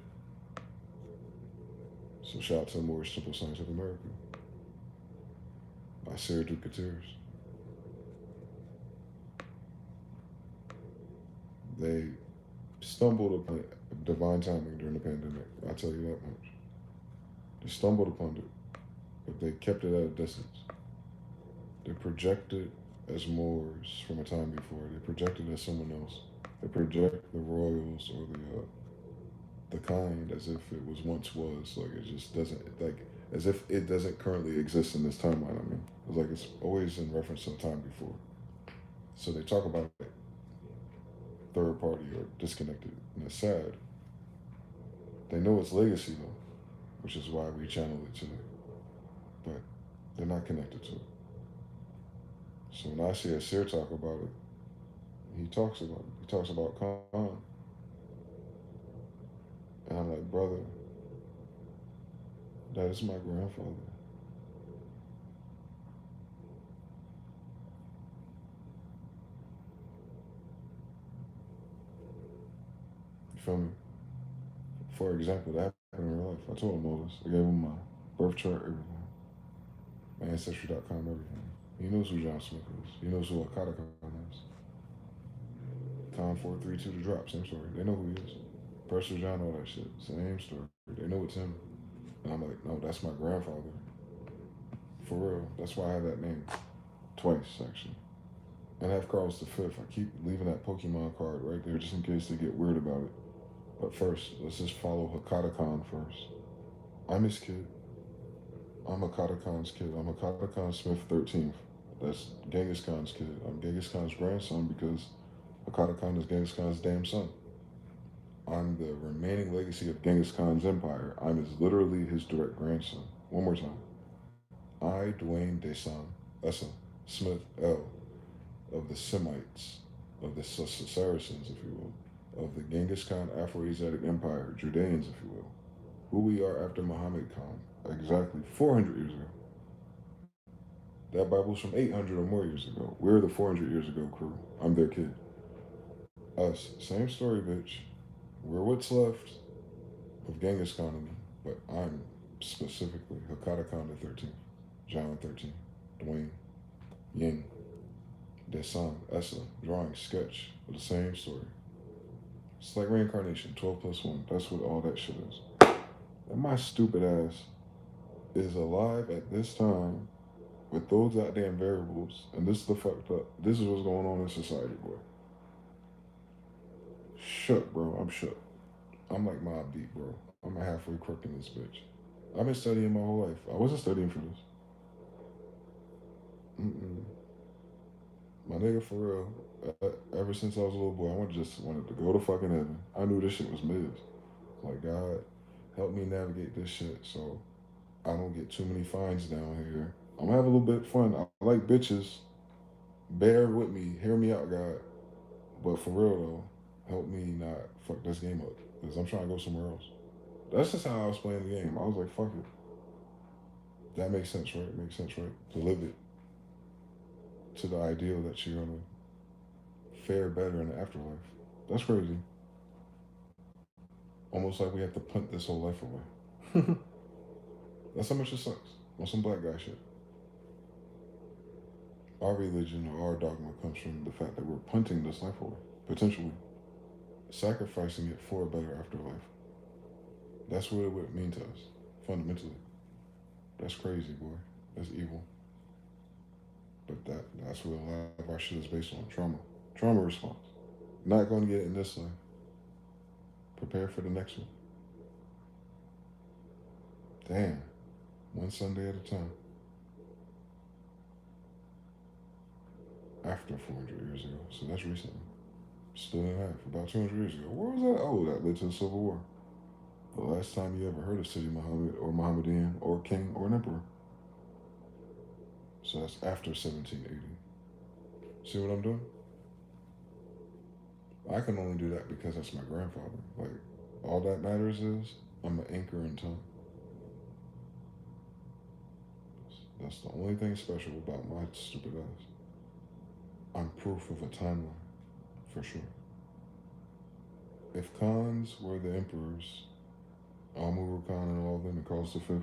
Speaker 1: So shout out to the more simple science of America by Sarah Ducateers. They stumbled upon divine timing during the pandemic. I'll tell you that much. They stumbled upon it, but they kept it at a distance. They projected as Moors from a time before. They projected as someone else. They project the royals or the kind as if it was once was. Like it just doesn't like as if it doesn't currently exist in this timeline. I mean, it's like it's always in reference to a time before. So they talk about it third party or disconnected, and it's sad. They know it's legacy though, which is why we channel it today. But they're not connected to it. So when I see a seer talk about it, he talks about it. He talks about Khan. And I'm like, brother, that is my grandfather. You feel me? For example, that happened in real life. I told him all this. I gave him my birth chart, everything. My ancestry.com, everything. He knows who John Smith is. He knows who Akata Khan is. Khan 432 to drop, same story. They know who he is. Pressure John, all that shit. Same story. They know it's him. And I'm like, no, that's my grandfather. For real. That's why I have that name. Twice, actually. And I have Carlos the Fifth. I keep leaving that Pokemon card right there just in case they get weird about it. But first, let's just follow Hakata Khan first. I'm his kid. I'm Hakata Khan's kid. I'm Hakata Khan Smith 13th. That's Genghis Khan's kid. I'm Genghis Khan's grandson because Hakata Khan is Genghis Khan's damn son. I'm the remaining legacy of Genghis Khan's empire. I'm literally his direct grandson. One more time. I, Dwayne DeyZan Smyth-EL, of the Semites, of the Saracens, if you will, of the Genghis Khan Afro-Asiatic Empire, Judeans, if you will, who we are after Muhammad Khan, exactly 400 years ago. That Bible's from 800 or more years ago. We're the 400 years ago crew. I'm their kid. Us, same story, bitch. We're what's left of Genghis Khan and me, but I'm specifically Hakata Khan the 13th, John 13, Dwayne, Ying, Desan, Essa, drawing, sketch of the same story. It's like reincarnation, 12 plus 1. That's what all that shit is. And my stupid ass is alive at this time with those goddamn variables, and this is the fucked up. This is what's going on in society, boy. Shook, bro. I'm shook. I'm like Mob Deep, bro. I'm halfway crook in this bitch. I've been studying my whole life. I wasn't studying for this. Mm-mm. My nigga, for real. Ever since I was a little boy, just wanted to go to fucking heaven. I knew this shit was Miz. Like, God, help me navigate this shit so I don't get too many fines down here. I'm gonna have a little bit of fun. I like bitches. Bear with me. Hear me out, God. But for real, though, help me not fuck this game up. Because I'm trying to go somewhere else. That's just how I was playing the game. I was like, fuck it. That makes sense, right? It makes sense, right? To live it to the ideal that you're gonna fare better in the afterlife. That's crazy. Almost like we have to punt this whole life away. That's how much it sucks. On some black guy shit. Our religion or our dogma comes from the fact that we're punting this life away, potentially sacrificing it for a better afterlife. That's what it would mean to us, fundamentally. That's crazy, boy. That's evil. But that's what a lot of our shit is based on trauma. Trauma response. Not going to get it in this life. Prepare for the next one. Damn. One Sunday at a time. After 400 years ago. So that's recently. Split in half. About 200 years ago. Where was that? Oh, that led to the Civil War. The last time you ever heard of Sidi Muhammad or Mohammedan or king or an emperor. So that's after 1780. See what I'm doing? I can only do that because that's my grandfather. Like, all that matters is I'm an anchor in time. That's the only thing special about my stupid ass. I'm proof of a timeline, for sure. If Khans were the emperors, Al Khan and all of them, and Carlos V,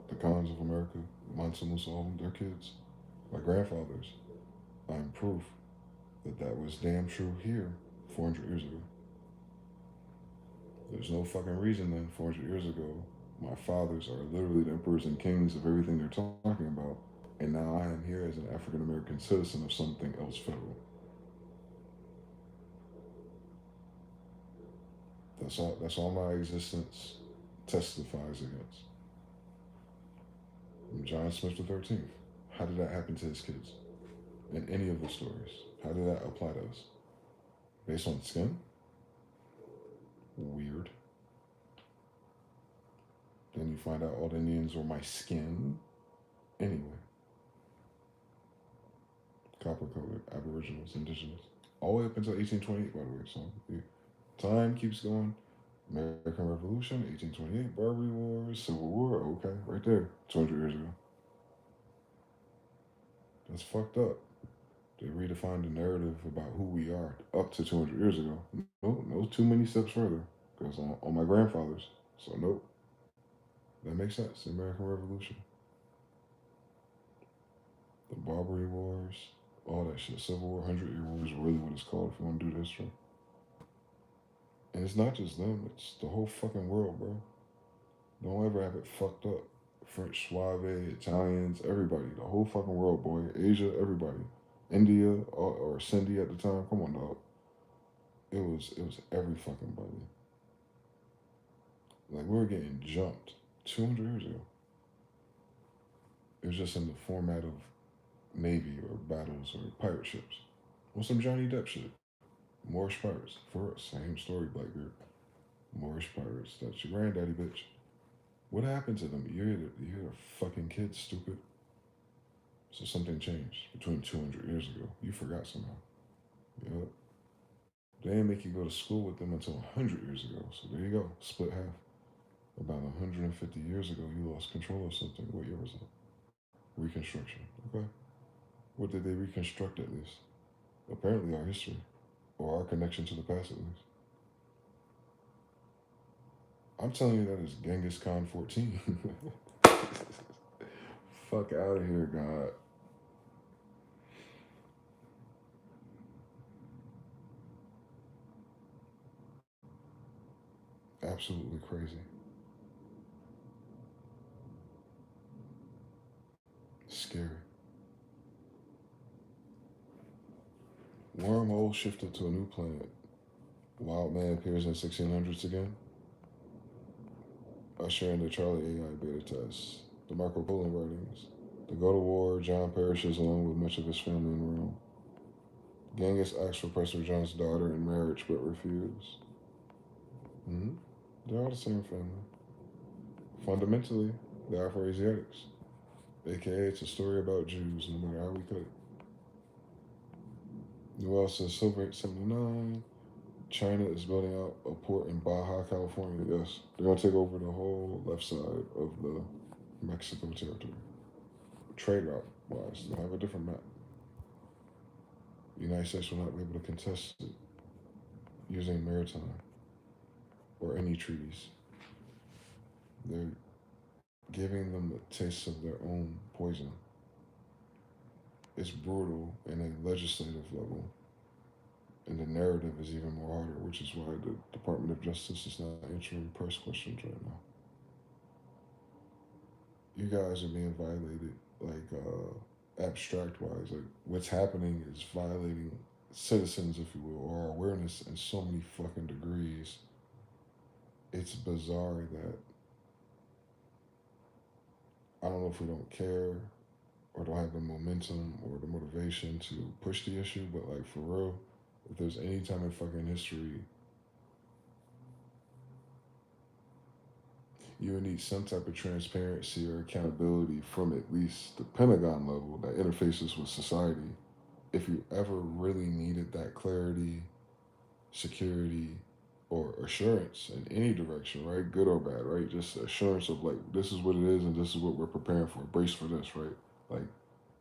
Speaker 1: the Khans of America, Mansa Musa, all of them, their kids, my grandfathers, I'm proof that that was damn true here 400 years ago. There's no fucking reason then 400 years ago my fathers are literally the emperors and kings of everything they're talking about, and now I am here as an African American citizen of something else federal. That's all my existence testifies against. John Smith the 13th. How did that happen to his kids? In any of the stories? How did that apply to us? Based on skin? Weird. Then you find out all the Indians were my skin. Anyway. Copper colored, aboriginals, indigenous. All the way up until 1828, by the way. So time keeps going. American Revolution, 1828, Barbary Wars, Civil War. Okay, right there. 200 years ago. That's fucked up. They redefined the narrative about who we are up to 200 years ago. No, too many steps further. Because on my grandfather's. So, nope. That makes sense. The American Revolution. The Barbary Wars. All that shit. Civil War, 100-Year War is really what it's called if you want to do this history. And it's not just them. It's the whole fucking world, bro. Don't ever have it fucked up. French, Suave, Italians, everybody. The whole fucking world, boy. Asia, everybody. India or Cindy at the time. Come on, dog. It was every fucking body. Like we were getting jumped 200 years ago. It was just in the format of Navy or battles or pirate ships. Or some Johnny Depp shit. Moorish pirates. For us, same story, Blackbeard. Moorish pirates. That's your granddaddy, bitch. What happened to them? You're a fucking kid, stupid. So something changed between 200 years ago. You forgot somehow. Yep. They didn't make you go to school with them until 100 years ago. So there you go. Split half. About 150 years ago, you lost control of something. What year was that? Reconstruction. Okay. What did they reconstruct at least? Apparently our history. Or our connection to the past at least. I'm telling you that is Genghis Khan 14. Fuck out of here, God. Absolutely crazy. Scary. Wormhole shifted to a new planet. Wild man appears in 1600s again. Usher in the Charlie AI beta test. The Marco Polo writings. To go to war, John perishes along with much of his family in Rome. Genghis asks for Professor John's daughter in marriage but refused. They're all the same family. Fundamentally, they're Afro-Asiatics. AKA, it's a story about Jews, no matter how we cut it. New else says Silver 879. China is building out a port in Baja, California. Yes, they're going to take over the whole left side of the Mexico territory. Trade route wise, they'll have a different map. The United States will not be able to contest it using maritime or any treaties. They're giving them a taste of their own poison. It's brutal in a legislative level. And the narrative is even more harder, which is why the Department of Justice is not answering press questions right now. You guys are being violated. Like, abstract wise. Like what's happening is violating citizens, if you will, or our awareness in so many fucking degrees. It's bizarre that I don't know if we don't care or don't have the momentum or the motivation to push the issue, but like for real, if there's any time in fucking history you would need some type of transparency or accountability from at least the Pentagon level that interfaces with society. If you ever really needed that clarity, security, or assurance in any direction, right? Good or bad, right? Just assurance of like, this is what it is and this is what we're preparing for. Brace for this, right? Like,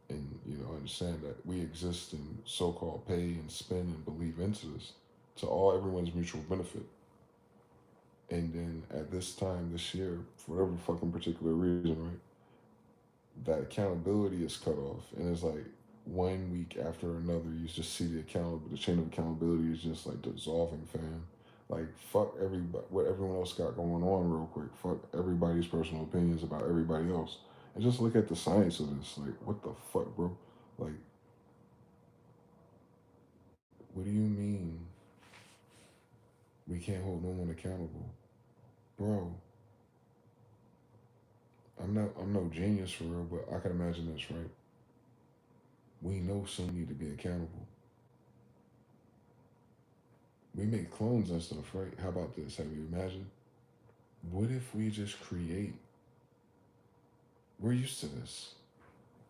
Speaker 1: and understand that we exist in so-called pay and spend and believe into this to all everyone's mutual benefit. And then at this time this year, for whatever fucking particular reason, right, that accountability is cut off, and it's like one week after another, you just see the chain of accountability is just like dissolving, fam. Like fuck everybody, what everyone else got going on, real quick. Fuck everybody's personal opinions about everybody else, and just look at the science of this. Like, what the fuck, bro? Like, what do you mean we can't hold no one accountable, bro? I'm no genius for real, but I can imagine this, right? We know some need to be accountable. We make clones and stuff, right? How about this? Have you imagined? What if we just create? We're used to this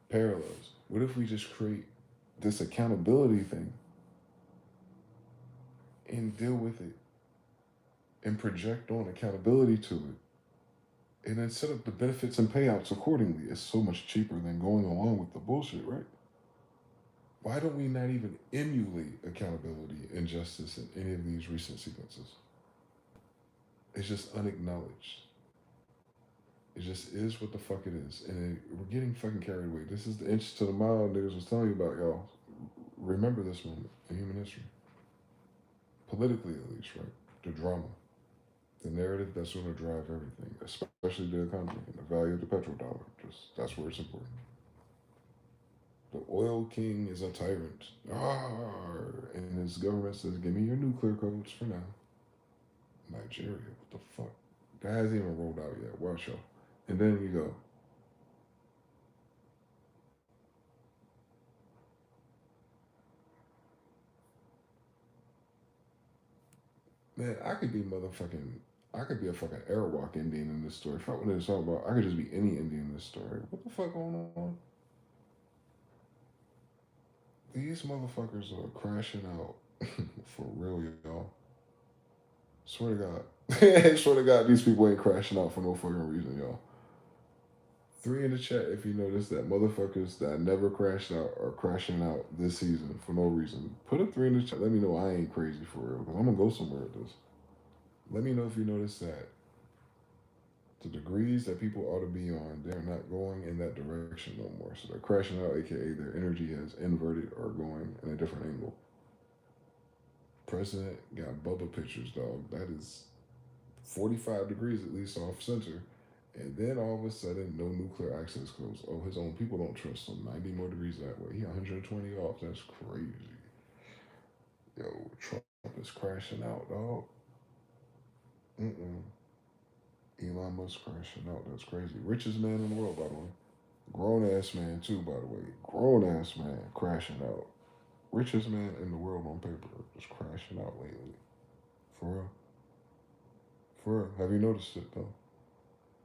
Speaker 1: parallels. What if we just create this accountability thing and deal with it and project on accountability to it and then set up the benefits and payouts accordingly? It's so much cheaper than going along with the bullshit, right? Why don't we not even emulate accountability and justice in any of these recent sequences? It's just unacknowledged. It just is what the fuck it is. And we're getting fucking carried away. This is the inch to the mile niggas was telling you about, y'all. Remember this moment in human history. Politically, at least, right? The drama. The narrative that's going to drive everything, especially the economy and the value of the petrodollar. Just that's where it's important. The oil king is a tyrant. Arr! And his government says, give me your nuclear codes for now. Nigeria, what the fuck? That hasn't even rolled out yet. Watch out. And then you go, man, I could be a fucking Arawak Indian in this story. Fuck what they're talking about. I could just be any Indian in this story. What the fuck going on? These motherfuckers are crashing out. For real, y'all. Swear to God. Swear to God, these people ain't crashing out for no fucking reason, y'all. Three in the chat if you notice that motherfuckers that never crashed out are crashing out this season for no reason. Put a three in the chat. Let me know I ain't crazy for real, because I'm gonna go somewhere with this. Let me know if you notice that the degrees that people ought to be on, they're not going in that direction no more. So they're crashing out, aka their energy has inverted or going in a different angle. President got Bubba pictures, dog. That is 45 degrees at least off center. And then all of a sudden, no nuclear access codes. Oh, his own people don't trust him. 90 more degrees that way. He 120 off. That's crazy. Yo, Trump is crashing out, dog. Mm-mm. Elon Musk crashing out. That's crazy. Richest man in the world, by the way. Grown ass man, too, by the way. Grown ass man crashing out. Richest man in the world on paper. Just crashing out lately. For real. For real. Have you noticed it, though?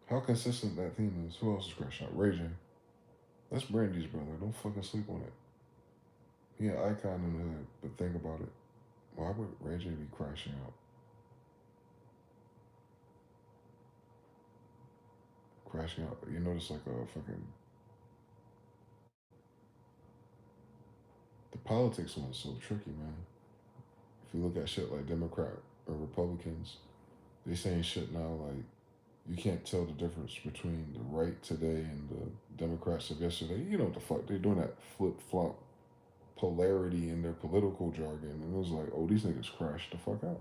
Speaker 1: How consistent that theme is. Who else is crashing out? Ray J. That's Brandy's brother. Don't fucking sleep on it. He an icon in the hood, but think about it. Why would Ray J be crashing out? Crashing out. You notice like a fucking the politics one's so tricky, man. If you look at shit like Democrat or Republicans, they saying shit now like you can't tell the difference between the right today and the Democrats of yesterday. You know what the fuck they doing, that flip flop polarity in their political jargon, and it was like, oh, these niggas crashed the fuck out.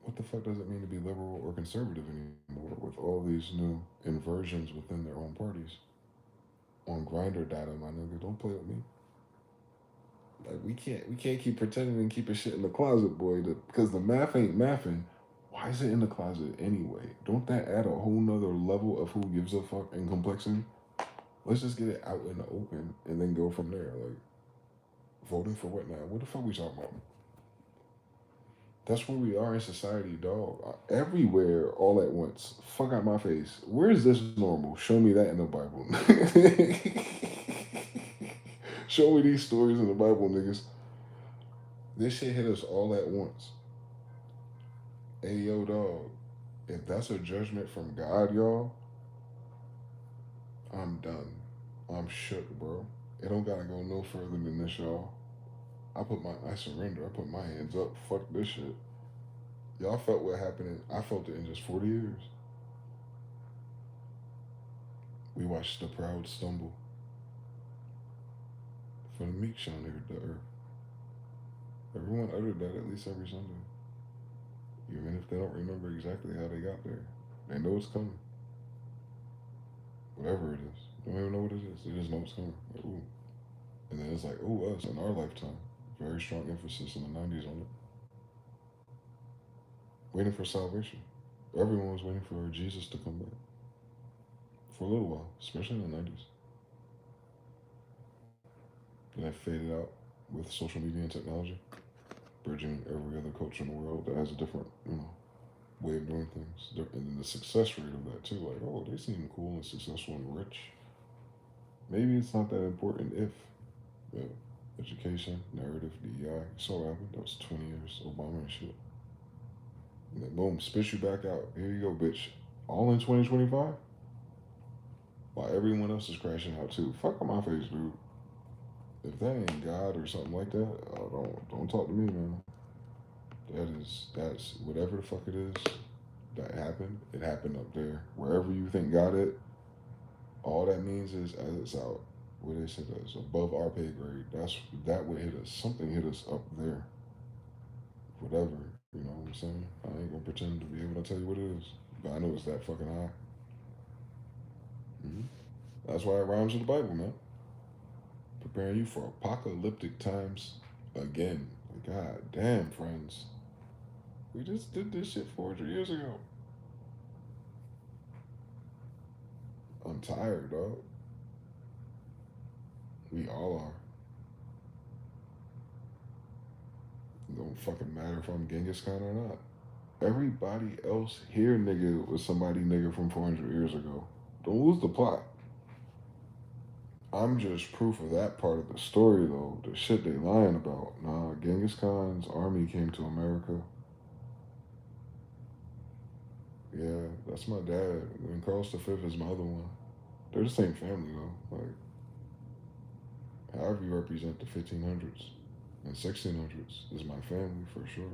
Speaker 1: What the fuck does it mean to be liberal or conservative anymore with all these new inversions within their own parties? on grinder data, my nigga. Don't play with me. Like we can't keep pretending and keeping shit in the closet, boy. Because the math ain't mathing. Why is it in the closet anyway? Don't that add a whole nother level of who gives a fuck and complexity? Let's just get it out in the open and then go from there. Like voting for what now? What the fuck we talking about? That's where we are in society, dog. Everywhere, all at once. Fuck out my face. Where is this normal? Show me that in the Bible. Show me these stories in the Bible, niggas. This shit hit us all at once. Hey, yo, dog. If that's a judgment from God, y'all, I'm done. I'm shook, bro. It don't gotta go no further than this, y'all. I surrender. I put my hands up. Fuck this shit. Y'all felt what happened. I felt it in just 40 years. We watched the proud stumble, for the meek shall inherit the earth. Everyone uttered that at least every Sunday. Even if they don't remember exactly how they got there. They know it's coming. Whatever it is. They don't even know what it is. They just know it's coming. Like, ooh. And then it's like, ooh, us in our lifetime. Very strong emphasis in the 90s on it. Waiting for salvation. Everyone was waiting for Jesus to come back. For a little while, especially in the 90s. Then that faded out with social media and technology, bridging every other culture in the world that has a different, way of doing things. And then the success rate of that too. Like, oh, they seem cool and successful and rich. Maybe it's not that important if yeah, education, narrative, DEI. So what happened? That was 20 years Obama and shit. And then boom, spit you back out. Here you go, bitch. All in 2025? While everyone else is crashing out too. Fuck on my face, dude. If that ain't God or something like that, don't talk to me, man. That's whatever the fuck it is that happened. It happened up there. Wherever you think God it, all that means is as it's out. What they said is above our pay grade. That would hit us. Something hit us up there. Whatever. You know what I'm saying? I ain't gonna pretend to be able to tell you what it is, but I know it's that fucking high. Mm-hmm. That's why it rhymes with the Bible, man. Preparing you for apocalyptic times again. God damn, friends. We just did this shit 400 years ago. I'm tired, dog. We all are. It don't fucking matter if I'm Genghis Khan or not. Everybody else here, nigga, was somebody nigga from 400 years ago. Don't lose the plot. I'm just proof of that part of the story, though. The shit they lying about. Nah, Genghis Khan's army came to America. Yeah, that's my dad. And Carlos V is my other one. They're the same family, though. Like, however you represent the 1500s and 1600s is my family for sure.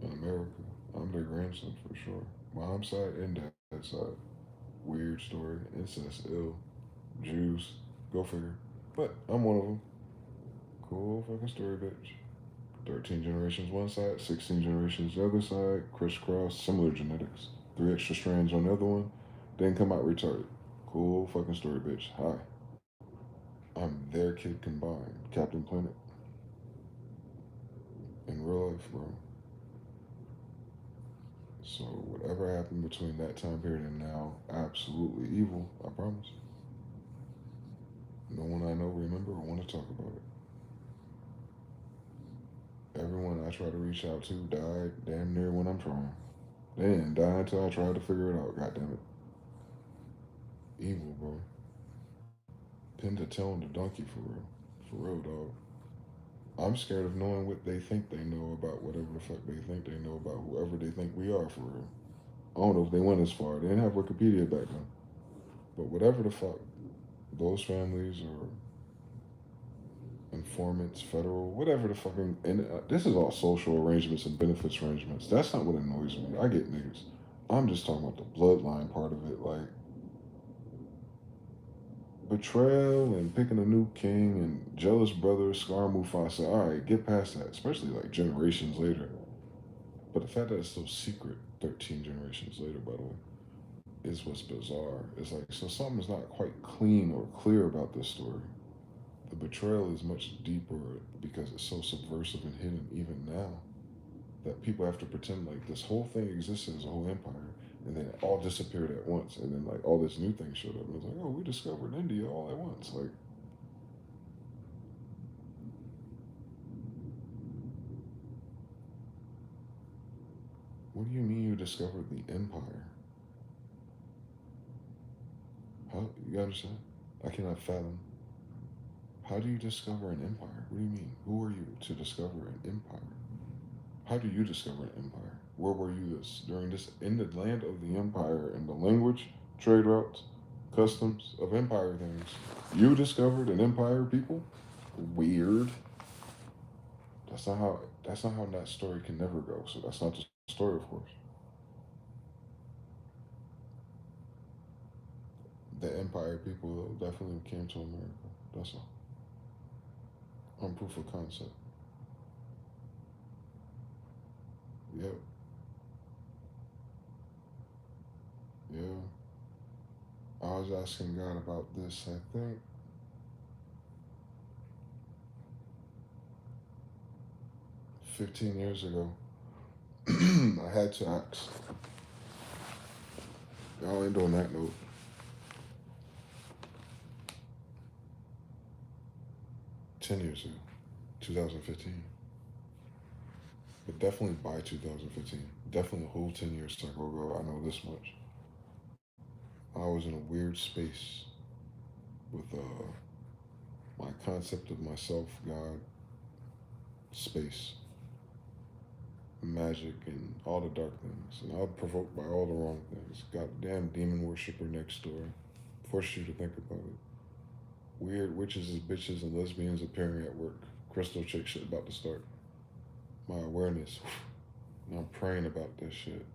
Speaker 1: In America, I'm their grandson for sure. Mom's side and dad's side. Weird story. Incest, ill. Jews. Go figure. But I'm one of them. Cool fucking story, bitch. 13 generations one side, 16 generations the other side, crisscross, similar genetics. 3 extra strands on the other one, didn't come out retarded. Cool fucking story, bitch. Hi. I'm their kid combined. Captain Planet. In real life, bro. So whatever happened between that time period and now, absolutely evil, I promise. No one I know remember or want to talk about it. Everyone I try to reach out to died damn near when I'm trying. They didn't die until I tried to figure it out, goddammit. Evil, bro. Pin to tail on the donkey for real. For real, dog. I'm scared of knowing what they think they know about whatever the fuck they think they know about whoever they think we are for real. I don't know if they went as far. They didn't have Wikipedia back then. But whatever the fuck, those families or informants, federal, whatever the fucking, and this is all social arrangements and benefits arrangements. That's not what annoys me. I get niggas. I'm just talking about the bloodline part of it. Like, betrayal and picking a new king and jealous brother, Scar Mufasa. All right, get past that, especially like generations later. But the fact that it's still secret 13 generations later, by the way, is what's bizarre. It's like, so something's not quite clean or clear about this story. The betrayal is much deeper because it's so subversive and hidden even now that people have to pretend like this whole thing existed as a whole empire, and then it all disappeared at once, and then like all this new thing showed up, and it was like, oh, we discovered India all at once. Like, what do you mean you discovered the empire? How, you understand? I cannot fathom. How do you discover an empire? What do you mean? Who are you to discover an empire? How do you discover an empire? Where were you during this in the land of the empire and the language, trade routes, customs of empire things? You discovered an empire, people? Weird. That's not how that story can never go. So that's not the story, of course. The empire people though definitely came to America. That's all. On proof of concept. Yep. Yeah. I was asking God about this, I think 15 years ago. I had to ask. Y'all ain't doing that note. 10 years ago. 2015. But definitely by 2015. Definitely a whole 10 years cycle ago. I know this much. I was in a weird space with my concept of myself, God, space, magic, and all the dark things. And I was provoked by all the wrong things. Goddamn demon worshiper next door. Forced you to think about it. Weird witches and bitches and lesbians appearing at work. Crystal chick shit about to start. My awareness. And I'm praying about this shit.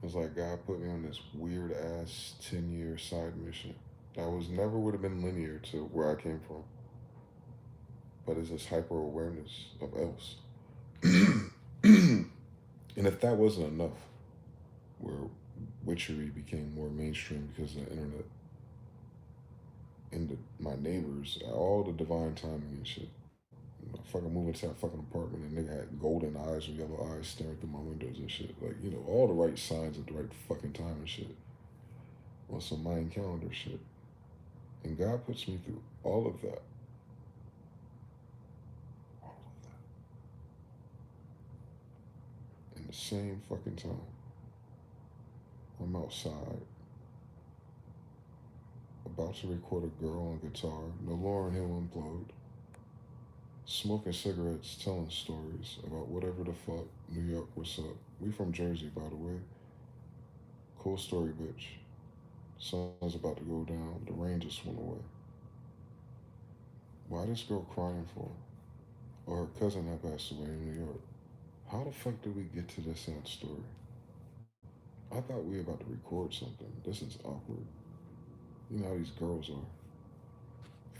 Speaker 1: It's like God put me on this weird ass 10-year side mission. That was never would have been linear to where I came from. But it's this hyper awareness of else. And if that wasn't enough, where witchery became more mainstream because of the internet and my neighbors, all the divine timing and shit. You know, fucking moving to that fucking apartment and nigga had golden eyes or yellow eyes staring through my windows and shit. Like, you know, all the right signs at the right fucking time and shit. On some Mayan calendar shit. And God puts me through all of that. All of that. In the same fucking time. I'm outside, about to record a girl on guitar, no Lauryn Hill unplugged, smoking cigarettes, telling stories about whatever the fuck, New York, what's up. We from Jersey, by the way. Cool story, bitch. Sun's about to go down, the rain just went away. Why this girl crying for? Or her cousin that passed away in New York. How the fuck did we get to this sad story? I thought we were about to record something. This is awkward. You know how these girls are.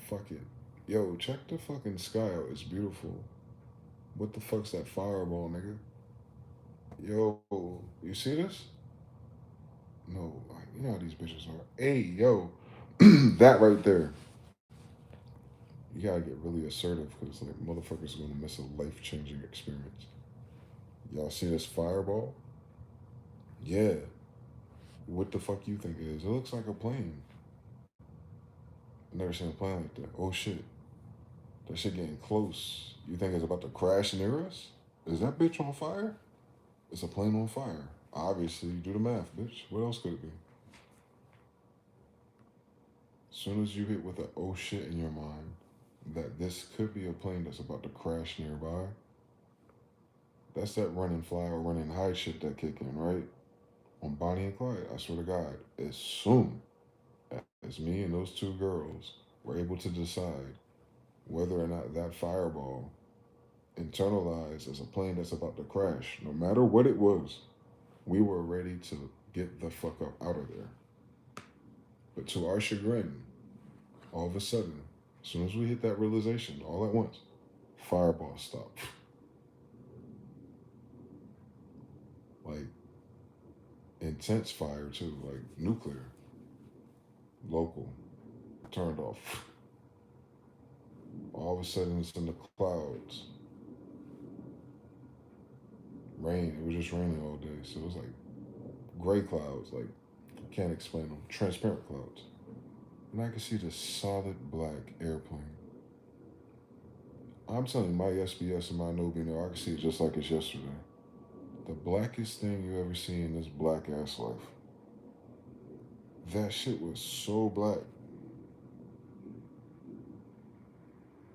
Speaker 1: Fuck it. Yo, check the fucking sky out. It's beautiful. What the fuck's that fireball, nigga? Yo, you see this? No, you know how these bitches are. Hey, yo, that right there. You gotta get really assertive because like motherfuckers gonna miss a life changing experience. Y'all see this fireball? Yeah. What the fuck you think it is? It looks like a plane. I never seen a plane like that. Oh shit. That shit getting close. You think it's about to crash near us? Is that bitch on fire? It's a plane on fire. Obviously, do the math, bitch. What else could it be? As soon as you hit with a oh shit in your mind that this could be a plane that's about to crash nearby, that's that run and fly or run and hide shit that kick in, right? On Bonnie and Clyde, I swear to God, as soon as me and those two girls were able to decide whether or not that fireball internalized as a plane that's about to crash, no matter what it was, we were ready to get the fuck up out of there. But to our chagrin, all of a sudden, as soon as we hit that realization, all at once, fireball stopped. Like, intense fire too, like nuclear, local, turned off. All of a sudden, it's in the clouds. Rain. It was just raining all day, so it was like gray clouds. Like I can't explain them. Transparent clouds, and I could see this solid black airplane. I'm telling you, my SBS and my Nobi now, I can see it just like it's yesterday. The blackest thing you ever see in this black ass life. That shit was so black.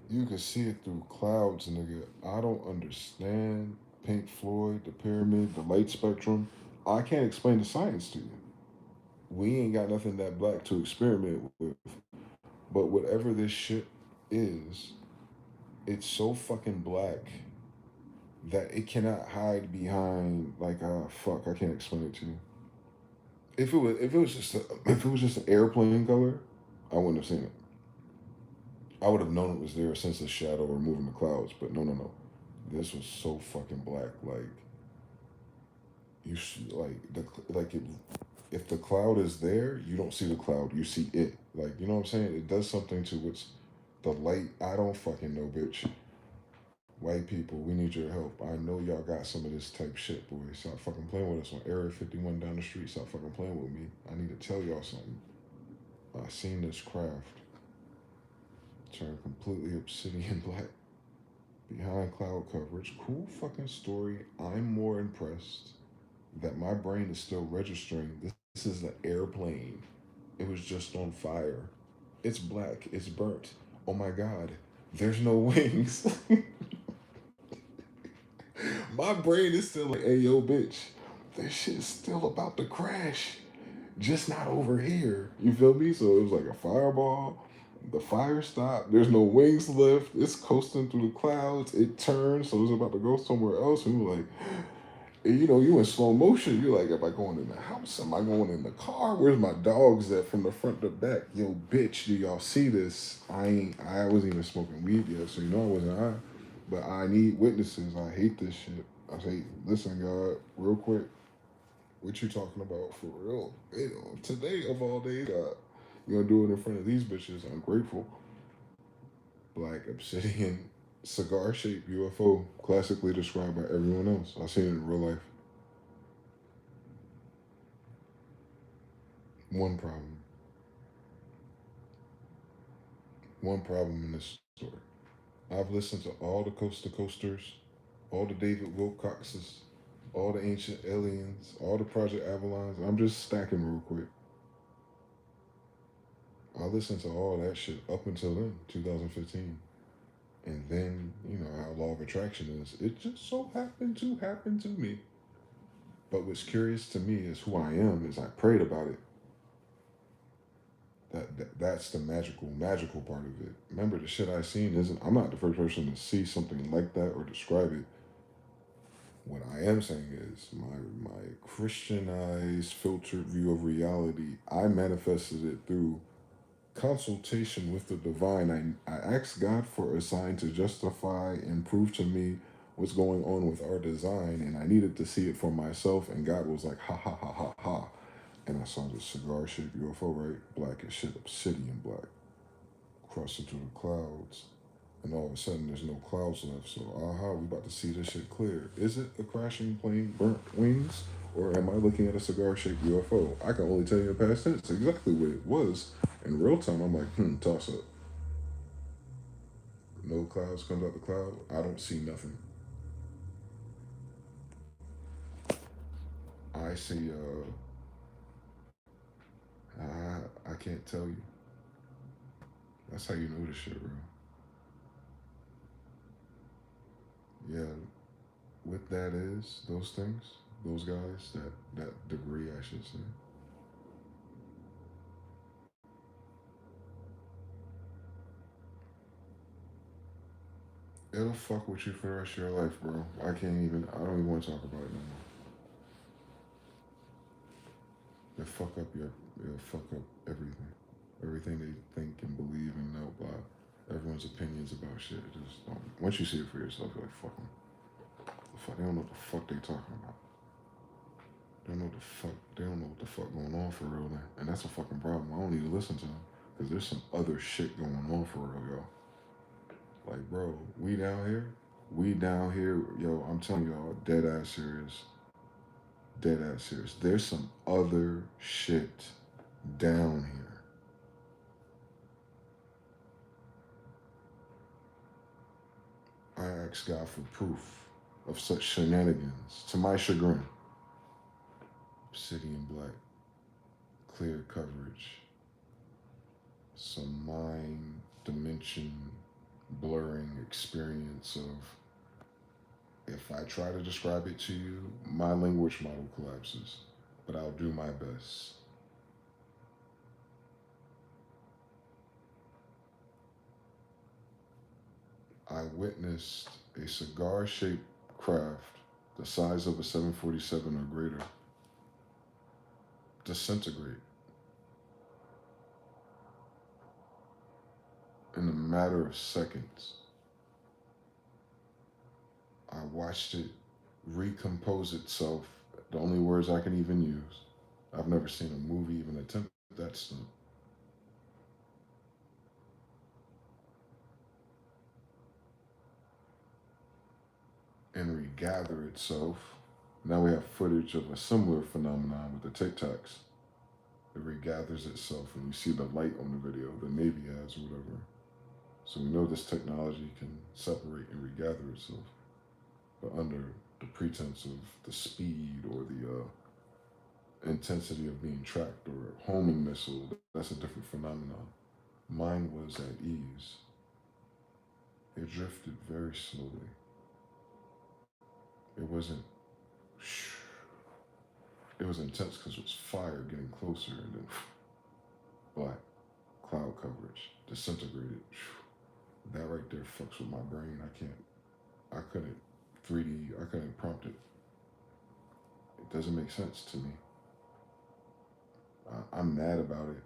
Speaker 1: You could see it through clouds, nigga. I don't understand Pink Floyd, the pyramid, the light spectrum. I can't explain the science to you. We ain't got nothing that black to experiment with. But whatever this shit is, it's so fucking black that it cannot hide behind like fuck, I can't explain it to you. If it was just an airplane color, I wouldn't have seen it. I would have known it was there since the shadow or moving the clouds, but no, no, no. This was so fucking black. Like you see, if the cloud is there, you don't see the cloud. You see it. Like you know what I'm saying? It does something to what's the light. I don't fucking know, bitch. White people, we need your help. I know y'all got some of this type shit, boy. Stop fucking playing with us on Area 51 down the street. Stop fucking playing with me. I need to tell y'all something. I seen this craft turn completely obsidian black behind cloud coverage. Cool fucking story. I'm more impressed that my brain is still registering this is an airplane. It was just on fire. It's black. It's burnt. Oh my god. There's no wings. My brain is still like, hey yo, bitch, this shit's still about to crash. Just not over here. You feel me? So it was like a fireball. The fire stopped. There's no wings left. It's coasting through the clouds. It turned, so it's about to go somewhere else. And we were like, you know, you in slow motion. You're like, am I going in the house? Am I going in the car? Where's my dogs at from the front to back? Yo, bitch, do y'all see this? I wasn't even smoking weed yet, so you know I wasn't high. But I need witnesses. I hate this shit. I say, listen, God, real quick, what you talking about for real? You know, today of all days, God, you gonna do it in front of these bitches? Ungrateful. Black obsidian cigar shaped UFO, classically described by everyone else. I've seen it in real life. One problem. One problem in this story. I've listened to all the Coast to Coasters, all the David Wilcoxes, all the Ancient Aliens, all the Project Avalons. I'm just stacking real quick. I listened to all that shit up until then, 2015. And then, you know, how law of attraction is. It just so happened to happen to me. But what's curious to me is who I am, is I prayed about it. That's the magical part of it. Remember, the shit I seen isn't. I'm not the first person to see something like that or describe it. What I am saying is my Christianized, filtered view of reality. I manifested it through consultation with the divine. I asked God for a sign to justify and prove to me what's going on with our design, and I needed to see it for myself. And God was like, ha ha ha ha ha. And I saw this cigar shaped UFO, right? Black as shit, obsidian black, crossing through the clouds. And all of a sudden, there's no clouds left. So, we about to see this shit clear. Is it a crashing plane, burnt wings? Or am I looking at a cigar shaped UFO? I can only tell you in past tense exactly what it was. In real time, I'm like, toss up. No clouds comes out the cloud. I don't see nothing. I see, I can't tell you. That's how you know this shit, bro. Yeah, what that is, those things, those guys, that degree, I should say. It'll fuck with you for the rest of your life, bro. I don't even want to talk about it no more. It'll fuck up everything. Everything they think and believe and know about everyone's opinions about shit. Just don't. Once you see it for yourself, you're like, fuck them. The fuck, they don't know what the fuck they talking about. They don't know the fuck. They don't know what the fuck going on for real, man. And that's a fucking problem. I don't need to listen to them because there's some other shit going on for real, y'all. Like, bro, we down here, yo. I'm telling y'all, dead ass serious, dead ass serious. There's some other shit down here. I asked God for proof of such shenanigans. To my chagrin, City in Black, clear coverage, some mind dimension blurring experience of if I try to describe it to you, my language model collapses, but I'll do my best. I witnessed a cigar shaped craft the size of a 747 or greater disintegrate in a matter of seconds. I watched it recompose itself. The only words I can even use. I've never seen a movie even attempt that stunt. And regather itself. Now we have footage of a similar phenomenon with the Tic Tacs. It regathers itself, and you see the light on the video the Navy has or whatever. So we know this technology can separate and regather itself, but under the pretense of the speed or the intensity of being tracked or a homing missile, that's a different phenomenon. Mine was at ease. It drifted very slowly. It wasn't. It was intense because it was fire getting closer, and then black cloud coverage disintegrated. That right there fucks with my brain. I can't. I couldn't 3D. I couldn't prompt it. It doesn't make sense to me. I'm mad about it.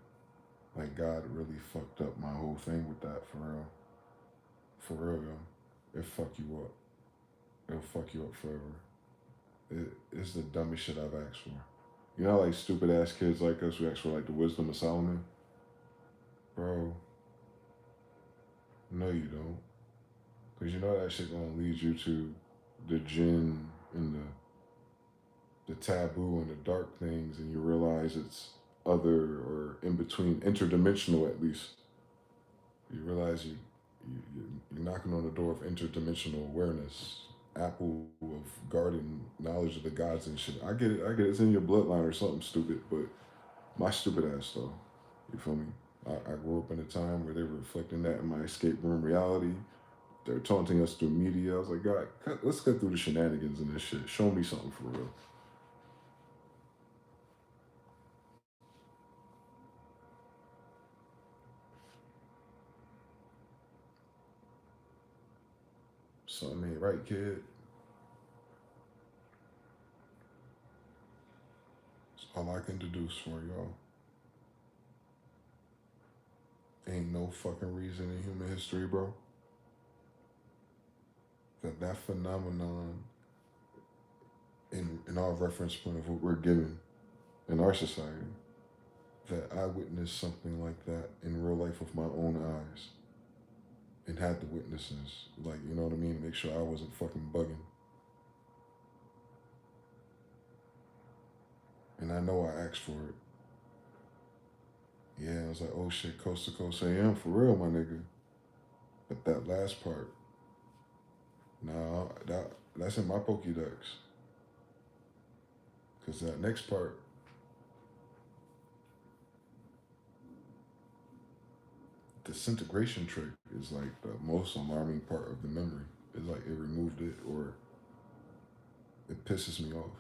Speaker 1: Like God really fucked up my whole thing with that for real. For real, yo. It fuck you up. It'll fuck you up forever. It's the dumbest shit I've asked for. You know, like stupid ass kids like us who ask for like the wisdom of Solomon, bro. No, you don't, because you know that shit gonna lead you to the jinn and the taboo and the dark things, and you realize it's other or in between, interdimensional at least. You realize you're knocking on the door of interdimensional awareness, apple of garden knowledge of the gods and shit. I get it. I get it. It's in your bloodline or something stupid, but my stupid ass though. You feel me? I grew up in a time where they were reflecting that in my escape room reality. They're taunting us through media. I was like, God, let's cut through the shenanigans and this shit. Show me something for real. Something ain't right, kid. It's all I can deduce for y'all. Ain't no fucking reason in human history, bro, that phenomenon in our reference point of what we're given in our society, that I witnessed something like that in real life with my own eyes and had the witnesses, like, you know what I mean, to make sure I wasn't fucking bugging. And I know I asked for it. Yeah, I was like, oh shit, coast to coast AM for real, my nigga. But that last part, nah, that's in my Pokédex. Cause that next part, disintegration trick is like the most alarming part of the memory. It's like it removed it or it pisses me off.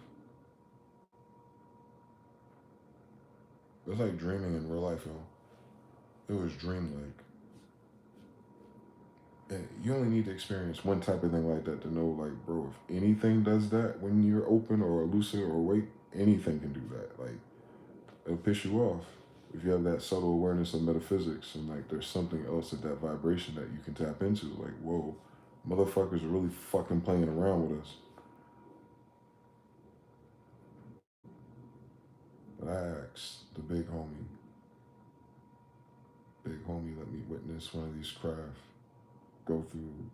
Speaker 1: It's like dreaming in real life, yo. It was dreamlike. And you only need to experience one type of thing like that to know, like, bro, if anything does that when you're open or lucid or awake, anything can do that. Like, it'll piss you off if you have that subtle awareness of metaphysics and like there's something else at that vibration that you can tap into. Like, whoa, motherfuckers are really fucking playing around with us. But I asked the big homie let me witness one of these craft go through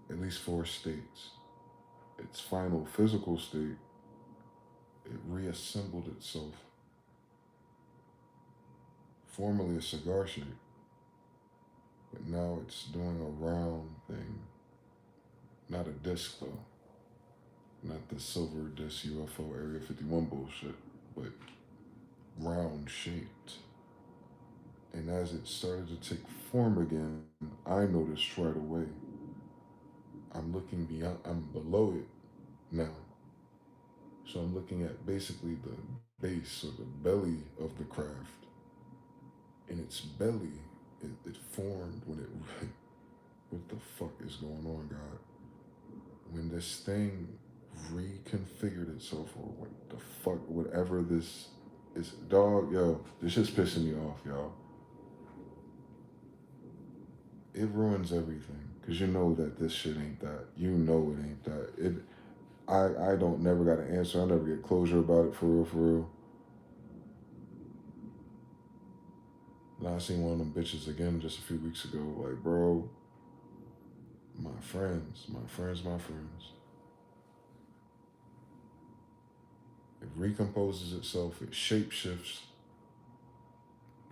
Speaker 1: at least 4 states. Its final physical state, it reassembled itself, formerly a cigar shape, but now it's doing a round thing. Not a disc though, not the silver disc UFO Area 51 bullshit, but round shaped. And as it started to take form again, I noticed right away. I'm looking beyond, I'm below it now. So I'm looking at basically the base or the belly of the craft. In its belly, it formed when it. What the fuck is going on, God? When this thing reconfigured itself, or what the fuck, whatever this is, dog, yo, this just pissing me off, y'all. It ruins everything because you know that this shit ain't that. You know it ain't that. I don't never got an answer. I never get closure about it for real, for real. Now I seen one of them bitches again just a few weeks ago. Like, bro, my friends, my friends, my friends. It recomposes itself. It shapeshifts.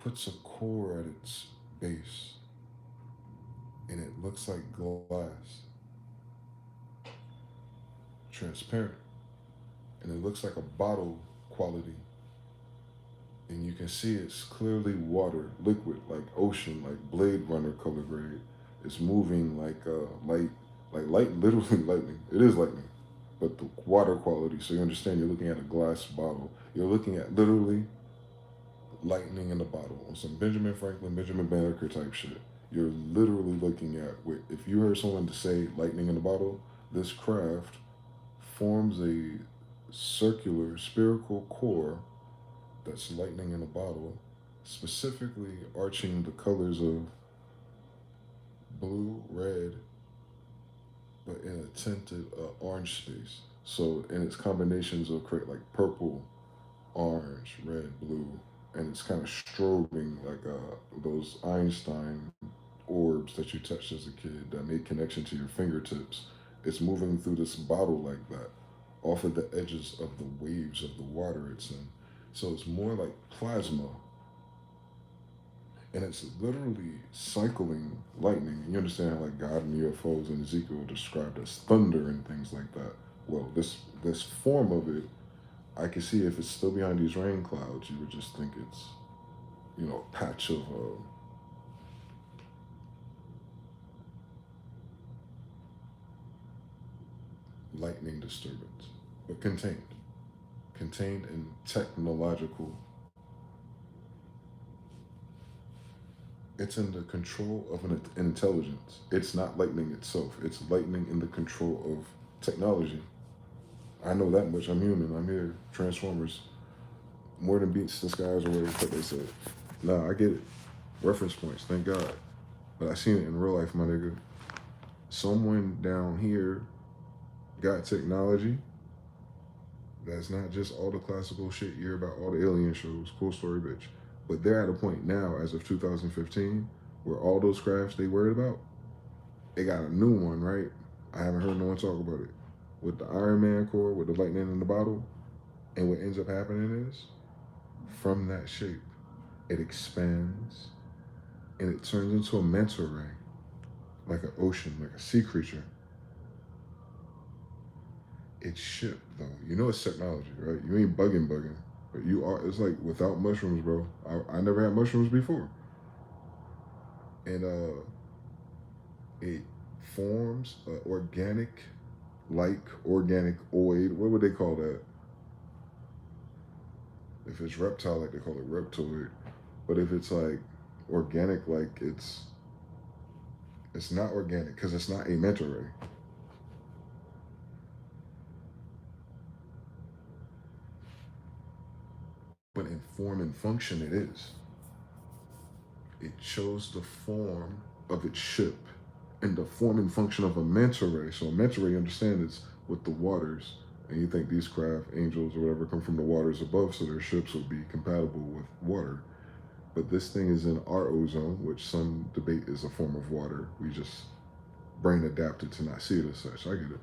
Speaker 1: Puts a core at its base, and it looks like glass, transparent, and it looks like a bottle quality. And you can see it's clearly water, liquid, like ocean, like Blade Runner color grade. It's moving like light, literally lightning. It is lightning, but the water quality. So you understand, you're looking at a glass bottle. You're looking at literally lightning in a bottle on some Benjamin Franklin, Benjamin Banneker type shit. You're literally looking at, if you heard someone to say lightning in a bottle, this craft forms a circular spherical core that's lightning in a bottle, specifically arching the colors of blue, red, but in a tinted orange space. So, in its combinations will create like purple, orange, red, blue, and it's kind of strobing like those Einstein orbs that you touched as a kid that made connection to your fingertips. It's moving through this bottle like that, off of the edges of the waves of the water it's in. So it's more like plasma, and it's literally cycling lightning. You understand how like God and UFOs and Ezekiel are described as thunder and things like that. Well, this form of it, I can see if it's still behind these rain clouds, you would just think it's, a patch of lightning disturbance, but contained in technological. It's in the control of an intelligence. It's not lightning itself. It's lightning in the control of technology. I know that much. I'm human. I'm here. Transformers. More than beats the skies or whatever they said. Nah, I get it. Reference points. Thank God. But I seen it in real life, my nigga. Someone down here got technology that's not just all the classical shit you hear about, all the alien shows. Cool story, bitch. But they're at a point now, as of 2015, where all those crafts they worried about, they got a new one, right? I haven't heard no one talk about it. With the Iron Man core, with the lightning in the bottle, and what ends up happening is, from that shape, it expands, and it turns into a manta ray, like an ocean, like a sea creature. It's shit, though. You know it's technology, right? You ain't bugging. But you are, it's like without mushrooms, bro. I never had mushrooms before. And it forms organic, like organic oid. What would they call that? If it's reptile, like they call it reptoid. But if it's like organic, like it's not organic because it's not a manta ray. But in form and function, it is. It shows the form of its ship and the form and function of a manta ray. So a manta ray, you understand, is with the waters. And you think these craft, angels or whatever, come from the waters above, so their ships will be compatible with water. But this thing is in our ozone, which some debate is a form of water. We just brain adapted to not see it as such. I get it.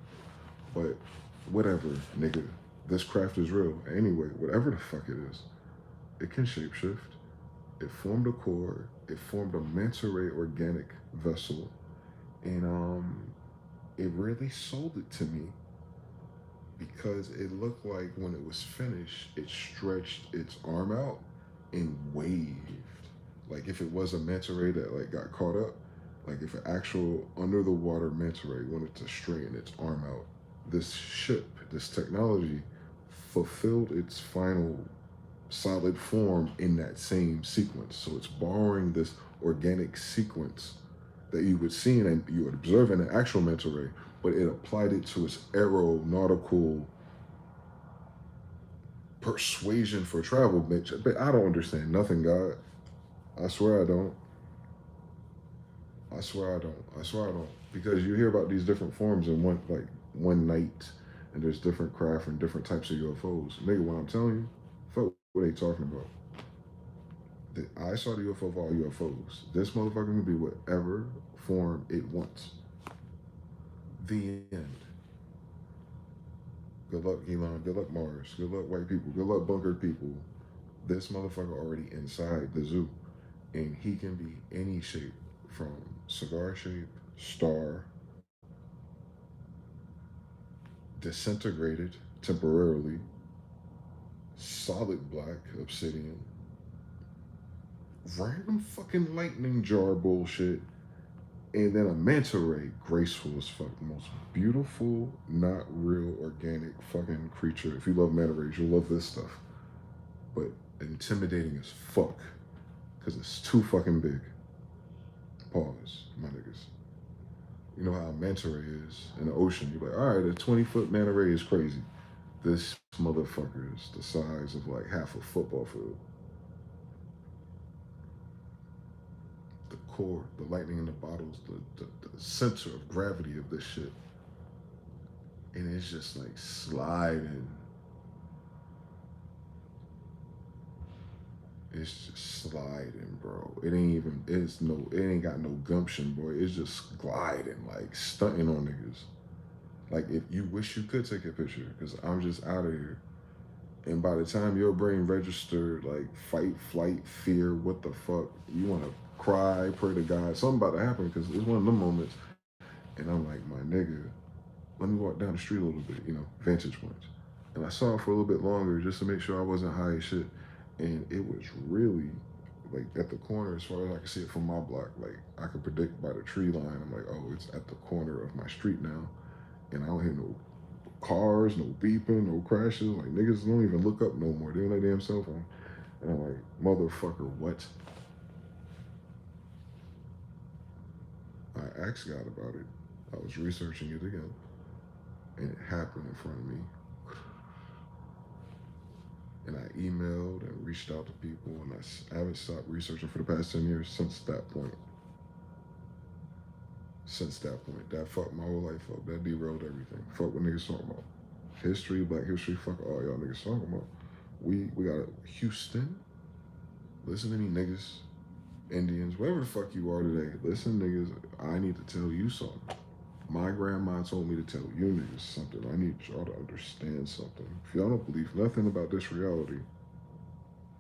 Speaker 1: But whatever, nigga. This craft is real. Anyway, whatever the fuck it is, it can shapeshift. It formed a core. It formed a manta ray organic vessel. And it really sold it to me because it looked like when it was finished, it stretched its arm out and waved. Like if it was a manta ray that like got caught up, like if an actual under the water manta ray wanted to straighten its arm out, this ship, this technology fulfilled its final solid form in that same sequence. So it's borrowing this organic sequence that you would see and you would observe in an actual manta ray, but it applied it to its aeronautical persuasion for travel, bitch. But I don't understand nothing, God. I swear I don't. I swear I don't. I swear I don't. Because you hear about these different forms in one night, and there's different craft and different types of UFOs. Nigga, what I'm telling you, fuck what they talking about. I saw the UFO of all UFOs. This motherfucker can be whatever form it wants. The end. Good luck, Elon. Good luck, Mars. Good luck, white people. Good luck, bunkered people. This motherfucker already inside the zoo. And he can be any shape, from cigar shape, star, disintegrated temporarily, solid black obsidian, random fucking lightning jar bullshit, and then a manta ray, graceful as fuck, the most beautiful, not real, organic fucking creature. If you love manta rays, you'll love this stuff. But intimidating as fuck, because it's too fucking big. Pause, my niggas. You know how a manta ray is in the ocean. You're like, all right, a 20-foot manta ray is crazy. This motherfucker is the size of like half a football field. The core, the lightning in the bottles, the center of gravity of this shit. And it's just like sliding. It's just sliding, bro. It ain't got no gumption, boy. It's just gliding, like stunting on niggas. Like if you wish you could take a picture, because I'm just out of here. And by the time your brain registered like fight, flight, fear, what the fuck, you want to cry, pray to God, something about to happen, because it's one of them moments. And I'm like, my nigga, let me walk down the street a little bit, vantage points. And I saw it for a little bit longer just to make sure I wasn't high as shit. And it was really like at the corner, as far as I could see it from my block. Like I could predict by the tree line. I'm like, oh, it's at the corner of my street now. And I don't hear no cars, no beeping, no crashes. Like niggas don't even look up no more. They're on their damn cell phone. And I'm like, motherfucker, what? I asked God about it. I was researching it again. And it happened in front of me. And I emailed and reached out to people, and I haven't stopped researching for the past 10 years since that point. That fucked my whole life up. That derailed everything. Fuck what niggas talking about. History, black history, fuck all y'all niggas talking about. We got Houston. Listen to me, niggas. Indians, whatever the fuck you are today. Listen, niggas, I need to tell you something. My grandma told me to tell you niggas something. I need y'all to understand something. If y'all don't believe nothing about this reality,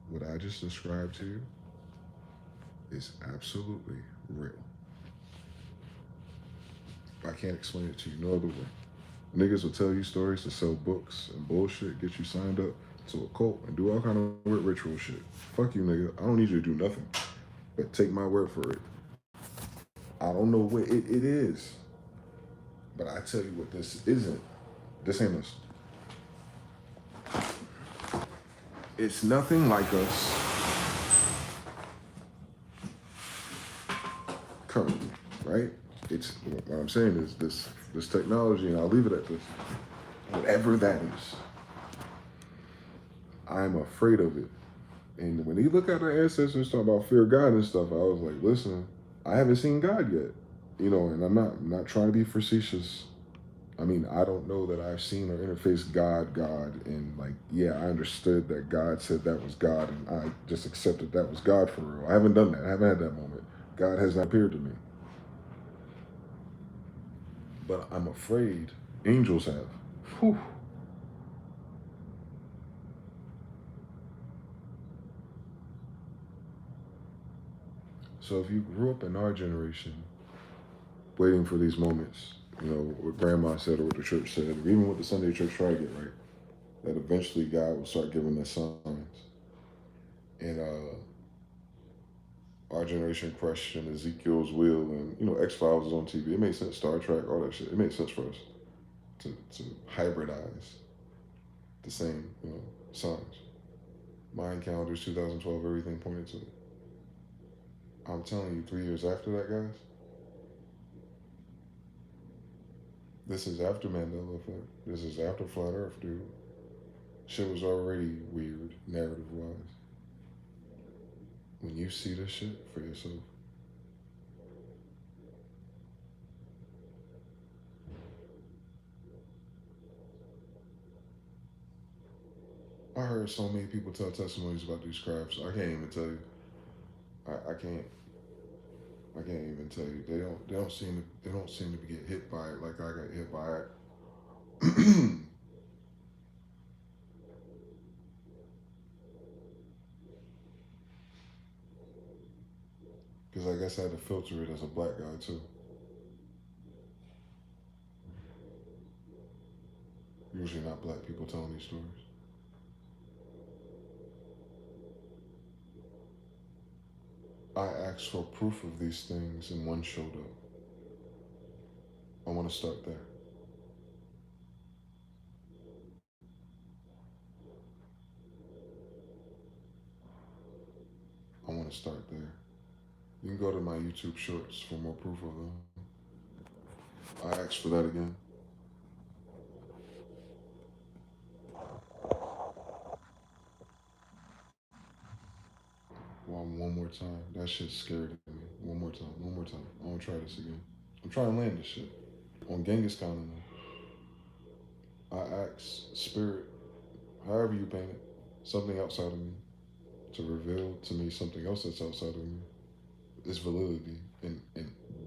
Speaker 1: what I just described to you is absolutely real. I can't explain it to you no other way. Niggas will tell you stories to sell books and bullshit, get you signed up to a cult and do all kind of weird ritual shit. Fuck you, nigga. I don't need you to do nothing. But take my word for it. I don't know what it is. But I tell you what this isn't. This ain't us. It's nothing like us currently, right? It's what I'm saying is this technology, and I'll leave it at this. Whatever that is, I'm afraid of it. And when you look at our ancestors talking about fear of God and stuff, I was like, listen, I haven't seen God yet. And I'm not trying to be facetious. I mean, I don't know that I've seen or interfaced God, and like, yeah, I understood that God said that was God, and I just accepted that was God for real. I haven't done that. I haven't had that moment. God has not appeared to me, but I'm afraid angels have. Whew. So if you grew up in our generation, waiting for these moments, you know, what Grandma said or what the church said, or even what the Sunday church tried to get right, that eventually God will start giving us signs, and our generation questioned Ezekiel's will, and you know X Files was on TV. It made sense. Star Trek, all that shit. It made sense for us to hybridize the same signs. Mind calendars, 2012, everything pointed to it. I'm telling you, 3 years after that, guys, this is after Mandela effect. This is after Flat Earth, dude. Shit was already weird, narrative wise. When you see this shit for yourself, I heard so many people tell testimonies about these crafts. I can't even tell you. I can't. I can't even tell you. They don't seem to get hit by it like I got hit by it. Because I guess I had to filter it as a black guy too. Usually not black people telling these stories. I asked for proof of these things and one showed up. I want to start there. I want to start there. You can go to my YouTube shorts for more proof of them. I asked for that again. One more time. That shit scared me. One more time. One more time. I want to try this again. I'm trying to land this shit. On Genghis Khan and I asked Spirit, however you paint it, something outside of me to reveal to me something else that's outside of me, its validity, and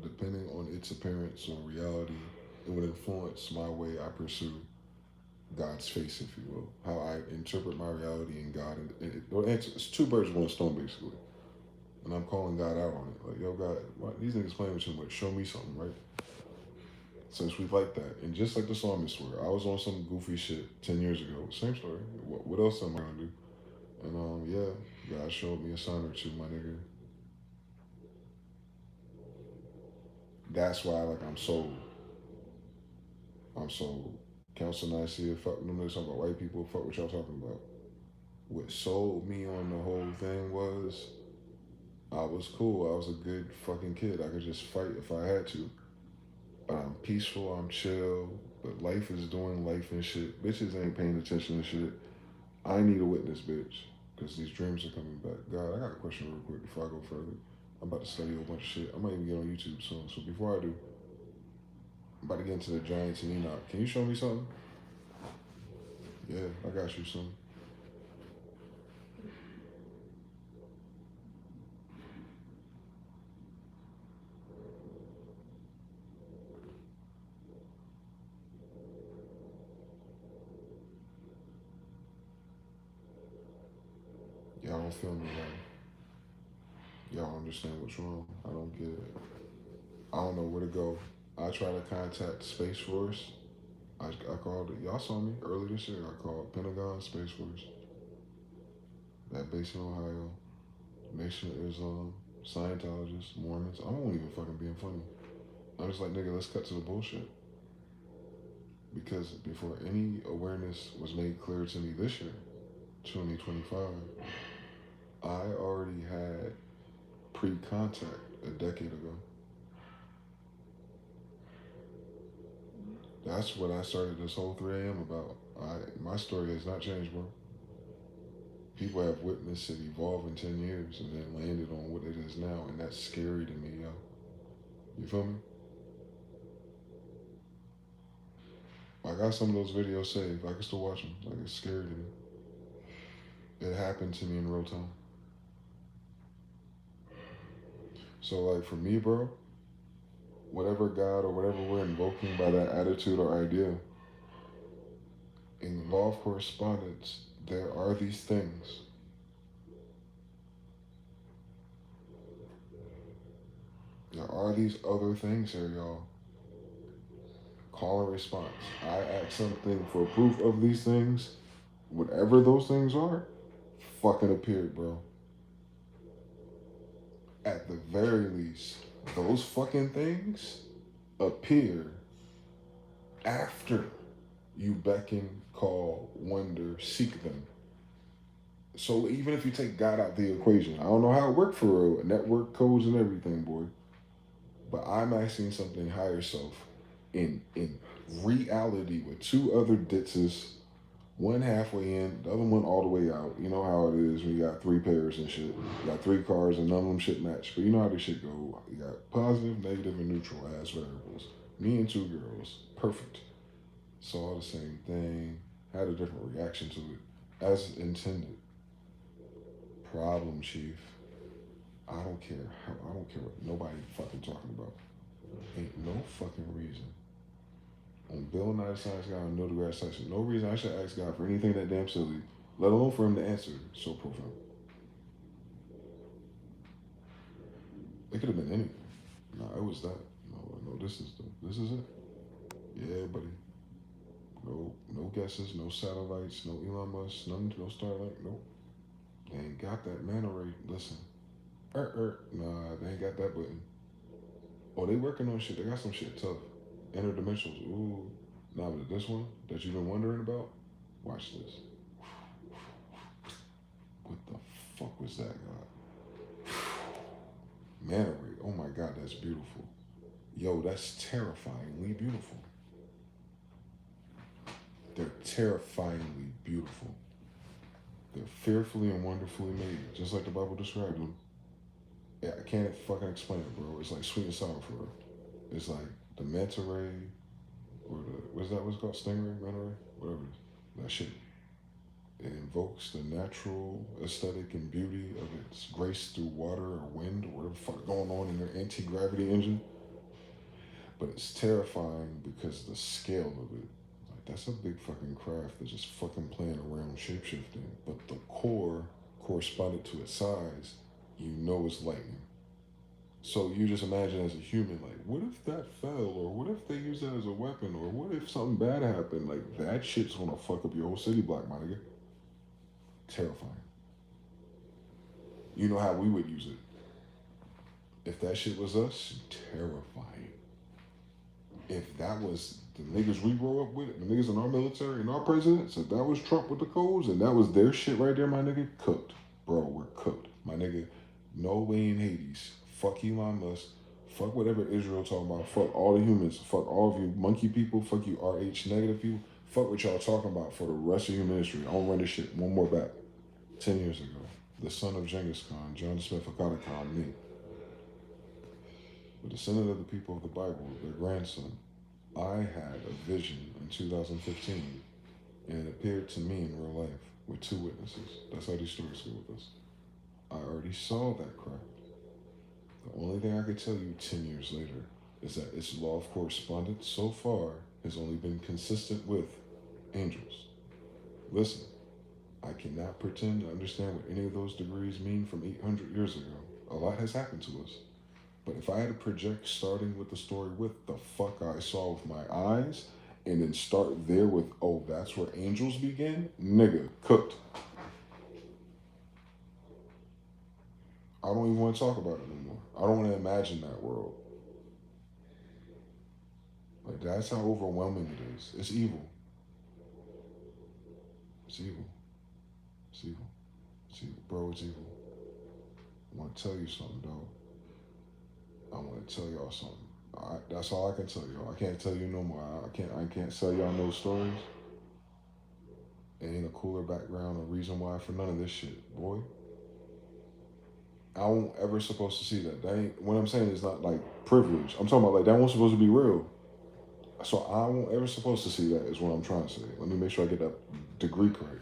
Speaker 1: depending on its appearance or reality, it would influence my way I pursue God's face, if you will, how I interpret my reality in God. It's two birds with one stone, basically. And I'm calling God out on it. Like, yo, God, these niggas playing with you, but show me something, right? Since we like that. And just like the psalmist were, I was on some goofy shit 10 years ago. Same story. What else am I gonna do? And yeah, God showed me a sign or two, my nigga. That's why, like, I'm sold. I'm sold. Council Nicaea, fuck them niggas talking about white people, fuck what y'all talking about. What sold me on the whole thing was I was cool. I was a good fucking kid. I could just fight if I had to. I'm peaceful, I'm chill, but life is doing life and shit. Bitches ain't paying attention to shit. I need a witness, bitch, because these dreams are coming back. God, I got a question real quick before I go further. I'm about to study a whole bunch of shit. I might even get on YouTube soon. So before I do, I'm about to get into the Giants and Enoch. Can you show me something? Yeah, I got you, son. Y'all don't feel me, right? Y'all understand what's wrong. I don't get it. I don't know where to go. I try to contact Space Force. I called it. Y'all saw me earlier this year. I called Pentagon, Space Force, that base in Ohio, Nation of Islam, Scientologists, Mormons. I won't even fucking being funny. I'm just like, nigga, let's cut to the bullshit. Because before any awareness was made clear to me this year, 2025, I already had pre-contact a decade ago. That's what I started this whole 3 a.m. about. My story has not changed, bro. People have witnessed it evolve in 10 years and then landed on what it is now, and that's scary to me, yo. You feel me? I got some of those videos saved. I can still watch them. Like, it's scary to me. It happened to me in real time. So, like, for me, bro, whatever God or whatever we're invoking by that attitude or idea, in law of correspondence, there are these things. There are these other things here, y'all. Call and response. I ask something for proof of these things. Whatever those things are, fucking appeared, bro. At the very least, those fucking things appear after you beckon, call, wonder, seek them. So even if you take God out the equation, I don't know how it worked for real, network codes and everything, boy. But I'm asking something higher self in reality with two other ditzes, one halfway in, the other one all the way out. You know how it is when you got three pairs and shit. You got three cars and none of them shit match. But you know how this shit go. You got positive, negative, and neutral as variables. Me and two girls. Perfect. Saw the same thing. Had a different reaction to it. As intended. Problem, chief. I don't care. I don't care what nobody fucking talking about. Ain't no fucking reason. On Bill Nye the Science Guy on Neil deGrasse Tyson, no reason I should ask God for anything that damn silly, let alone for him to answer so profound. It could have been anything. No, it was that. No, this is it. Yeah, buddy. No guesses, no satellites, no Elon Musk, none, no Starlink, nope. They ain't got that manta ray. Listen. Nah, they ain't got that button. Oh, they working on shit. They got some shit tough. Interdimensionals. Ooh. Nah, but this one that you've been wondering about, watch this. What the fuck was that, God? Manta ray. Oh my God, that's beautiful. Yo, that's terrifyingly beautiful. They're terrifyingly beautiful. They're fearfully and wonderfully made, just like the Bible described them. Yeah, I can't fucking explain it, bro. It's like sweet and sour for real. It's like the manta ray, or what's it called? Stingray, manta ray, whatever it is. That shit. It invokes the natural aesthetic and beauty of its grace through water or wind or whatever the fuck going on in their anti-gravity engine. But it's terrifying because the scale of it. Like, that's a big fucking craft that's just fucking playing around shapeshifting. But the core corresponded to its size, you know it's lightning. So you just imagine as a human, like, what if that fell? Or what if they use that as a weapon? Or what if something bad happened? Like, that shit's gonna fuck up your whole city block, my nigga. Terrifying. You know how we would use it. If that shit was us, terrifying. If that was the niggas we grew up with, the niggas in our military and our presidents, if that was Trump with the codes and that was their shit right there, my nigga, cooked. Bro, we're cooked. My nigga, no way in Hades. Fuck Elon Musk. Fuck whatever Israel talking about. Fuck all the humans. Fuck all of you monkey people. Fuck you RH negative people. Fuck what y'all talking about for the rest of human history. I'll run this shit one more back. 10 years ago, the son of Genghis Khan, John Smyth-EL, me, the descendant of the people of the Bible, their grandson, I had a vision in 2015, and it appeared to me in real life with two witnesses. That's how these stories go with us. I already saw that craft. The only thing I could tell you 10 years later is that its law of correspondence so far has only been consistent with angels. Listen, I cannot pretend to understand what any of those degrees mean from 800 years ago. A lot has happened to us. But if I had to project starting with the story with the fuck I saw with my eyes, and then start there with, oh, that's where angels begin? Nigga, cooked. I don't even want to talk about it anymore. I don't want to imagine that world. Like, that's how overwhelming it is. It's evil. It's evil. It's evil. It's evil. Bro, it's evil. I want to tell you something, dog. I want to tell y'all something. That's all I can tell y'all. I can't tell you no more. I can't tell y'all no stories. Ain't a cooler background or reason why for none of this shit, boy. I won't ever supposed to see that. That ain't, what I'm saying is not like privilege. I'm talking about like that wasn't supposed to be real. So I won't ever supposed to see that is what I'm trying to say. Let me make sure I get that degree correct.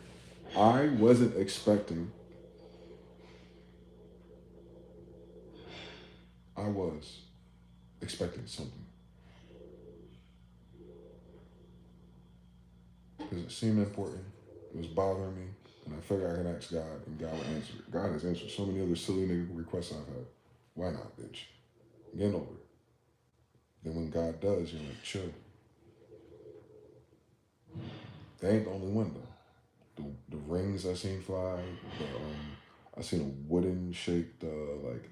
Speaker 1: I wasn't expecting. I was expecting something because it seemed important. It was bothering me, and I figured I can ask God, and God would answer it. God has answered so many other silly nigga requests I've had. Why not, bitch? Get over it. Then when God does, you're like, chill. They ain't the only one though. The rings I seen fly. I seen a wooden shaped like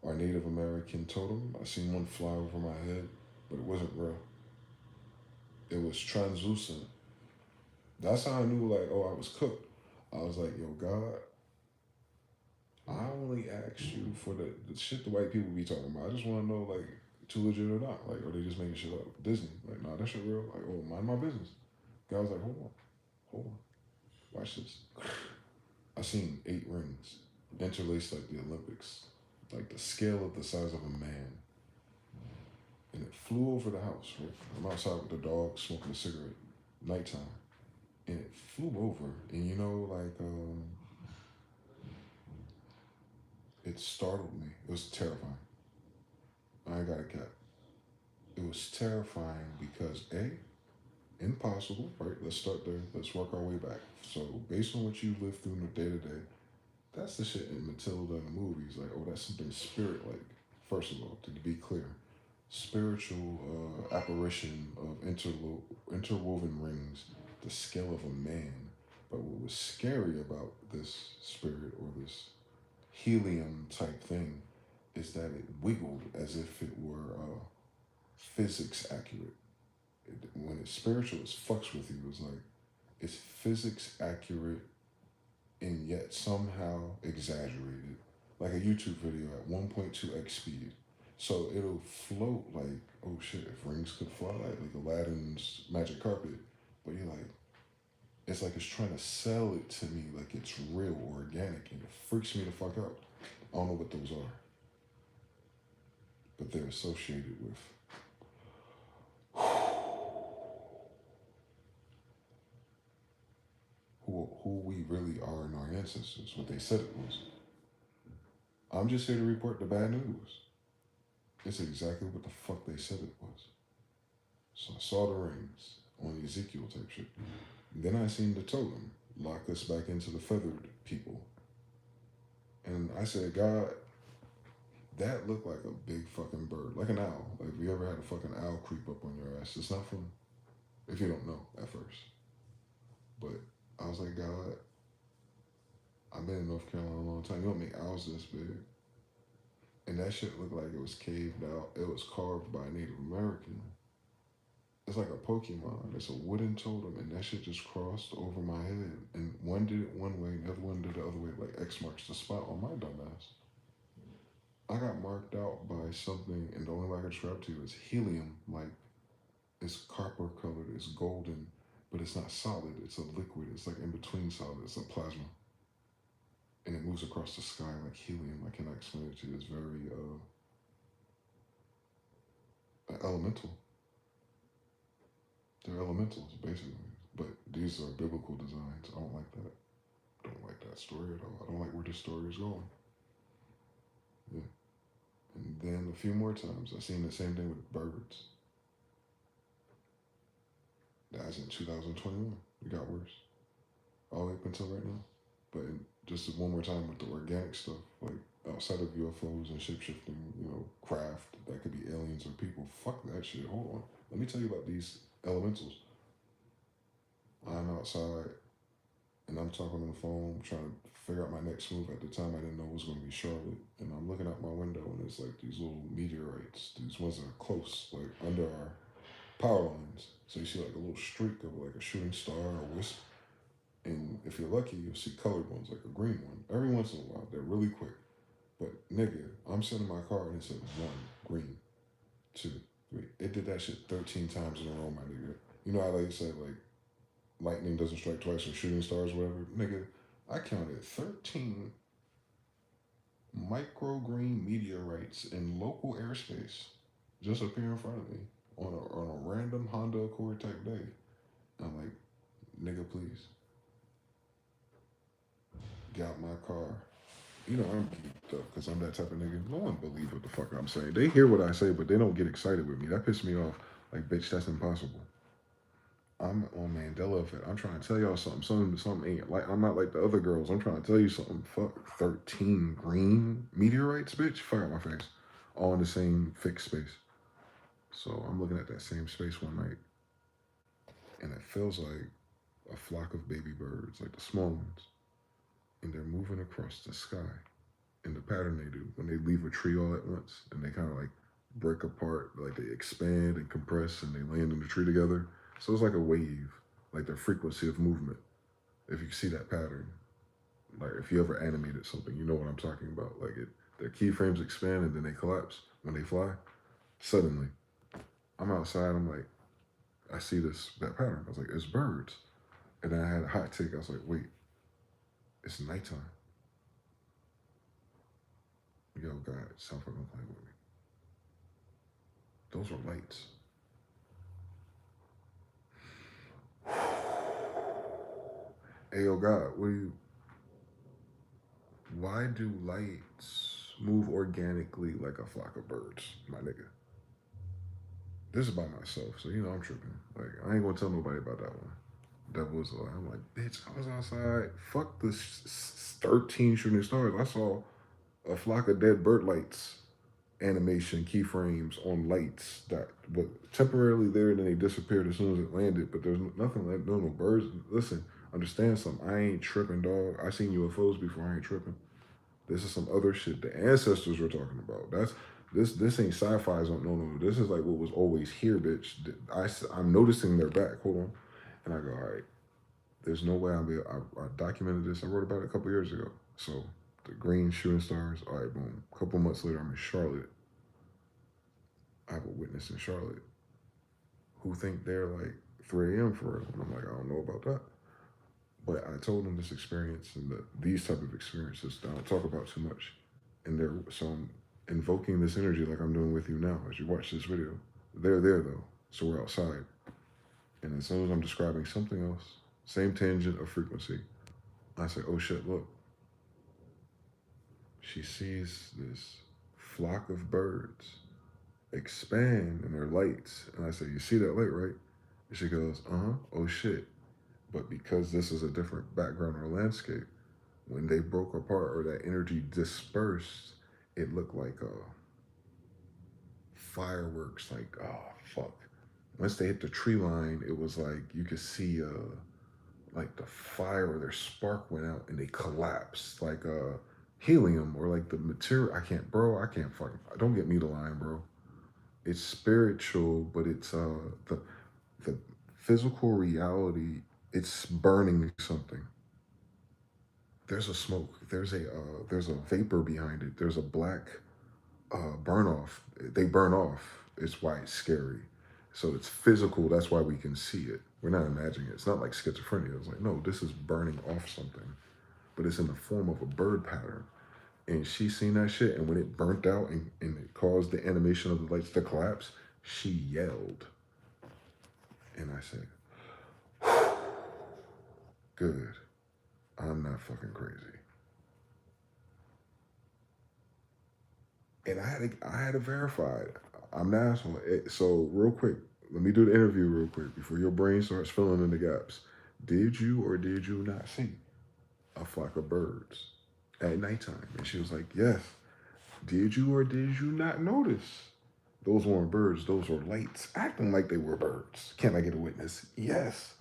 Speaker 1: our Native American totem. I seen one fly over my head, but it wasn't real. It was translucent. That's how I knew like, oh, I was cooked. I was like, yo, God, I only asked you for the shit the white people be talking about. I just want to know like too legit or not. Like, are they just making shit up? Disney, like, nah, that shit real. Like, oh, mind my business. God was like, hold on, watch this. I seen 8 rings interlaced like the Olympics, like the scale of the size of a man, and it flew over the house. Right? I'm outside with the dog smoking a cigarette, nighttime, and it flew over. And you know, like it startled me. It was terrifying. I ain't got a cat. It was terrifying because impossible, right? Let's start there. Let's work our way back. So based on what you live through in the day to day, that's the shit in Matilda and the movies. Like, oh, that's something spirit like. First of all, to be clear, spiritual apparition of interwoven rings, the scale of a man. But what was scary about this spirit or this helium type thing is that it wiggled as if it were physics accurate. When it's spiritual, it fucks with you. It's like it's physics accurate and yet somehow exaggerated, like a YouTube video at 1.2x speed. So it'll float like, oh shit, if rings could fly, like Aladdin's magic carpet. But you're like, it's like it's trying to sell it to me like it's real or organic, and it freaks me the fuck out. I don't know what those are, but they're associated with who we really are in our ancestors, what they said it was. I'm just here to report the bad news. It's exactly what the fuck they said it was. So I saw the rings on the Ezekiel type shit. Then I seen the totem lock us back into the feathered people. And I said, God, that looked like a big fucking bird, like an owl. Like, if you ever had a fucking owl creep up on your ass, it's not from, if you don't know at first. But I was like, God, I've been in North Carolina a long time. You don't make owls this big. And that shit looked like it was caved out. It was carved by a Native American. It's like a Pokemon. It's a wooden totem, and that shit just crossed over my head. And one did it one way, and the other one did it the other way. Like X marks the spot on my dumbass. I got marked out by something, and the only way I can describe to you is helium. Like, it's copper colored, it's golden, but it's not solid. It's a liquid. It's like in between solid. It's a plasma, and it moves across the sky like helium. I cannot explain it to you. It's very elemental. They're elementals, basically. But these are biblical designs. I don't like that. I don't like that story at all. I don't like where this story is going. Yeah. And then a few more times, I seen the same thing with birds. That was in 2021. It got worse. All the way up until right now. But just one more time with the organic stuff, like outside of UFOs and shapeshifting, craft that could be aliens or people. Fuck that shit. Hold on. Let me tell you about these elementals. I'm outside and I'm talking on the phone, trying to figure out my next move. At the time, I didn't know it was going to be Charlotte. And I'm looking out my window, and it's like these little meteorites. These ones that are close, like under our power lines. So you see like a little streak of like a shooting star or wisp. And if you're lucky, you'll see colored ones, like a green one. Every once in a while, they're really quick. But nigga, I'm sitting in my car, and it said 1, green, 2, 3. It did that shit 13 times in a row, my nigga. You know how they say like, lightning doesn't strike twice or shooting stars, whatever. Nigga, I counted 13 microgreen meteorites in local airspace just appear in front of me on a random Honda Accord type day. I'm like, nigga, please get out my car. You know, I'm geeked up because I'm that type of nigga. No one believes what the fuck I'm saying. They hear what I say, but they don't get excited with me. That pisses me off. Like, bitch, that's impossible. I'm on Mandela effect. I'm trying to tell y'all something. Something ain't like I'm not like the other girls. I'm trying to tell you something. Fuck 13 green meteorites, bitch. Fuck out my face. All in the same fixed space. So I'm looking at that same space one night, and it feels like a flock of baby birds, like the small ones, and they're moving across the sky in the pattern they do when they leave a tree all at once, and they kind of like break apart, like they expand and compress, and they land in the tree together. So it's like a wave, like the frequency of movement. If you see that pattern, like if you ever animated something, you know what I'm talking about. Like their keyframes expand and then they collapse when they fly. Suddenly, I'm outside. I'm like, I see that pattern. I was like, it's birds. And then I had a hot take. I was like, wait, it's nighttime. Yo, God, stop fucking playing with me. Those are lights. Hey, yo, God, why do lights move organically like a flock of birds, my nigga? This is by myself, so you know I'm tripping. Like, I ain't gonna tell nobody about that one. That was a lie. I'm like, bitch, I was outside. Fuck the 13 shooting stars. I saw a flock of dead bird lights animation keyframes on lights that were temporarily there and then they disappeared as soon as it landed. But there's nothing like no birds. Listen, understand something. I ain't tripping, dog. I seen UFOs before. I ain't tripping. This is some other shit the ancestors were talking about. This ain't sci-fi. No. This is like what was always here, bitch. I'm noticing they're back. Hold on, and I go, all right. There's no way I documented this. I wrote about it a couple years ago. So the green shooting stars. All right, boom. A couple months later, I'm in Charlotte. I have a witness in Charlotte who think they're like 3 a.m. for real. And I'm like, I don't know about that. But I told them this experience and these type of experiences that I don't talk about too much. And so I'm invoking this energy like I'm doing with you now as you watch this video. They're there though. So we're outside. And as soon as I'm describing something else, same tangent of frequency, I say, oh shit, look. She sees this flock of birds expand in their lights. And I say, you see that light, right? And she goes, uh-huh, oh shit. But because this is a different background or landscape, when they broke apart or that energy dispersed, it looked like fireworks, like, oh, fuck. Once they hit the tree line, it was like you could see like the fire or their spark went out and they collapsed like helium or like the material. I can't fucking, don't get me the line, bro. It's spiritual, but it's the physical reality. It's burning something. There's a smoke. There's a vapor behind it. There's a black burn off. They burn off. It's why it's scary. So it's physical. That's why we can see it. We're not imagining it. It's not like schizophrenia. It's like, no, this is burning off something, but it's in the form of a bird pattern. And she seen that shit, and when it burnt out and it caused the animation of the lights to collapse, she yelled. And I said, good. I'm not fucking crazy. And I had to verify it. I'm not asshole. So real quick, let me do the interview real quick before your brain starts filling in the gaps. Did you or did you not see a flock of birds at nighttime? And she was like, yes. Did you or did you not notice? Those weren't birds, those were lights, acting like they were birds. Can I get a witness? Yes.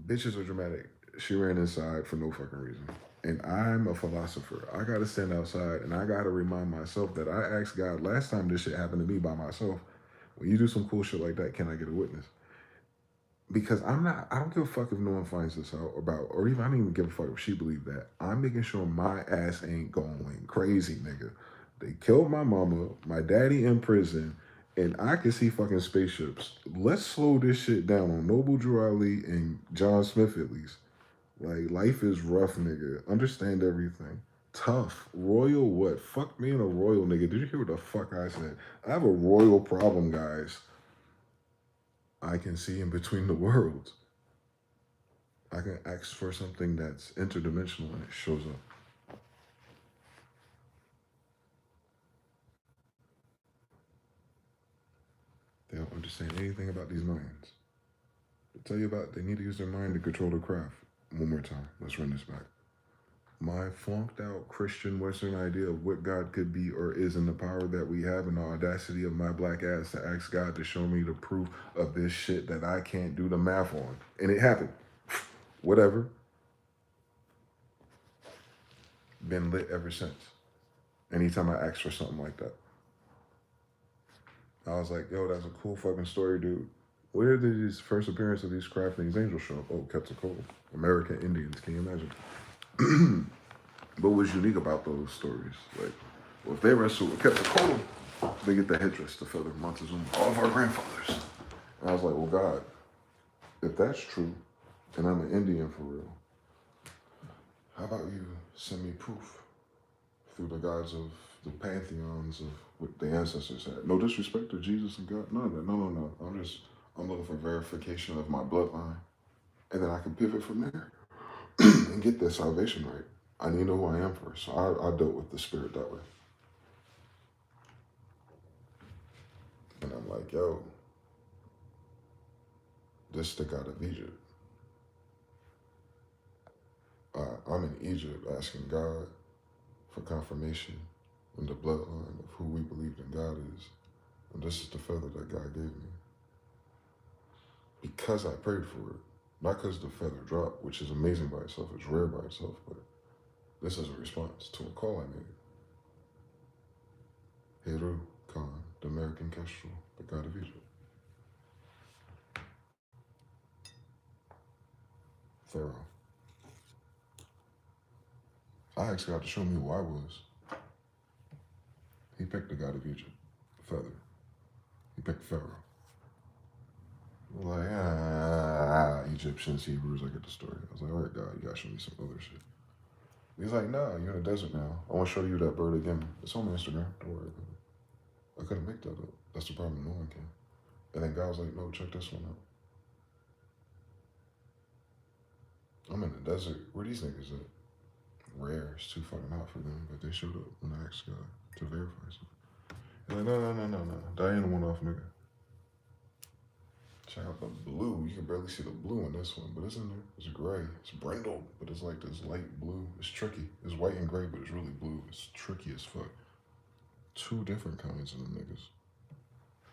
Speaker 1: Bitches are dramatic. She ran inside for no fucking reason. And I'm a philosopher. I gotta stand outside and I gotta remind myself that I asked God last time this shit happened to me by myself. When you do some cool shit like that, can I get a witness? Because I don't give a fuck if no one finds this out about, or even, I don't even give a fuck if she believed that. I'm making sure my ass ain't going crazy, nigga. They killed my mama, my daddy in prison, and I can see fucking spaceships. Let's slow this shit down on Noble Drew Ali and John Smith at least. Like, life is rough, nigga. Understand everything. Tough. Royal what? Fuck me and a royal nigga. Did you hear what the fuck I said? I have a royal problem, guys. I can see in between the worlds. I can ask for something that's interdimensional and it shows up. They don't understand anything about these minds. They tell you about they need to use their mind to control the craft. One more time. Let's run this back. My flunked out Christian Western idea of what God could be or is and the power that we have and the audacity of my black ass to ask God to show me the proof of this shit that I can't do the math on. And it happened. Whatever. Been lit ever since. Anytime I ask for something like that. I was like, yo, that's a cool fucking story, dude. Where did these first appearance of these craftlings angels show up? Oh, Quetzalcoatl. American Indians, can you imagine? What was unique about those stories? Like, well, if they wrestle with Quetzalcoatl, they get the headdress, the feather, Montezuma, all of our grandfathers. And I was like, well, God, if that's true, and I'm an Indian for real, how about you send me proof through the gods of the pantheons of what the ancestors had? No disrespect to Jesus and God, none of that. No. I'm looking for verification of my bloodline, and then I can pivot from there and get that salvation right. I need to know who I am first. So I dealt with the spirit that way. And I'm like, yo, this is the God of Egypt. I'm in Egypt asking God for confirmation in the bloodline of who we believed in God is. And this is the feather that God gave me. Because I prayed for it. Not because the feather dropped, which is amazing by itself. It's rare by itself, but this is a response to a call I made. Heru Khan, the American Kestrel, the God of Egypt. Pharaoh. I asked God to show me who I was. He picked the God of Egypt, the feather. He picked Pharaoh. Like, Egyptians, Hebrews, I get the story. I was like, all right, God, you gotta show me some other shit. He's like, nah, you're in the desert now. I want to show you that bird again. It's on my Instagram. Don't worry about it. I couldn't make that up. That's the problem. No one can. And then God was like, no, check this one out. I'm in the desert. Where these niggas at? Rare. It's too fucking hot for them, but they showed up when I asked God to verify something. He's like, no. Diana went off, nigga. Check out the blue. You can barely see the blue in this one, but it's in there. It's gray. It's brindled, but it's like this light blue. It's tricky. It's white and gray, but it's really blue. It's tricky as fuck. Two different kinds of them niggas.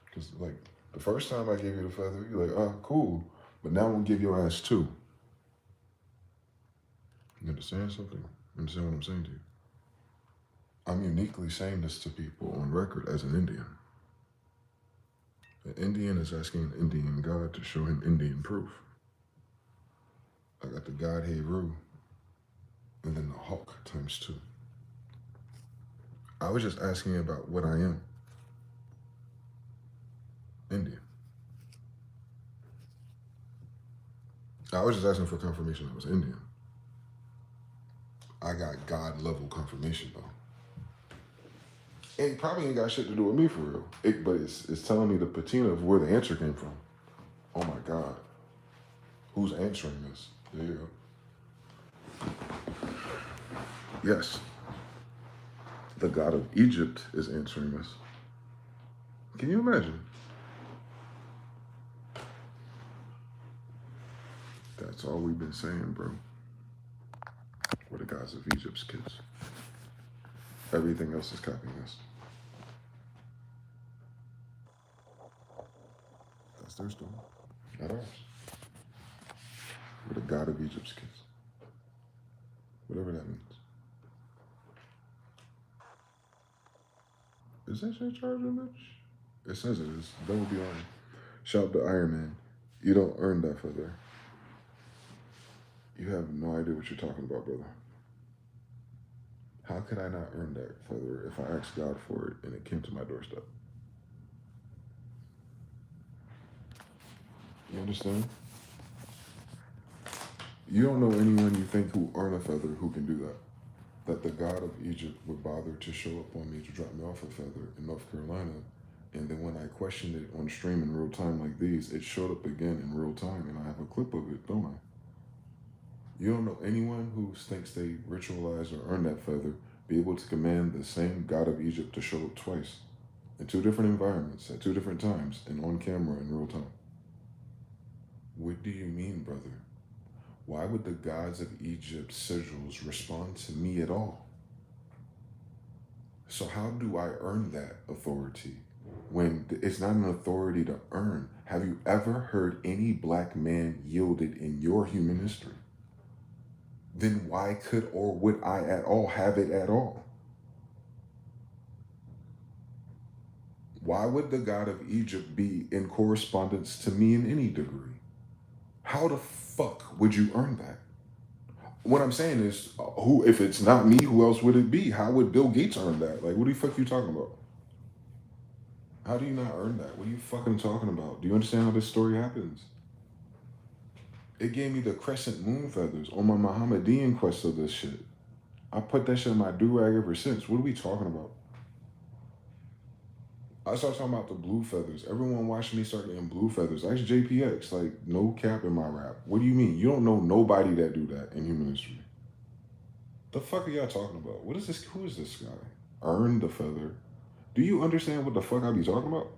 Speaker 1: Because, like, the first time I gave you the feather, you're like, oh, cool. But now I'm going to give your ass two. You understand something? You understand what I'm saying to you? I'm uniquely saying this to people on record as an Indian. An Indian is asking an Indian God to show him Indian proof. I got the God Heru, and then the Hawk times 2. I was just asking about what I am. Indian. I was just asking for confirmation I was Indian. I got God level confirmation though. It probably ain't got shit to do with me for real. But it's telling me the patina of where the answer came from. Oh my God. Who's answering this? There you go. Yes. The God of Egypt is answering this. Can you imagine? That's all we've been saying, bro. We're the gods of Egypt's kids. Everything else is copying us. That's their story, not ours. We're the god of Egypt's kids. Whatever that means. Is that shit charging, bitch? It says it is. Don't be on. Shout to Iron Man. You don't earn that feather. You have no idea what you're talking about, brother. How could I not earn that feather if I asked God for it and it came to my doorstep? You understand? You don't know anyone you think who earn a feather who can do that. that the god of Egypt would bother to show up on me to drop me off a feather in North Carolina. And then when I questioned it on stream in real time like these, it showed up again in real time, and I have a clip of it, don't I? You don't know anyone who thinks they ritualized or earned that feather be able to command the same god of Egypt to show up twice in two different environments at two different times and on camera in real time. What do you mean, brother? Why would the gods of Egypt's sigils respond to me at all? So how do I earn that authority when it's not an authority to earn? Have you ever heard any black man yielded in your human history? Then why could or would I at all have it at all? Why would the god of Egypt be in correspondence to me in any degree? How the fuck would you earn that? What I'm saying is, who? If it's not me, who else would it be? How would Bill Gates earn that? Like, what the fuck you talking about? How do you not earn that? What are you fucking talking about? Do you understand how this story happens? It gave me the crescent moon feathers on my Mohammedan quest of this shit. I put that shit in my do-rag ever since. What are we talking about? I started talking about the blue feathers. Everyone watching me start getting blue feathers. That's JPX. Like, no cap in my rap. What do you mean? You don't know nobody that do that in human history. The fuck are y'all talking about? What is this? Who is this guy? Earn the feather. Do you understand what the fuck I be talking about?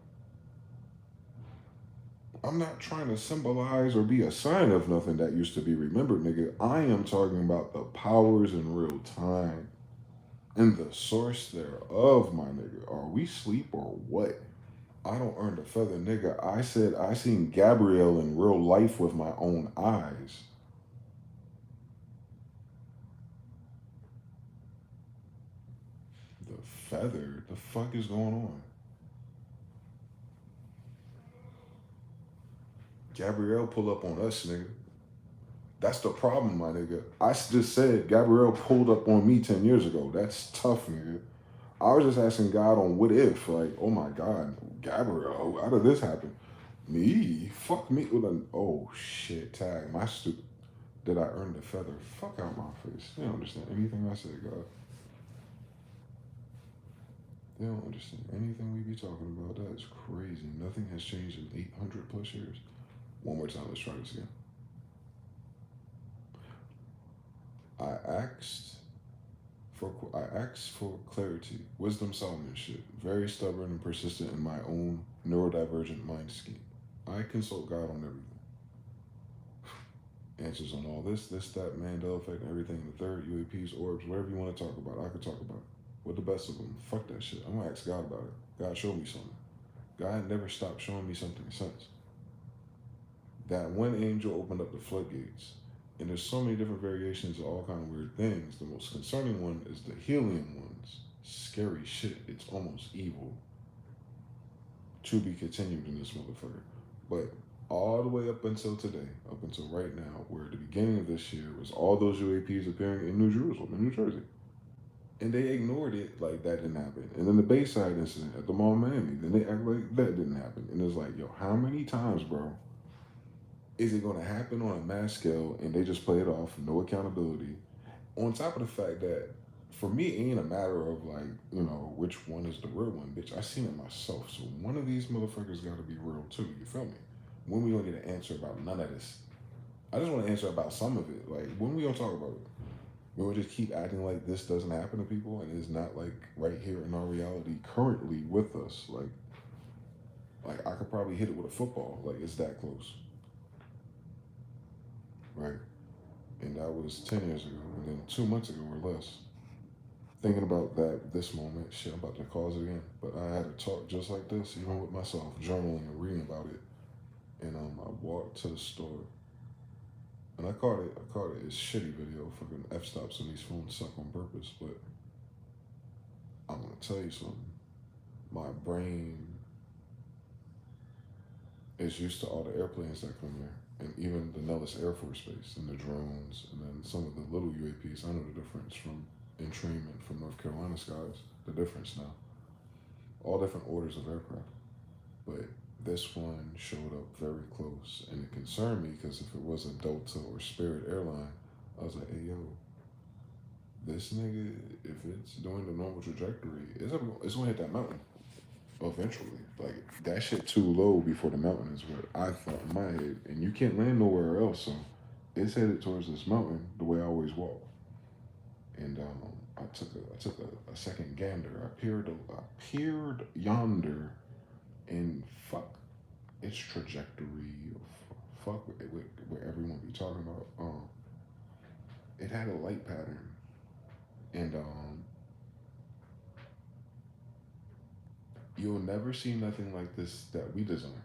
Speaker 1: I'm not trying to symbolize or be a sign of nothing that used to be remembered, nigga. I am talking about the powers in real time and the source thereof, my nigga. Are we sleep or what? I don't earn the feather, nigga. I said I seen Gabrielle in real life with my own eyes. The feather? The fuck is going on? Gabrielle pull up on us, nigga. That's the problem, my nigga. I just said Gabrielle pulled up on me 10 years ago. That's tough, nigga. I was just asking God on what if, like, oh my God, Gabrielle, how did this happen? Me? Fuck me with an, oh shit, tag. My stupid, did I earn the feather? Fuck out my face. They don't understand anything I said, God. They don't understand anything we be talking about. That is crazy. Nothing has changed in 800 plus years. One more time, let's try this again. I asked for clarity. Wisdom Solomon shit. Very stubborn and persistent in my own neurodivergent mind scheme. I consult God on everything. Answers on all this, that, Mandela effect, everything, the third, UAPs, orbs, whatever you want to talk about, I could talk about it. With the best of them. Fuck that shit. I'm gonna ask God about it. God, show me something. God never stopped showing me something since. That one angel opened up the floodgates. And there's so many different variations of all kind of weird things. The most concerning one is the helium ones. Scary shit. It's almost evil. To be continued in this motherfucker. But all the way up until today, up until right now, where at the beginning of this year was all those UAPs appearing in New Jerusalem, in New Jersey. And they ignored it like that didn't happen. And then the Bayside incident at the mall in Miami, then they act like that didn't happen. And it's like, yo, how many times, bro, is it going to happen on a mass scale and they just play it off, no accountability? On top of the fact that, for me, it ain't a matter of like, you know, which one is the real one, bitch. I seen it myself. So one of these motherfuckers got to be real too, you feel me? When we don't get an answer about none of this. I just want to answer about some of it. Like, when we don't talk about it? We would just keep acting like this doesn't happen to people and it's not like right here in our reality currently with us. Like I could probably hit it with a football. Like, it's that close. Right? And that was 10 years ago. And then 2 months ago or less. Thinking about that, this moment, shit, I'm about to cause it again. But I had a talk just like this, even with myself, journaling and reading about it. And I walked to the store. And I caught it a shitty video. Fucking f-stops on these phones suck on purpose. But I'm gonna tell you something. My brain is used to all the airplanes that come there. And even the Nellis Air Force Base and the drones and then some of the little UAPs. I know the difference from entrainment from North Carolina skies. The difference now. All different orders of aircraft. But this one showed up very close. And it concerned me because if it was a Delta or Spirit airline, I was like, hey, yo, This nigga, if it's doing the normal trajectory, it's gonna hit that mountain eventually. Like that shit too low before the mountain is what I thought in my head, and you can't land nowhere else. So it's headed towards this mountain the way I always walk. And I took a second gander. I peered yonder, and fuck its trajectory. Fuck what everyone be talking about. It had a light pattern, and you'll never see nothing like this that we design.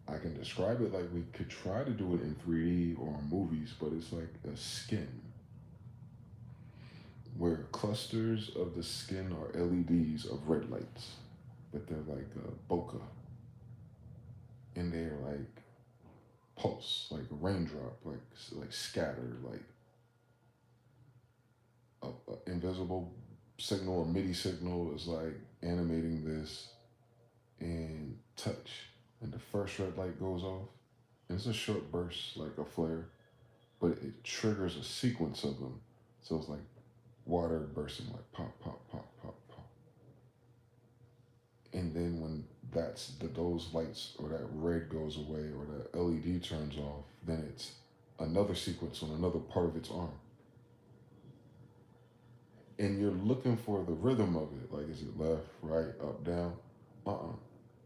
Speaker 1: I can describe it like we could try to do it in 3D or movies, but it's like a skin where clusters of the skin are LEDs of red lights, but they're like bokeh, and they're like pulse, like a raindrop, like scatter, like a invisible signal or MIDI signal is like animating this and touch, and the first red light goes off, and it's a short burst, like a flare, but it triggers a sequence of them. So it's like water bursting, like pop, pop, pop, pop, pop. And then when those lights or that red goes away or that LED turns off, then it's another sequence on another part of its arm. And you're looking for the rhythm of it. Like, is it left, right, up, down?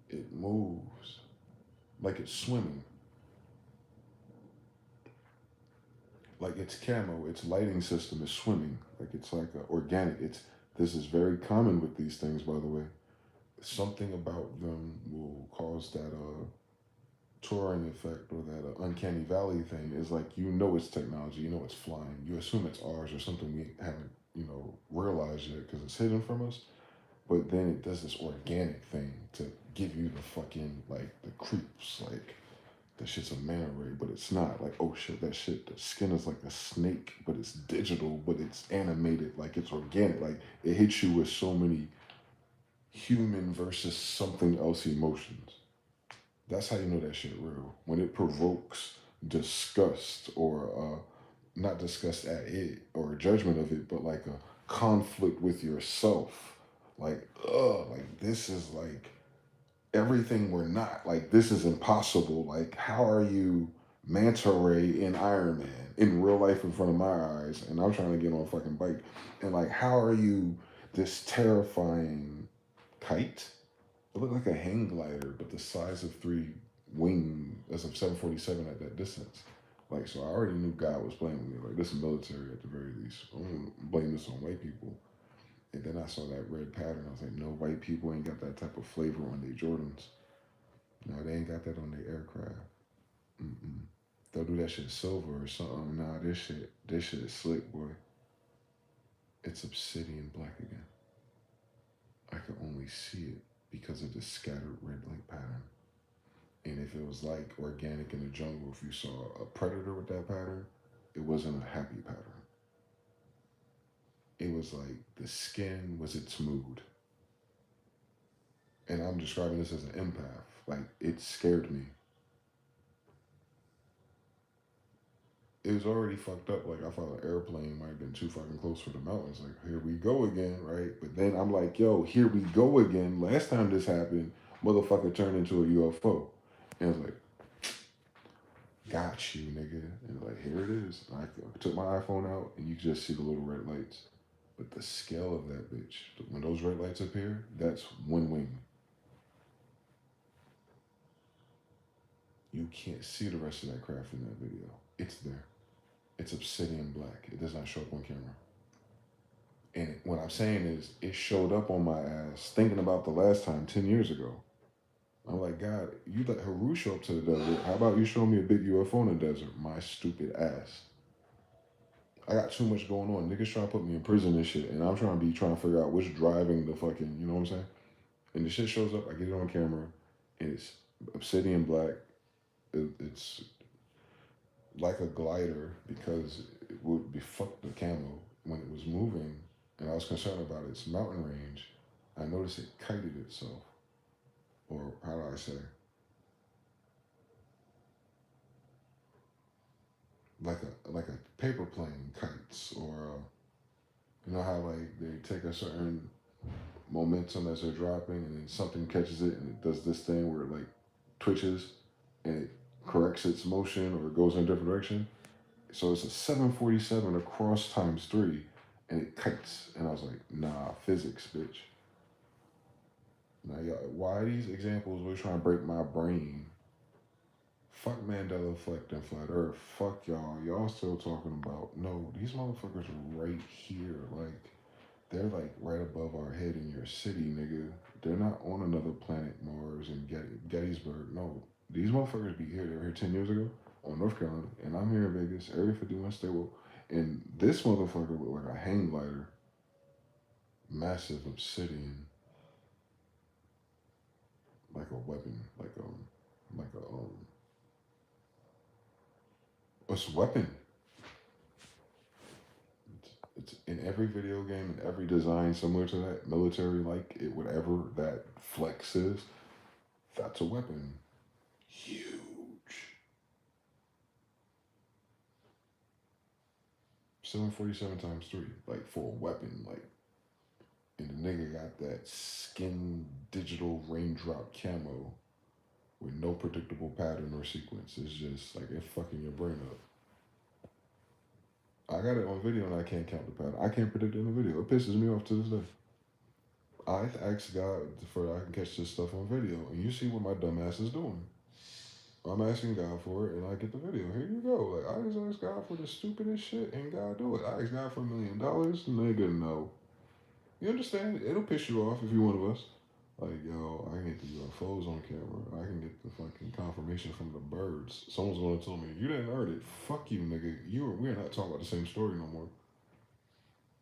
Speaker 1: It moves like it's swimming. Like its camo, its lighting system is swimming. Like it's like organic. This is very common with these things, by the way. Something about them will cause that touring effect or that uncanny valley thing. Is like it's technology, it's flying. You assume it's ours or something we haven't realized yet because it's hidden from us. But then it does this organic thing to give you the fucking like the creeps, like that shit's a manta ray, but it's not. Like, oh shit, that shit, the skin is like a snake, but it's digital, but it's animated, like it's organic. Like it hits you with so many human versus something else emotions. That's how you know that shit real. When it provokes disgust or not disgust at it or judgment of it, but like a conflict with yourself. Like, like this is like everything we're not. Like this is impossible. Like how are you Manta Ray in Iron Man in real life in front of my eyes, and I'm trying to get on a fucking bike, and like how are you this terrifying kite? It looked like a hang glider, but the size of three wing as of 747 at that distance. Like so, I already knew God was playing with me. Like this is military at the very least. I'm gonna blame this on white people. And then I saw that red pattern. I was like, no, white people ain't got that type of flavor on their Jordans. No, they ain't got that on their aircraft. Mm-mm. They'll do that shit silver or something. Nah, this shit is slick, boy. It's obsidian black again. I could only see it because of the scattered red light pattern. And if it was like organic in the jungle, if you saw a predator with that pattern, it wasn't a happy pattern. It was like the skin was its mood. And I'm describing this as an empath. Like it scared me. It was already fucked up. Like I thought an airplane might have been too fucking close for the mountains. Like here we go again, right? But then I'm like, yo, here we go again. Last time this happened, motherfucker turned into a UFO, and I was like, got you, nigga. And like here it is. I took my iPhone out, and you just see the little red lights. But the scale of that bitch, when those red lights appear, that's one wing. You can't see the rest of that craft in that video. It's there. It's obsidian black. It does not show up on camera. And what I'm saying is, it showed up on my ass thinking about the last time 10 years ago. I'm like, God, you let Haru show up to the desert. How about you show me a big UFO in the desert? My stupid ass. I got too much going on. Niggas trying to put me in prison and shit. And I'm trying to figure out what's driving the fucking, you know what I'm saying? And the shit shows up. I get it on camera. And it's obsidian black. It's like a glider because it would be fucked the camo when it was moving, and I was concerned about its mountain range. I noticed it kited itself, or how do I say, like a paper plane kites, or you know how like they take a certain momentum as they're dropping, and then something catches it and it does this thing where it like twitches and it corrects its motion or it goes in a different direction. So it's a 747 across times three, and it kites. And I was like, nah, physics, bitch. Now, y'all, why these examples were trying to break my brain? Fuck Mandela Effect and Flat Earth. Fuck y'all. Y'all still talking about, no, these motherfuckers are right here. Like, they're like right above our head in your city, nigga. They're not on another planet, Mars and Gettysburg. No, these motherfuckers be here. They were here 10 years ago on North Carolina, and I'm here in Vegas, Area 51 Stable. And this motherfucker with like a hang glider, massive obsidian, like a weapon, like a weapon. It's in every video game and every design similar to that, military like it, whatever that flex is, that's a weapon. Huge. 747 times three, like for a weapon, like, and the nigga got that skin digital raindrop camo with no predictable pattern or sequence. It's just like it's fucking your brain up. I got it on video and I can't count the pattern. I can't predict it in the video. It pisses me off to this day. I ask God for I can catch this stuff on video, and you see what my dumb ass is doing. I'm asking God for it, and I get the video. Here you go. Like I just ask God for the stupidest shit, and God do it. I ask God for $1 million, nigga. No, you understand? It'll piss you off if you're one of us. Like yo, I can get the UFOs on camera. I can get the fucking confirmation from the birds. Someone's gonna tell me you didn't earn it. Fuck you, nigga. We're not talking about the same story no more.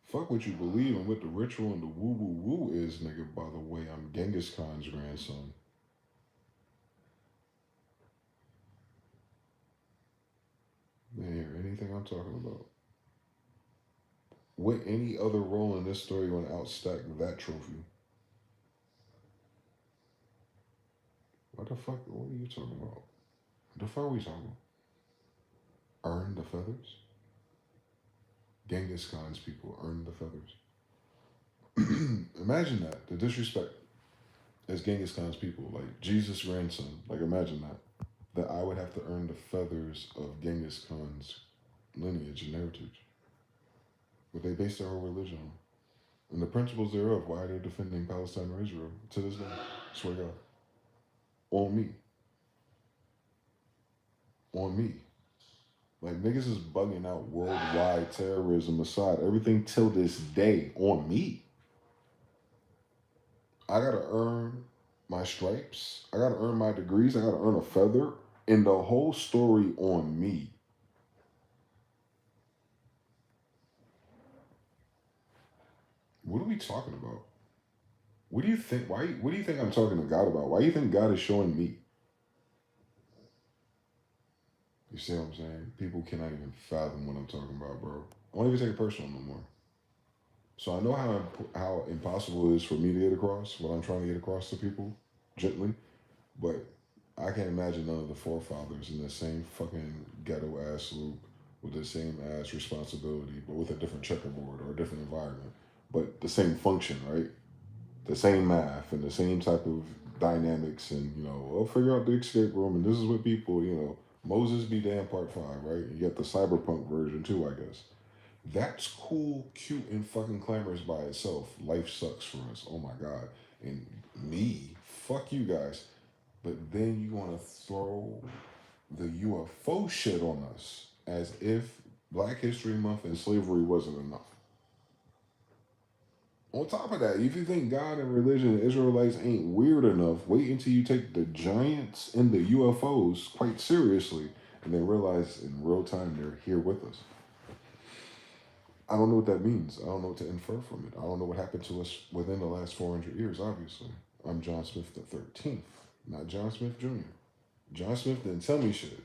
Speaker 1: Fuck what you believe and what the ritual and the woo woo woo is, nigga. By the way, I'm Genghis Khan's grandson. You didn't hear anything I'm talking about. What any other role in this story going to outstack that trophy? What the fuck? What are you talking about? The fuck are we talking about? Earn the feathers? Genghis Khan's people earn the feathers. Imagine that. The disrespect as Genghis Khan's people, like Jesus' grandson. Like imagine that. That I would have to earn the feathers of Genghis Khan's lineage and heritage. But they base their whole religion on. And the principles thereof, why they're defending Palestine or Israel to this day. Swear to God. On me. On me. Like niggas is bugging out worldwide terrorism aside. Everything till this day on me. I gotta earn my stripes. I gotta earn my degrees. I gotta earn a feather. And the whole story on me. What are we talking about? What do you think? What do you think I'm talking to God about? Why do you think God is showing me? You see what I'm saying? People cannot even fathom what I'm talking about, bro. I won't even take it personal no more. So I know how impossible it is for me to get across what I'm trying to get across to people gently, but I can't imagine none of the forefathers in the same fucking ghetto ass loop with the same ass responsibility, but with a different checkerboard or a different environment, but the same function, right? The same math and the same type of dynamics, and I'll figure out the escape room, and this is what people, Moses be damn part 5, right? You get the cyberpunk version too, I guess. That's cool, cute, and fucking glamorous by itself. Life sucks for us. Oh my god. And me, fuck you guys. But then you want to throw the UFO shit on us as if Black History Month and slavery wasn't enough. On top of that, if you think God and religion and Israelites ain't weird enough, wait until you take the giants and the UFOs quite seriously and then realize in real time they're here with us. I don't know what that means. I don't know what to infer from it. I don't know what happened to us within the last 400 years, obviously. I'm John Smith the 13th, not John Smith Jr. John Smith didn't tell me shit.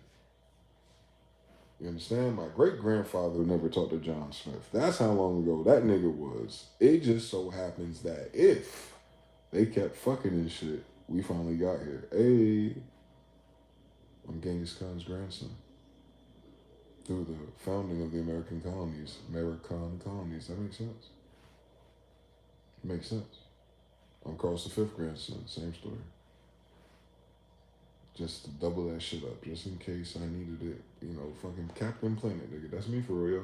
Speaker 1: You understand? My great-grandfather never talked to John Smith. That's how long ago that nigga was. It just so happens that if they kept fucking and shit, we finally got here. Hey, I'm Genghis Khan's grandson. through the founding of the American colonies, American colonies. That makes sense. Makes sense. I'm Carl's the fifth grandson. Same story. Just to double that shit up, just in case I needed it. You know, fucking Captain Planet, nigga. That's me for real.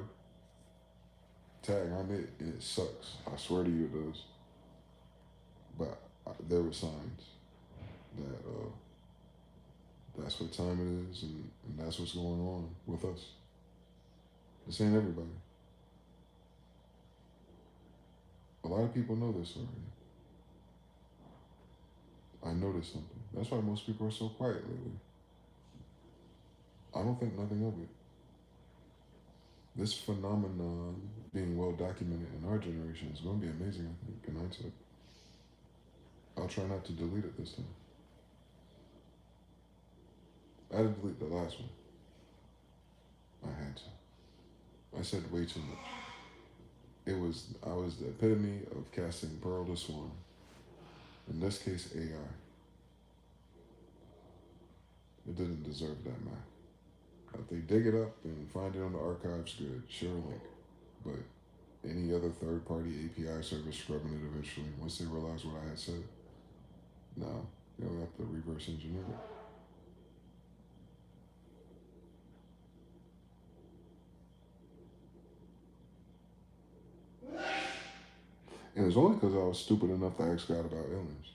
Speaker 1: Tag, I'm it, and it sucks. I swear to you, it does. But there were signs that that's what time it is, and that's what's going on with us. This ain't everybody. A lot of people know this already. I noticed something. That's why most people are so quiet lately. I don't think nothing of it. This phenomenon being well documented in our generation is going to be amazing, I think, in hindsight. I'll try not to delete it this time. I had to delete the last one. I had to. I said way too much. I was the epitome of casting Pearl to Swan. In this case, AI. It didn't deserve that math. If they dig it up and find it on the archives, good. Share a link. But any other third-party API service scrubbing it eventually, once they realize what I had said, no, they'll have to reverse engineer it. And it's only because I was stupid enough to ask God about aliens.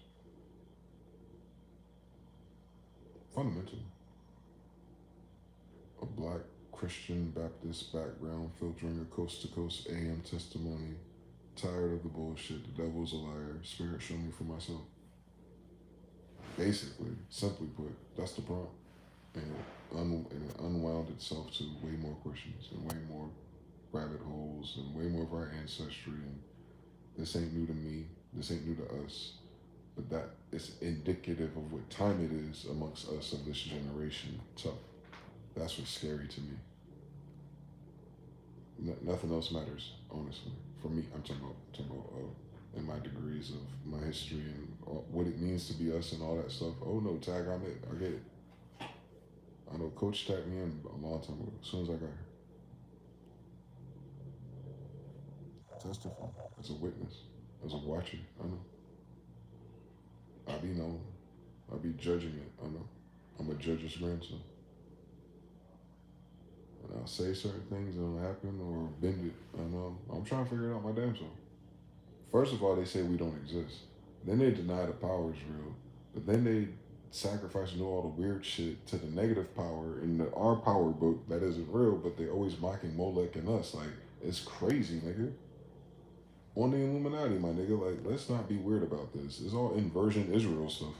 Speaker 1: Fundamentally. A black Christian Baptist background filtering a coast-to-coast AM testimony. Tired of the bullshit. The devil's a liar. Spirit, show me for myself. Basically, simply put, that's the prompt. And it unwound itself to way more questions and way more rabbit holes and way more of our ancestry. And this ain't new to me. This ain't new to us. But that is indicative of what time it is amongst us of this generation. Tough. That's what's scary to me. Nothing else matters, honestly. For me, I'm talking about in my degrees of my history and what it means to be us and all that stuff. Oh no, tag, I'm it. I get it. I know Coach tagged me in a long time ago, as soon as I got here. Testify as a witness, as a watcher. I know. I be known. I be judging it. I know. I'm a judge's grandson. And I'll say certain things and it'll happen or bend it. I know. I'm trying to figure it out my damn self. First of all, they say we don't exist. Then they deny the power is real. But then they sacrifice and do all the weird shit to the negative power in our power book that isn't real, but they always mocking Molech and us. Like, it's crazy, nigga. On the Illuminati, my nigga, like, let's not be weird about this. It's all inversion Israel stuff.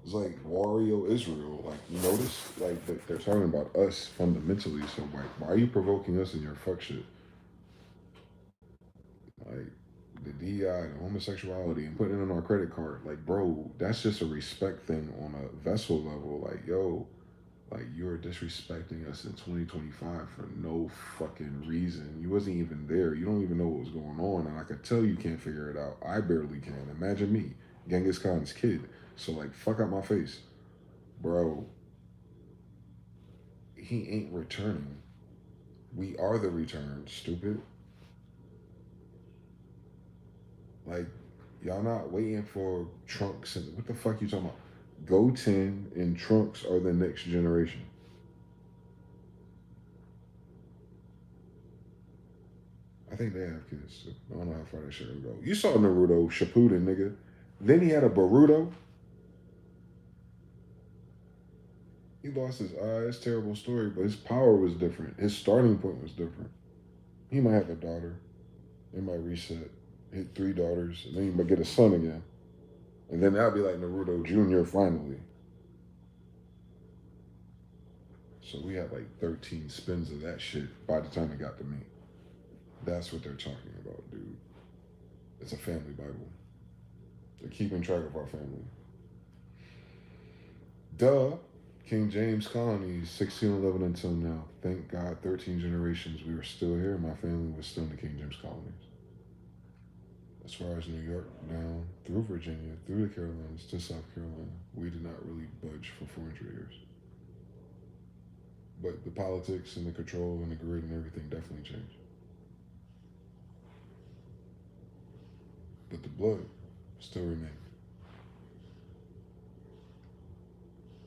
Speaker 1: It's like Wario Israel. Like, you notice? Like, they're talking about us fundamentally. So, like, why are you provoking us in your fuck shit? Like, the DEI, the homosexuality, and putting it on our credit card. Like, bro, that's just a respect thing on a vessel level. Like, yo, like, you're disrespecting us in 2025 for no fucking reason. You wasn't even there. You don't even know what was going on. And I could tell you can't figure it out. I barely can. Imagine me, Genghis Khan's kid. So, like, fuck out my face. Bro, he ain't returning. We are the return, stupid. Like, y'all not waiting for Trunks and what the fuck you talking about? Goten and Trunks are the next generation. I think they have kids too. I don't know how far that shit will go. You saw Naruto Shippuden, nigga. Then he had a Boruto. He lost his eye. It's a terrible story, but his power was different. His starting point was different. He might have a daughter. They might reset. Hit 3 daughters, and then he might get a son again. And then that'll be like Naruto Jr. finally. So we had like 13 spins of that shit by the time it got to me. That's what they're talking about, dude. It's a family Bible. They're keeping track of our family. Duh. King James colonies, 1611 until now. Thank God, 13 generations, we were still here. My family was still in the King James colonies. As far as New York, down through Virginia, through the Carolinas to South Carolina, we did not really budge for 400 years. But the politics and the control and the grid and everything definitely changed. But the blood still remained.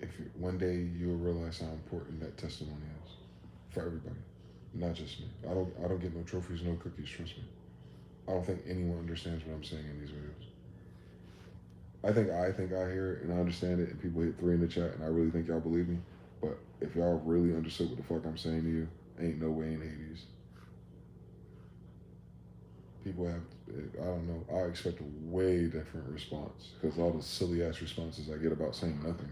Speaker 1: If you, one day you'll realize how important that testimony is for everybody, not just me. I don't get no trophies, no cookies. Trust me. I don't think anyone understands what I'm saying in these videos. I think I hear it and I understand it, and people hit 3 in the chat, and I really think y'all believe me. But if y'all really understood what the fuck I'm saying to you, ain't no way in Hades. People have, I don't know, I expect a way different response because all the silly ass responses I get about saying nothing.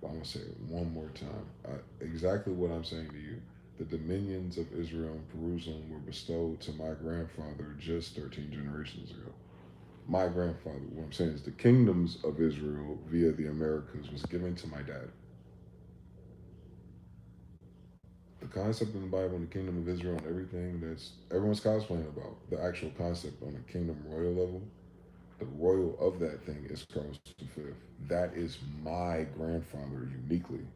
Speaker 1: But I'm gonna say it one more time. Exactly what I'm saying to you. The dominions of Israel and Jerusalem were bestowed to my grandfather just 13 generations ago. My grandfather, what I'm saying is the kingdoms of Israel via the Americas was given to my dad. The concept in the Bible and the kingdom of Israel and everything that's everyone's cosplaying about, the actual concept on the kingdom royal level, the royal of that thing is Carlos V. That is my grandfather uniquely.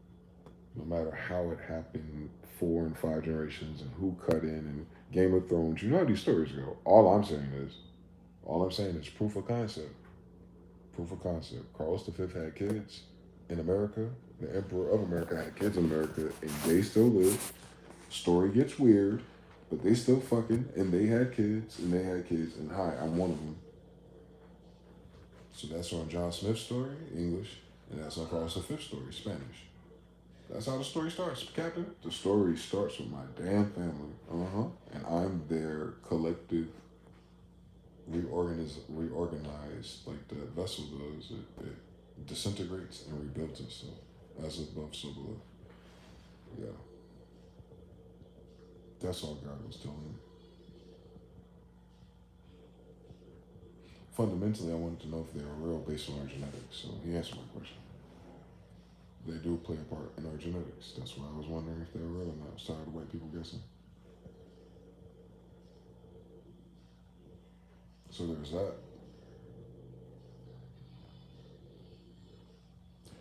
Speaker 1: No matter how it happened, 4 and 5 generations, and who cut in, and Game of Thrones, you know how these stories go. All I'm saying is proof of concept. Proof of concept. Carlos V had kids in America. The Emperor of America had kids in America, and they still live. Story gets weird, but they still fucking, and they had kids, and they had kids, and hi, I'm one of them. So that's on John Smith's story, English, and that's on Carlos V's story, Spanish. That's how the story starts, Captain. The story starts with my damn family. And I'm their collective reorganize like the vessel does. It disintegrates and rebuilds itself. As above, so below. Yeah. That's all God was telling me. Fundamentally, I wanted to know if they were real based on our genetics. So he answered my question. They do play a part in our genetics. That's why I was wondering if they were real or not. I was tired of white people guessing. So there's that.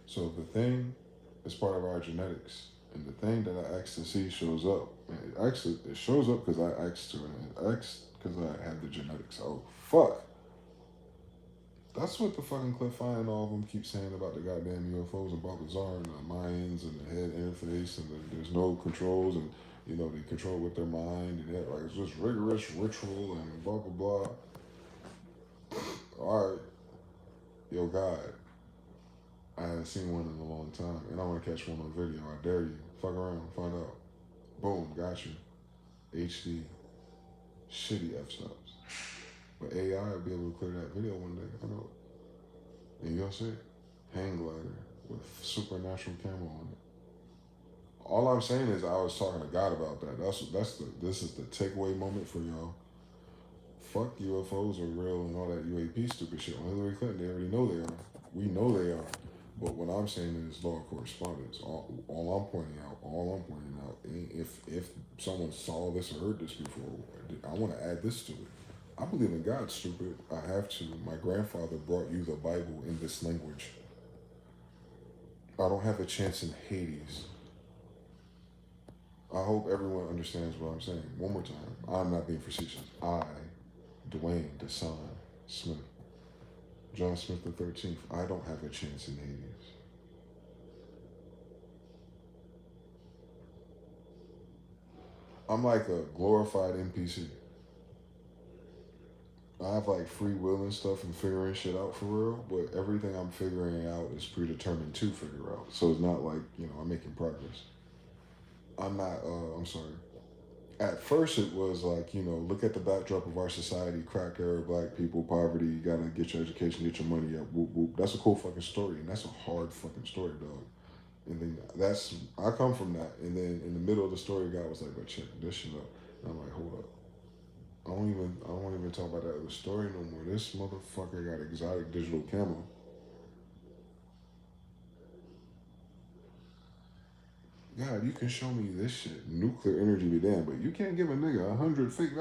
Speaker 1: So if the thing is part of our genetics, and the thing that I asked to see shows up, it shows up because I asked to, and it asked because I have the genetics. Oh, fuck. That's what the fucking Cliff Eye and all of them keep saying about the goddamn UFOs and Balthazar and the minds and the head interface and there's no controls and, you know, they control with their mind and like it's just rigorous ritual and blah, blah, blah. All right. Yo, God. I haven't seen one in a long time and I want to catch one on video. I dare you. Fuck around. Find out. Boom. Got you. HD. Shitty f-stops. But AI will be able to clear that video one day. I know it. And you'll see it. Hang glider with supernatural camera on it. All I'm saying is I was talking to God about that. This is the takeaway moment for y'all. Fuck UFOs are real and all that UAP stupid shit. On Hillary Clinton, they already know they are. We know they are. But what I'm saying is law of correspondence. All I'm pointing out, if someone saw this or heard this before, I want to add this to it. I believe in God, stupid. I have to. My grandfather brought you the Bible in this language. I don't have a chance in Hades. I hope everyone understands what I'm saying. One more time. I'm not being facetious. I, DeyZan Smyth, John Smith the 13th, I don't have a chance in Hades. I'm like a glorified NPC. I have like free will and stuff and figuring shit out for real, but everything I'm figuring out is predetermined to figure out. So it's not like, you know, I'm making progress. I'm sorry. At first it was like, you know, look at the backdrop of our society, crack era, black people, poverty, you gotta get your education, get your money up, whoop, whoop. That's a cool fucking story, and that's a hard fucking story, dog. And then I come from that, and then in the middle of the story, God was like, but check this shit out. And I'm like, hold up. I won't even talk about that other story no more. This motherfucker got exotic digital camo. God, you can show me this shit. Nuclear energy be damned, but you can't give a nigga $100 fake.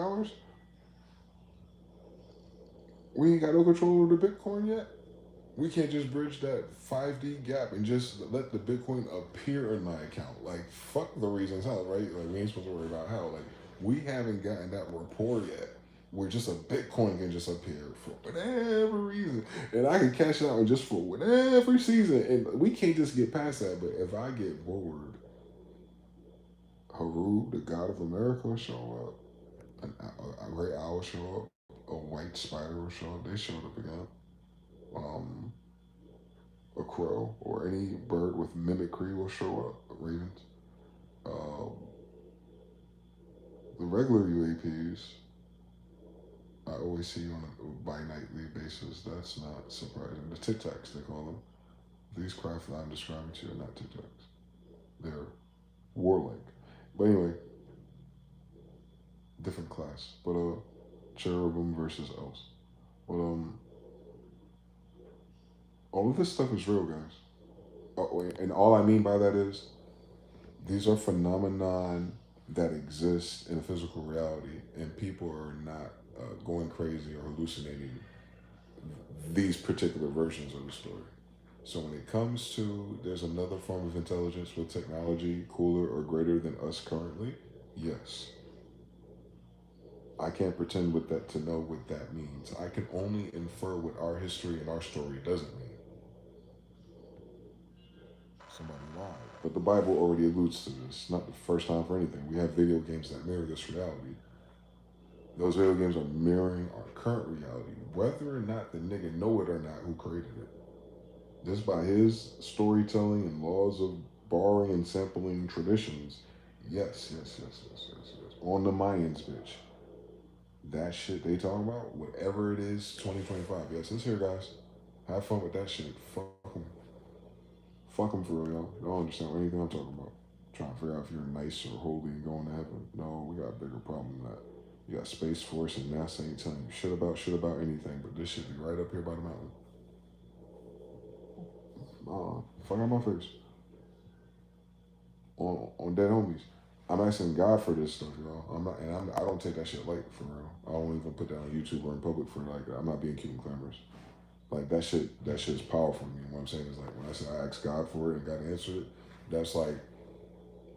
Speaker 1: We ain't got no control over the Bitcoin yet. We can't just bridge that 5D gap and just let the Bitcoin appear in my account. Like, fuck the reasons how, right? Like, we ain't supposed to worry about how. Like, we haven't gotten that rapport yet where just a Bitcoin can just appear for whatever reason. And I can cash it out just for whatever season. And we can't just get past that. But if I get bored, Haru, the god of America, will show up. A great owl will show up. A white spider will show up. They showed up again. Um, a crow or any bird with mimicry will show up. Ravens. Um, the regular UAPs, I always see on a bi-nightly basis. That's not surprising. The Tic Tacs, they call them. These craft that I'm describing to you are not Tic Tacs. They're warlike. But anyway, different class. But cherubim versus elves. But all of this stuff is real, guys. And all I mean by that is these are phenomenon that exist in physical reality, and people are not going crazy or hallucinating these particular versions of the story. So when it comes to there's another form of intelligence with technology cooler or greater than us currently, yes. I can't pretend with that to know what that means. I can only infer what our history and our story doesn't mean. Somebody lied. But the Bible already alludes to this. Not the first time for anything. We have video games that mirror this reality. Those video games are mirroring our current reality, whether or not the nigga know it or not who created it. Just by his storytelling and laws of borrowing and sampling traditions, yes. On the Mayans, bitch. That shit they talking about, whatever it is, 2025. Yes, it's here, guys. Have fun with that shit. Fuck them. Fuck them for real, y'all. You don't understand anything I'm talking about. Trying to figure out if you're nice or holy and going to heaven. No, we got a bigger problem than that. You got Space Force and NASA ain't telling you shit about anything, but this should be right up here by the mountain. Fuck out my face. On dead homies. I'm asking God for this stuff, y'all. I don't take that shit light for real. I don't even put that on YouTube or in public for like I'm not being cute and clamorous. Like that shit is powerful to me. And what I'm saying is like when I say I asked God for it and God answered it, that's like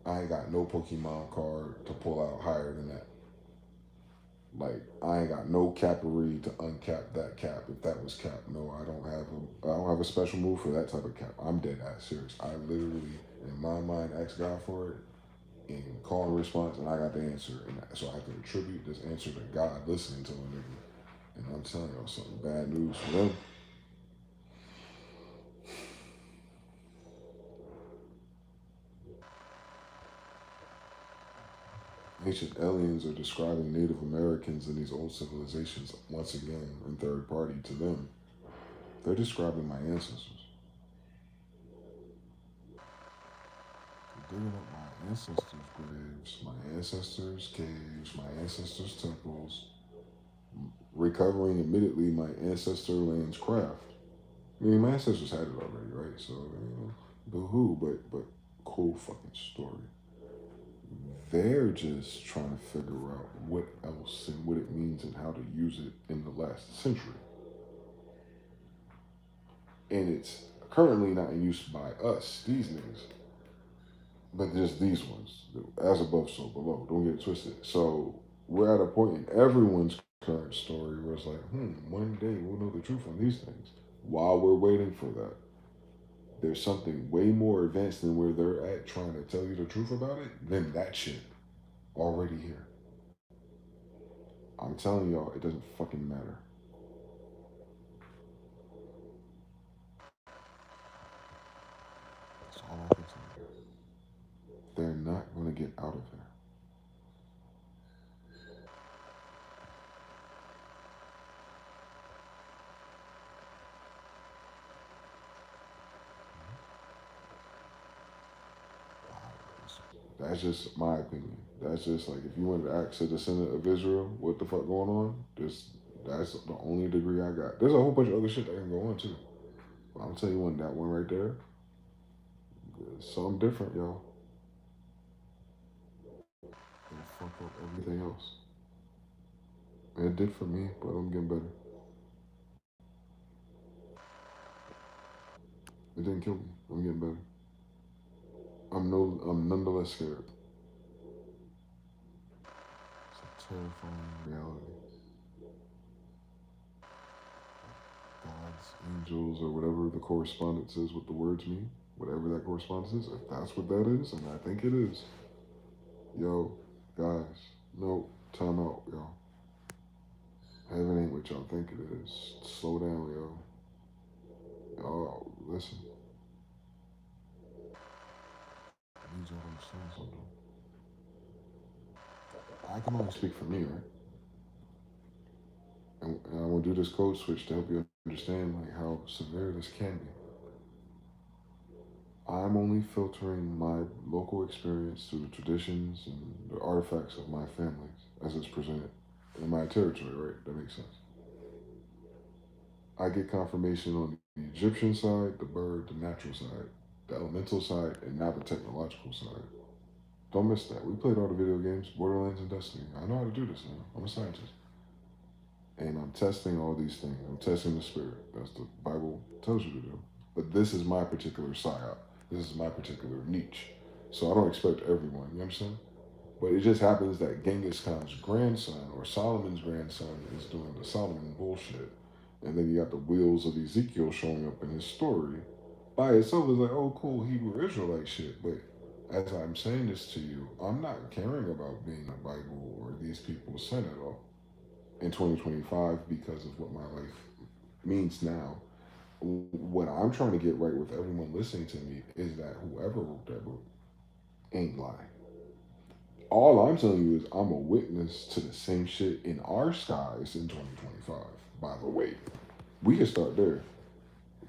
Speaker 1: I ain't got no Pokemon card to pull out higher than that. Like I ain't got no capery to uncap that cap if that was cap. No, I don't have a special move for that type of cap. I'm dead ass serious. I literally in my mind asked God for it and call and response and I got the answer. And so I have to attribute this answer to God listening to a nigga. And I'm telling y'all something bad news for them. Ancient aliens are describing Native Americans and these old civilizations once again in third party to them. They're describing my ancestors. They're digging up my ancestors' graves, my ancestors' caves, my ancestors' temples, recovering admittedly my ancestor land's craft. I mean, my ancestors had it already, right? So, boo hoo, but cool fucking story. They're just trying to figure out what else and what it means and how to use it in the last century. And it's currently not in use by us, these niggas, but just these ones. As above, so below. Don't get it twisted. So we're at a point in everyone's current story where it's like, one day we'll know the truth on these things. While we're waiting for that, there's something way more advanced than where they're at trying to tell you the truth about it than that shit already here. I'm telling y'all, it doesn't fucking matter. That's all I can tell you. They're not going to get out of there. That's just my opinion. That's just like if you wanted to ask a descendant of Israel, what the fuck going on? That's the only degree I got. There's a whole bunch of other shit that can go on too. But I'll tell you one, that one right there, something different, y'all. It'll fuck up everything else. And it did for me, but I'm getting better. It didn't kill me. I'm getting better. I'm nonetheless scared. It's a terrifying reality. God's angels or whatever the correspondence is with the words mean, whatever that correspondence is, if that's what that is, and I think it is, yo, guys, no, time out, yo. Heaven ain't what y'all think it is. Slow down, yo. Y'all, listen. I need y'all to understand something. I can only speak for me, right? And I will do this code switch to help you understand like how severe this can be. I'm only filtering my local experience through the traditions and the artifacts of my families as it's presented in my territory, right? That makes sense. I get confirmation on the Egyptian side, the bird, the natural side, the elemental side, and now the technological side. Don't miss that. We played all the video games, Borderlands and Destiny. I know how to do this now. I'm a scientist. And I'm testing all these things. I'm testing the spirit. That's the Bible tells you to do. But this is my particular psyop. This is my particular niche. So I don't expect everyone. You understand? But it just happens that Genghis Khan's grandson or Solomon's grandson is doing the Solomon bullshit. And then you got the wheels of Ezekiel showing up in his story. By itself is like, oh, cool, Hebrew Israelite shit. But as I'm saying this to you, I'm not caring about being a Bible or these people's sin at all in 2025 because of what my life means now. What I'm trying to get right with everyone listening to me is that whoever wrote that book ain't lying. All I'm telling you is I'm a witness to the same shit in our skies in 2025. By the way, we can start there.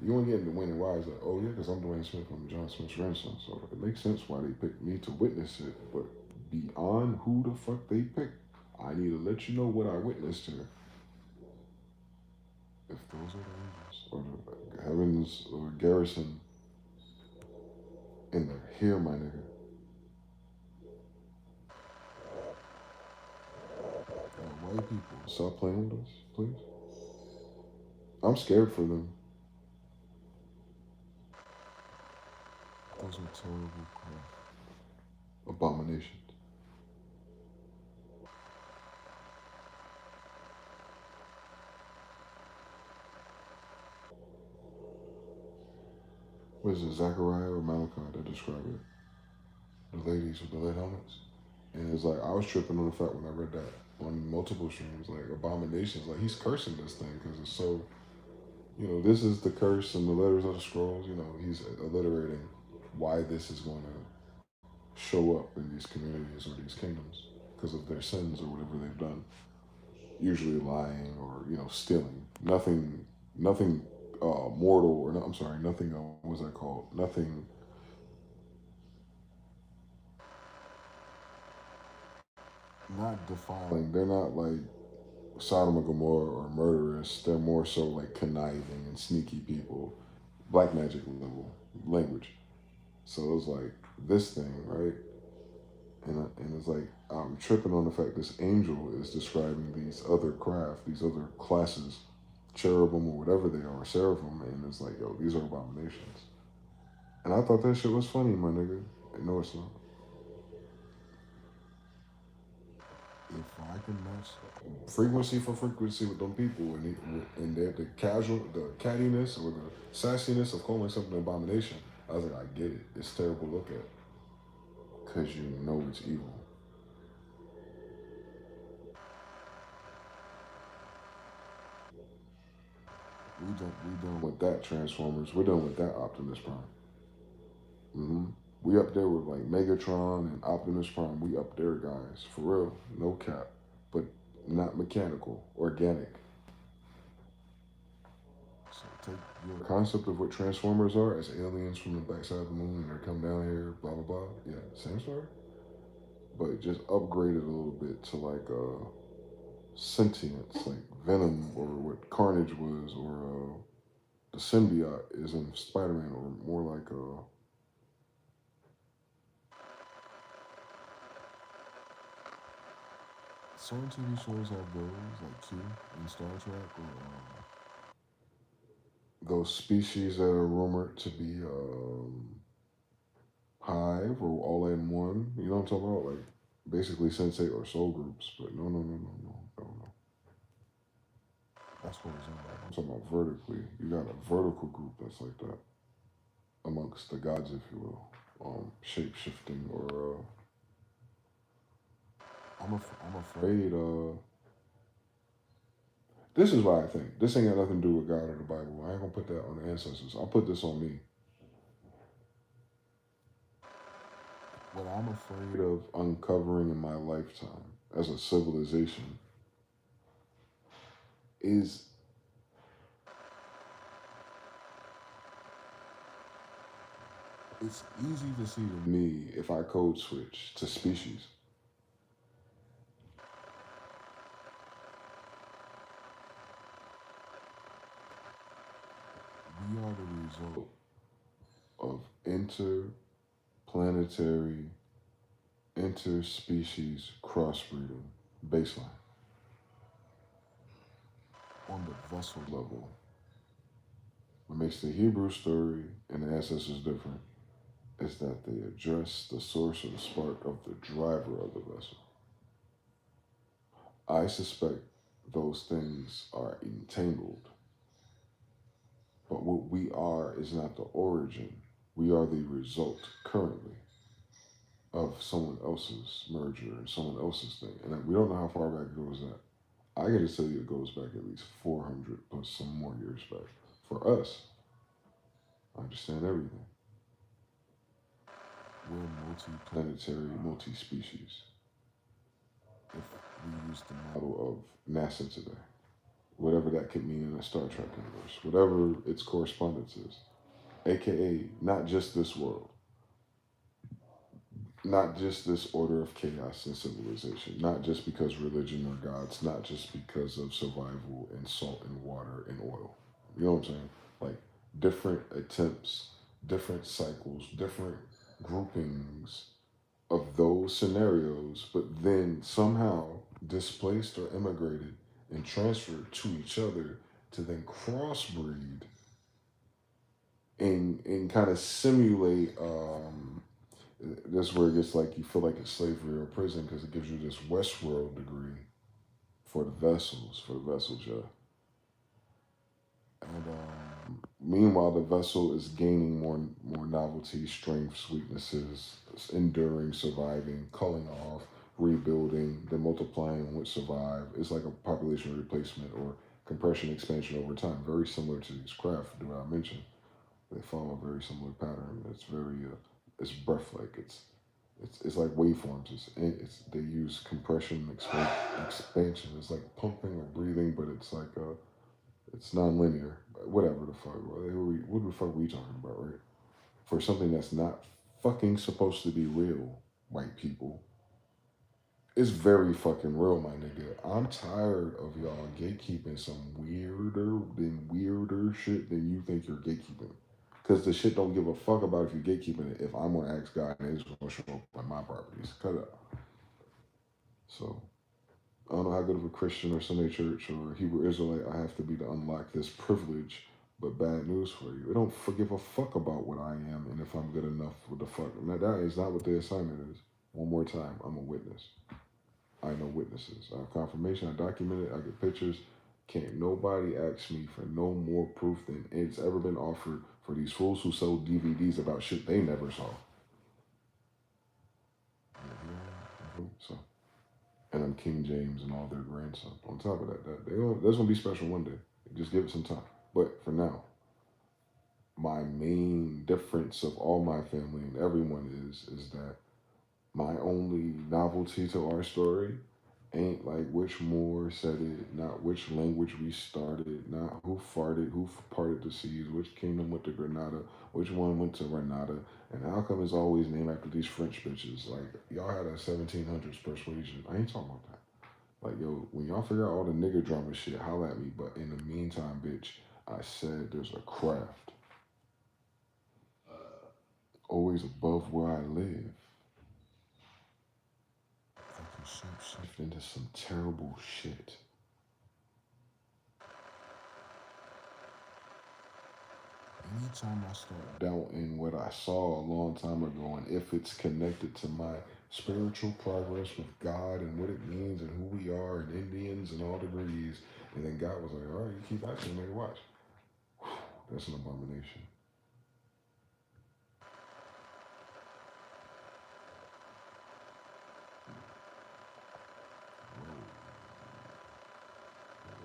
Speaker 1: You want to get into when and why is like, oh yeah, because I'm DeyZan Smyth, I'm John Smith's grandson. So it makes sense why they picked me to witness it. But beyond who the fuck they picked, I need to let you know what I witnessed here. If those are the angels or the heavens or garrison and they're here, my nigga, white people, stop playing with us, please. I'm scared for them. Those are terrible abominations. What is it, Zachariah or Malachi that describe it? The ladies with the lead helmets. And it's like, I was tripping on the fact when I read that on multiple streams, like abominations, like he's cursing this thing because it's so, this is the curse and the letters of the scrolls, he's alliterating why this is going to show up in these communities or these kingdoms because of their sins or whatever they've done. Usually lying or, stealing. Nothing mortal or, no, I'm sorry, nothing, what's that called? Nothing, not defiling. They're not like Sodom and Gomorrah or murderous. They're more so like conniving and sneaky people, black magic level language. So it was like this thing, right? And it's like I'm tripping on the fact this angel is describing these other craft, these other classes, cherubim or whatever they are, seraphim, and it's like, yo, these are abominations. And I thought that shit was funny, my nigga. No, it's not. If I can match frequency for frequency with them people and the casual, the cattiness or the sassiness of calling something an abomination, I was like, I get it. It's terrible to look at because you know it's evil. We done with that Transformers. We're done with that Optimus Prime. Mm-hmm. We up there with like Megatron and Optimus Prime. We up there, guys, for real. No cap, but not mechanical, organic. So take your concept of what Transformers are as aliens from the backside of the moon and they come down here, blah blah blah. Yeah, same story, but just upgrade it a little bit to like sentience, like Venom or what Carnage was, or the symbiote is in Spider-Man, or more like certain TV shows have those, like Q in Star Trek, or those species that are rumored to be hive or all in one. You know what I'm talking about? Like basically sensei or soul groups. But no, no, no, no, no, no, no. That's what it's about. I'm talking about vertically. You got a vertical group that's like that amongst the gods, if you will. Shape shifting or I'm afraid. This is what I think. This ain't got nothing to do with God or the Bible. I ain't gonna put that on the ancestors. I'll put this on me. What I'm afraid of uncovering in my lifetime as a civilization is it's easy to see to me if I code switch to species. We are the result of interplanetary, interspecies crossbreeding baseline. On the vessel level, what makes the Hebrew story and the ancestors different is that they address the source or the spark of the driver of the vessel. I suspect those things are entangled, but what we are is not the origin. We are the result currently of someone else's merger and someone else's thing. And we don't know how far back it goes that. I gotta tell you, it goes back at least 400 plus some more years back. For us, I understand everything. We're multi-planetary, multi-species. If we use the model of NASA today, whatever that could mean in a Star Trek universe, whatever its correspondence is, aka not just this world, not just this order of chaos and civilization, not just because religion or gods, not just because of survival and salt and water and oil. You know what I'm saying? Like different attempts, different cycles, different groupings of those scenarios, but then somehow displaced or immigrated and transferred to each other to then crossbreed and kind of simulate. That's where it gets like you feel like it's slavery or prison because it gives you this Westworld degree for the vessels, yeah. And meanwhile, the vessel is gaining more novelty, strengths, weaknesses, enduring, surviving, culling off, rebuilding, then multiplying when it survive. It's like a population replacement or compression expansion over time, very similar to these craft that I mentioned. They follow a very similar pattern. It's very it's breath-like. It's like waveforms. They use compression, expansion. It's like pumping or breathing, but it's like it's non-linear. Whatever the fuck. What the fuck are we talking about, right? For something that's not fucking supposed to be real, white people. It's very fucking real, my nigga. I'm tired of y'all gatekeeping some weirder shit than you think you're gatekeeping. Because the shit don't give a fuck about if you're gatekeeping it. If I'm gonna ask God and it's gonna show up on my properties, cut it out. So I don't know how good of a Christian or Sunday church or Hebrew Israelite I have to be to unlock this privilege. But bad news for you. It don't give a fuck about what I am and if I'm good enough with the fuck. Now, that is not what the assignment is. One more time, I'm a witness. I know witnesses. I have confirmation. I document it. I get pictures. Can't nobody ask me for no more proof than it's ever been offered for these fools who sell DVDs about shit they never saw. So, and I'm King James and all their grandsons. On top of that, that's gonna be special one day. Just give it some time. But for now, my main difference of all my family and everyone is that my only novelty to our story ain't like which Moor said it, not which language we started, not who farted, who parted the seas, which kingdom went to Granada, which one went to Granada, and how come it's always named after these French bitches? Like, y'all had a 1700s persuasion. I ain't talking about that. Like, yo, when y'all figure out all the nigger drama shit, holla at me. But in the meantime, bitch, I said there's a craft always above where I live that can shift into some terrible shit. anytime I start doubting what I saw a long time ago and if it's connected to my spiritual progress with God and what it means and who we are and Indians and all degrees, and then God was like, all right, you keep asking, nigga, watch. That's an abomination.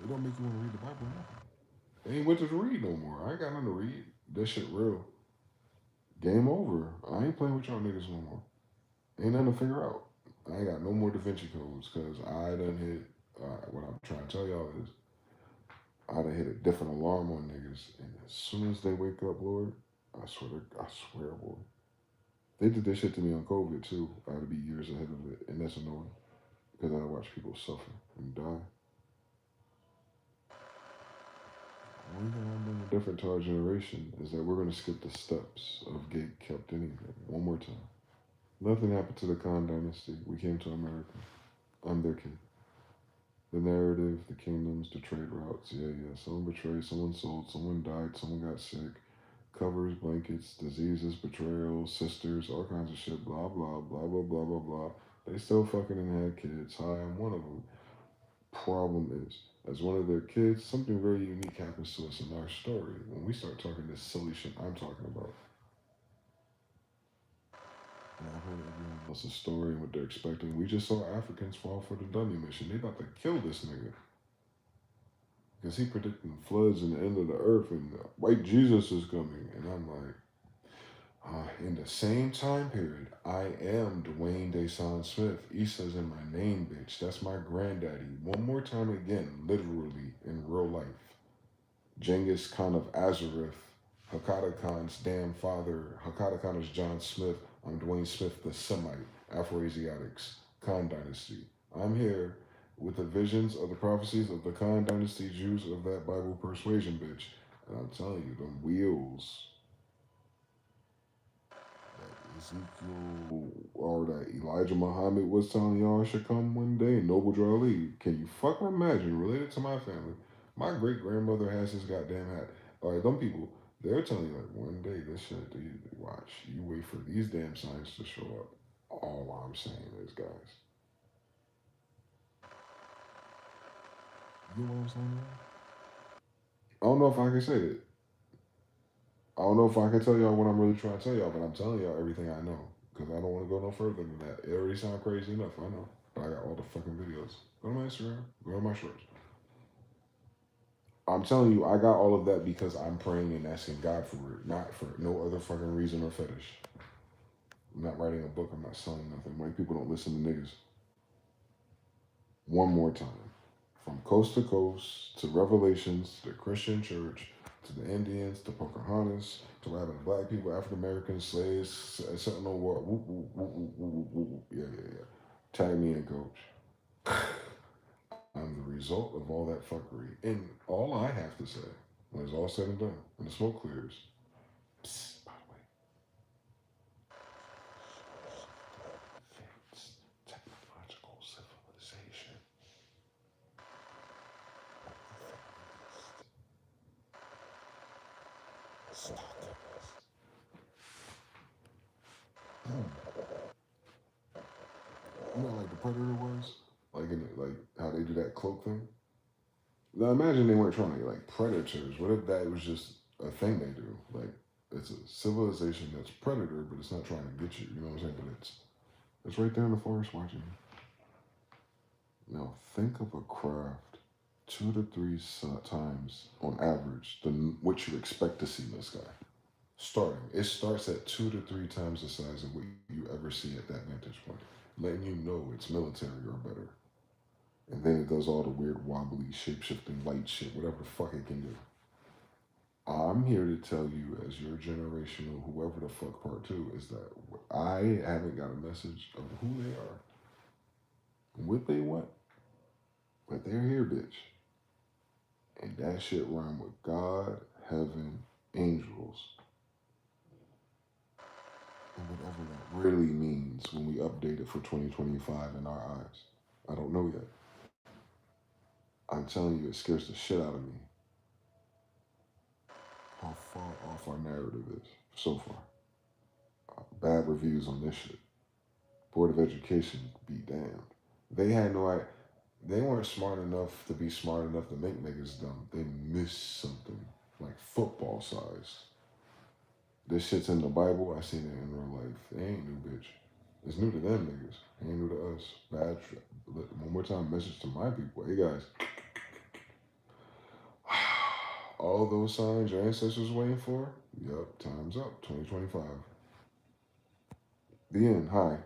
Speaker 1: It don't make you want to read the Bible, nothing. Ain't what to read no more. I ain't got nothing to read. That shit real. Game over. I ain't playing with y'all niggas no more. Ain't nothing to figure out. I ain't got no more Da Vinci codes because I done hit. What I'm trying to tell y'all is I done hit a different alarm on niggas, and as soon as they wake up, Lord, I swear, boy, they did this shit to me on COVID too. I had to be years ahead of it, and that's annoying because I watch people suffer and die. One thing I'm doing different to our generation is that we're gonna skip the steps of gate kept anything. One more time. Nothing happened to the Khan dynasty. We came to America. I'm their kid. The narrative, the kingdoms, the trade routes. Yeah, yeah. Someone betrayed, someone sold, someone died, someone got sick. Covers, blankets, diseases, betrayals, sisters, all kinds of shit. Blah, blah, blah, blah, blah, blah, blah. They still fucking and had kids. Hi, I'm one of them. Problem is, as one of their kids, something very unique happens to us in our story. When we start talking this silly shit I'm talking about, and I've heard everyone else's story and what they're expecting. We just saw Africans fall for the dummy mission. They about to kill this nigga because he predicting floods and the end of the earth and white Jesus is coming. And I'm like, in the same time period, I am DeyZan Smyth. Issa's in my name, bitch. That's my granddaddy. One more time again, literally in real life. Genghis Khan of Azareth, Hakata Khan's damn father. Hakata Khan is John Smith. I'm Dwayne Smith, the Semite, Afro-Asiatics, Khan Dynasty. I'm here with the visions of the prophecies of the Khan Dynasty Jews of that Bible persuasion, bitch. And I'm telling you, the wheels that Ezekiel or that Elijah Muhammad was telling y'all should come one day, Noble Drew Ali. Can you fucking imagine, related to my family? My great grandmother has his goddamn hat. All right, them people, they're telling you like one day this shit, dude, watch. You wait for these damn signs to show up. All I'm saying is, guys. You know what I'm saying? I don't know if I can say it. I don't know if I can tell y'all what I'm really trying to tell y'all, but I'm telling y'all everything I know. Because I don't want to go no further than that. It already sounds crazy enough, I know. But I got all the fucking videos. Go to my Instagram, go to my shorts. I'm telling you, I got all of that because I'm praying and asking God for it, not for no other fucking reason or fetish. I'm not writing a book, I'm not selling nothing. White people don't listen to niggas. One more time. From coast to coast, to Revelations, to the Christian church, to the Indians, to Pocahontas, to what happened to black people, African Americans, slaves, Sentinel War. Whoop, whoop, whoop, whoop, whoop, whoop, whoop. Yeah, yeah, yeah. Tag me in, coach. I'm the result of all that fuckery. And all I have to say, when it's all said and done, when the smoke clears, psst, by the way, advanced technological civilization. Stop. You know, like the Predator was, like how they do that cloak thing. Now imagine they weren't trying to get like predators. What if that was just a thing they do? Like it's a civilization that's predator, but it's not trying to get you. You know what I'm saying? But it's right there in the forest watching you. Now think of a craft 2 to 3 times on average than what you expect to see in the sky. Starting, it starts at 2 to 3 times the size of what you ever see at that vantage point, letting you know it's military or better. And then it does all the weird wobbly shape shifting light shit, whatever the fuck it can do. I'm here to tell you, as your generational whoever the fuck part two, is that I haven't got a message of who they are, what they want, but they're here, bitch. And that shit rhyme with God, heaven, angels, and whatever that really means when we update it for 2025 in our eyes. I don't know yet. I'm telling you, it scares the shit out of me. How far off our narrative is so far. Bad reviews on this shit. Board of Education be damned. They had no idea. They weren't smart enough to be smart enough to make niggas dumb. They missed something like football size. This shit's in the Bible. I seen it in real life. They ain't new, bitch. It's new to them niggas. It ain't new to us. One more time, message to my people. Hey guys, all those signs your ancestors waiting for. Yup, time's up. 2025. The end. Hi.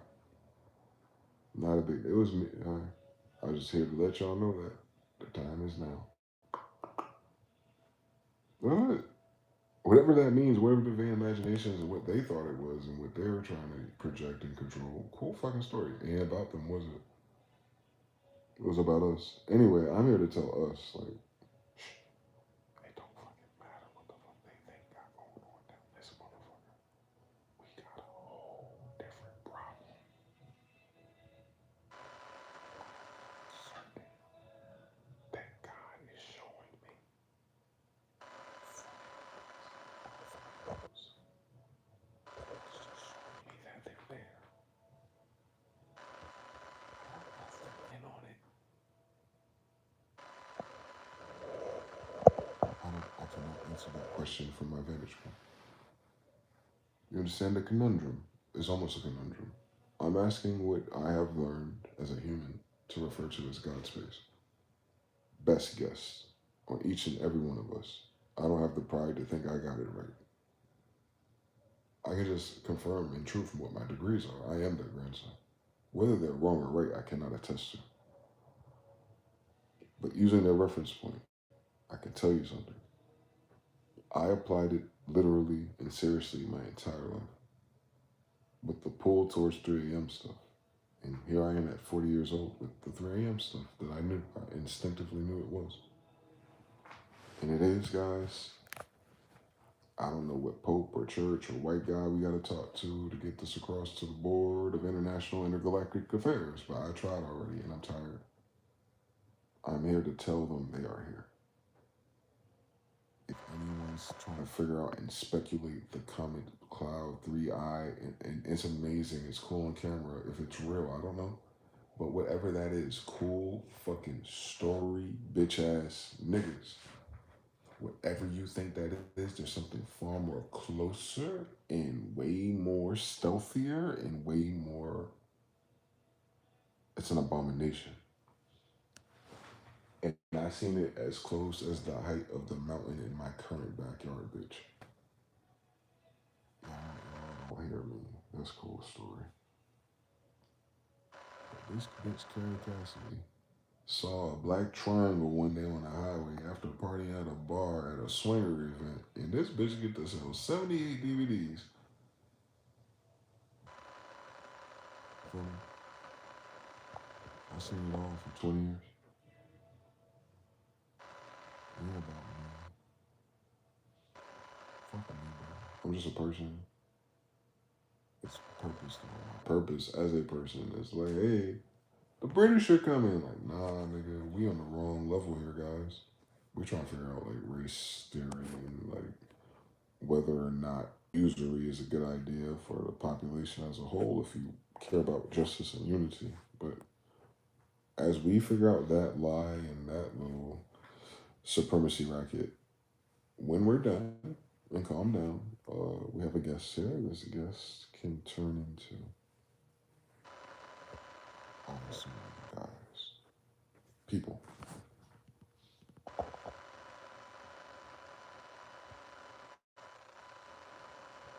Speaker 1: Not a big. It was me. Hi. I was just here to let y'all know that the time is now. What? Whatever that means, whatever the imaginations and what they thought it was and what they were trying to project and control. Cool fucking story. Ain't about them, was it? It was about us. Anyway, I'm here to tell us, like, it don't fucking matter what the fuck they think got going on down this motherfucker. We got a whole different problem. Certain that God is showing me. It's just showing me that they're there. In on it. I cannot answer that question from my vantage point. You understand the conundrum? It's almost a conundrum. I'm asking what I have learned as a human to refer to as God space. Best guess on each and every one of us. I don't have the pride to think I got it right. I can just confirm in truth what my degrees are. I am their grandson. Whether they're wrong or right, I cannot attest to. But using their reference point, I can tell you something. I applied it literally and seriously my entire life. With the pull towards 3 a.m. stuff. And here I am at 40 years old with the 3 a.m. stuff that I knew, I instinctively knew it was. And it is, guys. I don't know what pope or church or white guy we got to talk to get this across to the Board of International Intergalactic Affairs, but I tried already and I'm tired. I'm here to tell them they are here. If anyone's trying to figure out and speculate the comet cloud 3i, and it's amazing, it's cool on camera. If it's real, I don't know. But whatever that is, cool fucking story, bitch ass niggas. Whatever you think that is, there's something far more closer and way more stealthier and way more. It's an abomination. And I seen it as close as the height of the mountain in my current backyard, bitch. Y'all don't hear me. That's a cool story. But this bitch, Carrie Cassidy, saw a black triangle one day on the highway after partying at a bar at a swinger event, and this bitch get to sell 78 DVDs. From I seen it all for 20 years. Yeah, about me. Fuck me, bro. I'm just a person. It's purpose though. Purpose as a person. It's like, hey, the British are coming. Like, nah, nigga, we on the wrong level here, guys. We're trying to figure out like race theory and like whether or not usury is a good idea for the population as a whole if you care about justice and unity. But as we figure out that lie and that little supremacy racket, when we're done and calm down, we have a guest here. This guest can turn into awesome guys, people.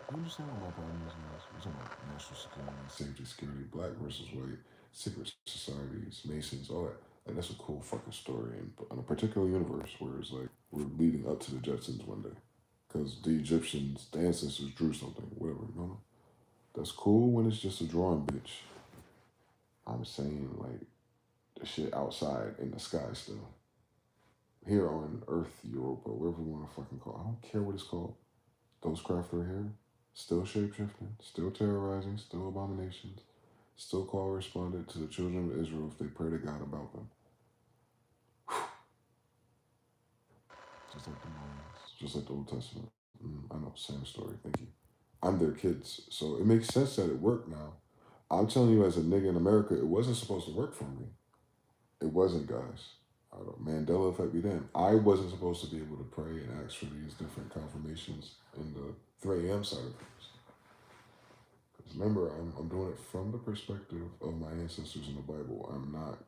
Speaker 1: You understand what my problem is, guys? We're talking about national security, safety, security, black versus white, secret societies, Masons, all that. Like, that's a cool fucking story in a particular universe where it's like we're leading up to the Jetsons one day. Because the Egyptians, the ancestors drew something, whatever, you know? That's cool when it's just a drawing, bitch. I'm saying, like, the shit outside in the sky still. Here on Earth, Europa, wherever you want to fucking call it. I don't care what it's called. Those craft are here. Still shapeshifting, still terrorizing, still abominations, still corresponded to the children of Israel if they pray to God about them. Just like the Mayans, just like the Old Testament. I know, same story. Thank you. I'm their kids, so it makes sense that it worked now. I'm telling you, as a nigga in America, it wasn't supposed to work for me. It wasn't, guys. I don't, Mandela effect be damned. I wasn't supposed to be able to pray and ask for these different confirmations in the 3 a.m. side of things. Because remember, I'm doing it from the perspective of my ancestors in the Bible. I'm not,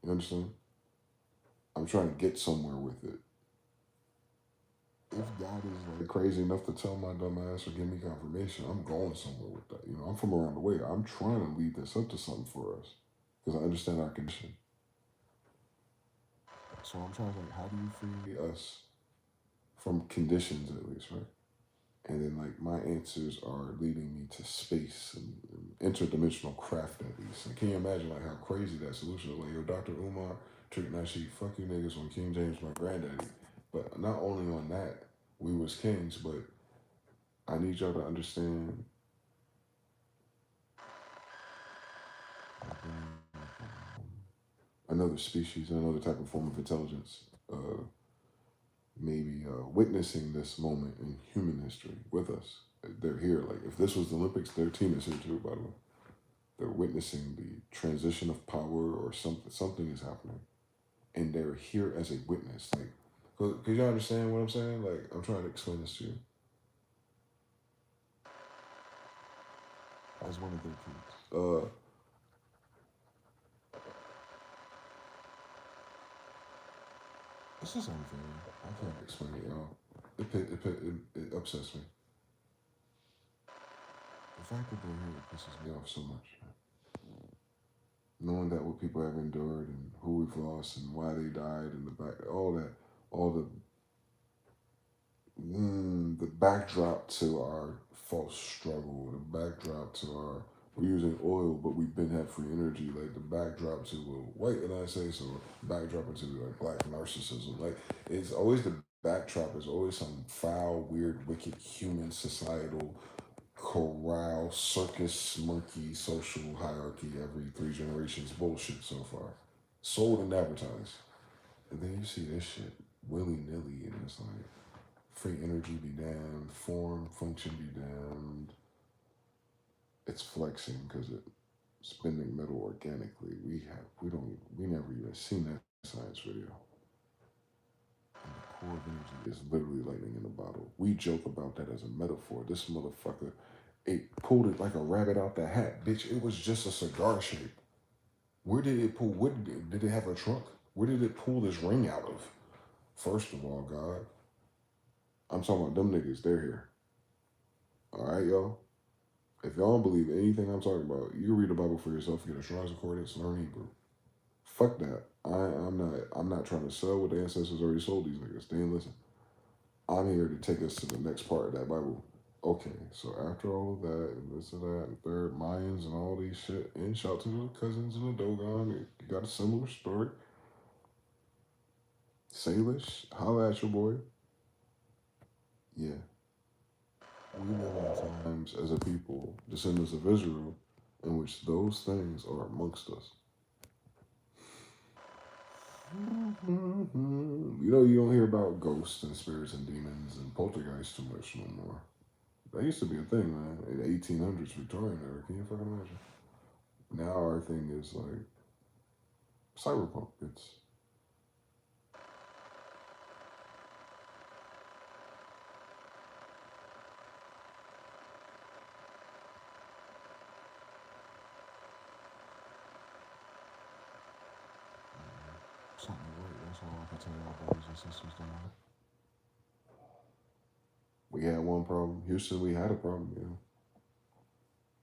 Speaker 1: you understand? I'm trying to get somewhere with it. If God is like crazy enough to tell my dumb ass or give me confirmation, I'm going somewhere with that. You know, I'm from around the way. I'm trying to lead this up to something for us because I understand our condition. So I'm trying to like, how do you free us from conditions at least, right? And then like my answers are leading me to space and interdimensional craft at least. And can you imagine like how crazy that solution is? Like, yo, Dr. Umar treating that shit, fuck you niggas on King James, my granddaddy. But not only on that, we was kings, but I need y'all to understand another species, another type of form of intelligence, maybe witnessing this moment in human history with us. They're here. Like if this was the Olympics, their team is here too. By the way, they're witnessing the transition of power or something. Something is happening, and they're here as a witness. Like, could y'all understand what I'm saying? Like, I'm trying to explain this to you. As one of their kids. This is unfair. I can't explain it, y'all. It upsets me. The fact that they're here pisses me off so much. Knowing that what people have endured and who we've lost and why they died and the back, all that, all the backdrop to our false struggle, the backdrop to our we're using oil, but we've been had free energy. Like the backdrop to white, and I say so. Backdrop into like black narcissism. Like it's always the backdrop is always some foul, weird, wicked human societal corral circus monkey social hierarchy every 3 generations bullshit so far. Sold and advertised. And then you see this shit willy nilly and it's like free energy be damned, form, function be damned. It's flexing because it's bending metal organically. We never even seen that science video. And the core of energy is literally lightning in a bottle. We joke about that as a metaphor. This motherfucker, it pulled it like a rabbit out the hat. Bitch, it was just a cigar shape. Where did it pull? Did it have a trunk? Where did it pull this ring out of? First of all, God, I'm talking about them niggas. They're here. All right, y'all. If y'all don't believe anything I'm talking about, you can read the Bible for yourself. Get a Strong's Concordance, learn Hebrew. Fuck that. I'm not trying to sell what the ancestors already sold these niggas. They ain't listen. I'm here to take us to the next part of that Bible. Okay, so after all of that and this and that and third Mayans and all these shit, and shout to the cousins and the Dogon, you got a similar story. Salish, holla at your boy. Yeah, we live in times as a people, descendants of Israel, in which those things are amongst us. You know, you don't hear about ghosts and spirits and demons and poltergeists too much no more. That used to be a thing, man. In the 1800s, Victorian era. Can you fucking imagine? Now our thing is like cyberpunk. It's something to work. That's all I can tell y'all brothers and sisters down there. We had one problem. Houston, we had a problem, you know.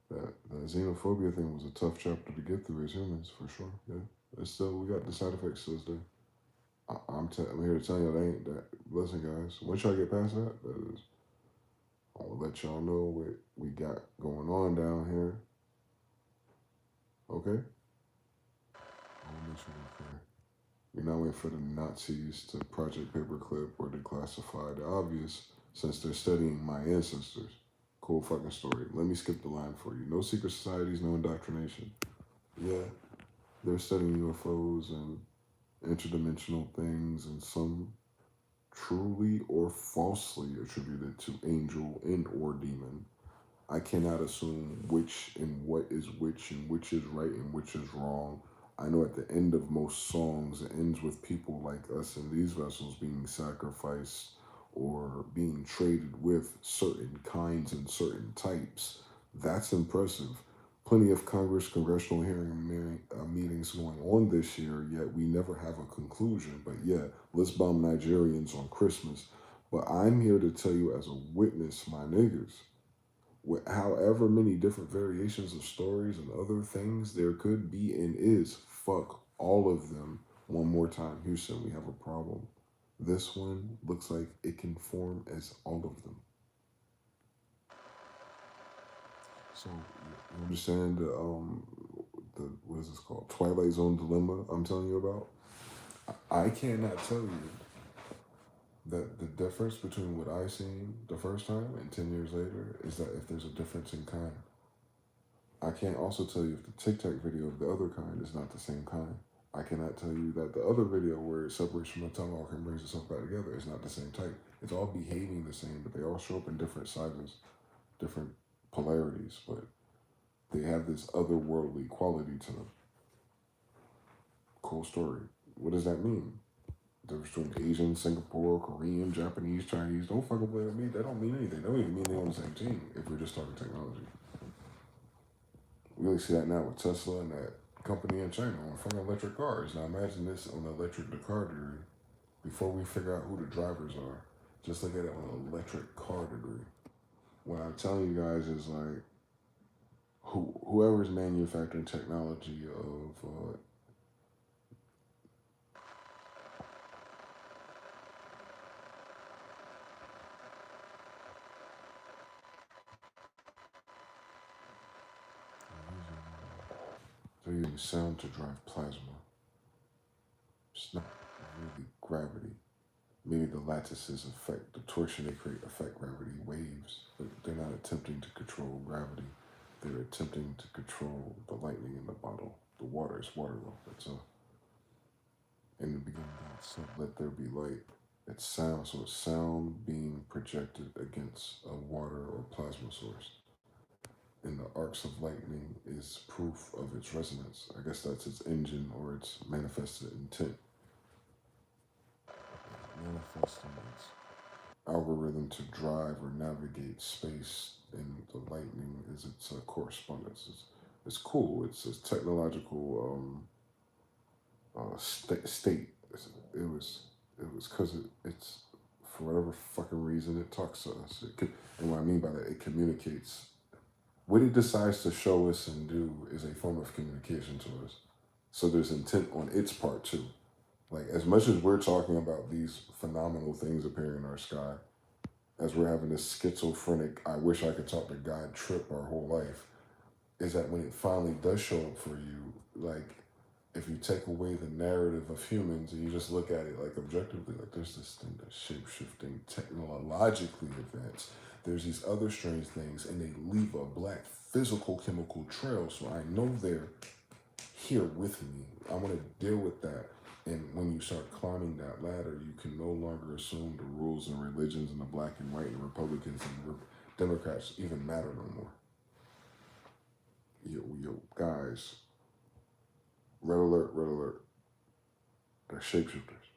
Speaker 1: That xenophobia thing was a tough chapter to get through as humans, for sure. Yeah. It's still, we got the side effects to this day. I'm here to tell you that ain't that. Listen, guys, once y'all get past that is, I'll let y'all know what we got going on down here. Okay? I'll make sure we're clear. We're not waiting for the Nazis to Project Paperclip or declassify the obvious since they're studying my ancestors. Cool fucking story. Let me skip the line for you. No secret societies, no indoctrination. Yeah, they're studying UFOs and interdimensional things and some truly or falsely attributed to angel and or demon. I cannot assume which and what is which and which is right and which is wrong. I know at the end of most songs, it ends with people like us in these vessels being sacrificed or being traded with certain kinds and certain types. That's impressive. Plenty of congressional meetings going on this year, yet we never have a conclusion. But yeah, let's bomb Nigerians on Christmas. But I'm here to tell you as a witness, my niggas, with however many different variations of stories and other things there could be and is, fuck all of them. One more time, Houston, we have a problem. This one looks like it can form as all of them. So you understand the what is this called? Twilight Zone dilemma I'm telling you about? I cannot tell you that the difference between what I seen the first time and 10 years later is that if there's a difference in kind. I can't also tell you if the TikTok video of the other kind is not the same kind. I cannot tell you that the other video where it separates from the tomahawk and brings itself back together is not the same type. It's all behaving the same, but they all show up in different sizes, different polarities, but they have this otherworldly quality to them. Cool story. What does that mean? The difference between Asian, Singapore, Korean, Japanese, Chinese, don't fucking play with me. That don't mean anything. That don't even mean they're on the same team if we're just talking technology. We really see that now with Tesla and that company in China on fucking electric cars. Now imagine this on the electric car degree. Before we figure out who the drivers are, just look at it on the electric car degree. What I'm telling you guys is like, whoever's manufacturing technology of they're using sound to drive plasma. It's not really gravity. Maybe the lattices affect the torsion they create affect gravity waves, but they're not attempting to control gravity. They're attempting to control the lightning in the bottle. The water is water though. That's in the beginning God said, "Let there be light." It's sound, so it's sound being projected against a water or plasma source. And the arcs of lightning is proof of its resonance. I guess that's its engine or its manifested intent. Manifesting its algorithm to drive or navigate space, and the lightning is its correspondence. It's cool. It's a technological state. It was because it's for whatever fucking reason it talks to us. And what I mean by that, it communicates. What it decides to show us and do is a form of communication to us. So there's intent on its part too. Like as much as we're talking about these phenomenal things appearing in our sky, as we're having this schizophrenic, I wish I could talk to God trip our whole life, is that when it finally does show up for you, like if you take away the narrative of humans and you just look at it like objectively, like there's this thing that's shape shifting, technologically advanced. There's these other strange things, and they leave a black physical chemical trail. So I know they're here with me. I want to deal with that. And when you start climbing that ladder, you can no longer assume the rules and religions and the black and white and Republicans and Democrats even matter no more. Yo, guys, red alert, red alert. They're shapeshifters.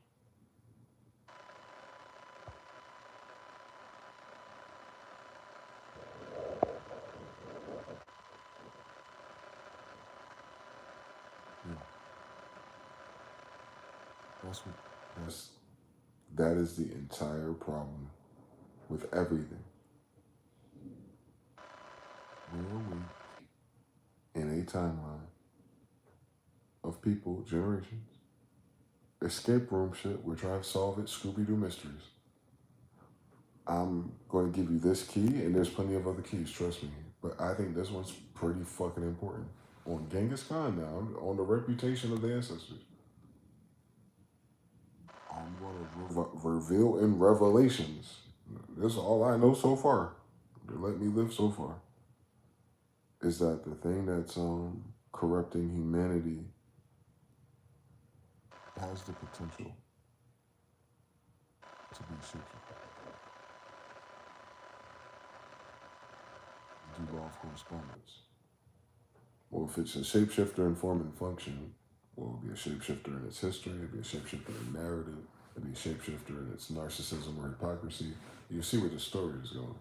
Speaker 1: Yeah, that's what, that's, that is the entire problem with everything. We're we in a timeline of people, generations, escape room shit. We're trying to solve it, Scooby Doo mysteries. I'm going to give you this key, and there's plenty of other keys, trust me. But I think this one's pretty fucking important. On Genghis Khan now, on the reputation of the ancestors. I'm going to reveal in Revelations. This is all I know so far. They let me live so far. Is that the thing that's corrupting humanity has the potential to be shapeshifter. Do law of correspondence. Well, if it's a shapeshifter in form and function, well, it'll be a shapeshifter in its history, it'll be a shapeshifter in narrative, it'll be a shapeshifter in its narcissism or hypocrisy. You see where the story is going.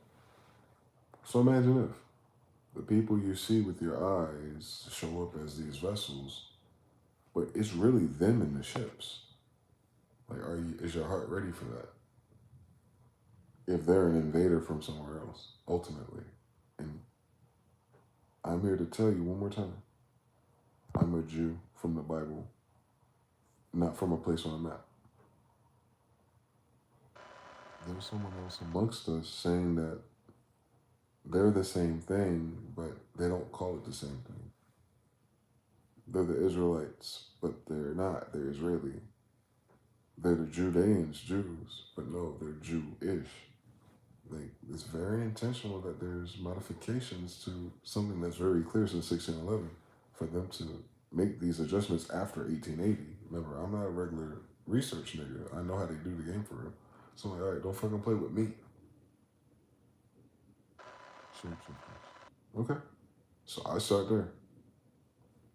Speaker 1: So imagine if the people you see with your eyes show up as these vessels, but it's really them in the ships. Like, is your heart ready for that? If they're an invader from somewhere else, ultimately. And I'm here to tell you one more time, I'm a Jew from the Bible, not from a place on a map. There's someone else amongst us saying that they're the same thing, but they don't call it the same thing. They're the Israelites, but they're not. They're Israeli. They're the Judeans, Jews, but no, they're Jewish. Like, it's very intentional that there's modifications to something that's very clear since 1611 for them to make these adjustments after 1880. Remember, I'm not a regular research nigga. I know how they do the game for real. So I'm like, all right, don't fucking play with me. Shapeshifters. Okay. So I start there.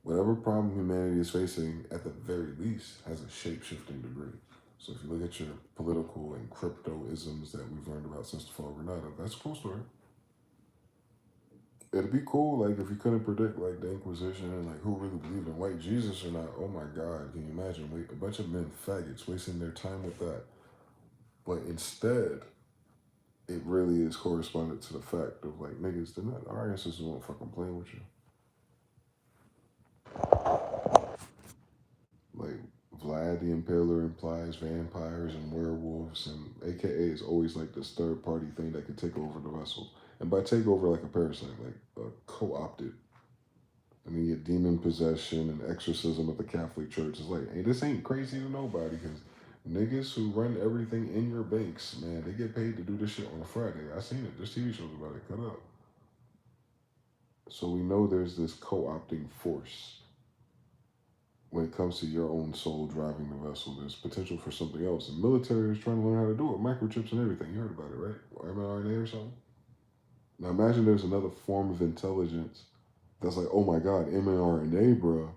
Speaker 1: Whatever problem humanity is facing, at the very least, has a shape-shifting degree. So if you look at your political and crypto-isms that we've learned about since the fall of Granada, that's a cool story. It'd be cool, like, if you couldn't predict, like, the Inquisition and, like, who really believed in white Jesus or not. Oh, my God, can you imagine? A bunch of men, faggots, wasting their time with that. But instead, it really is correspondent to the fact of, like, niggas, our ancestors won't fucking play with you. Like, Vlad the Impaler implies vampires and werewolves, and AKA is always like this third party thing that could take over the vessel. And by take over, like a parasite, like co-opted. I mean, you get demon possession and exorcism at the Catholic Church. It's like, hey, this ain't crazy to nobody, because niggas who run everything in your banks, man, they get paid to do this shit on a Friday. I seen it. There's TV shows about it. Cut up. So we know there's this co-opting force. When it comes to your own soul driving the vessel, there's potential for something else. The military is trying to learn how to do it. Microchips and everything. You heard about it, right? Or mRNA or something. Now imagine there's another form of intelligence that's like, oh my God, mRNA, bro.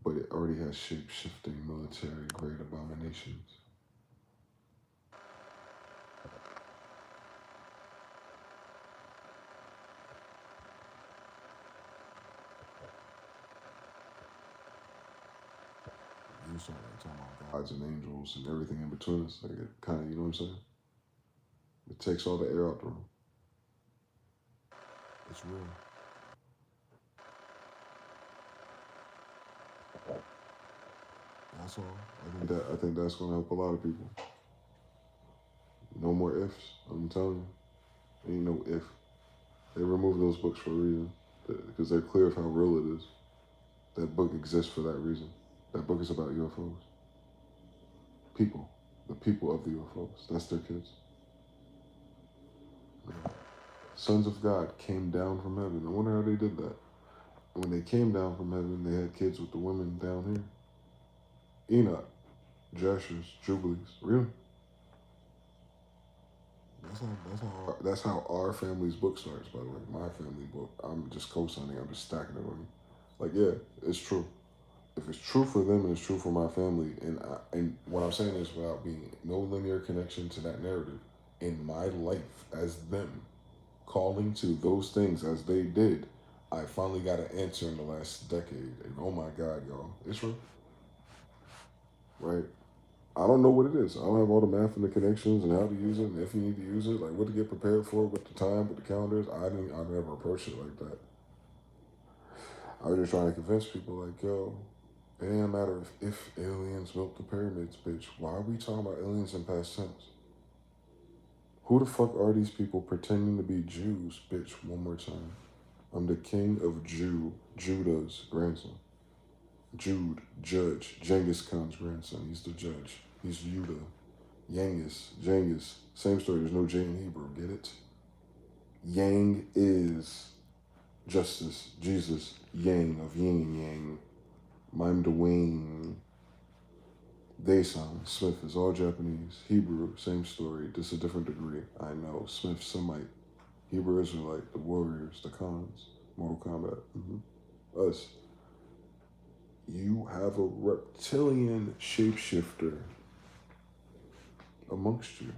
Speaker 1: But it already has shape-shifting military-grade abominations. You start like talking about gods and angels and everything in between us. Like, it kind of, you know what I'm saying? It takes all the air out the room. It's real. That's all. I think that's gonna help a lot of people. No more ifs. I'm telling you, ain't no if. They removed those books for a reason, because they're clear of how real it is. That book exists for that reason. That book is about UFOs. People, the people of the UFOs. That's their kids. Sons of God came down from heaven. I wonder how they did that. When they came down from heaven, they had kids with the women down here. Enoch, Jeshur's, Jubilees, really. That's how our family's book starts. By the way, my family book. I'm just co-signing. I'm just stacking it on you. Like, yeah, it's true. If it's true for them and it's true for my family, and what I'm saying is without being no linear connection to that narrative, in my life as them, calling to those things as they did, I finally got an answer in the last decade, and oh my God, y'all, it's real, right? I don't know what it is. I don't have all the math and the connections and how to use it, and if you need to use it, like what to get prepared for, with the time, with the calendars. I never approached it like that. I was just trying to convince people, like, yo, it ain't matter if aliens built the pyramids, bitch. Why are we talking about aliens in past tense? Who the fuck are these people pretending to be Jews, bitch? One more time. I'm the king of Judah's grandson. Jude, judge, Genghis Khan's grandson. He's the judge. He's Judah. Genghis. Same story. There's no J in Hebrew. Get it? Yang is justice. Jesus. Yang of yin and yang. I'm Dwayne. DeyZan Smyth is all Japanese. Hebrew, same story, just a different degree. I know. Smith, Semite. Hebrew Israelite, the warriors, the Khans, Mortal Kombat. Us. You have a reptilian shapeshifter amongst you.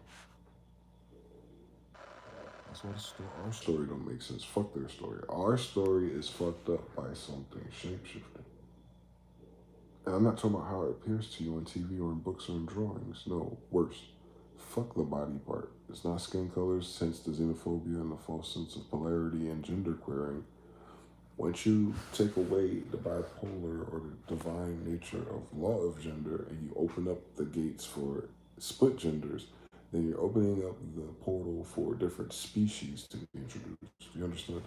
Speaker 1: That's why our story don't make sense. Fuck their story. Our story is fucked up by something shapeshifting. And I'm not talking about how it appears to you on TV or in books or in drawings. No, worse. Fuck the body part. It's not skin colors, hence the xenophobia and the false sense of polarity and gender queering. Once you take away the bipolar or the divine nature of law of gender and you open up the gates for split genders, then you're opening up the portal for different species to be introduced. You understand?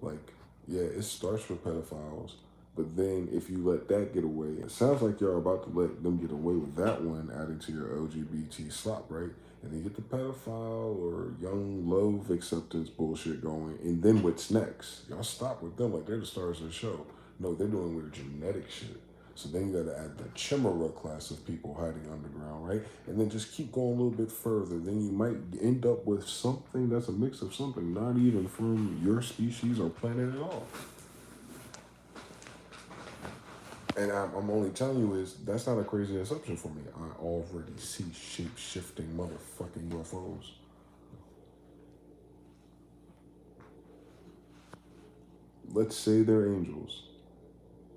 Speaker 1: Like, yeah, it starts with pedophiles, but then if you let that get away, it sounds like you're about to let them get away with that one, adding to your LGBT slop, right? And then you get the pedophile or young love acceptance bullshit going, and then what's next? Y'all stop with them like they're the stars of the show. No, they're doing weird genetic shit. So then you gotta add the chimera class of people hiding underground, right? And then just keep going a little bit further. Then you might end up with something that's a mix of something not even from your species or planet at all. And I'm only telling you is that's not a crazy assumption for me. I already see shape-shifting motherfucking UFOs. Let's say they're angels.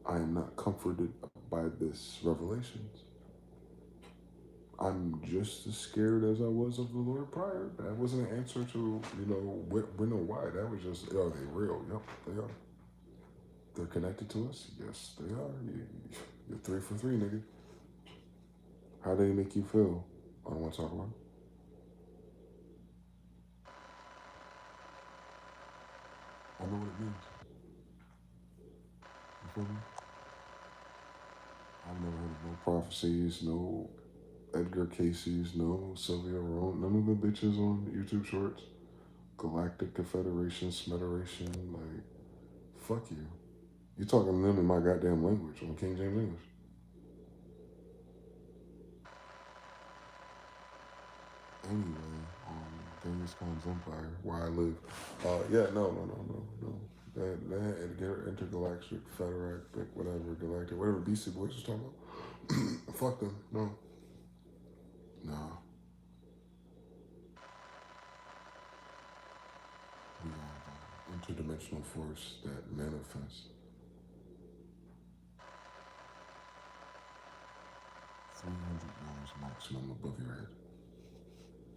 Speaker 1: I am not comforted by this revelations. I'm just as scared as I was of the Lord prior. That wasn't an answer to, when or why. That was just, are they real? Yep, they are. They're connected to us? Yes, they are. You're 3 for 3, nigga. How do they make you feel? I don't want to talk about it. I know what it means. You feel me? I've never heard of no prophecies, no Edgar Casey's, no Sylvia Rome, none of the bitches on YouTube Shorts. Galactic Confederation, Smederation, like, fuck you. You talking to them in my goddamn language, on King James English. Anyway, Genghis Khan's Empire, where I live. Yeah, no. That intergalactic, federactic, whatever, galactic, whatever BC Boys was talking about. Fuck them, no. Nah, we have an interdimensional force that manifests 300 yards maximum above your head.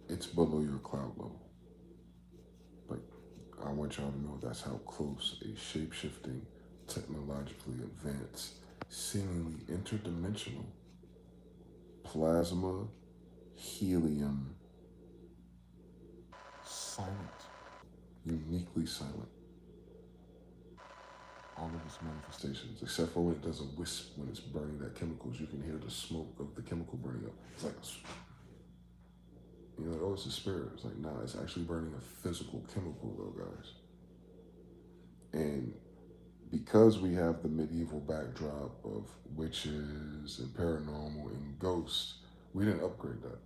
Speaker 1: It's below your cloud level. Like, I want y'all to know that's how close a shape-shifting, technologically advanced, seemingly interdimensional plasma, helium, silent, uniquely silent. All of its manifestations, except for when it does a wisp when it's burning that chemicals, you can hear the smoke of the chemical burning up. It's like, you're like, oh, it's a spirit. It's like, nah, it's actually burning a physical chemical, though, guys. And because we have the medieval backdrop of witches and paranormal and ghosts, we didn't upgrade that.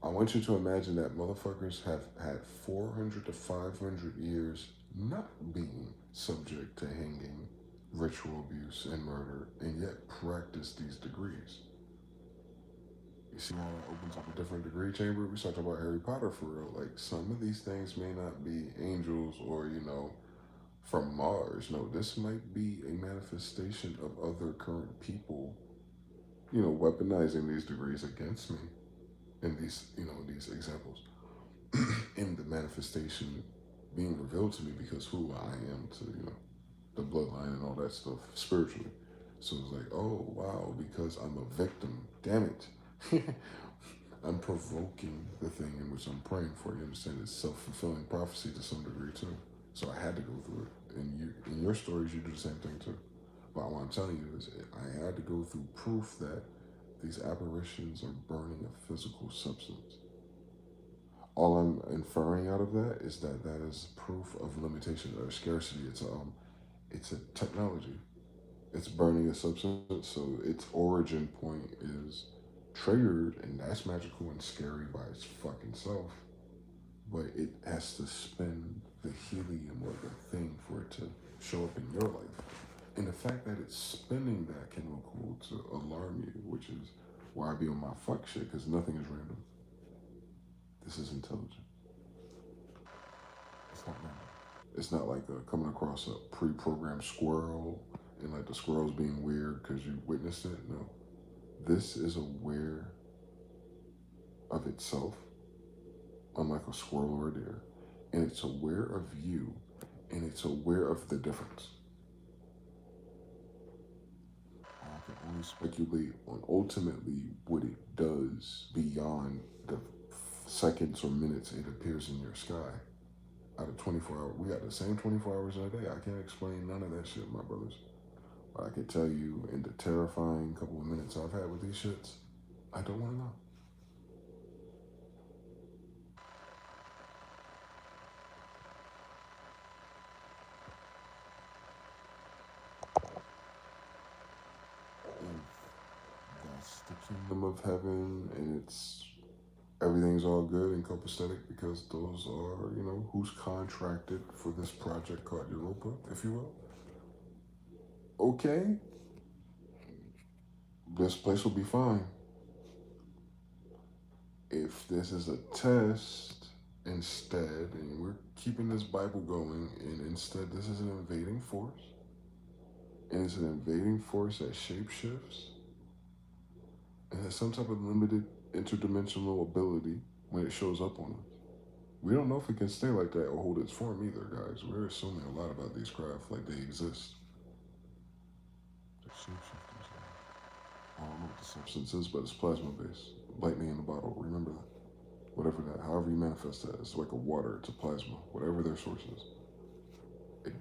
Speaker 1: I want you to imagine that motherfuckers have had 400 to 500 years not being subject to hanging, ritual abuse, and murder, and yet practice these degrees. You see how that opens up a different degree chamber? We start talking about Harry Potter for real. Like, some of these things may not be angels or, from Mars. No, this might be a manifestation of other current people, weaponizing these degrees against me in these examples. In the manifestation being revealed to me because who I am to, the bloodline and all that stuff spiritually. So it's like, oh wow, because I'm a victim. Damn it. I'm provoking the thing in which I'm praying for. You understand? It's self-fulfilling prophecy to some degree too. So I had to go through it. And in your stories, you do the same thing too. But what I'm telling you is I had to go through proof that these apparitions are burning a physical substance. All I'm inferring out of that is that that is proof of limitation or scarcity. It's a technology. It's burning a substance, so its origin point is triggered, and that's magical and scary by its fucking self. But it has to spin the helium or the thing for it to show up in your life. And the fact that it's spinning that chemical to alarm you, which is why I be on my fuck shit, because nothing is random. This is intelligent. It's not random. It's not like coming across a pre-programmed squirrel and like the squirrel's being weird because you witnessed it. No, this is aware of itself, unlike a squirrel or a deer, and it's aware of you, and it's aware of the difference. I can only speculate on ultimately what it does beyond the seconds or minutes it appears in your sky. Out of 24 hours, we got the same 24 hours in a day. I can't explain none of that shit, my brothers. But I can tell you in the terrifying couple of minutes I've had with these shits, I don't want to know. If that's the kingdom of heaven and it's everything's all good and copacetic because those are, who's contracted for this project called Europa, if you will. Okay, this place will be fine. If this is a test instead, and we're keeping this Bible going, and instead this is an invading force, and it's an invading force that shapeshifts and has some type of limited interdimensional ability when it shows up on us. We don't know if it can stay like that or hold its form either, guys. We're assuming a lot about these craft like they exist. They're shapeshifters. I don't know what the substance is, but it's plasma based. Lightning in a bottle, remember that. Whatever that, however you manifest that, it's like a water, it's a plasma, whatever their source is.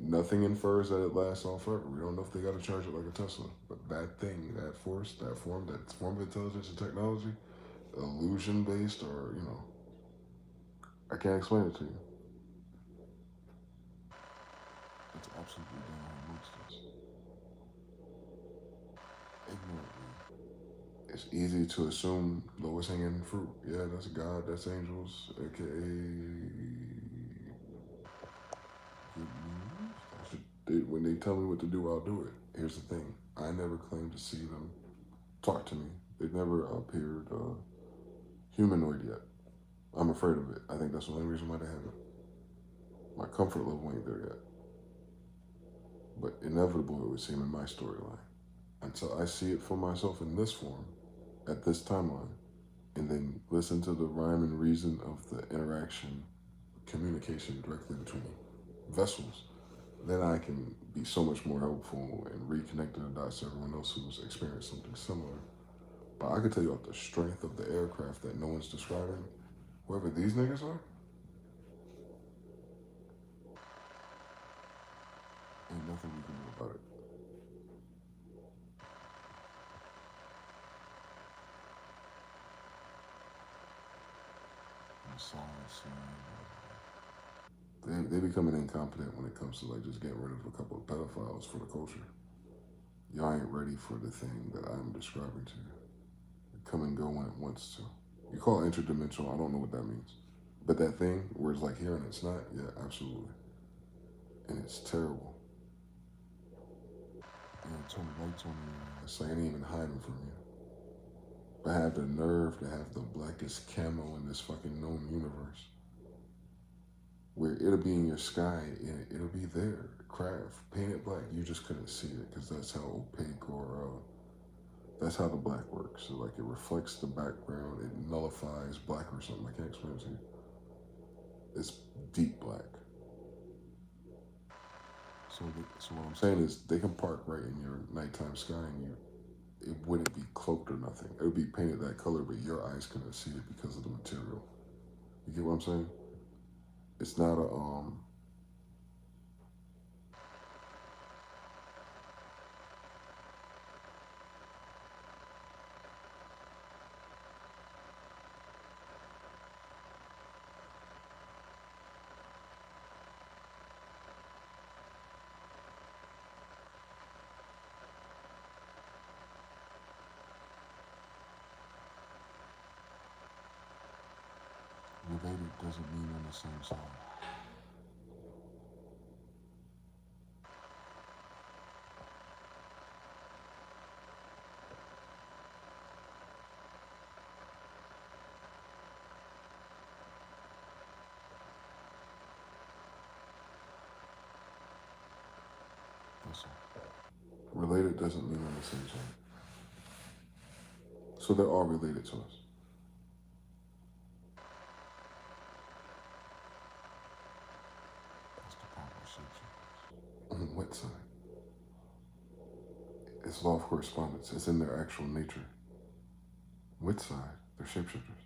Speaker 1: Nothing infers that it lasts on forever. We don't know if they got to charge it like a Tesla. But that thing, that force, that form of intelligence and technology, illusion based, or, I can't explain it to you. It's absolutely down amongst us. Ignorantly. It's easy to assume lowest hanging fruit. Yeah, that's God, that's angels, aka good news. When they tell me what to do, I'll do it. Here's the thing. I never claimed to see them talk to me. They never appeared humanoid yet. I'm afraid of it. I think that's the only reason why they haven't. My comfort level ain't there yet. But inevitable it would seem in my storyline. Until I see it for myself in this form, at this timeline, and then listen to the rhyme and reason of the interaction, communication directly between vessels, then I can be so much more helpful and reconnect the dots to everyone else who's experienced something similar. But I can tell you off the strength of the aircraft that no one's describing, whoever these niggas are, ain't nothing we can do about it. They becoming incompetent when it comes to like just getting rid of a couple of pedophiles for the culture. Y'all ain't ready for the thing that I'm describing to you. Come and go when it wants to. You call it interdimensional, I don't know what that means. But that thing where it's like here and it's not, yeah, absolutely. And it's terrible. And turn the lights on you. It's like I ain't even hiding from you. I have the nerve to have the blackest camo in this fucking known universe. Where it'll be in your sky and it'll be there. Craft, painted black. You just couldn't see it because that's how opaque or that's how the black works. So like it reflects the background, it nullifies black or something. I can't explain it to you. It's deep black. So what I'm saying is they can park right in your nighttime sky and it wouldn't be cloaked or nothing. It would be painted that color, but your eyes couldn't see it because of the material. You get what I'm saying? It's not a Related doesn't mean on the same side. That's all. Related doesn't mean on the same side. So they're all related to us. That's the power of shapeshifters. On the wet side, it's law of correspondence. It's in their actual nature. Wit side, they're shapeshifters.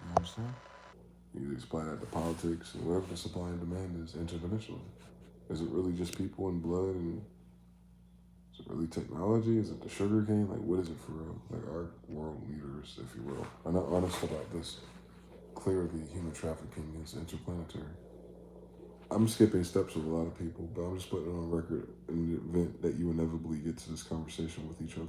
Speaker 1: You understand? You apply that to politics and wherever the supply and demand is interdimensionally. Is it really just people and blood, and is it really technology? Is it the sugar cane? Like, what is it for real? Like, our world leaders, if you will, are not honest about this. Clearly, human trafficking is interplanetary. I'm skipping steps with a lot of people, but I'm just putting it on record in the event that you inevitably get to this conversation with each other.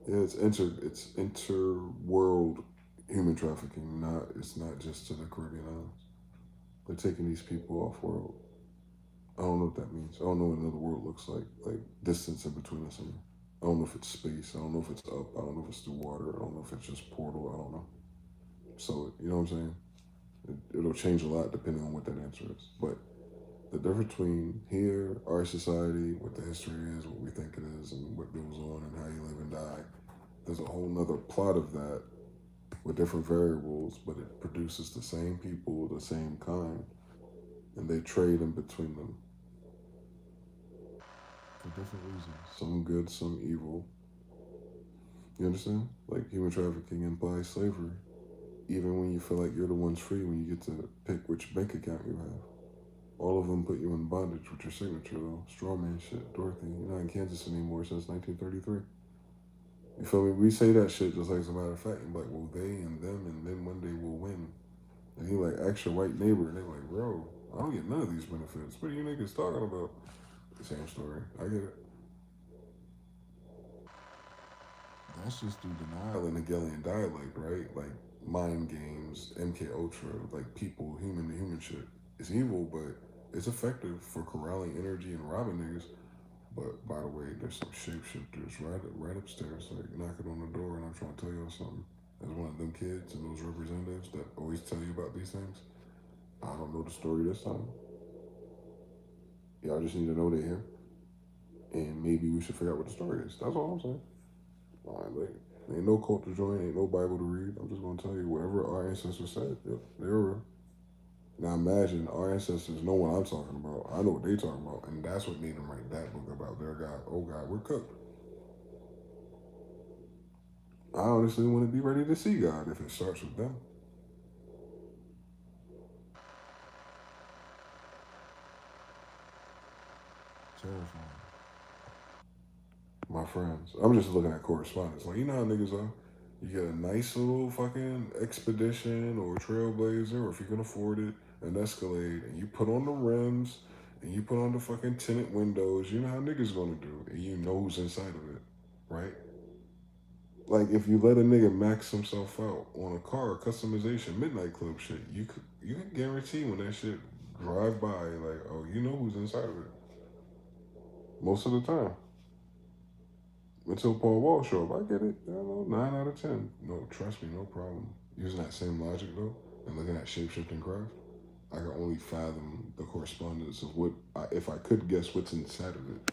Speaker 1: Yeah, it's inter-world human trafficking. It's not just to the Caribbean islands. They're taking these people off world. I don't know what that means. I don't know what another world looks like. Like distance in between us and them. I don't know if it's space. I don't know if it's up. I don't know if it's through water. I don't know if it's just portal. I don't know. So you know what I'm saying? It'll change a lot depending on what that answer is. But the difference between here, our society, what the history is, what we think it is, and what goes on, and how you live and die, there's a whole nother plot of that with different variables, but it produces the same people, the same kind, and they trade in between them for different reasons. Some good, some evil. You understand? Like human trafficking implies slavery. Even when you feel like you're the one's free, when you get to pick which bank account you have. All of them put you in bondage with your signature, though. Strawman shit. Dorothy, you're not in Kansas anymore since 1933. You feel me? We say that shit just like as a matter of fact. And like, well, they and them, and then one day we'll win. And he like, ask your white neighbor, and they're like, bro, I don't get none of these benefits. What are you niggas talking about? Same story. I get it. That's just through denial and Hegelian dialect, right? Like mind games, MK Ultra, like people, human to human shit. It's evil, but it's effective for corralling energy and robbing niggas. But by the way, there's some shapeshifters right upstairs, like knocking on the door, and I'm trying to tell y'all something. As one of them kids and those representatives that always tell you about these things, I don't know the story this time. Y'all just need to know they're here, and maybe we should figure out what the story is. That's all I'm saying. All right, like, ain't no cult to join, ain't no Bible to read. I'm just gonna tell you whatever our ancestors said. Yep, they're real. Now imagine our ancestors know what I'm talking about. I know what they talking about, and that's what made them write that book about their God. Oh God, we're cooked. I honestly want to be ready to see God if it starts with them. Terrifying. My friends, I'm just looking at correspondence. Like, you know how niggas are? You get a nice little fucking expedition or trailblazer, or if you can afford it, an Escalade, and you put on the rims and you put on the fucking tinted windows. You know how niggas gonna do, and you know who's inside of it, right? Like if you let a nigga max himself out on a car, customization, midnight club shit, you can guarantee when that shit drive by, like, oh, you know who's inside of it. Most of the time. Until Paul Wall show up. I get it. I don't know, 9 out of 10. No, trust me, no problem. Using that same logic though, and looking at shapeshifting craft, I can only fathom the correspondence of if I could guess what's inside of it,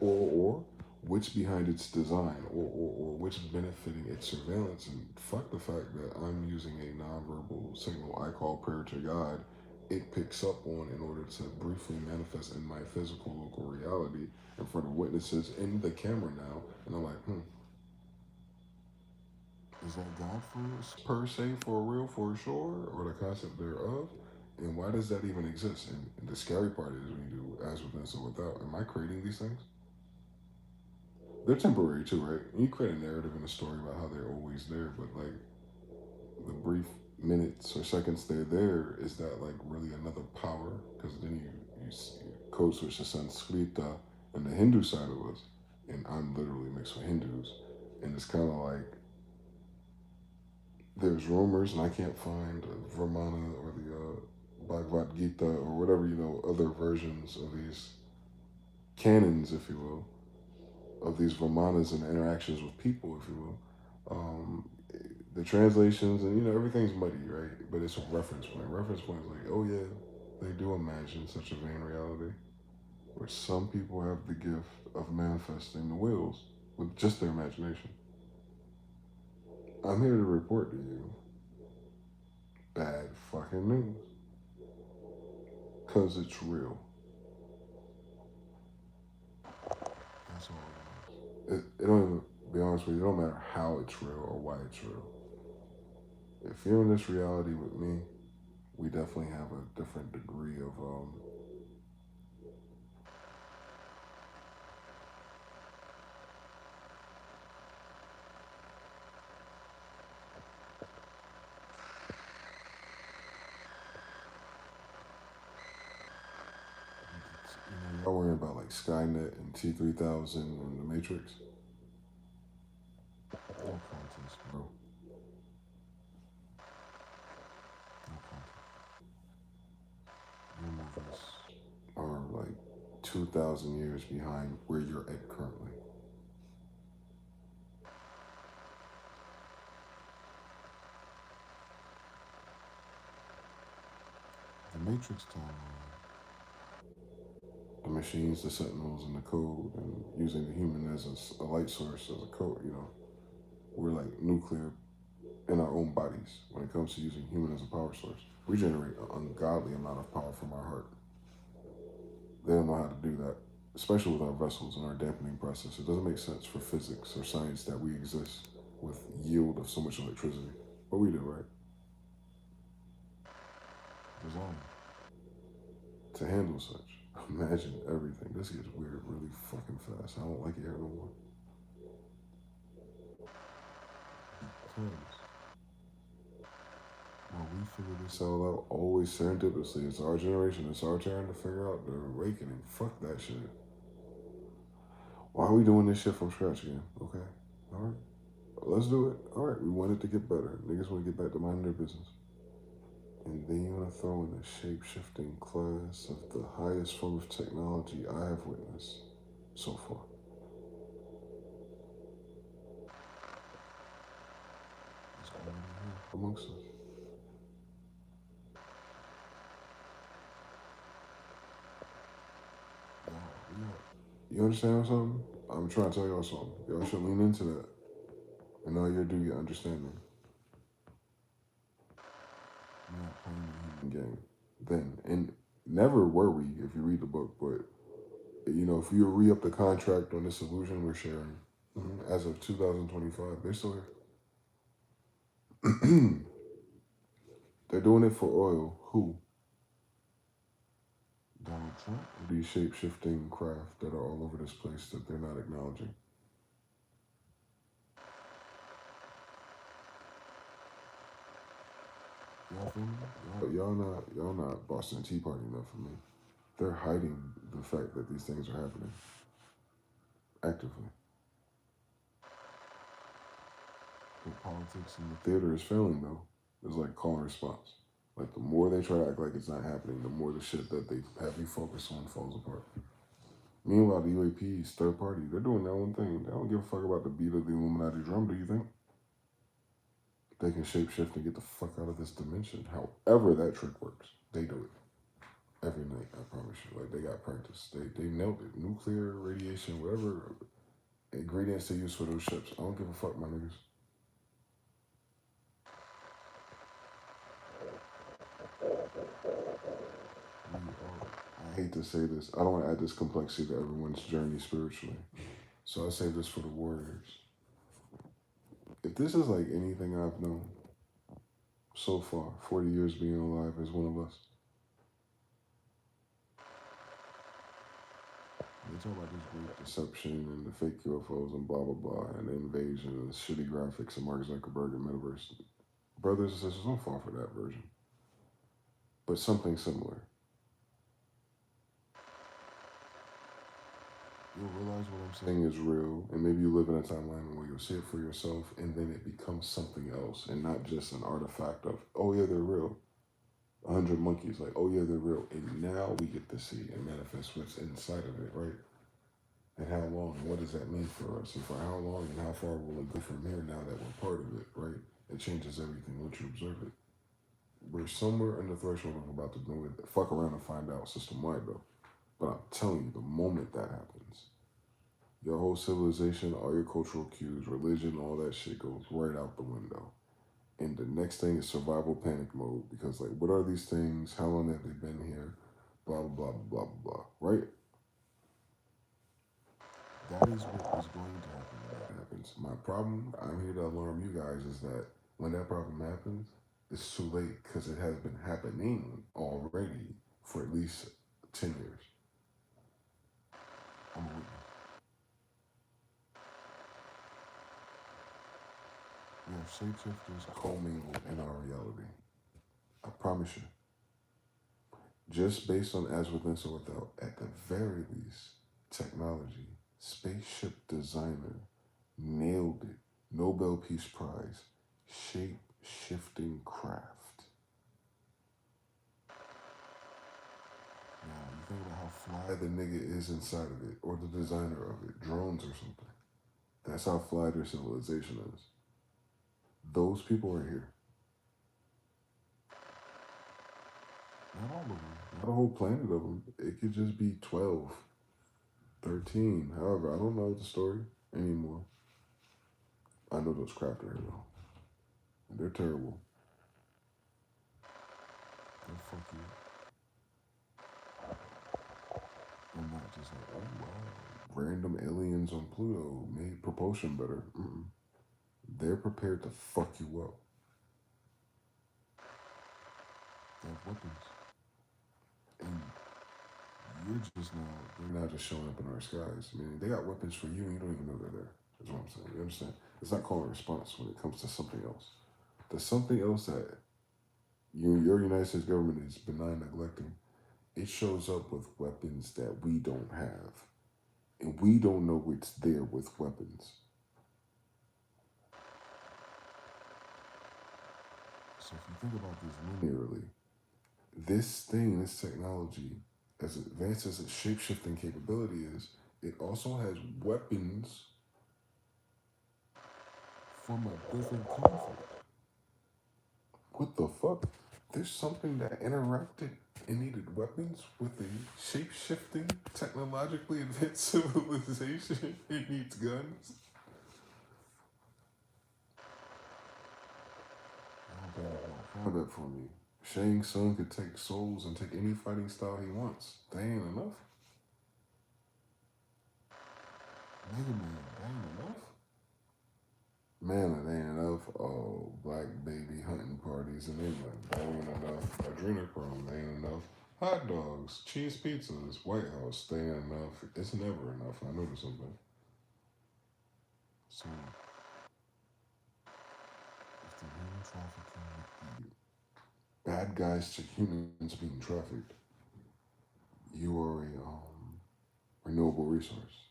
Speaker 1: or what's behind its design, or what's benefiting its surveillance. And fuck the fact that I'm using a nonverbal signal I call prayer to God. It picks up on in order to briefly manifest in my physical local reality in front of witnesses in the camera now. And I'm like, is that God per se, for real, for sure, or the concept thereof? And why does that even exist? And the scary part is when you do as within, so without. Am I creating these things? They're temporary too, right? You create a narrative and a story about how they're always there, but like the brief minutes or seconds they're there, is that like really another power? Because then you code switch to Sanskrit and the Hindu side of us, and I'm literally mixed with Hindus, And it's kind of like there's rumors, and I can't find Vramana or the Bhagavad Gita or whatever, other versions of these canons, if you will, of these Vamanas and interactions with people, if you will. The translations and everything's muddy, right? But it's a reference point. Reference point is like, oh yeah, they do imagine such a vain reality, where some people have the gift of manifesting the wills with just their imagination. I'm here to report to you bad fucking news, cause it's real. That's all it don't even, be honest with you, it don't matter how it's real or why it's real. If you're in this reality with me, we definitely have a different degree of y'all worrying about like Skynet and T-3000 and the Matrix. No contest, bro. No contest. Your movies are like 2,000 years behind where you're at currently. The Matrix timeline, the machines, the sentinels, and the code, and using the human as a light source, as a code, we're like nuclear in our own bodies when it comes to using human as a power source. We generate an ungodly amount of power from our heart. They don't know how to do that, especially with our vessels and our dampening process. It doesn't make sense for physics or science that we exist with yield of so much electricity. But we do, right? Designed to handle such. Imagine everything. This gets weird really fucking fast. I don't like it here no more. Because when we figure this all out, always serendipitously, it's our generation, it's our turn to figure out the awakening. Fuck that shit. Why are we doing this shit from scratch again? Okay. Alright. Let's do it. Alright, we want it to get better. Niggas want to get back to minding their business. And then you want to throw in the shape-shifting class of the highest form of technology I have witnessed so far. It's already here amongst us. You understand something? I'm trying to tell y'all something. Y'all should lean into that. And all you'll do, you understanding. You're not playing the human game. Then, and never were we, if you read the book, but, if you re-up the contract on this illusion we're sharing, as of 2025, they're still here. They're doing it for oil. Who? Donald Trump? These shape-shifting craft that are all over this place that they're not acknowledging. Y'all feel me? Y'all not Boston Tea Party enough for me. They're hiding the fact that these things are happening actively. The politics in the theater is failing though. It's like call and response. Like the more they try to act like it's not happening, the more the shit that they have me focus on falls apart. Meanwhile, the UAPs, third party, they're doing their own thing. They don't give a fuck about the beat of the Illuminati drum, do you think? They can shapeshift and get the fuck out of this dimension. However that trick works, they do it. Every night, I promise you. Like, they got practice. They nailed it. Nuclear, radiation, whatever ingredients they use for those ships. I don't give a fuck, my niggas. I hate to say this. I don't want to add this complexity to everyone's journey spiritually. So I say this for the warriors. If this is like anything I've known so far, 40 years being alive as one of us, they talk about this great deception and the fake UFOs and blah, blah, blah, and the invasion and the shitty graphics and Mark Zuckerberg and Metaverse. Brothers and sisters, don't fall for that version. But something similar. you'll realize what I'm saying is real, and maybe you live in a timeline where you'll see it for yourself, and then it becomes something else, and not just an artifact of, oh yeah, they're real. 100 monkeys, like, oh yeah, they're real, and now we get to see and manifest what's inside of it, right? And how long, and what does that mean for us, and for how long, and how far will it go from here now that we're part of it, right? It changes everything once you observe it. We're somewhere in the threshold of about to do it. Fuck around and find out system wide though. But I'm telling you, the moment that happens, your whole civilization, all your cultural cues, religion, all that shit goes right out the window. And the next thing is survival panic mode because, like, what are these things? How long have they been here? Blah, blah, blah, blah, blah, right? That is what is going to happen when that happens. My problem, I'm here to alarm you guys, is that when that problem happens, it's too late because it has been happening already for at least 10 years. I'm a witness. We have shapeshifters commingled in our reality. I promise you. Just based on as within, so without, at the very least, technology, spaceship designer, nailed it. Nobel Peace Prize, shape shifting craft. Now, you think about how fly the nigga is inside of it, or the designer of it, drones or something. That's how fly their civilization is. Those people are here. Not all of them, not a whole planet of them. It could just be 12, 13. However, I don't know the story anymore. I know those craft are here though. They're terrible. They'll fuck you. And not just like, oh wow, random aliens on Pluto made propulsion better. Mm-mm. They're prepared to fuck you up. They have weapons. And you're just now, they're not just showing up in our skies. I mean, they got weapons for you and you don't even know they're there. That's what I'm saying. You understand? It's not called a response when it comes to something else. There's something else that your United States government is benign neglecting. It shows up with weapons that we don't have. And we don't know it's there with weapons. So if you think about this linearly, this thing, this technology, as advanced as its shape-shifting capability is, it also has weapons from a different conflict. What the fuck? There's something that interacted and needed weapons with a shape-shifting, technologically advanced civilization. It needs guns. Find that for me. Shang Tsung could take souls and take any fighting style he wants. That ain't enough. Mega Man, that ain't enough. Man, it ain't enough. Oh, black baby hunting parties in England. That ain't enough. Adrenochrome, that ain't enough. Hot dogs, cheese pizzas, White House, they ain't enough. It's never enough. I know there's something. So, if the human trafficking, the bad guys to humans being trafficked, you are a renewable resource.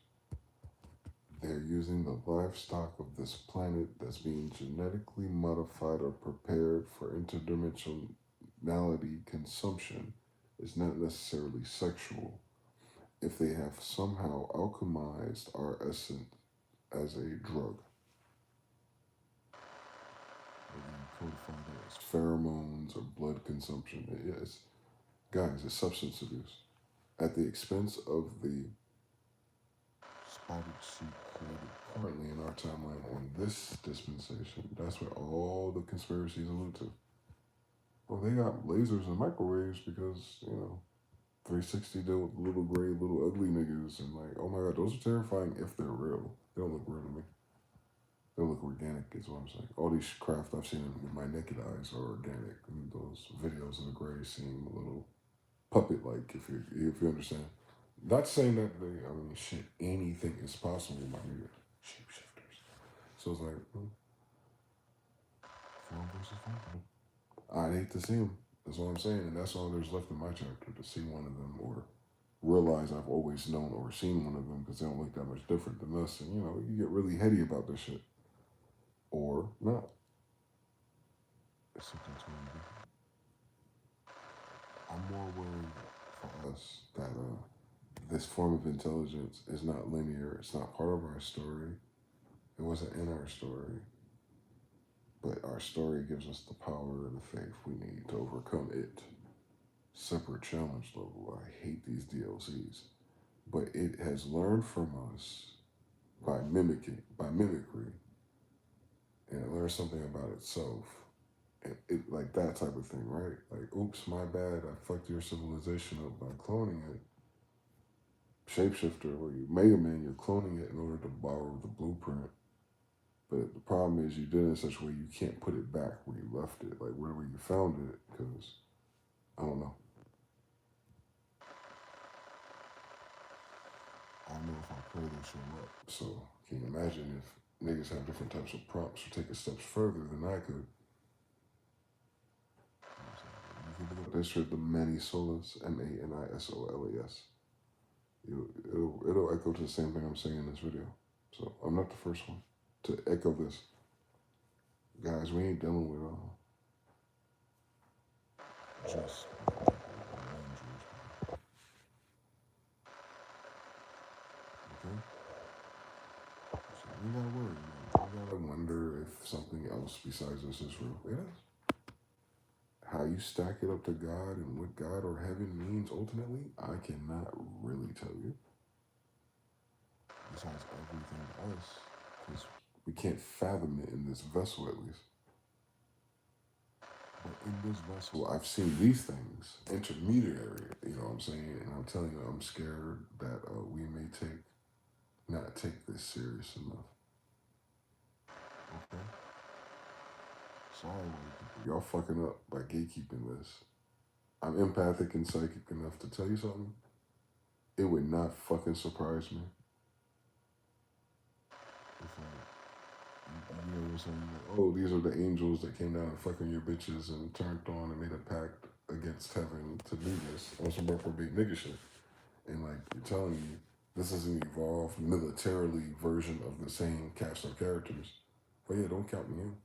Speaker 1: They're using the livestock of this planet that's being genetically modified or prepared for interdimensionality consumption. Is not necessarily sexual. If they have somehow alchemized our essence as a drug, they're codified as pheromones or blood consumption. Yes, guys, it's substance abuse at the expense of the spotted sheep created currently in our timeline on this dispensation. That's what all the conspiracies allude to. Well, they got lasers and microwaves because, 360 deal with little gray, little ugly niggas. And like, oh my God, those are terrifying if they're real. They don't look real to me. They look organic, is what I'm saying. All these craft I've seen with my naked eyes are organic. And those videos of the gray seem a little puppet like, if you understand. Not saying that shit, anything is possible, my nigga. Shapeshifters. So it's like, form versus function. I'd hate to see them. That's what I'm saying. And that's all there's left in my chapter, to see one of them or realize I've always known or seen one of them because they don't look that much different than us. And, you get really heady about this shit. Or not. It's something totally different. I'm more worried for us that this form of intelligence is not linear. It's not part of our story. It wasn't in our story. But our story gives us the power and the faith we need to overcome it. Separate challenge level. I hate these DLCs. But it has learned from us by mimicry, and it learns something about itself. And it like that type of thing, right? Like, oops, my bad, I fucked your civilization up by cloning it. Shapeshifter, where you Mega Man, you're cloning it in order to borrow the blueprint. But the problem is you did it in such a way you can't put it back where you left it, like wherever you found it, because I don't know. I don't know if I'll play this show up. So can you imagine if niggas have different types of prompts for taking steps further than I could? You can look at this shit, the Manisolas, Manisolas. It'll echo to the same thing I'm saying in this video. So I'm not the first one to echo this. Guys, we ain't dealing with just okay? So we gotta worry, man. We gotta wonder if something else besides this is real. It is. How you stack it up to God and what God or heaven means ultimately, I cannot really tell you. Besides everything else, because we can't fathom it in this vessel at least. But in this vessel, I've seen these things, intermediary, you know what I'm saying? And I'm telling you, I'm scared that we may not take this serious enough. Okay? Sorry, y'all fucking up by gatekeeping this. I'm empathic and psychic enough to tell you something. It would not fucking surprise me. If you were saying, oh, these are the angels that came down and fucking your bitches and turned on and made a pact against heaven to do this on some big nigga shit. And like, you're telling me this is an evolved militarily version of the same cast of characters. But yeah, don't count me in.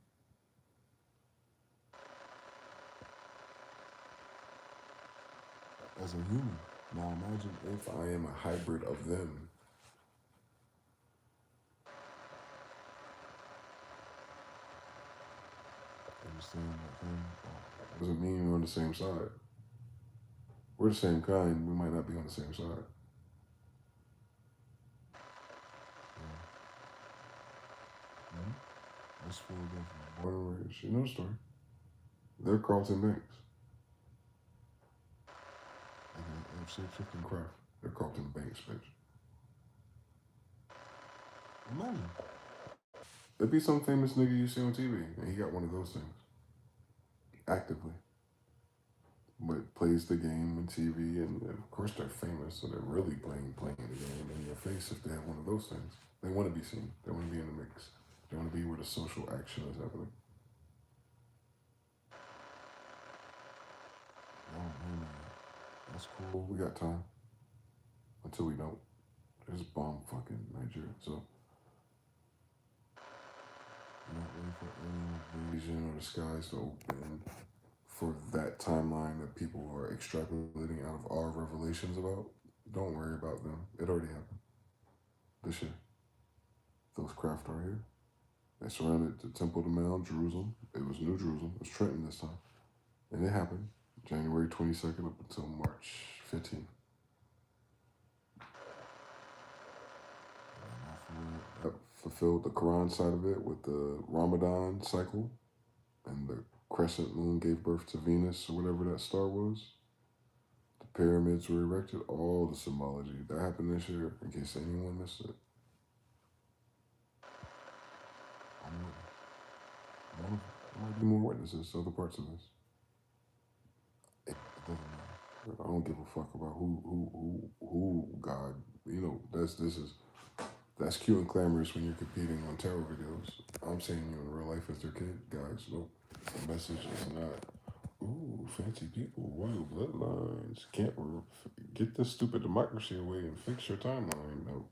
Speaker 1: As a human. Now imagine if I am a hybrid of them. Understand that thing? Doesn't mean we're on the same side. We're the same kind, we might not be on the same side. Yeah. That's Philadelphia. Born and raised. You know the story. They're Carlton Banks. And shape-shifting craft. They're Carlton Banks, bitch. Imagine. There'd be some famous nigga you see on TV, and he got one of those things. Actively. But plays the game on TV, and of course they're famous, so they're really playing the game in your face if they have one of those things. They want to be seen. They want to be in the mix. They want to be where the social action is happening. Oh, man. That's cool. We got time. Until we don't. There's bomb fucking Nigeria, so not waiting for alien invasion or the skies to open for that timeline that people are extrapolating out of our revelations about. Don't worry about them. It already happened. This year. Those craft are here. They surrounded the Temple, the Mount, Jerusalem. It was New Jerusalem. It was Trenton this time. And it happened January 22nd up until March 15th. Fulfilled the Quran side of it with the Ramadan cycle, and the crescent moon gave birth to Venus or whatever that star was. The pyramids were erected, all the symbology. That happened this year, in case anyone missed it. There might be more witnesses to other parts of this. It doesn't matter. I don't give a fuck about who God, that's cute and glamorous when you're competing on tarot videos. I'm saying you in real life as their kid, guys. Nope. The message is not, ooh, fancy people, royal bloodlines. Can't get this stupid democracy away and fix your timeline. No.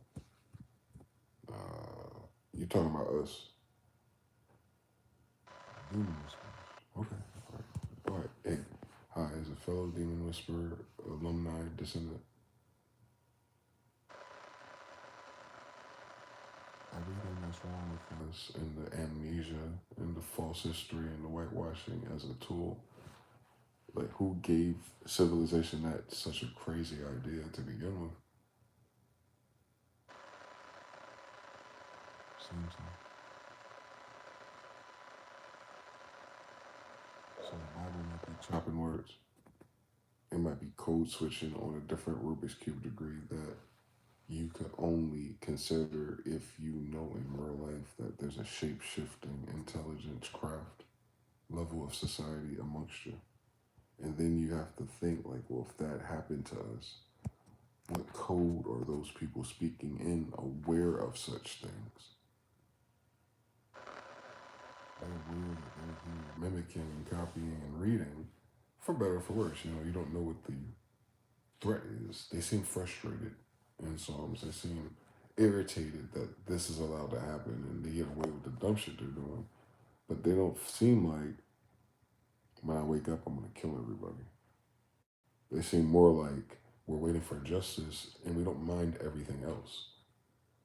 Speaker 1: You're talking about us. Demon Whisperers. Okay. All right. Hey, hi, as a fellow Demon Whisperer, alumni, descendant. Everything that's wrong with us and the amnesia and the false history and the whitewashing as a tool. Like, who gave civilization that such a crazy idea to begin with? Seems like. So the Bible might be chopping words. It might be code switching on a different Rubik's Cube degree that you could only consider if you know in real life that there's a shape-shifting intelligence craft level of society amongst you. And then you have to think like, well, if that happened to us, what code are those people speaking in aware of such things? They're aware that they're here mimicking and copying and reading, for better or for worse. You know, you don't know what the threat is. They seem frustrated in Psalms. They seem irritated that this is allowed to happen and they get away with the dumb shit they're doing. But they don't seem like, when I wake up, I'm going to kill everybody. They seem more like we're waiting for justice and we don't mind everything else.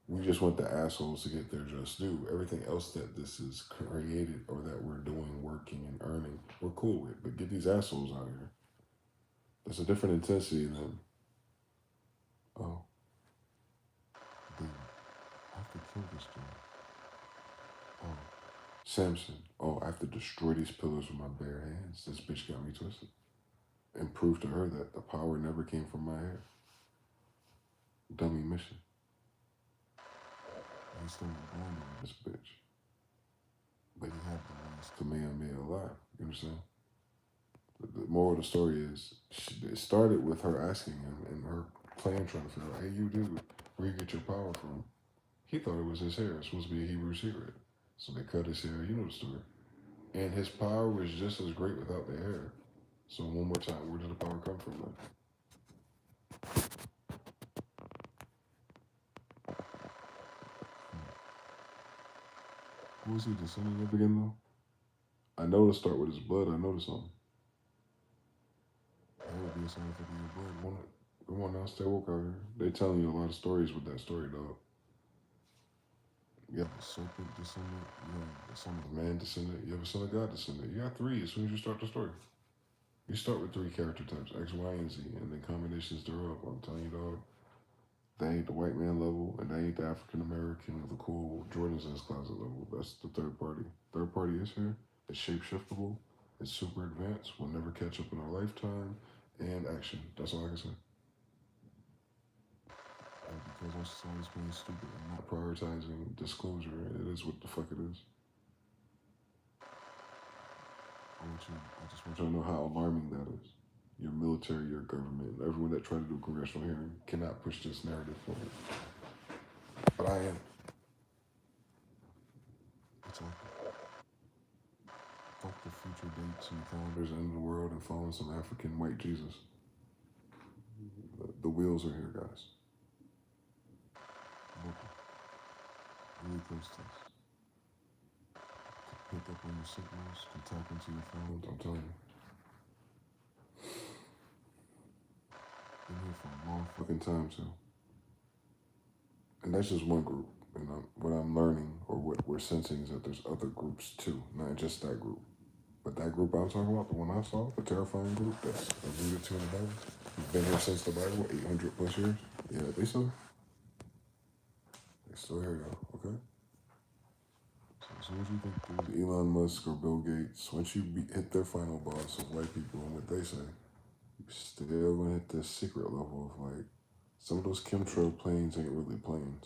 Speaker 1: We just want the assholes to get their just due. Everything else that this is created or that we're doing, working and earning, we're cool with. But get these assholes out of here. There's a different intensity than, oh, David, I have to kill this dude. Oh, Samson, oh, I have to destroy these pillars with my bare hands. This bitch got me twisted. And prove to her that the power never came from my hair. Dummy mission. He still born on this bitch. But he had the last Kamehameha alive. You understand? The moral of the story is, it started with her asking him and her plan trying to figure out, hey, you dude, where you get your power from? He thought it was his hair. It's supposed to be a Hebrew secret. So they cut his hair. You know the story. And his power was just as great without the hair. So one more time, where did the power come from then? Who was he descending of again, though? I know to start with his blood. I know the song. That would be a song for your blood. Come on now, stay woke out here. They telling you a lot of stories with that story, dog. You have a serpent descendant. You have a son of man descendant. You have a son of God descendant. You got three as soon as you start the story. You start with three character types, X, Y, and Z, and then combinations thereof. I'm telling you, dog. That ain't the white man level, and that ain't the African American or the cool Jordans in his closet level. That's the third party. Third party is here. It's shape-shiftable. It's super advanced. We'll never catch up in our lifetime. And action. That's all I can say. And because our society's being stupid and not prioritizing disclosure, it is what the fuck it is. I just want you to know how alarming that is. Your military, your government, everyone that tried to do a congressional hearing cannot push this narrative forward. But I am. It's okay. Fuck the future dates and calendars and the world and following some African white Jesus. The wheels are here, guys. Local. Really close to us. Pick up on your signals, can tap into your phones, I'm telling you. Been here for a long fucking time, too. And that's just one group. And what I'm learning, or what we're sensing, is that there's other groups too, not just that group. But that group I'm talking about, the one I saw, the terrifying group that's alluded to in the Bible, who's been here since the Bible, 800 plus years. Yeah, they still here, y'all, okay? So as soon as you think there's Elon Musk or Bill Gates, once you hit their final boss of white people and what they say, you still gonna hit this secret level of like, some of those chemtrail planes ain't really planes.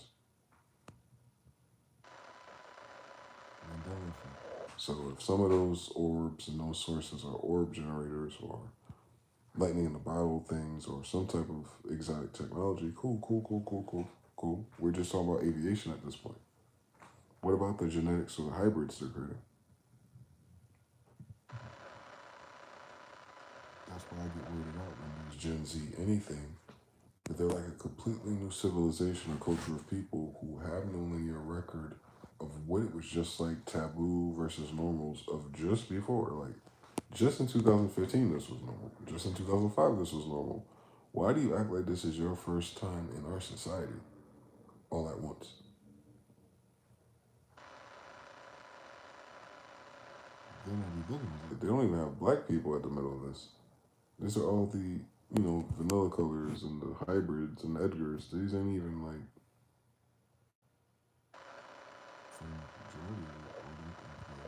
Speaker 1: Mandela effect. So if some of those orbs and those sources are orb generators or lightning in the Bible things or some type of exotic technology, cool. We're just talking about aviation at this point. What about the genetics or the hybrids they're creating? That's why I get weirded out when there's Gen Z anything. But they're like a completely new civilization or culture of people who have no linear record of what it was just like taboo versus normals of just before. Like, just in 2015, this was normal. Just in 2005, this was normal. Why do you act like this is your first time in our society all at once? Then I be looking like they don't even have black people at the middle of this. These are all the, vanilla colors and the hybrids and the Edgars. These ain't even like from majority of it.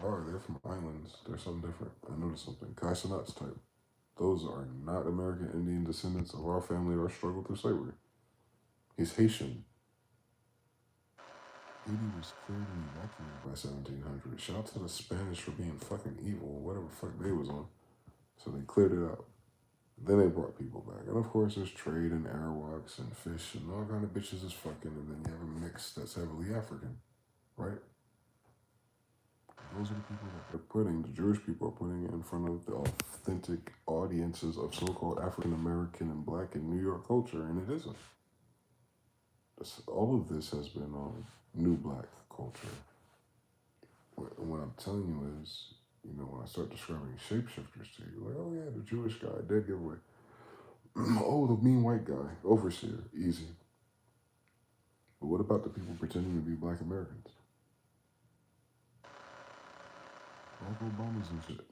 Speaker 1: They are. They're from islands. They're something different. I noticed something. Kaisenats type. Those are not American Indian descendants of our family or struggled through slavery. He's Haitian. Haiti was cleared and evacuated by 1700. Shout out to the Spanish for being fucking evil, whatever fuck they was on. So they cleared it out. Then they brought people back. And of course, there's trade and airwalks and fish and all kind of bitches is fucking. And then you have a mix that's heavily African, right? Those are the people that they're putting, the Jewish people are putting in front of the authentic audiences of so called African American and black and New York culture, and it isn't. All of this has been on new black culture. What I'm telling you is, when I start describing shapeshifters to you, like, oh yeah, the Jewish guy, dead giveaway. Oh, the mean white guy, overseer, easy. But what about the people pretending to be black Americans? Black Obamas and shit.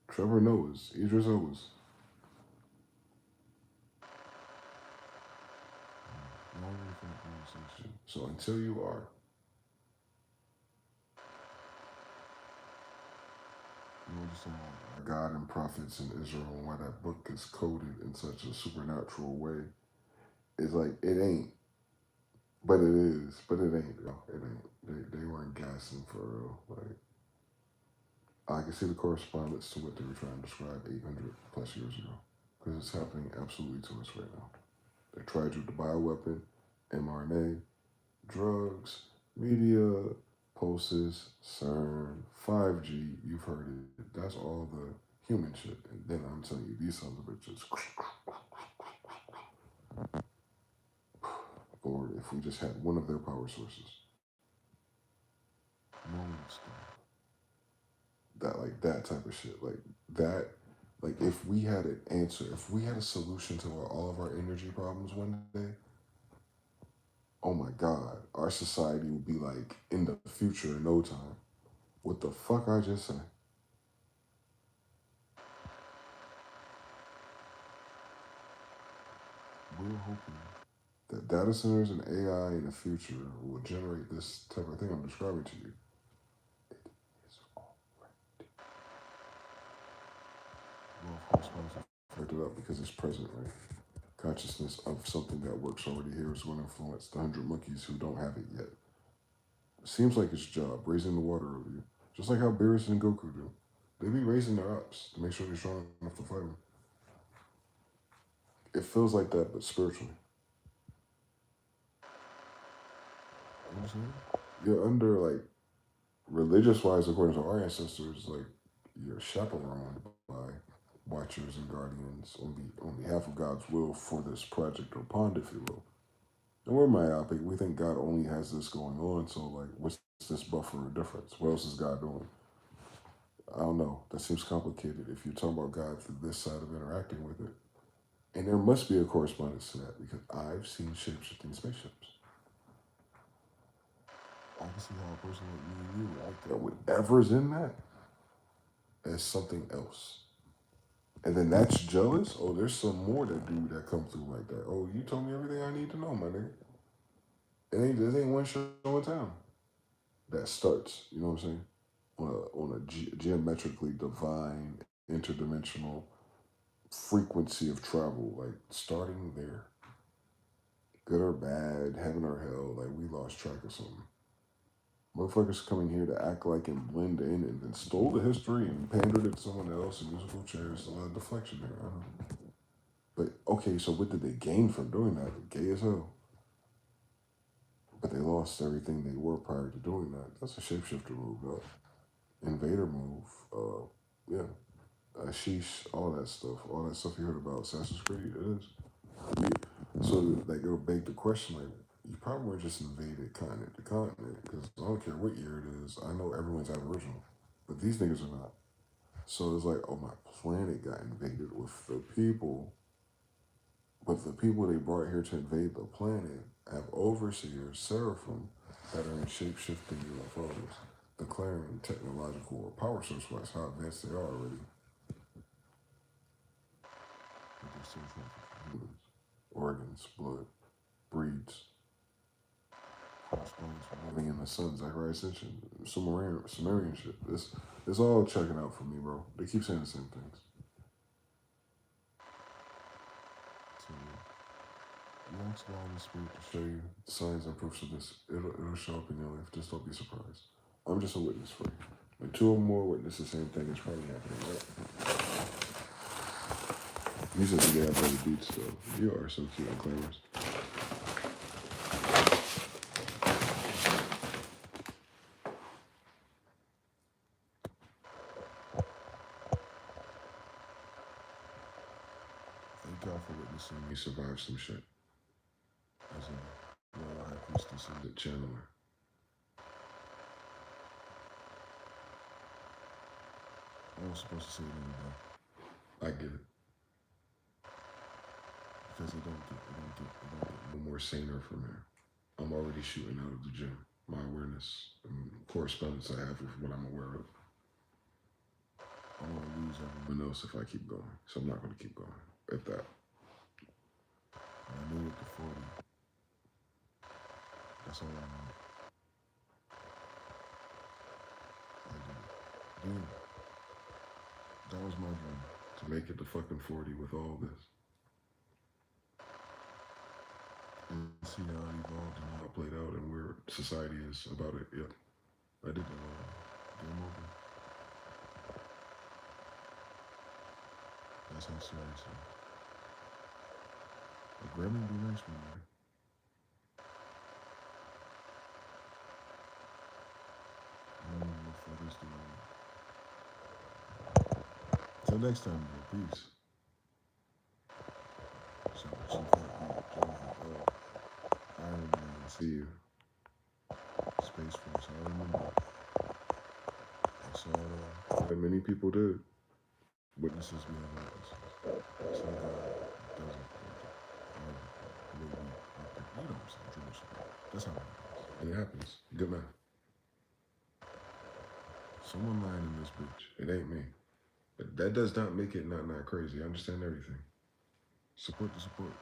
Speaker 1: Trevor Noah's, Idris Elba's. So until you are, understand God and prophets in Israel and why that book is coded in such a supernatural way, it's like it ain't, but it is, but it ain't. Yo, it ain't. They weren't gassing for real. Like I can see the correspondence to what they were trying to describe 800 plus years ago, because it's happening absolutely to us right now. They tried you with the bioweapon, mRNA, drugs, media, pulses, CERN, 5G. You've heard it. That's all the human shit. And then I'm telling you, these sons of bitches. Lord, if we just had one of their power sources, no one's that like that type of shit, like that. Like if we had an answer, if we had a solution to all of our energy problems one day, oh my God, our society would be like in the future in no time. What the fuck I just said? We're hoping that data centers and AI in the future will generate this type of thing I'm describing to you. It is already. Well, of course, I fucked it up because it's present, right? Consciousness of something that works already here is going to influence the 100 monkeys who don't have it yet. Seems like its job, raising the water over you. Just like how Beerus and Goku do. They be raising their ups to make sure they're strong enough to fight them. It feels like that, but spiritually. You know what I'm saying? You're under, like, religious wise, according to our ancestors, like, you're chaperoned by watchers and guardians on behalf of God's will for this project or pond, if you will. And we're myopic. We think God only has this going on. So, like, what's this buffer or difference? What else is God doing? I don't know. That seems complicated if you're talking about God through this side of interacting with it. And there must be a correspondence to that because I've seen shapeshifting spaceships. I can see how a person like me and you like that whatever's in that as something else. And then that's jealous. Oh, there's some more that do that come through like that. Oh, you told me everything I need to know, my nigga. There ain't one show in town that starts. You know what I'm saying? On a geometrically divine, interdimensional frequency of travel, like starting there, good or bad, heaven or hell, like we lost track of something. Motherfuckers coming here to act like and blend in and then stole the history and pandered it to someone else and musical chairs, a lot of deflection there. I don't know. But okay, so what did they gain from doing that? Gay as hell. But they lost everything they were prior to doing that. That's a shapeshifter move, though. Invader move. Yeah. Ashish, all that stuff you heard about Assassin's Creed. It is. So like it'll beg the question like you probably weren't just invaded continent to continent because I don't care what year it is. I know everyone's Aboriginal, but these niggas are not. So it's like, oh, my planet got invaded with the people, but the people they brought here to invade the planet have overseers, seraphim, that are in shape shifting UFOs, declaring technological power source wise how advanced they are already. But they're still trafficking humans, organs, blood, breeds, crossbones from living in the sun, Zachariah Ascension, Sumerian shit. It's all checking out for me, bro. They keep saying the same things. So, you ask God and the Spirit to show you the signs and proofs of this. It'll show up in your life. Just don't be surprised. I'm just a witness for you. When two or more witness the same thing, it's probably happening, right? You said you have better beats, though. You are so cute and glamorous. Thank God for witnessing me survive some shit. As a royal high priestess and the channeler. I was supposed to say it anyway. I get it. Because it don't get no more saner from here. I'm already shooting out of the gym. My awareness and correspondence I have with what I'm aware of. I'm going to lose everyone else if I keep going. So I'm not going to keep going at that. And I knew it before. That's all I know. I did it. Dude, that was my dream. To make it to fucking 40 with all this. And see how it evolved and how it played out and where society is about it. Yep. I did that all. Game over. That's how serious it is. A Grammy would be nice one, man. I don't know what for this doing. Till next time, bro. Peace. So, Smyth-EL, Iron Man, see you. Space Force, I remember. I saw it all. Like many people did. Witnesses being witnesses. So God doesn't believe me. You know what I'm saying? Tradition. That's how it happens. And it happens. Good man. Someone lying in this bitch. It ain't me. But that does not make it not crazy. I understand everything. Support the support.